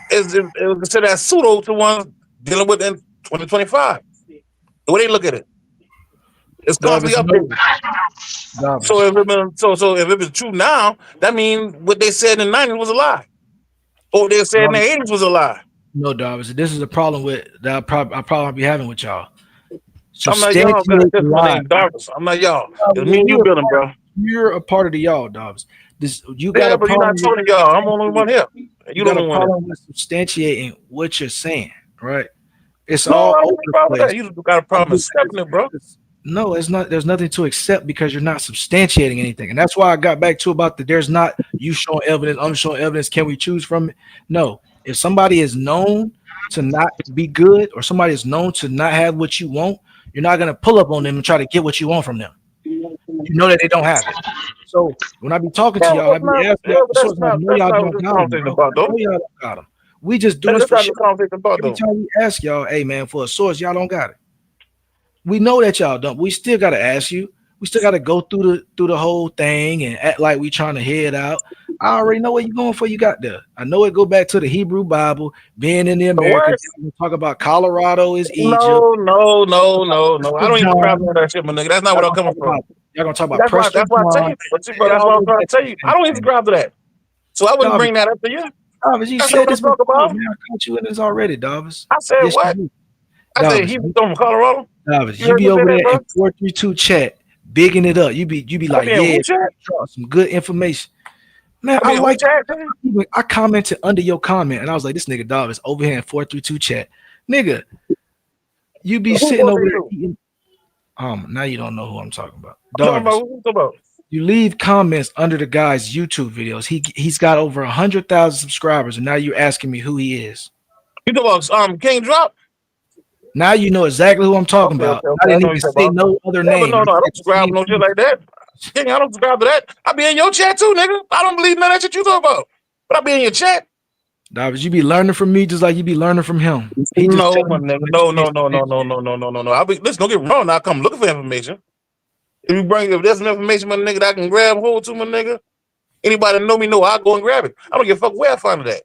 it was considered as pseudo to ones dealing with in 2025. The way they look at it, it's constantly Darvis, no. updated. So Darvis. if it been, so if it was true now, that means what they said in the 90s was a lie, or what they said in the Darvis. 80s was a lie. No, Darvis. This is a problem with that I probably be having with y'all. I'm not y'all because Substantiate my lie. name Darkness. I'm not y'all. It's me and you You're a building, part, bro. you're a part of the y'all, Dobbs. This you got Yeah, a but you're not problem with talking to y'all. I'm the only one here. you You the got a only one here. problem with substantiating what you're saying, right? It's No, all I don't over have a the problem with place. that. You just got a problem accepting it, bro. No, it's not. There's nothing to accept because you're not substantiating anything, and that's why I got back to about the. There's not you showing evidence. I'm showing evidence. Can we choose from it? No. If somebody is known to not be good, or somebody is known to not have what you want, you're not gonna pull up on them and try to get what you want from them. You know that they don't have it. So when I be talking to Yeah, y'all, I but be asking y'all the that's source. I not know that's y'all not what don't this got them, conversation bro. about, I though. know y'all don't got them. We just do this That's for not shit. the conversation about, Every though. time we ask y'all, hey man, for a source, y'all don't got it. We know that y'all don't. We still gotta ask you. We still gotta go through the whole thing and act like we trying to head out. I already know where you're going for you got there. I know it go back to the Hebrew Bible, being in the What? Americas. We talk about Colorado is Egypt. No. I don't even subscribe to John. that shit, my nigga. That's not Y'all what I'm gonna coming talk from. about y'all gonna talk about Prester That's why I tell John. you. But see, bro, It that's what all I'm go trying to back to tell the you. I same don't even thing. subscribe to that. So I wouldn't Davis, bring that up to you. Davis, you That's not said what I'm this talking before, about. man. I caught you in this already, Davis. I said Yes, you what? do. I said Davis, he was from Colorado. Davis, You you heard be me say over that, there bro? in 432 chat, bigging it up. You be I like, be in yeah, who chat? some good information. Man, I I be in who like chat, nigga? I commented under your comment and I was like, this nigga Davis over here in 432 chat. Nigga, you be Who sitting was over they there to? eating. Now you don't know who I'm talking about. I'm talking about Darvis, who you talking about? you leave comments under the guy's YouTube videos. He's got over 100,000 subscribers, and now you're asking me who he is. You talking about King Drop? Now you know exactly who I'm talking about. I I didn't know even you talking say about. no other Yeah, but name. no, I I don't said the subscribe to same no shit thing. like that. King, I don't subscribe to that. I be in your chat too, nigga. I don't believe none of that shit you talk about. But I be in your chat. Davis, you be learning from me just like you be learning from him. He just No, telling my you nigga. what No, you no, no, no, no, no, no, no, no, no. I be listen, don't get me wrong. Now I come looking for information. If there's some information, my nigga, that I can grab hold to, my nigga. Anybody that know me know I'll go and grab it. I don't give a fuck where I find it at.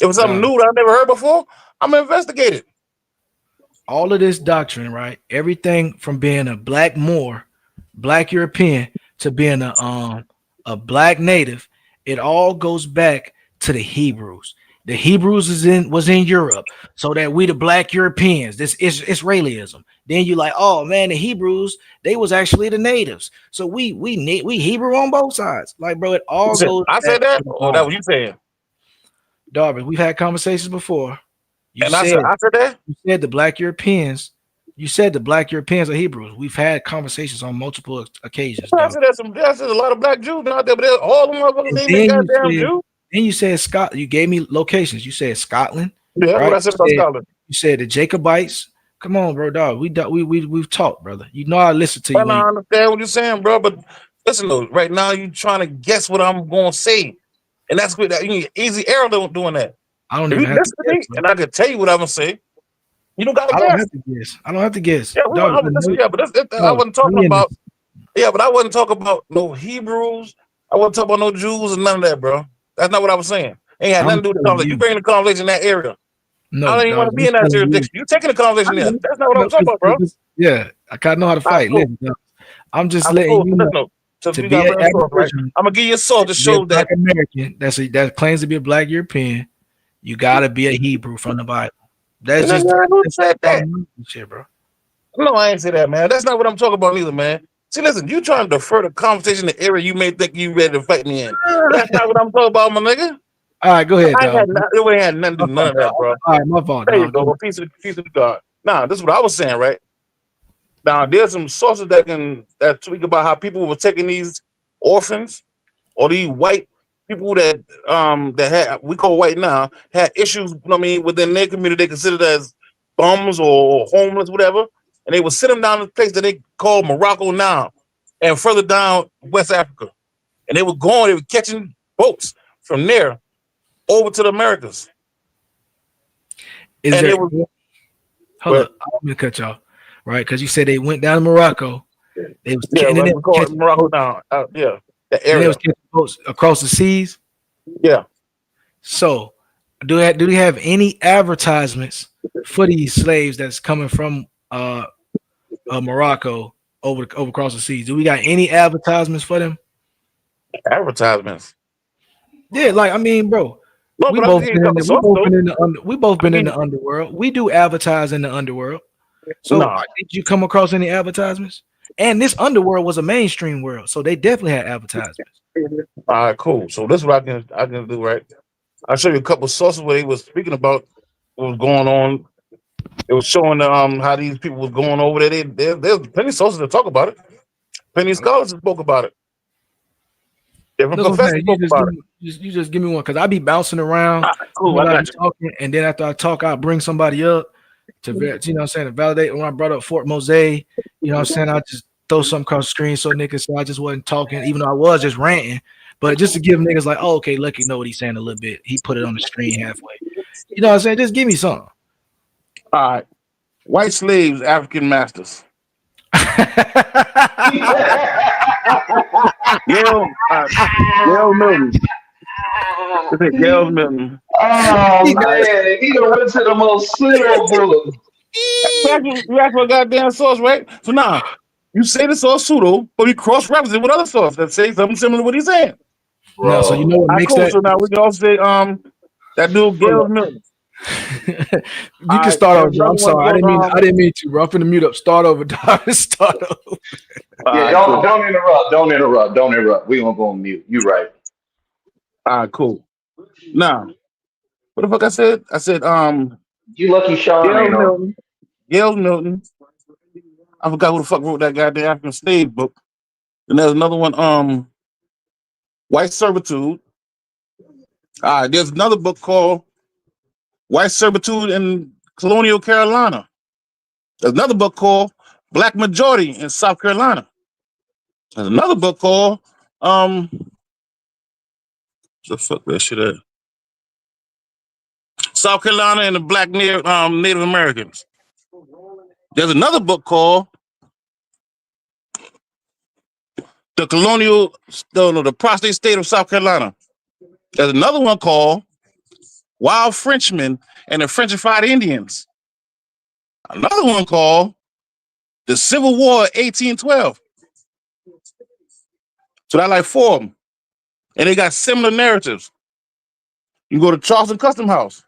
If it's something Davis, new that I never heard before, I'm gonna investigate it. all of this doctrine, right? Everything from being a black Moor, black European, to being a black native, it all goes back to the Hebrews. The Hebrews was in Europe, so that we the black Europeans. This is Israelism. Then you like, oh man, the Hebrews they was actually the natives. So we Hebrew on both sides. Like bro, it all Listen, goes I back said that, to the or that Bible. what you saying? Darby, we've had conversations before. You And I said said that. you said the black Europeans. You said the black Europeans are Hebrews. We've had conversations on multiple occasions, I dog. said there's a lot of black Jews out there, but all the motherfuckers And ain't been goddamn said, Jew. then you said Scott. You gave me locations. You said Scotland, Yeah, that's what right? I said about Scotland. You said the Jacobites. Come on, bro, dog. We've talked, brother. You know I listen to you And when I you. understand what you're saying, bro. But listen, though, right now you trying to guess what I'm gonna say, and that's what that you need easy error doing that. I don't If you even have to listen to guess, me, bro. and I can tell you what I'm gonna say, you don't gotta I don't guess. have to guess. I don't have to guess, Yeah, dog. listen, yeah, but I Dog, wasn't talking we in about. this. Yeah, but I wasn't talking about no Hebrews. I wasn't talking about no Jews and none of that, bro. That's not what I was saying. Ain't had I'm nothing to do with the telling conversation. You you. bring the conversation in that area. I No, don't even want dog. to be I'm in that telling you. jurisdiction. You taking the conversation there. That's not what I'm talking about, bro. Yeah, I kind of know how to All right, fight. cool. Listen, dog. I'm just I'm letting cool. you So know listen, so to we be got an real source, right? Aboriginal, I'm gonna give you a source to to be a show Black that. American that claims to be a Black European, you gotta be a Hebrew from the Bible. That's just Who said that? shit, bro. No, I ain't say that, man. That's not what I'm talking about either, man. See, listen, you trying to defer the conversation to the area you may think you ready to fight me in. That's not what I'm talking about, my nigga. All right, go ahead, dog. It ain't had nothing to do My with none fault, of that, dog. bro. All right, my fault, There you dog. go. A piece of God. Now, this is what I was saying, right? Now, there's some sources that tweak about how people were taking these orphans or these white people that had we call white now had issues. You know what I mean, within their community, they considered as bums or homeless, whatever, and they would sit them down in a place that they call Morocco now, and further down West Africa, and they were going, they were catching boats from there over to the Americas, Is and there? it was. Hold up, I'm gonna cut y'all, right? Because you said they went down to Morocco. They was Yeah, and then like they we was call it catching Morocco boats. now. Yeah, the Then they area. was catching boats across the seas. Yeah. So, do they have any advertisements for these slaves that's coming from Morocco over across the seas? Do we got any advertisements for them? Advertisements. Yeah, like I mean, bro, No, we but I'm both giving you a been in couple the, we sources both though. been in the under, we both I'm been in giving the underworld. We do advertise in the underworld. So, no. did you come across any advertisements? And this underworld was a mainstream world, so they definitely had advertisements. All right, cool. So this is what I can do, right? I'll show you a couple sources where they was speaking about what was going on It was showing how these people was going over there. There's plenty of sources that talk about it. Plenty of scholars that spoke about it. Different That's what I'm professors saying. spoke about it. You just give me one because I be bouncing around. Cool, I got you. Talking, and then after I talk, I'll bring somebody up to you know what I'm saying, to validate. When I brought up Fort Mose, you know what I'm saying, I just throw something across the screen so niggas so I just wasn't talking, even though I was just ranting. But just to give niggas like, oh, okay, Lucky know what he's saying a little bit. He put it on the screen halfway. You know what I'm saying? Just give me something. All right. White slaves, African masters. Gail Milton. Gail Milton. Oh man, he done went to the most pseudo book. You ask for a goddamn source, right? So now you say the source pseudo, but we cross reference it with other sources that say something similar to what he's saying. Bro. No, so you know what makes that? So now we can also say that dude Gail Milton. You can start over, bro. I'm sorry. I didn't mean to, bro. I'm finna mute up. Start over, dog. Start over. Yeah, don't interrupt. We gonna go on mute. You right. All right, cool. Now, what the fuck I said? I said, you lucky Sean Gail Milton. I forgot who the fuck wrote that goddamn African slave book. And there's another one, White Servitude. All right, there's another book called White Servitude in Colonial Carolina. There's another book called Black Majority in South Carolina. There's another book called the fuck that shit at? South Carolina and the Black Native Americans. There's another book called the Prostate State of South Carolina. There's another one called Wild Frenchmen and the Frenchified Indians. Another one called The Civil War 1812. So that's like 4 of them. And they got similar narratives. You go to Charleston Custom House,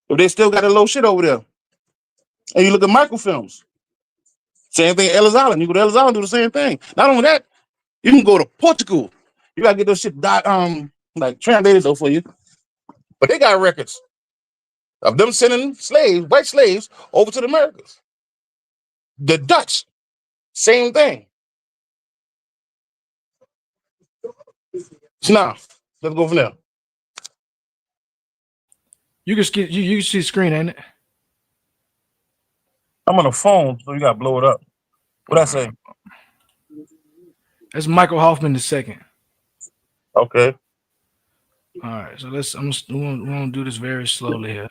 but they still got the low shit over there. And you look at microfilms. Same thing at Ellis Island. You go to Ellis Island, do the same thing. Not only that, you can go to Portugal. You gotta get those shit like translated though for you. But they got records of them sending slaves, white slaves, over to the Americas. The Dutch, same thing. So now, let's go from there. You can see the screen, ain't it? I'm on the phone, so you gotta blow it up. What I say? That's Michael Hoffman II. Okay. All right, so we're gonna do this very slowly here.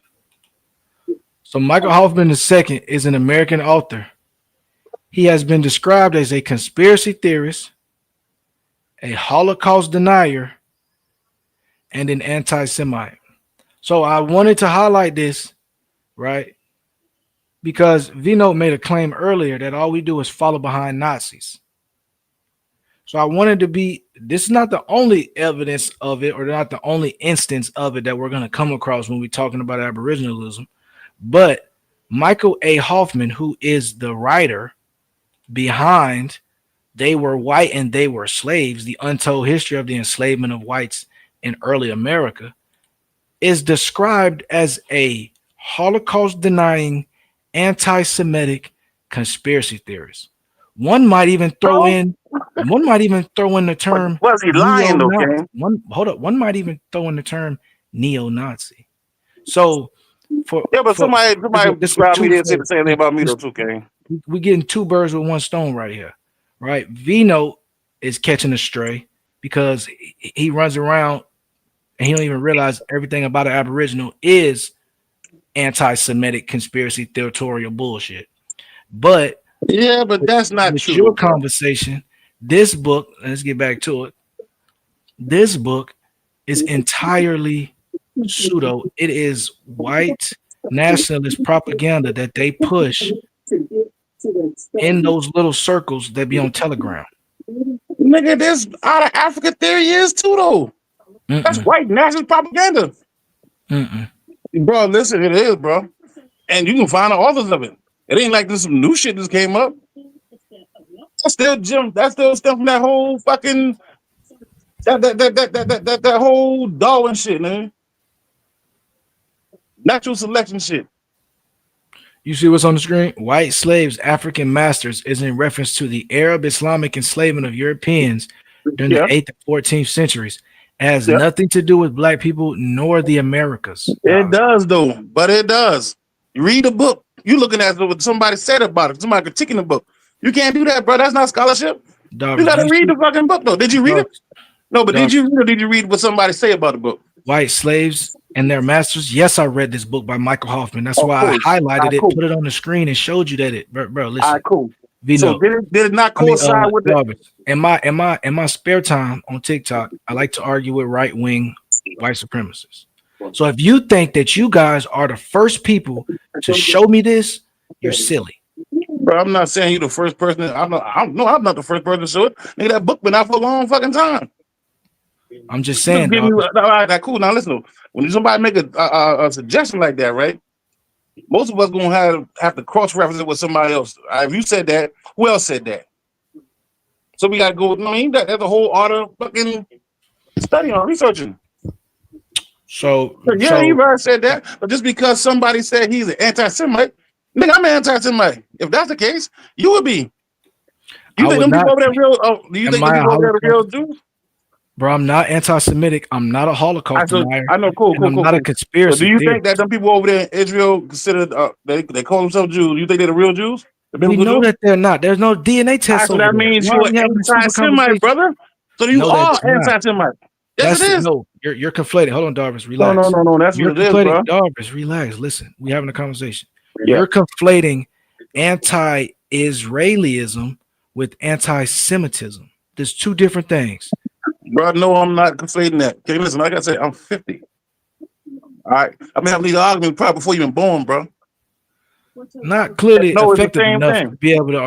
So Michael Hoffman II is an American author. He has been described as a conspiracy theorist, a Holocaust denier, and an anti-Semite. So I wanted to highlight this, right? Because Vino made a claim earlier that all we do is follow behind Nazis. So I wanted to this is not the only evidence of it or not the only instance of it that we're going to come across when we're talking about Aboriginalism. But Michael A. Hoffman, who is the writer behind They Were White and They Were Slaves, the untold history of the enslavement of whites in early America, is described as a Holocaust-denying, anti-Semitic conspiracy theorist. One might even throw in the term. Was he lying though, King? One might even throw in the term neo-Nazi. So somebody described me and said the same thing about me though too, King. We're getting 2 birds with 1 stone right here, right? Vino is catching a stray because he runs around and he don't even realize everything about an Aboriginal is anti-Semitic conspiracy theorical bullshit. But that's not true. Your conversation. This book, let's get back to it. This book is entirely pseudo. It is white nationalist propaganda that they push in those little circles that be on Telegram. Nigga, this out of Africa theory is too though. That's white nationalist propaganda. Bro, listen, it is, bro. And you can find the authors of it. It ain't like this some new shit just came up. That's still stuff from that whole fucking that whole Darwin shit, man. Natural selection shit. You see what's on the screen? White slaves, African masters is in reference to the Arab Islamic enslavement of Europeans during the Yeah, 8th and 14th centuries. It has yeah. nothing to do with black people nor the Americas. It does though, but it does. You read the book. You looking at what somebody said about it. Somebody critiquing the book. You can't do that, bro. That's not scholarship. You Dobbs, got to read the fucking book though. Did you read it? No, but did Dobbs, you read or did you read what somebody say about the book? White slaves and their masters? Yes, I read this book by Michael Hoffman. That's why I highlighted it, put it on the screen, and showed you that it, bro. Listen, all right, cool. Vino, So did it not coincide with the? Dobbs, in my spare time on TikTok, I like to argue with right wing white supremacists. So if you think that you guys are the first people to show me this, you're silly. Bro, I'm not saying you the first person. I'm not the first person to show it. Nigga, that book been out for a long fucking time. I'm just saying. All right, cool. Now listen, when somebody make a suggestion like that, right? Most of us gonna have to cross reference it with somebody else. If you said that, who else said that? So we gotta go. I mean, that's a whole art of fucking study on researching. So you already said that, but just because somebody said he's an anti-Semite, nigga, I'm an anti-Semite. If that's the case, you would be. You think them people over there real? Do you think them people over there real Jews? Bro, I'm not anti-Semitic. I'm not a Holocaust denier. I know, cool. I'm not a conspiracy. So do you think that them people over there in Israel considered they call themselves Jews? You think they're the real Jews? We know that they're not. There's no DNA test. So that means you're anti-Semite, brother. So you are anti-Semite. Yes, it is. No, you're conflating. Hold on, Darvis, relax. No. That's what it is, bro. Darvis, relax. Listen, we're having a conversation. Yeah. You're conflating anti-Israelism with anti-Semitism. There's two different things. Bro, no, I'm not conflating that. Okay, listen, like I said, I'm 50. All right. I mean, I'm leading an argument probably before you even born, bro. Not clearly effective enough to be able to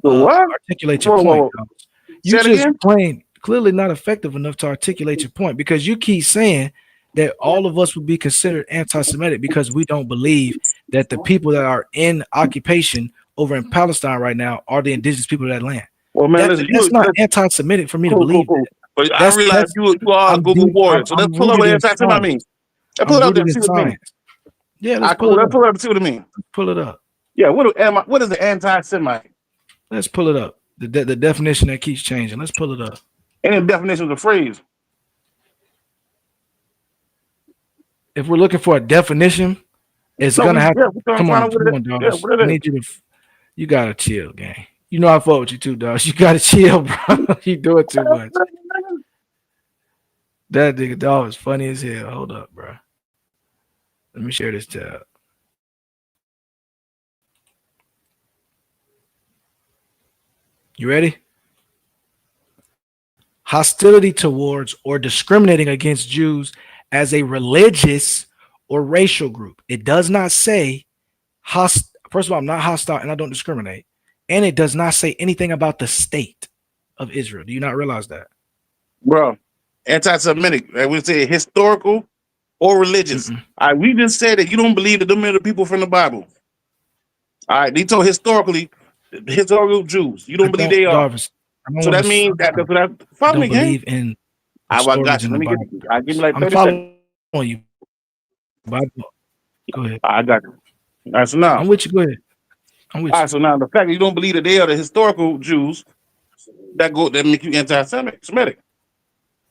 articulate your point. You just plain clearly not effective enough to articulate your point because you keep saying that all of us would be considered anti-Semitic because we don't believe that the people that are in occupation over in Palestine right now are the indigenous people of that land. Well, man, that's not anti-Semitic for me to believe. But I realize you are a Google warrior, so let's pull up what anti-Semitic means. Let's pull it up there and see what it means. Yeah, let's pull it up and see what it means. Pull it up. Yeah, what is the anti-Semite? Let's pull it up. The definition that keeps changing. Let's pull it up. Any definition of the phrase? If we're looking for a definition, it's gonna have to come on, dog. I need you to. You gotta chill, gang. You know I fuck with you too, dog. You gotta chill, bro. You do it too much. That nigga dog is funny as hell. Hold up, bro. Let me share this tab. You ready? Hostility towards or discriminating against Jews as a religious or racial group. It does not say first of all, I'm not hostile and I don't discriminate. And it does not say anything about the state of Israel. Do you not realize that? Bro, anti-Semitic, like we say historical or religious. All right, we just said that you don't believe that them are the people from the Bible. All right, they told historical Jews. You don't believe they are. So that means that follow me, believe in. I got you. Let me I'll give you like 30 seconds. You. Go ahead. I got you. All right, so now I'm with you. Go ahead. I'm with you. All right, so now the fact that you don't believe that they are the historical Jews, that make you anti-Semitic.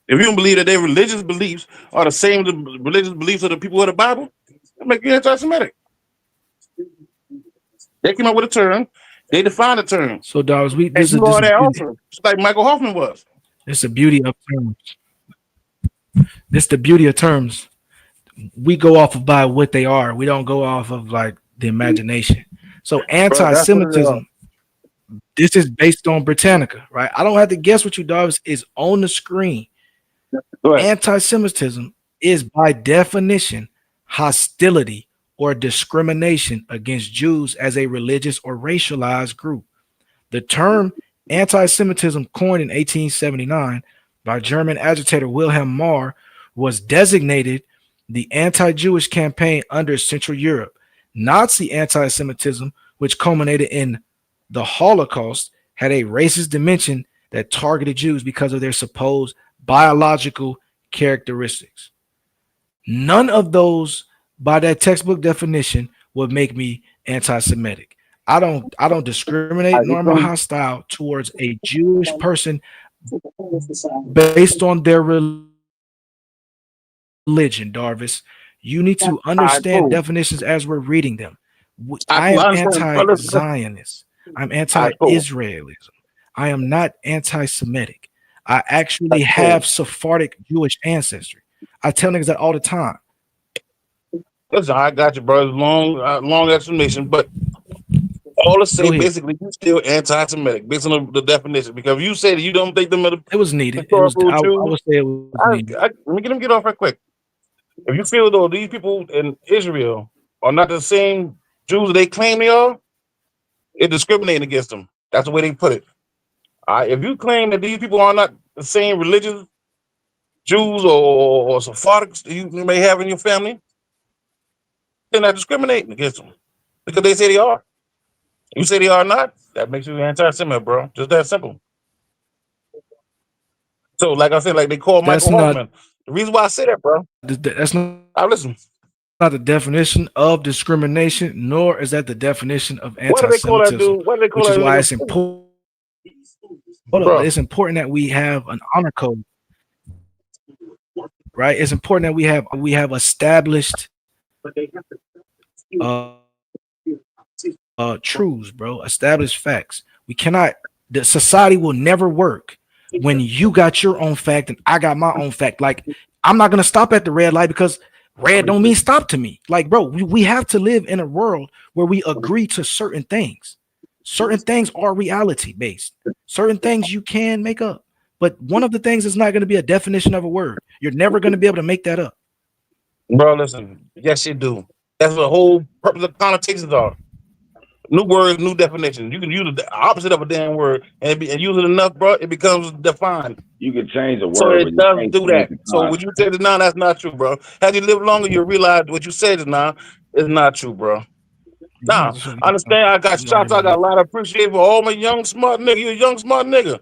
If you don't believe that their religious beliefs are the same as the religious beliefs of the people of the Bible, that make you anti-Semitic. They came up with a term. They defined the term. So, dogs, this is also just like Michael Hoffman was. It's the beauty of terms. It's the beauty of terms. We go off of by what they are. We don't go off of like the imagination. So anti-Semitism, this is based on Britannica, right? I don't have to guess what you dogs is on the screen. Anti-Semitism is by definition hostility or discrimination against Jews as a religious or racialized group. The term anti-Semitism, coined in 1879 by German agitator Wilhelm Marr, was designated the anti-Jewish campaign under Central Europe. Nazi anti-Semitism, which culminated in the Holocaust, had a racist dimension that targeted Jews because of their supposed biological characteristics. None of those, by that textbook definition, would make me anti-Semitic. I don't discriminate nor am I hostile towards a Jewish person based on their religion, Darvis. You need to understand Cool. definitions as we're reading them. I Cool. am I understand. But listen, anti-Zionist. I'm cool. anti-Israelism. I am not anti-Semitic. I actually Cool. have Sephardic Jewish ancestry. I tell niggas that all the time. Listen, I got you, bro. Long explanation, but all to say, Go ahead. basically, you still anti-Semitic based on the definition. Because if you say that you don't think them are the It was needed. It was. historical I Jews, would say it was needed. let me get off right quick. If you feel though these people in Israel are not the same Jews they claim they are, it's discriminating against them. That's the way they put it. If you claim that these people are not the same religious Jews or Sephardics that you may have in your family, they're not discriminating against them because they say they are. You say they are not, that makes you anti-Semitic, bro. Just that simple. So, like I said, like they call That's Michael not. Hoffman. The reason why I say that, bro, That's not. I listen. Not the definition of discrimination, nor is that the definition of What do they call that anti-Semitism, dude? What do they call which is that why nigga? it's important. Hold up, Bro, it's important that we have an honor code, right? It's important that we have established uh truths, bro, established facts. We cannot. The society will never work when you got your own fact and I got my own fact. Like, I'm not gonna stop at the red light because red don't mean stop to me. Like, bro, we have to live in a world where we agree to certain things. Certain things are reality based. Certain things you can make up. But one of the things is not going to be a definition of a word. You're never going to be able to make that up. bro, listen. Yes, you do. That's what the whole purpose of connotations are. New words, new definitions. You can use the opposite of a damn word and use it enough, bro, it becomes defined. You can change the So word, but it you does can't do change that. the So what you concept. said just now, that's not true, bro. As you live longer, you realize what you said just now is not true, bro. Nah, I understand. I got shots. I got a lot of appreciation for all my young smart nigga. You a young smart nigga,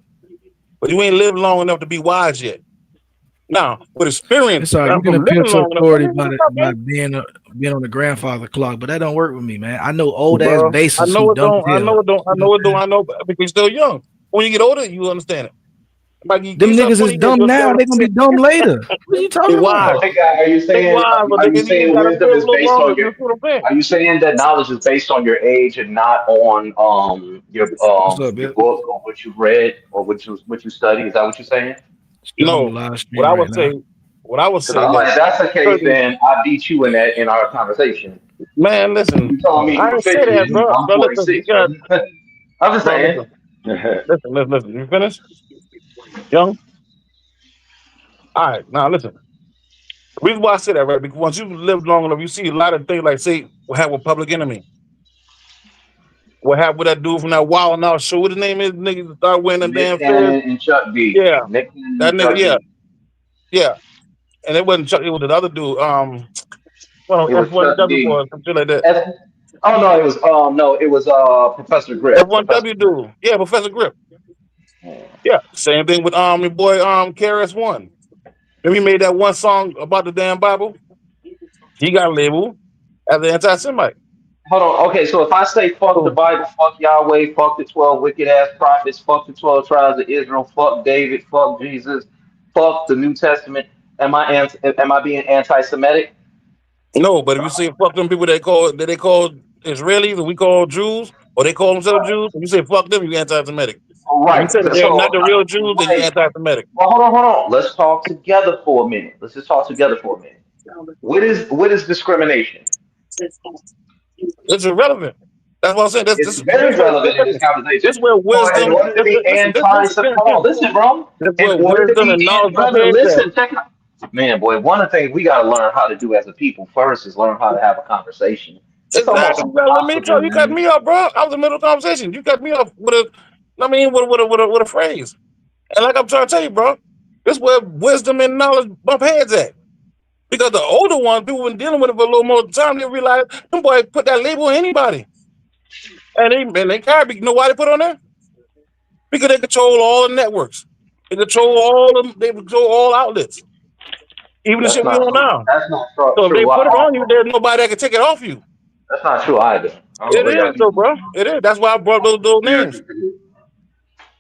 but you ain't lived long enough to be wise yet. Now, with experience, It's all right. You can from appeal living to long enough, authority by being on the grandfather clock, but that don't work with me, man. I know old ass bro. I bases know who it dumb as don't. I hell. know it don't. I know it don't. I know because you're still young. When you get older, you understand it. Like you Them get yourself niggas is 20 years, dumb you'll now. start They gonna be dumb later. What are you be talking wise. about? Okay, guy, are you They saying wise, but are you nigga, you just saying gotta wisdom live a is little based longer. on You your? know what I'm saying? Are you saying that knowledge is based on your age and not on What's up, your Bill? book or what you read or what you study? Is that what you're saying? Still on the No, live what stream I right would now. say, what I would Because say I'm like, that if that's the case, certain then I beat you in that in our conversation. man, listen, You telling me I you're didn't say 50 that, and bro. I'm Bro, listen, you 46. got, I'm just bro, saying. listen. You finished, young? All right, now listen. The reason why I say that, right? Because once you live long enough, you see a lot of things like, say, what happened with Public Enemy. What happened with that dude from that Wild Now show? What his name is? Niggas start wearing them Nick damn feds. Cannon and Chuck D. Yeah, Nick Cannon that and nigga. Chuck Yeah, D. yeah. And it wasn't Chuck. It was the other dude. Well, It was Chuck F1W D. boy, some shit like that. F- oh no, it was Professor Grip. Professor F1W Grip. dude. Yeah, Professor Grip. Yeah. Yeah, same thing with your boy KRS-One. When he made that one song about the damn Bible, he got labeled as an anti-Semite. Hold on. Okay, so if I say fuck the So, Bible, fuck Yahweh, fuck the 12 wicked ass prophets, fuck the 12 tribes of Israel, fuck David, fuck Jesus, fuck the New Testament, am I being anti-Semitic? no, but if you say fuck them people they call Israelis or we call Jews or they call themselves Jews, if you say fuck them, you're anti-Semitic. If you Right. say that they're not So the real Jews, then you're right. anti-Semitic. Well, hold on. Let's talk together for a minute. Let's just talk together for a minute. What is discrimination? It's irrelevant. That's what I'm saying. It's very relevant in this This conversation. where So in wisdom. order to be Listen, hold on, listen, bro. This In where order to wisdom be and knowledge my brother, head at. listen, man, boy, one of the things we gotta learn how to do as a people first is learn how to have a conversation. It's almost Exactly. You let me impossible, tell you, cut man. me off, bro. I was in the middle of the conversation. You cut me off with a, with a phrase. And like I'm trying to tell you, bro, this where wisdom and knowledge bump heads at. Because the older ones, people been dealing with it for a little more time, they realize them boys put that label on anybody. And they carry, you know why they put on there? Because they control all the networks. They control all outlets. Even the That's shit we not on true. now. That's not So if they true. put it on you, there's nobody that can take it off you. That's not true either. I don't It believe is that. though, bro. It is. That's why I brought those names.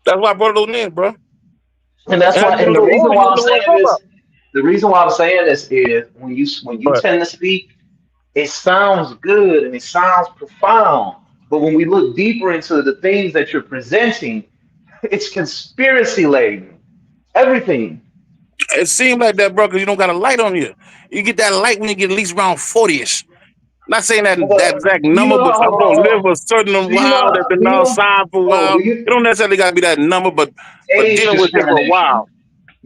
That's why I brought those names, bro. And that's And I why. didn't And know the the reason order. why You I'm know what saying I'm talking about. this, the reason why I'm saying this is when you But tend to speak, it sounds good and it sounds profound. But when we look deeper into the things that you're presenting, it's conspiracy laden. Everything. it seemed like that, bro, because you don't got a light on you. You get that light when you get at least around 40-ish. Not saying that But exact do you number, know but how? I'm Hold gonna on, hold live on. a certain Do you while that's know? been Do you know? outside for a Oh, while. do It you don't necessarily gotta be that number, but age dealing with it for a discrimination? while.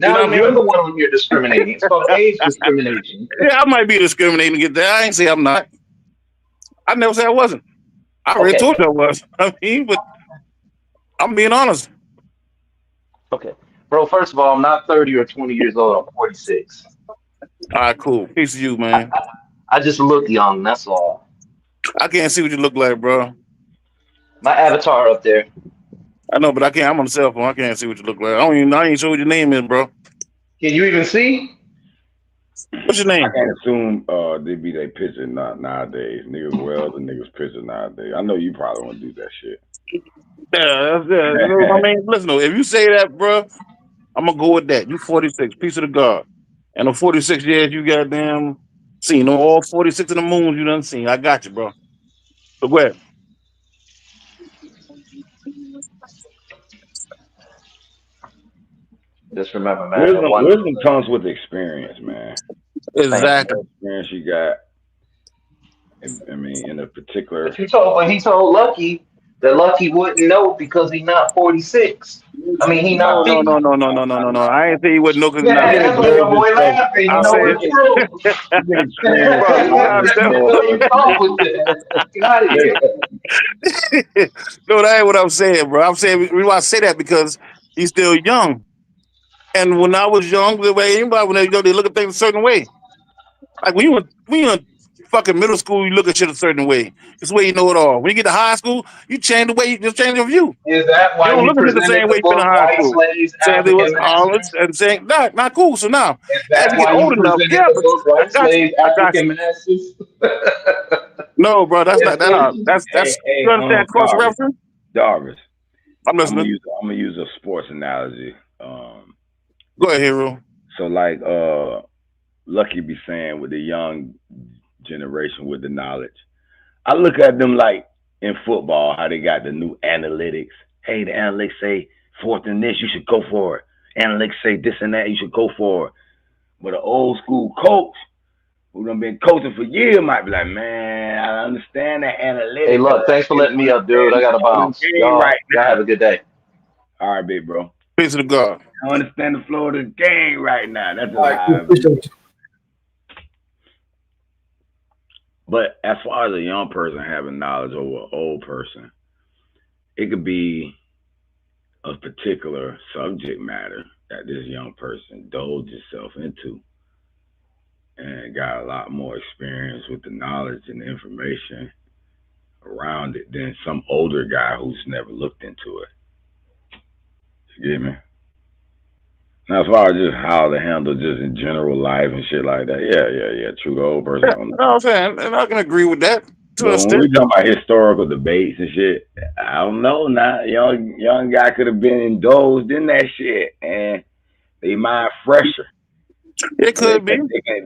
You know Now what I you're mean? the one on here discriminating. It's called age discrimination. Yeah, I might be discriminating against that. I ain't say I'm not. I never said I wasn't. I already Okay, told you I was. I mean, but I'm being honest. okay, bro. First of all, I'm not 30 or 20 years old. I'm 46. All right, cool. Peace to you, I, man. I just look young. That's all. I can't see what you look like, bro. My avatar up there. I know, but I can't. I'm on the cell phone. I can't see what you look like. I ain't sure what your name is, bro. Can you even see? What's your I name? can't assume they be their picture not nowadays. Niggas well the niggas picture nowadays. I know you probably won't do that shit. Yeah, you know what I mean? Listen, though, if you say that, bro, I'm gonna go with that. You 46, piece of the God. And the 46 years you goddamn seen all 46 of the moons you done seen. I got you, bro. So go ahead. Just remember, man. The wisdom one. wisdom comes with experience, man. Thank The you. Exactly. more experience you got, I mean, in a But particular. he told Lucky that Lucky wouldn't know because he's not 46. I mean, he No, not no, 50. no, no, no, no, no, no, no. I ain't say you wouldn't know because you're not Yeah, You 50. can that's why your absorb this boy stuff. laughing. You I know You it's said, can true. you can experience bro, a you know what lot I'm of saying? So you motherfuckers. talk with that. Get out of here. No, that ain't what I'm saying, bro. I'm saying, reason why I say that because he's still young. And when I was young, the way anybody when they're young, they look at things a certain way. Like when you in fucking middle school, you look at shit a certain way. It's the way you know it all. When you get to high school, you change the way you just change your view. Is that You why don't you look at it the presented same the way you've been in book high White school. Slaves, Saying they was African college Masters? and saying not cool. So now, Is as that you get why you old enough, presented yeah, the but book I White got you. Slaves, I got you. African Masters? No, bro, that's not that. That's Hey, you understand cross reference. Jarvis. I'm listening. I'm gonna use a sports analogy. Go ahead, hero. So like Lucky be saying with the young generation with the knowledge. I look at them like in football, how they got the new analytics. Hey, the analytics say fourth and this, you should go for it. Analytics say this and that, you should go for it. But an old school coach who done been coaching for years might be like, man, I understand that Hey, analytics. look, thanks for I letting me up, dude. understand I the gotta flow of the bounce. game right Y'all now. have a good day. All right, big bro. Peace of the God. I understand the flow of the game right now. That's All just right, how I view appreciate it. But as far as a young person having knowledge over an old person, it could be a particular subject matter that this young person indulged himself into and got a lot more experience with the knowledge and the information around it than some older guy who's never looked into it. You get me? Now, as far as just how to handle just in general life and shit like that, yeah, true. The old person Yeah, don't you know. know what I'm saying? And I can agree with that to an But when extent. we talk about historical debates and shit, I don't know now. Young guy could have been indulged in that shit and they mind fresher. It So could be,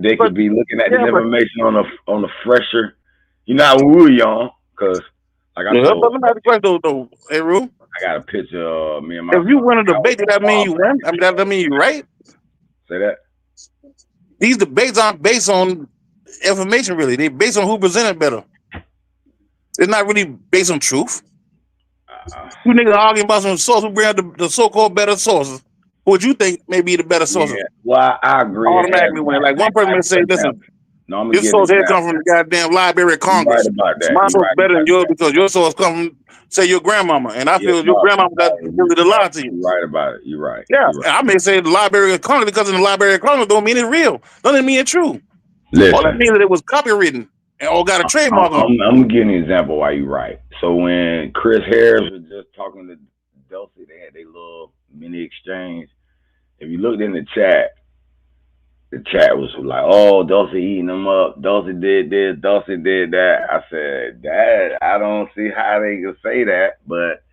they but could be looking at this yeah, but information on a fresher. You know how when we were young, because like I yeah, but told, let me ask the question though, hey, Rue. I got a picture of me and my If you son. win a I was debate, does on that mean you Bob. win? I mean, that mean you right? Say that. These debates aren't based on information, really. They based on who presented better. They're not really based on truth. Uh, You niggas arguing about some source who bring out the so-called better sources. Who would you think may be the better sources? yeah. Well, I agree. It has Automatically win. Like one person may for say, listen, example. No, I'm gonna this give an source here example. come from the goddamn Library of You're right Congress. about that. My You're source right better than about yours that. because your source come from, say, your grandmama. And I Yeah, feel your no, grandmama got the ability to lie to you. you're right about it. You're right. Yeah. You're right. And I may say the Library of Congress because in the Library of Congress don't mean it's real. Doesn't mean it's true. All that Listen, means that it was copywritten and or got a trademark on it. I'm gonna give you an example why you're right. So when Chris Harris was just talking to Dulcie, they had their little mini exchange. If you looked in the chat, the chat was like, "Oh, Dulcie eating them up. Dulcie did this. Dulcie did that." I said, "That I don't see how they can say that, but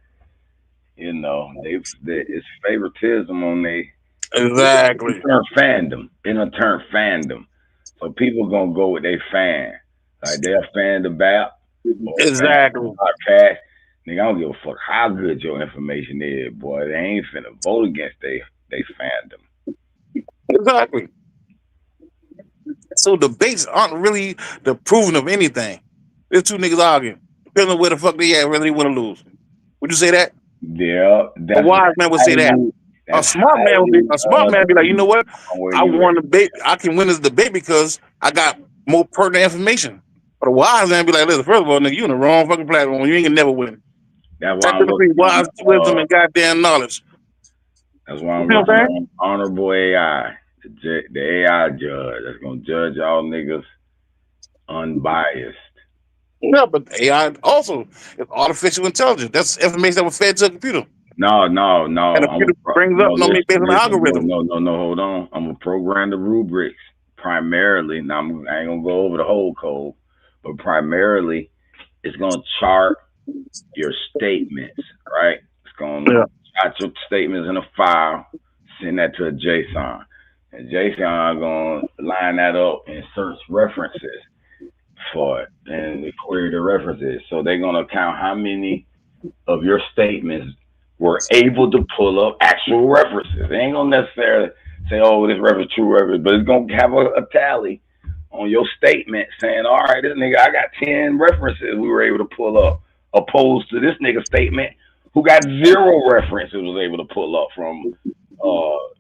you know, it's favoritism on they exactly fandom. It done turned fandom, so people gonna go with their fan. Like they're a fan of BAP or exactly podcast. Nigga, I don't give a fuck how good your information is, boy. They ain't finna vote against they fandom. exactly. So debates aren't really the proving of anything. There's two niggas arguing, depending on where the fuck they at, whether they win or lose. Would you say that? Yeah, A wise man would say that. A smart man would be like, you know what? I won the debate. I can win this debate because I got more pertinent information. But a wise man be like, listen, first of all, nigga, you in the wrong fucking platform. You ain't gonna never win. That's why I'm looking wise wisdom and goddamn knowledge. That's why I'm looking at honorable AI, the AI judge that's gonna judge all niggas unbiased. Yeah, but AI also is artificial intelligence. That's information that was fed to a computer. No. And the computer brings up based on the algorithm. No, hold on. I'm gonna program the rubrics primarily. Now I ain't gonna go over the whole code, but primarily it's gonna chart your statements, right? It's gonna chart your statements in a file, send that to a JSON. And JSON gonna line that up and search references for it and they query the references. So they're gonna count how many of your statements were able to pull up actual references. They ain't gonna necessarily say, "Oh, this reference true reference," but it's gonna have a tally on your statement saying, "All right, this nigga, I got 10 references we were able to pull up," opposed to this nigga statement who got 0 references was able to pull up from.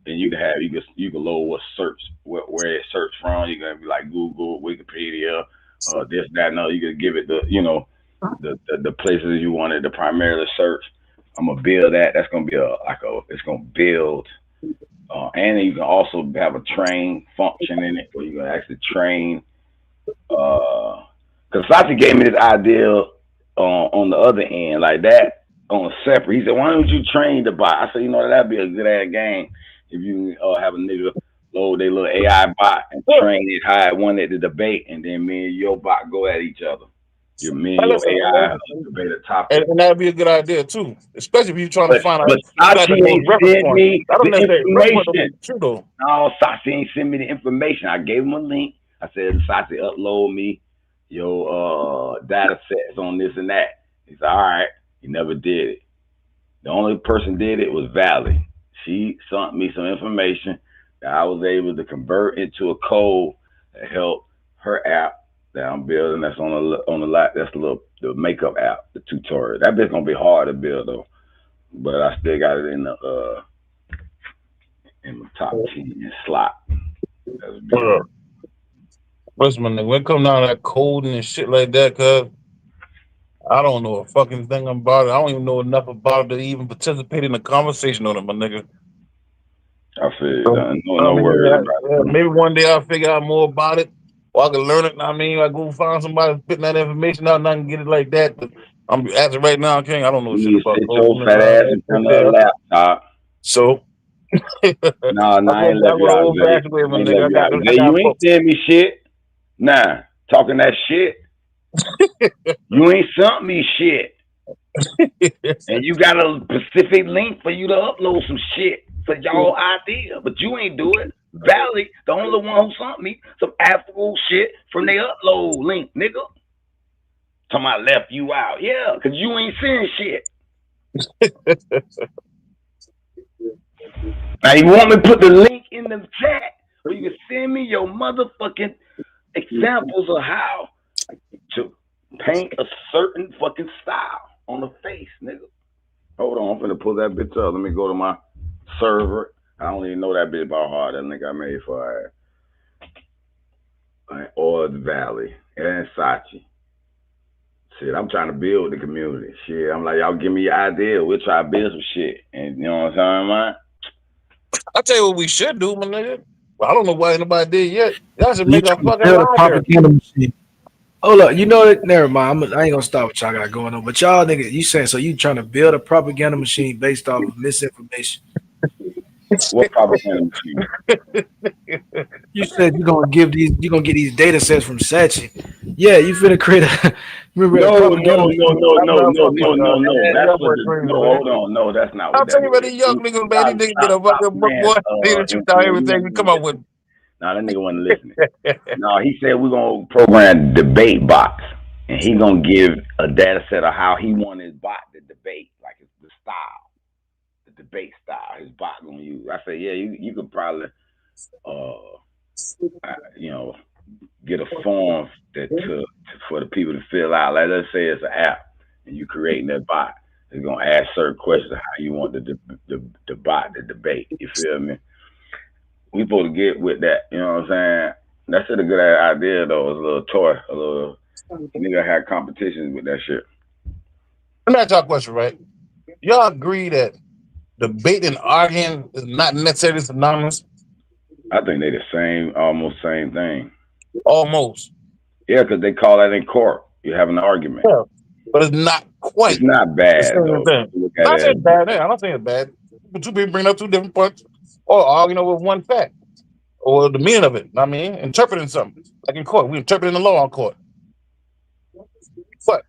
And you can load what search where it searched from. You can be like Google, Wikipedia, this, that, and other. You can give it the places you wanted to primarily search. I'm gonna build that. That's gonna be it's gonna build, and you can also have a train function in it where you can actually train. Because Satya gave me this idea on the other end, like that on a separate. He said, "Why don't you train the bot?" I said, "You know, that'd be a good ass game if you have a nigga load their little AI bot and train it how it wanted to debate, and then me and your bot go at each other. Me and your AI debate a topic, and that'd be a good idea too, especially if you're trying to find out. But Satya ain't sent me the information. True though. No, Satya ain't sent me the information. I gave him a link. I said, "Satya, upload me your data sets on this and that." He said, "All right." He never did it. The only person did it was Valley. She sent me some information that I was able to convert into a code that helped her app that I'm building. That's on the lap. That's the makeup app, the tutorial. That bit's gonna be hard to build though, but I still got it in the top 10 slot. Listen, man, when it comes down to that coding and shit like that, cuz I don't know a fucking thing about it. I don't even know enough about it to even participate in the conversation on it, my nigga. I feel no worries about it. Maybe one day I'll figure out more about it, or I can learn it. I mean, I go find somebody spitting that information out and I can get it like that. But I'm as of right now, King, I don't know shit about your fat ass in front of a laptop. So no, I ain't let you out. You ain't telling me shit. Nah, talking that shit. You ain't sent me shit. And you got a specific link for you to upload some shit for y'all idea, but you ain't do it. Valley, the only one who sent me some actual shit from their upload link, nigga. Talking about left you out. Yeah, because you ain't saying shit. Now you want me to put the link in the chat where you can send me your motherfucking examples of how to paint a certain fucking style on the face, nigga. Hold on, I'm finna pull that bitch up. Let me go to my server. I don't even know that bitch by heart. That nigga I made for or the Valley and Sachi. Shit, I'm trying to build the community. Shit, I'm like, y'all give me your idea. We'll try to build some shit. And you know what I'm saying, man? I'll tell you what we should do, my nigga. Well, I don't know why anybody did yet. Y'all should make a fucking propaganda machine. Hold up, you know that? Never mind. I ain't gonna stop what y'all got going on. But y'all niggas, you saying so? You trying to build a propaganda machine based off of misinformation? What propaganda machine? You said you're gonna get these data sets from Sachi. Yeah, you finna create a remember No, propaganda. That's what hold on. No, that's not I'll what tell that you about is. these young niggas, man. These niggas get a fucking book, boy. They done shoot out everything we come up with. No, that nigga wasn't listening. No, he said we're gonna program debate bots, and he gonna give a data set of how he want his bot to debate, like it's the style, the debate style. His bot gonna use. I said, yeah, you could probably, get a form for the people to fill out. Like let's say it's an app, and you creating that bot. It's gonna ask certain questions how you want the bot to debate. You feel me? We supposed to get with that. You know what I'm saying? That's a good idea though. It's a little toy, a little nigga had competitions with that shit. Let me ask y'all a question, right? Y'all agree that debate and arguing is not necessarily synonymous? I think they the same, almost same thing. Almost. Yeah, because they call that in court. You have an argument. Yeah, but it's not quite. It's not bad though. I say it's bad. I don't think it's bad. But two people bring up two different points, or arguing over one fact, or the meaning of it. I mean, interpreting something like in court. We interpreting the law in court. But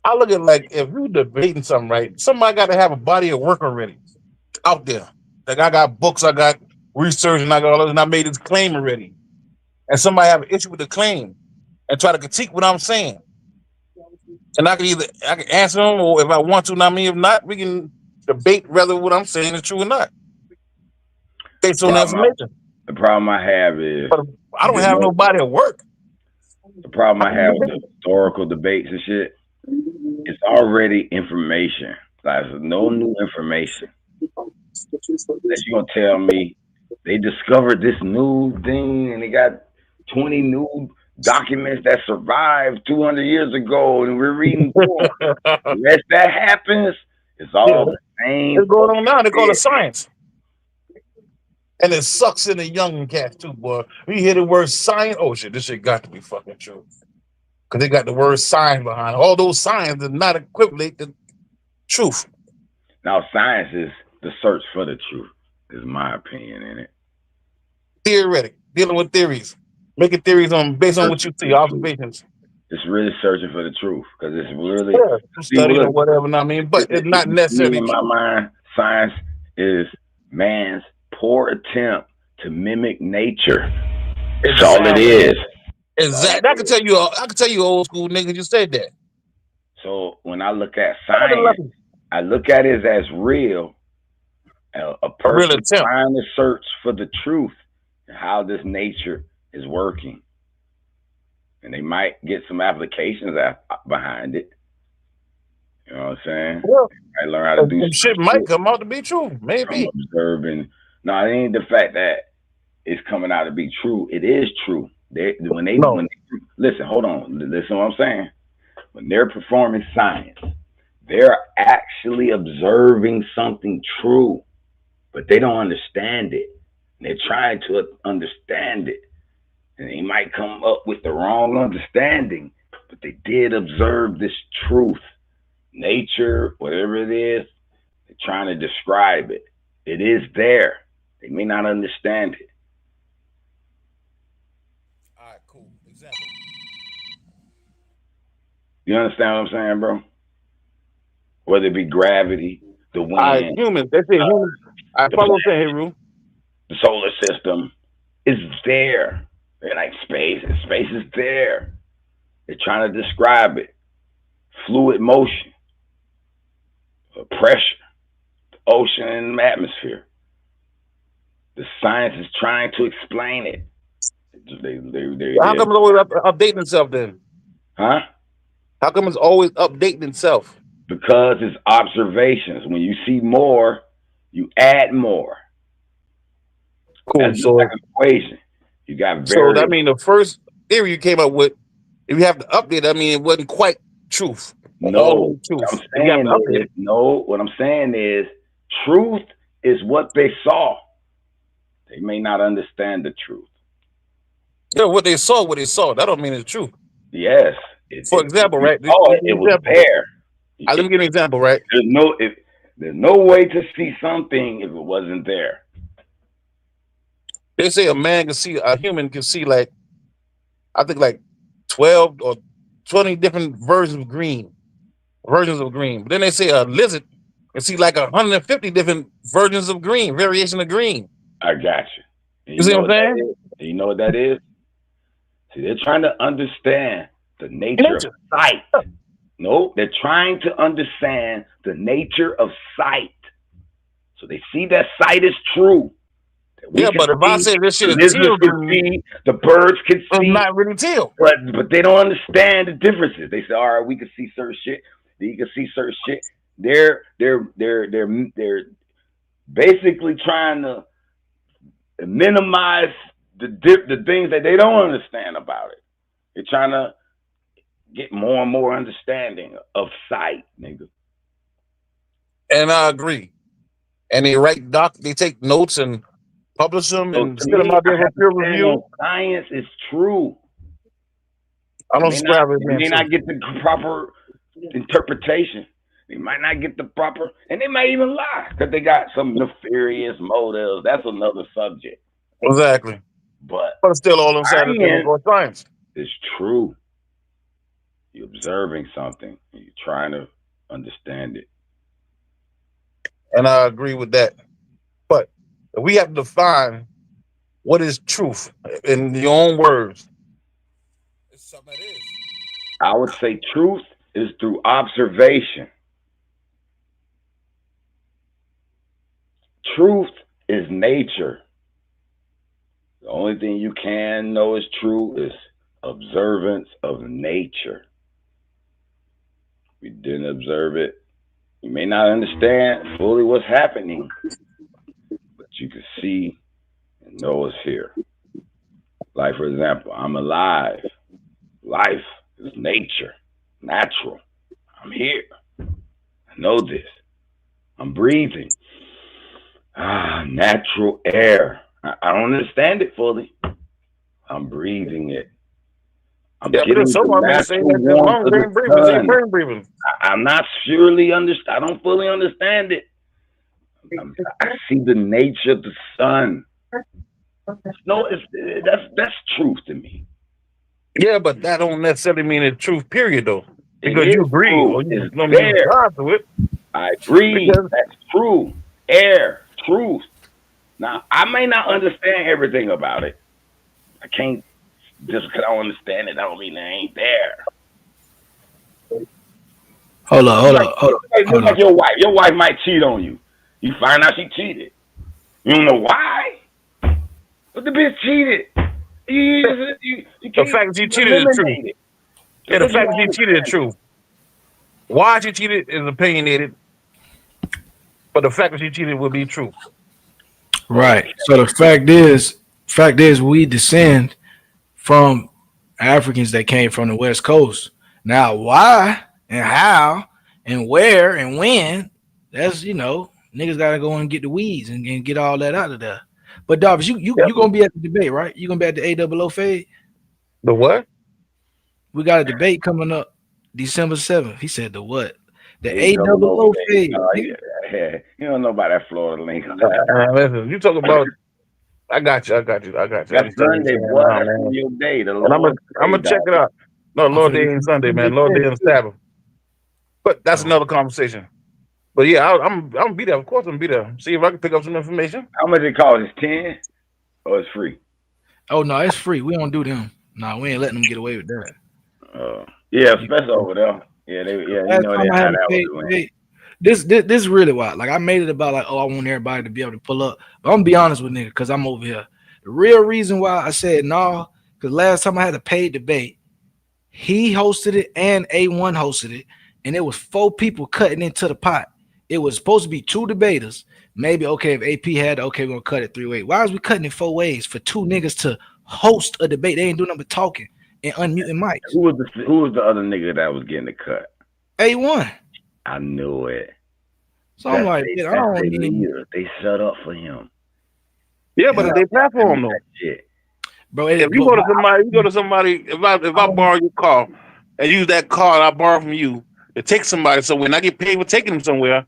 I look at it like if you debating something, right? Somebody got to have a body of work already out there. Like I got books, I got research, and I got all this, and I made this claim already. And somebody have an issue with the claim and try to critique what I'm saying. And I can answer them, or if I want to, if not, we can debate whether what I'm saying is true or not. Based on the information. The problem I have is but I don't have nobody at work. The problem I have with the historical debates and shit, it's already information. Like there's no new information. That you gonna tell me they discovered this new thing and they got 20 new documents that survived 200 years ago, and we're reading through them. Unless that happens, it's all the same. It's going on now. They call it science. And it sucks in the young cats too, boy. We hear the word science. Oh shit, this shit got to be fucking true. Because they got the word science behind it. All those science is not equivalent to truth. Now, science is the search for the truth, is my opinion in it. Theoretic, dealing with theories. Making theories based on what you see, observations. It's really searching for the truth because it's really studying or whatever. But it's not necessarily in my mind. Science is man's poor attempt to mimic nature. That's all it is. Exactly. I can tell you, old school niggas, you said that. So when I look at science, I look at it as real. A person trying to search for the truth and how this nature is working, and they might get some applications behind it. You know what I'm saying? Yeah. I learn how to do some shit. Might come out to be true. Maybe. Observing. No, it ain't the fact that it's coming out to be true. It is true. When they listen, hold on. Listen to what I'm saying. When they're performing science, they're actually observing something true, but they don't understand it. They're trying to understand it. And they might come up with the wrong understanding, but they did observe this truth. Nature, whatever it is, they're trying to describe it. It is there. They may not understand it. All right, cool. Exactly. You understand what I'm saying, bro? Whether it be gravity, the wind. All right, humans. They say humans. I follow what you're saying, Heru. The solar system is there. They're like space, and space is there. They're trying to describe it. Fluid motion, pressure, the ocean and the atmosphere. The science is trying to explain it. How come it's always updating itself then? Huh? How come it's always updating itself? Because it's observations. When you see more, you add more. Cool. That's like an equation. You got so that means the first theory you came up with, if you have to update, I mean it wasn't quite truth. No, what I'm saying is truth is what they saw. They may not understand the truth. Yeah, what they saw. That don't mean it's true. Yes. For example, right? It was there. Let me give you an example, right? There's no way to see something if it wasn't there. They say a human can see like, I think like 12 or 20 different versions of green. But then they say a lizard can see like 150 different versions of green, variation of green. I got you. And You you see know what what I'm that saying? is? And you know what that is? See, they're trying to understand the nature of Nature. sight. No, they're trying to understand the nature of sight. So they see that sight is true. That we Yeah, can but if I see, say this the shit is lizards teal can green, see, the birds can it's see, not really teal. but they don't understand the differences. They say, all right, we can see certain shit. You can see certain shit. They're basically trying to minimize the things that they don't understand about it. They're trying to get more and more understanding of sight, nigga. And I agree. And they take notes and publish them So and to send them me, out I there for have to peer stand on review. science is true. I They don't subscribe to it may being true. not get the proper interpretation. They might not get the proper, and they might even lie because they got some nefarious motives. That's another subject. Exactly. But it's still all inside the thing science called science. is true. You're observing something and you're trying to understand it. And I agree with that. But we have to define what is truth in your own words. It's something that is. I would say truth is through observation. Truth is nature. The only thing you can know is true is observance of nature. If you didn't observe it, you may not understand fully what's happening, but you can see and know it's here. Like, for example, I'm alive. Life is nature, natural. I'm here. I know this. I'm breathing. Natural air. I don't understand it fully. I'm breathing it. I'm getting the natural warmth of the sun. I'm not surely I don't fully understand it. I see the nature of the sun. No, that's truth to me. Yeah, but that don't necessarily mean it's truth, period, though. Because It you is agree, true. or you It's don't there. subscribe to it. I agree. That's true. Air, truth. Now, I may not understand everything about it. I can't, just because I don't understand it, I don't mean it ain't there. Hold on. Just like your wife. Your wife might cheat on you. You find out she cheated. You don't know why. But the bitch cheated. You The fact that she cheated is true. Yeah, the fact that she cheated is true. Why she cheated is opinionated, but the fact that she cheated will be true. Right. So the fact is, we descend from Africans that came from the West Coast. Now, why and how and where and when? That's niggas gotta go and get the weeds and get all that out of there. But Dobbs, you gonna be at the debate, right? You gonna be at the AO0 fade? The what? We got a debate coming up December 7th. He said the what? The AO0 fade. Yeah. You don't know about that Florida link. Listen, you talk about. I got you. That's Sunday, boy. That's your day. The Lord. I'm gonna check it out. No, Lord Day ain't Sunday, man. Lord Day and Sabbath. But that's another conversation. But yeah, I'm gonna be there. Of course, I'm gonna be there. See if I can pick up some information. How much it cost? It's 10 or it's free? Oh no, it's free. We don't do them. No, we ain't letting them get away with that. Yeah, especially over there. Yeah, you know they had that. This is really wild. Like I made it about like, I want everybody to be able to pull up. But I'm gonna be honest with niggas, because I'm over here. The real reason why I said no, because last time I had a paid debate, he hosted it and A1 hosted it, and it was 4 people cutting into the pot. It was supposed to be 2 debaters. Maybe if AP had we're gonna cut it 3 ways. Why is we cutting it 4 ways for 2 niggas to host a debate? They ain't doing nothing but talking and unmuting mics. Who was the other nigga that was getting the cut? A1. I knew it. So I'm like, I don't need. They set up for him. Yeah, but they platform though. Shit. Bro, if you go to somebody, if I borrow your car and use that car I borrow from you to take somebody somewhere, and I get paid for taking them somewhere,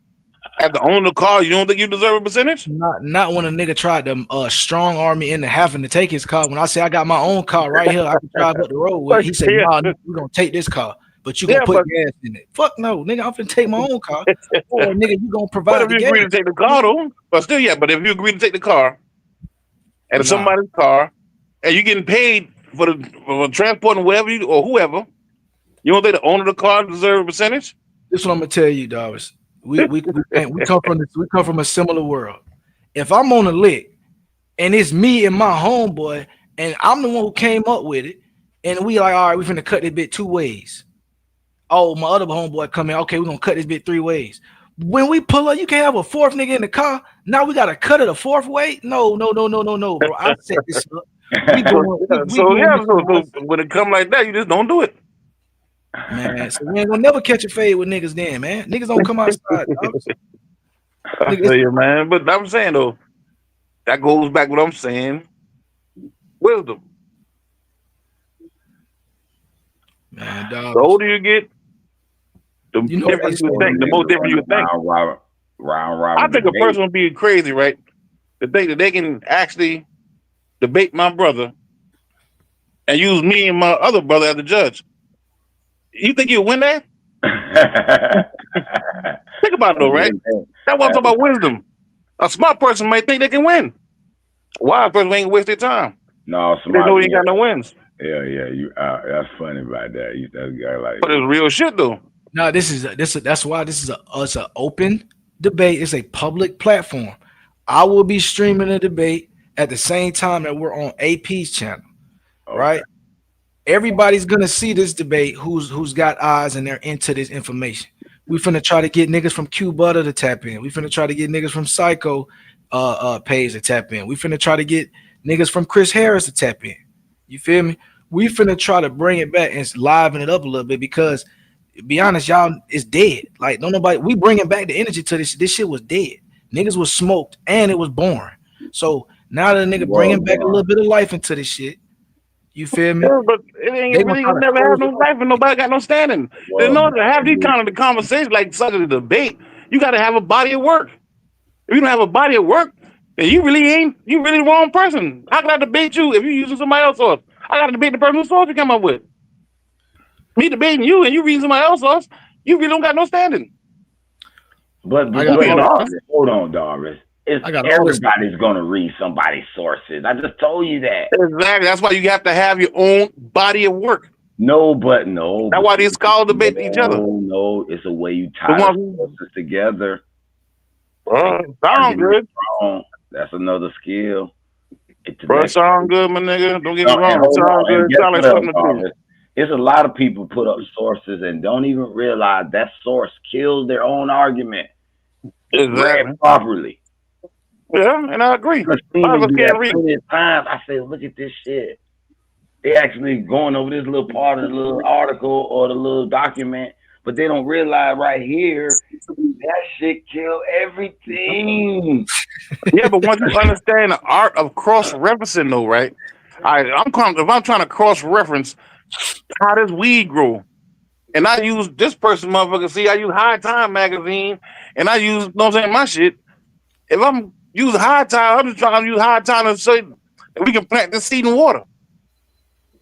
As the owner of the car, you don't think you deserve a percentage? Not when a nigga tried to strong arm me into having to take his car. When I say I got my own car right here, I can drive up the road with. He said, "Nah, we're gonna take this car, but you gonna put gas in it." Fuck no, nigga. I'm finna take my own car. Or nigga, you gonna provide. But if you agree to take the car, though, but if you agree to take the car, and it's somebody's car, and you're getting paid for transporting whatever you or whoever, you don't think the owner of the car deserves a percentage? This is what I'm gonna tell you, Doris. We come from a similar world. If I'm on a lick and it's me and my homeboy, and I'm the one who came up with it, and we like, all right, we finna cut this bit 2 ways. Oh, my other homeboy come in, okay, we're gonna cut this bit 3 ways. When we pull up, you can't have a fourth nigga in the car. Now we gotta cut it a 4th way. No, bro. I set this up. So when it come like that, you just don't do it. Man, so we ain't gonna never catch a fade with niggas then, man. Niggas don't come outside. I tell you, man. But I'm saying though, that goes back to what I'm saying. Wisdom. Man, the older you get, the different you think, the more different you think. I think a person would be crazy, right? To think that they can actually debate my brother and use me and my other brother as the judge. You think you'll win that? Think about it though, right? That's what I'm talking about, wisdom. A smart person might think they can win. A wise person ain't waste their time. No, they know he ain't got no wins. Yeah, you. That's funny about that. That guy like. But it's real shit though. No, that's why this is it's an open debate. It's a public platform. I will be streaming the debate at the same time that we're on AP's channel, right? Everybody's gonna see this debate who's got eyes and they're into this information. We finna try to get niggas from Q Butter to tap in. We finna try to get niggas from Psycho page to tap in. We finna try to get niggas from Chris Harris to tap in. You feel me? We finna try to bring it back and liven it up a little bit because, to be honest, y'all, it's dead. Like, don't nobody. We bringing back the energy to this. This shit was dead. Niggas was smoked and it was boring. So now that a nigga bringing back a little bit of life into this shit. You feel me? Yeah, but it ain't really never have no life and nobody got no standing. In order to have these kind of conversations like such a debate, you got to have a body of work. If you don't have a body of work, then you really the wrong person. How can I debate you if you're using somebody else's source? I got to debate the person whose source you come up with. Me debating you and you reading somebody else's source, you really don't got no standing. But hold on, Doris. Everybody's gonna read somebody's sources. I just told you that. Exactly. That's why you have to have your own body of work. No. That's why these scholars debate each other. No, it's a way you tie the sources together. Sound good. That's another skill. Bro, sound good, my nigga. Don't get me wrong. Sound good. Sound like something to do. It's a lot of people put up sources and don't even realize that source kills their own argument. Exactly. Properly. Yeah, and I agree. I say, look at this shit. They actually going over this little part of the little article or the little document, but they don't realize right here that shit kill everything. Yeah, but once you understand the art of cross-referencing, though, right? If I'm trying to cross-reference how does weed grow, and I use this person, motherfucker. See, I use High Time magazine, and I use, my shit. If I'm using High Time, I'm just trying to use High Time to say we can plant this seed in water.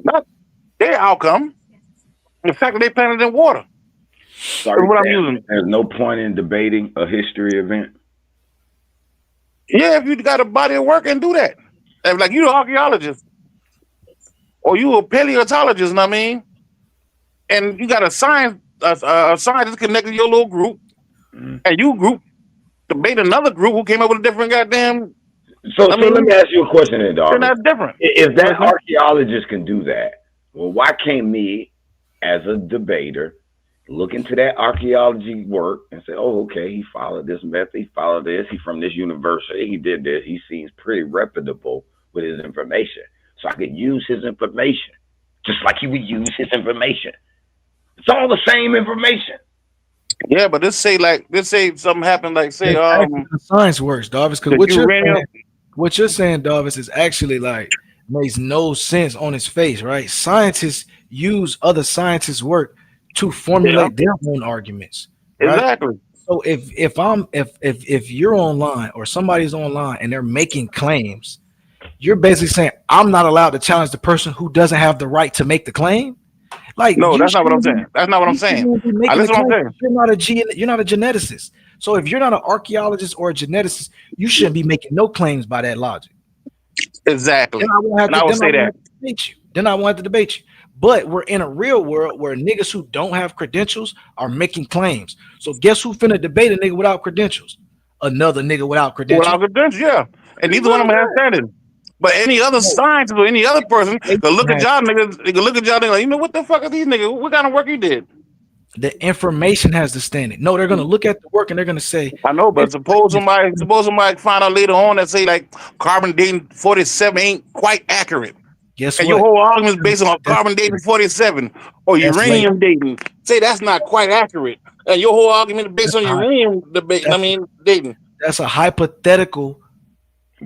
Not their outcome. The fact that they planted in water. Sorry, what I'm using. There's no point in debating a history event. Yeah, if you got a body of work and do that. If, like, you're an archaeologist or you a paleontologist, you know what I mean? And you got a scientist connected to your little group, and you group debate another group who came up with a different goddamn. So let me ask you a question then, dog. That's different. If that archaeologist can do that, well, why can't me, as a debater, look into that archaeology work and say, oh, okay, he followed this method, he followed this, he's from this university, he did this, he seems pretty reputable with his information. So I could use his information, just like he would use his information. It's all the same information. Yeah, but let's say something happened, like say science works, Darvis, because what you're saying, Darvis, is actually like makes no sense on its face, right? Scientists use other scientists' work to formulate their own arguments. Right? Exactly. So if you're online or somebody's online and they're making claims, you're basically saying I'm not allowed to challenge the person who doesn't have the right to make the claim. Like No, you that's not what I'm shouldn't saying. be, That's not what I'm you saying. shouldn't be making the Listen what I'm claim. saying. You're not a geneticist. So if you're not an archaeologist or a geneticist, you shouldn't be making no claims by that logic. Exactly. Then I won't have And to. I would Then I say won't that. have to debate you. Then I won't have to debate you. But we're in a real world where niggas who don't have credentials are making claims. So guess who finna debate a nigga without credentials? Another nigga without credentials. Without credentials, yeah. And neither one of them has standing. But any other No, scientist or any other person could look at has- y'all niggas, they could look at y'all niggas like, you know what the fuck are these niggas? What kind of work you did? the information has the standing. No, they're gonna look at the work and they're gonna say, I know, but suppose somebody find out later on that say like carbon dating 47 ain't quite accurate. guess And your what? whole argument is based on That's carbon dating 47 or that's later. uranium dating. Say that's not quite accurate. And your whole argument is based on uranium debate. That's, Dating. that's a hypothetical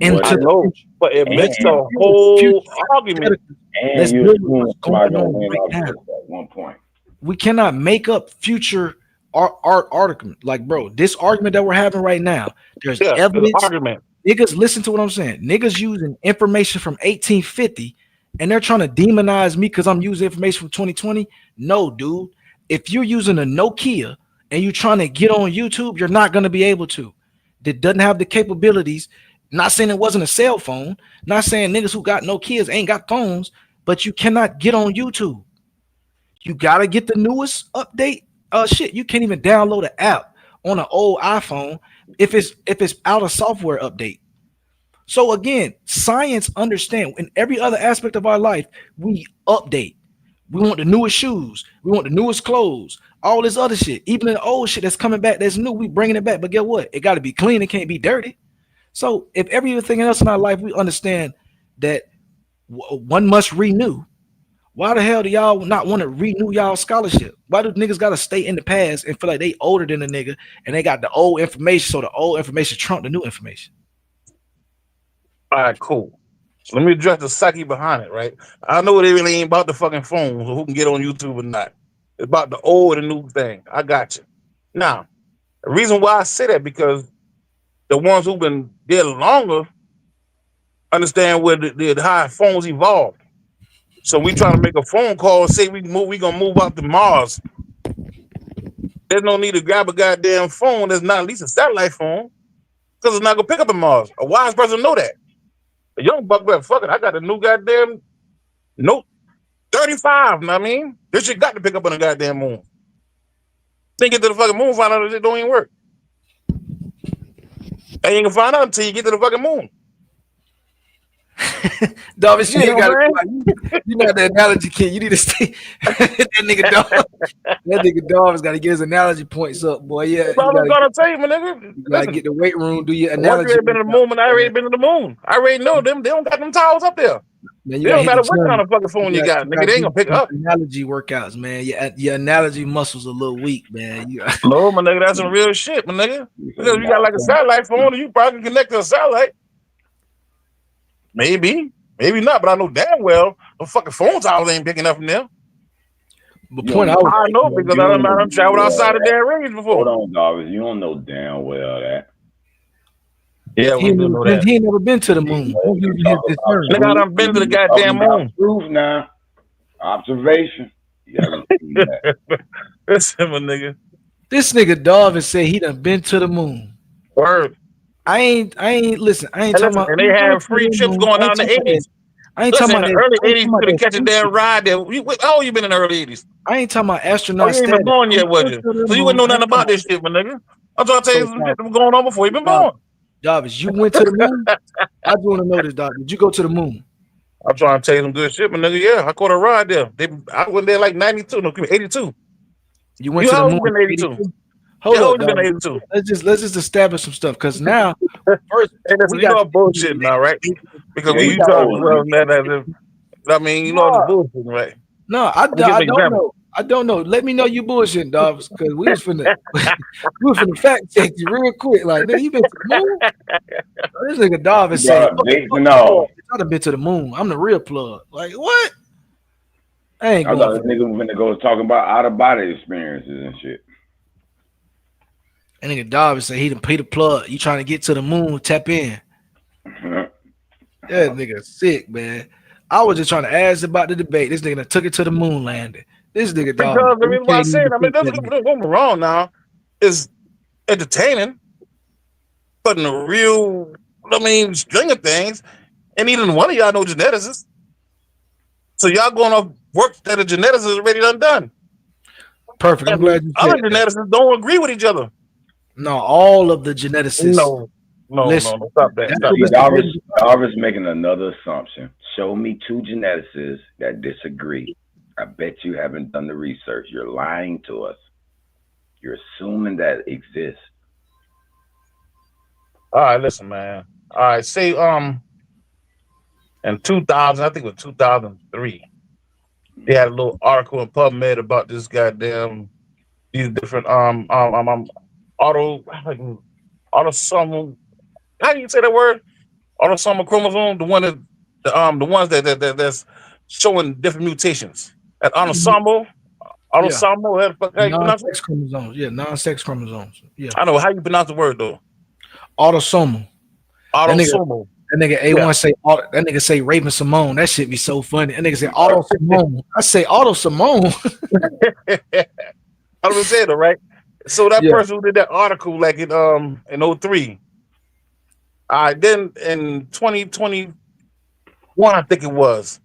into I the know, future. but it Let's makes not the deal with whole future argument. And Let's you deal with assume what's somebody going gonna on win right off now. this at one point. We cannot make up future art argument. Like, bro, this argument that we're having right now, there's Yeah, it's an evidence. argument. Niggas, listen to what I'm saying. Niggas using information from 1850 and they're trying to demonize me because I'm using information from 2020. No, dude. If you're using a Nokia and you're trying to get on YouTube, you're not going to be able to. That doesn't have the capabilities. Not saying it wasn't a cell phone. Not saying niggas who got Nokias ain't got phones, but you cannot get on YouTube. You gotta get the newest update. Shit, you can't even download an app on an old iPhone if it's out of software update. So again, science understand in every other aspect of our life, we update. We want the newest shoes, we want the newest clothes, all this other shit. Even the old shit that's coming back that's new, we bringing it back. But get what? It got to be clean. It can't be dirty. So if everything else in our life, we understand that one must renew. Why the hell do y'all not want to renew y'all scholarship? Why do niggas gotta stay in the past and feel like they older than a nigga and they got the old information, so the old information trump the new information? All right, cool. So let me address the psyche behind it, right? I know it really ain't about the fucking phones or who can get on YouTube or not. It's about the old and new thing. I got you. Now, the reason why I say that because the ones who've been there longer understand where how phones evolved. So we try to make a phone call and say we gonna move out to Mars. There's no need to grab a goddamn phone that's not at least a satellite phone because it's not gonna pick up in Mars. A wise person know that. A young buck better fuck it. I got a new goddamn Note 35. Know what I mean, this shit got to pick up on the goddamn moon. Then get to the fucking moon, find out that it don't even work. And you ain't gonna find out until you get to the fucking moon. Dog, you ain't got to. You know the analogy, kid. You need to stay. that nigga dog. That nigga dog's got to get his analogy points up, boy. Yeah, That's what I was gonna tell you, my nigga. You gotta get the weight room. Do your Once analogy. you ain't been to the moon, and I already been to the moon. I already know them. They don't got them towers up there. Man, It don't matter what kind of fucking phone you got, nigga. They ain't gonna pick up. Analogy workouts, man. Your analogy muscles a little weak, man. No, my nigga, that's some real shit, my nigga. Because you got like a satellite phone, and you probably can connect to a satellite. Maybe not, but I know damn well the fucking phone towers ain't picking up from there. The point I know because I done traveled outside of their range before. Hold on, Davis. You don't know damn well that. Yeah, we do know that. He ain't never been to the moon. Nigga, I done been to the goddamn moon. Proof now. Observation. Listen, my nigga. This nigga Darvin said he done been to the moon. Word. I ain't listen. I ain't talking about. And they had free trips going down in the 80s. I ain't talking about in the early 80s. You could have catch a damn ride there. How you been in the early 80s? I ain't talking about astronauts. You ain't even born yet, was you? So you wouldn't know nothing about this shit, my nigga. I'm trying to tell you some shit that was going on before you been born. Jarvis, you went to the moon? I just want to know this, dog. Did you go to the moon? I'm trying to tell you some good shit, my nigga. Yeah, I caught a ride there. I went there like 92, no, 82. You went to the moon? Been 82. Hold up, dog. Let's just establish some stuff because now, first, we got bullshit now, right? Because when you talk about I mean, you know the bullshit, right? No, I don't know. I don't know. Let me know you bullshitting, dog, because we was finna fact check you real quick. Like, nigga, you been to the moon? This nigga Dov is saying, I'd have been to the moon. I'm the real plug. Like, what? I thought this nigga was finna go talking about out of body experiences and shit. And nigga Darby say he the plug. You trying to get to the moon, tap in. That nigga sick, man. I was just trying to ask about the debate. This nigga took it to the moon landing. This nigga Darby. Because I mean, what I'm saying, I mean, don't get me wrong now. It's entertaining, but in the real, I mean, string of things, and even one of y'all know geneticists. So y'all going off work that a geneticist is already done. Perfect. I'm glad you said other geneticists don't agree with each other. No, all of the geneticists. No, stop that. Darvin's making another assumption. Show me two geneticists that disagree. I bet you haven't done the research. You're lying to us. You're assuming that exists. All right, listen, man. All right, say in 2000, I think it was 2003, they had a little article in PubMed about this goddamn these different autosomal. How do you say that word? Autosomal chromosome, the one that the ones that's showing different mutations. At autosomal, non-sex chromosomes. Yeah, non-sex chromosomes. Yeah, I know how you pronounce the word though. Autosomal. Autosomal. That nigga A1 say that nigga say Raven Simone. That shit be so funny. That nigga say Auto Simone. I say Auto Simone. I was saying though, right? So that person who did that article like in 03. Then in 2021, I think it was,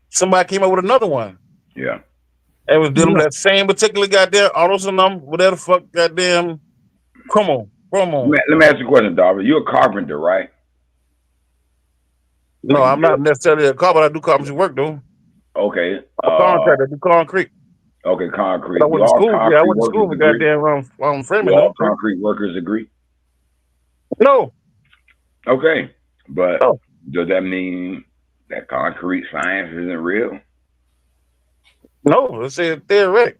somebody came up with another one. Yeah. And was dealing with that same particular goddamn autosomal, whatever the fuck goddamn chromosome. Let me ask you a question, Darby. You're a carpenter, right? No, I'm not necessarily a carpenter. I do carpentry work, though. Okay. I'm a contractor. I do concrete. Okay, concrete. But I went to school. Yeah, I went to school with goddamn framing. All concrete workers agree? No. Okay. But does that mean that concrete science isn't real? No, it's a theoretic.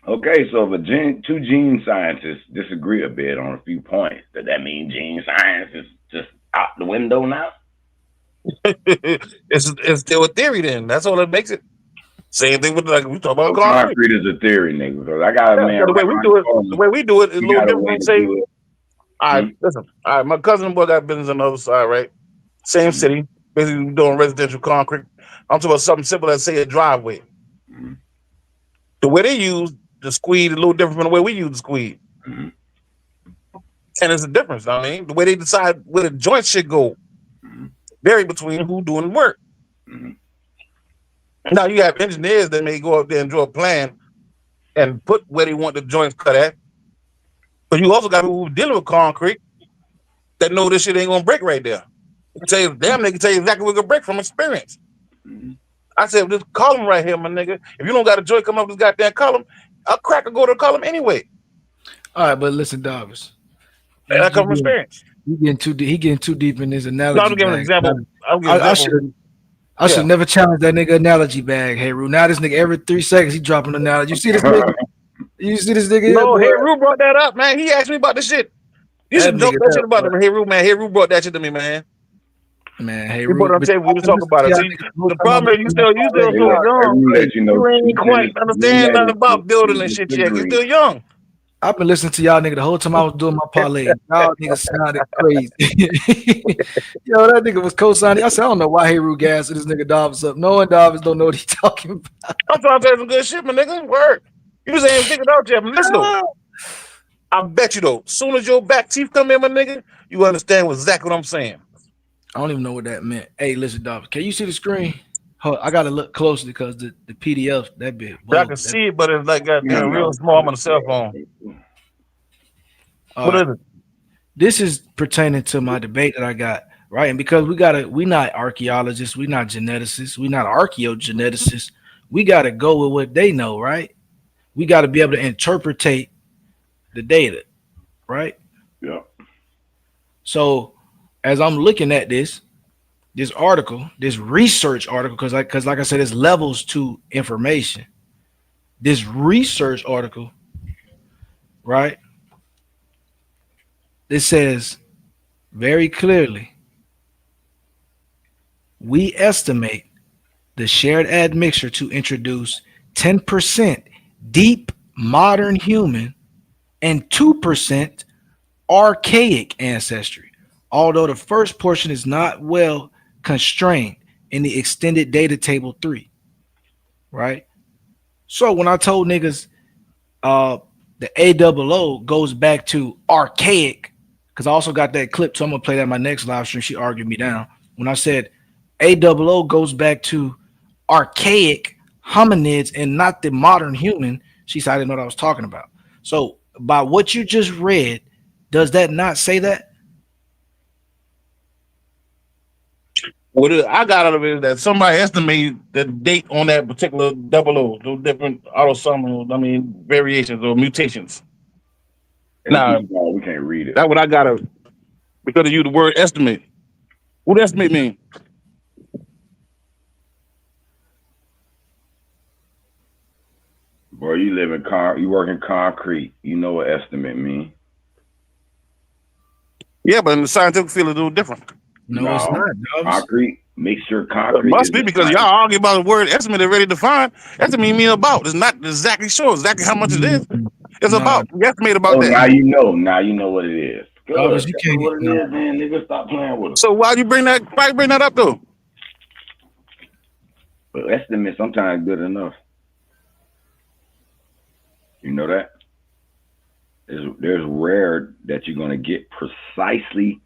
Okay, so if two gene scientists disagree a bit on a few points, does that mean gene science is just out the window now? It's still a theory then. That's all that makes it. Same thing with like we talk about concrete is a theory, nigga. Because I got a man. The way we do it is a little different. Say, all right, listen. All right, my cousin boy got business on the other side, right? Same city, basically doing residential concrete. I'm talking about something simple as say a driveway. The way they use the squeed is a little different from the way we use the squeed. And it's a difference. I mean, the way they decide where the joints should go vary between who doing the work. Now you have engineers that may go up there and draw a plan and put where they want the joints cut at. But you also got people who dealing with concrete that know this shit ain't gonna break right there. They can tell you, they can tell you exactly what's gonna break from experience. I said, this column right here, my nigga. If you don't got a joint come up this goddamn column, a crack will go to the column anyway. All right, but listen, Davis. And that comes from experience. He getting too deep in his analogy. No, I'm giving an example. I should never challenge that nigga analogy bag. Hey, Ru. Now this nigga every 3 seconds he dropping an analogy. You see this nigga? You see this nigga? No, Hey Ru brought that up, man. He asked me about this shit. You should know that shit about him. Hey Ru, man. Hey Ru brought that shit to me, man. Man, hey, we put on table. We was talking about it. See, the problem is you still so young. You ain't quite understand nothing about building and shit yet. You still young. I've been listening to y'all nigga the whole time I was doing my parlay. Y'all niggas sounded crazy. Yo, that nigga was co-signing. I said, I don't know why Heru gas this nigga Davis up. No one Davis don't know what he's talking about. I'm trying to tell you some good shit, my nigga. Word. You just ain't figured out yet. Listen though. I bet you though, soon as your back teeth come in, my nigga, you understand exactly what I'm saying. I don't even know what that meant. Hey, listen, Davis, can you see the screen? I gotta look closely because the PDF that big. I can see it, but it's like goddamn real small. I'm on a cell phone. What is it? This is pertaining to my debate that I got, right? And because we not archaeologists, we not geneticists, we not archaeogeneticists. We gotta go with what they know, right? We gotta be able to interpretate the data, right? Yeah. So as I'm looking at this article, this research article, because like I said, there's levels to information. This research article, right? It says very clearly, we estimate the shared admixture to introduce 10% deep modern human and 2% archaic ancestry, although the first portion is not well constrained in the extended data table 3. Right? So when I told niggas the AO0 goes back to archaic, because I also got that clip, so I'm gonna play that in my next live stream. She argued me down when I said AO0 goes back to archaic hominids and not the modern human. She said I didn't know what I was talking about. So by what you just read, does that not say that? What I got out of it is that somebody estimated the date on that particular 00, those different autosomal, variations or mutations. Now, we can't read it. That's what I got out of it. Because of you, the word estimate. What does estimate mean? Boy, you live in you work in concrete. You know what estimate mean. Yeah, but in the scientific field, it's a little different. No, it's not. Concrete, mixture concrete. It must be because y'all argue about the word estimate already defined. Estimate mean about. It's not exactly sure exactly how much it is. It's about. You estimate about that. Now you know. Now you know what it is. Good. You can't what it is, man. Nigga, stop playing with us. So why you bring that? Why you bring that up though? But estimate sometimes good enough. You know that? There's rare that you're gonna get precisely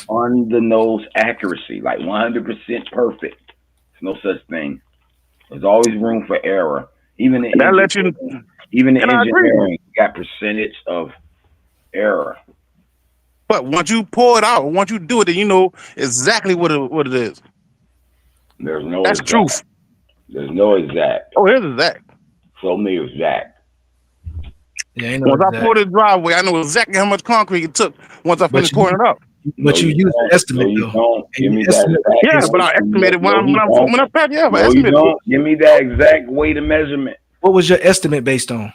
on the nose accuracy, like 100% perfect. There's no such thing. There's always room for error. Even in engineering, you got percentage of error. But once you pour it out, once you do it, then you know exactly what it is. There's no. That's exact. Truth. There's no exact. Oh, here's exact. Show me exact. Yeah, once I poured the driveway, I know exactly how much concrete it took once I finished pouring it up. But you use the estimate though. Give me that. Yeah, but I estimated when I packed. Yeah, but you don't. Give me that exact weight of measurement. What was your estimate based on?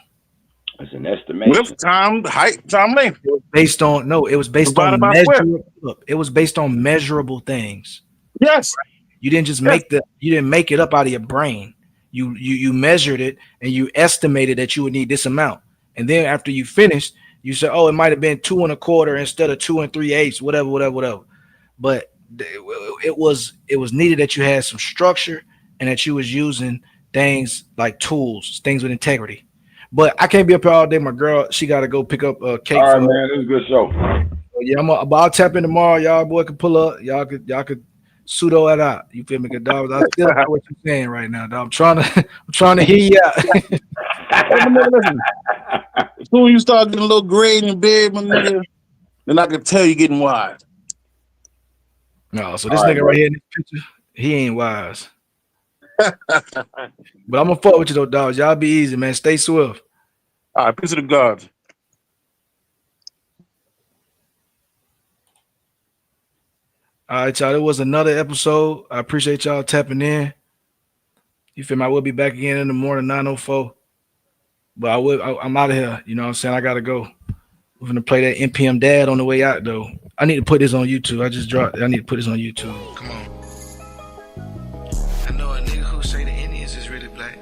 It's an estimation. Width, time, height, time, length. It was based on it was based on measurable. Look, it was based on measurable things. Yes. You didn't just make you didn't make it up out of your brain. You measured it and you estimated that you would need this amount. And then after you finished, you said, "Oh, it might have been 2 1/4 instead of 2 3/8, whatever." But it was needed that you had some structure and that you was using things like tools, things with integrity. But I can't be up here all day. My girl, she got to go pick up a cake. All right, man, this is a good show. So yeah, I'll tap in tomorrow. Y'all boy can pull up. Y'all could pseudo it out. You feel me, good dog? I still know what you're saying right now, dog. I'm trying to hear you out. Listen. As soon as you start getting a little gray in your bed, my nigga, then I can tell you getting wise. No, so this nigga right here in this picture, he ain't wise. But I'm gonna fuck with you though, dogs. Y'all be easy, man. Stay swift. All right, peace of the gods. All right, y'all. It was another episode. I appreciate y'all tapping in. You feel me? I will be back again in the morning, 9:04. But I'm out of here. You know what I'm saying? I gotta go. We're gonna play that NPM Dad on the way out though. I need to put this on YouTube. I need to put this on YouTube. Come on. I know a nigga who say the Indians is really black.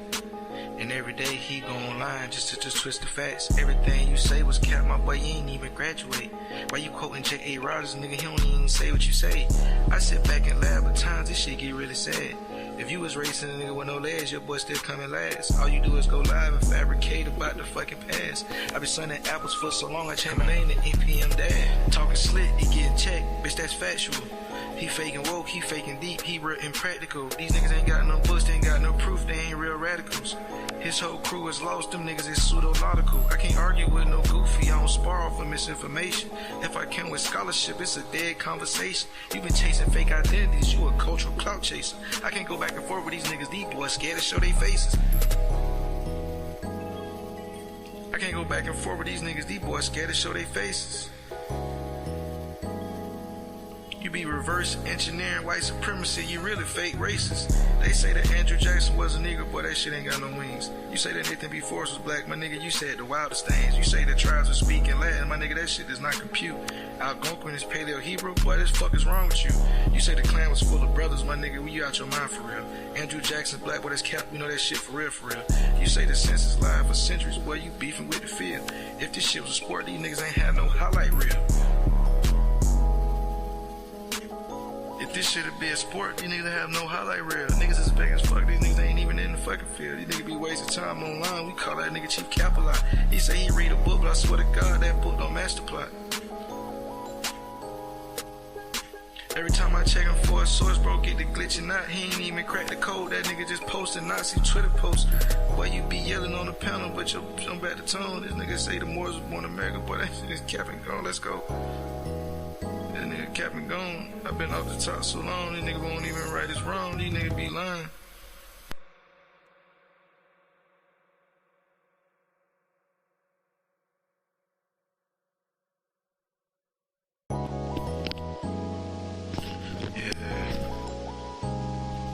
And every day he go online just to twist the facts. Everything you say was cap, my boy, you ain't even graduate. Why you quoting J.A. Rogers, nigga? He don't even say what you say. I sit back and laugh, but times this shit get really sad. If you was racing a nigga with no legs, your boy still coming last. All you do is go live and fabricate about the fucking past. I been sunning apples for so long, I changed my name to NPM Dad. Talking slick, he getting checked, bitch, that's factual. He faking woke, he faking deep, he real impractical. These niggas ain't got no books, they ain't got no proof, they ain't real radicals. His whole crew is lost, them niggas is pseudo-logical. I can't argue with no goofy, I don't spar off of misinformation. If I can with scholarship, it's a dead conversation. You been chasing fake identities, you a cultural clout chaser. I can't go back and forth with these niggas, these boys scared to show their faces. I can't go back and forth with these niggas, these boys scared to show their faces. You be reverse engineering white supremacy, you really fake racist. They say that Andrew Jackson was a nigga, boy, that shit ain't got no wings. You say that Nathan B. Forrest was black, my nigga, you said the wildest things. You say the tribes were speaking Latin, my nigga, that shit does not compute. Algonquin is Paleo Hebrew, boy, this fuck is wrong with you. You say the Klan was full of brothers, my nigga, you out your mind for real. Andrew Jackson's black, boy, that's cap, we know that shit for real, for real. You say the census lied for centuries, boy, you beefing with the field. If this shit was a sport, these niggas ain't had no highlight reel. If this shit would be a sport, these niggas have no highlight reel. Niggas is big as fuck, these niggas ain't even in the fucking field. These niggas be wasting time online, we call that nigga Chief Capilot. He say he read a book, but I swear to God, that book don't match the plot. Every time I check him for a source, bro, get the glitching out. He ain't even crack the code. That nigga just posted Nazi Twitter posts. Boy, you be yelling on the panel, but you jump back the tone. This nigga say the Moors was born in America. Boy, that shit is cap and gone. Let's go. That nigga cap and gone. I've been off the top so long. These niggas won't even right his wrong. These niggas be lying.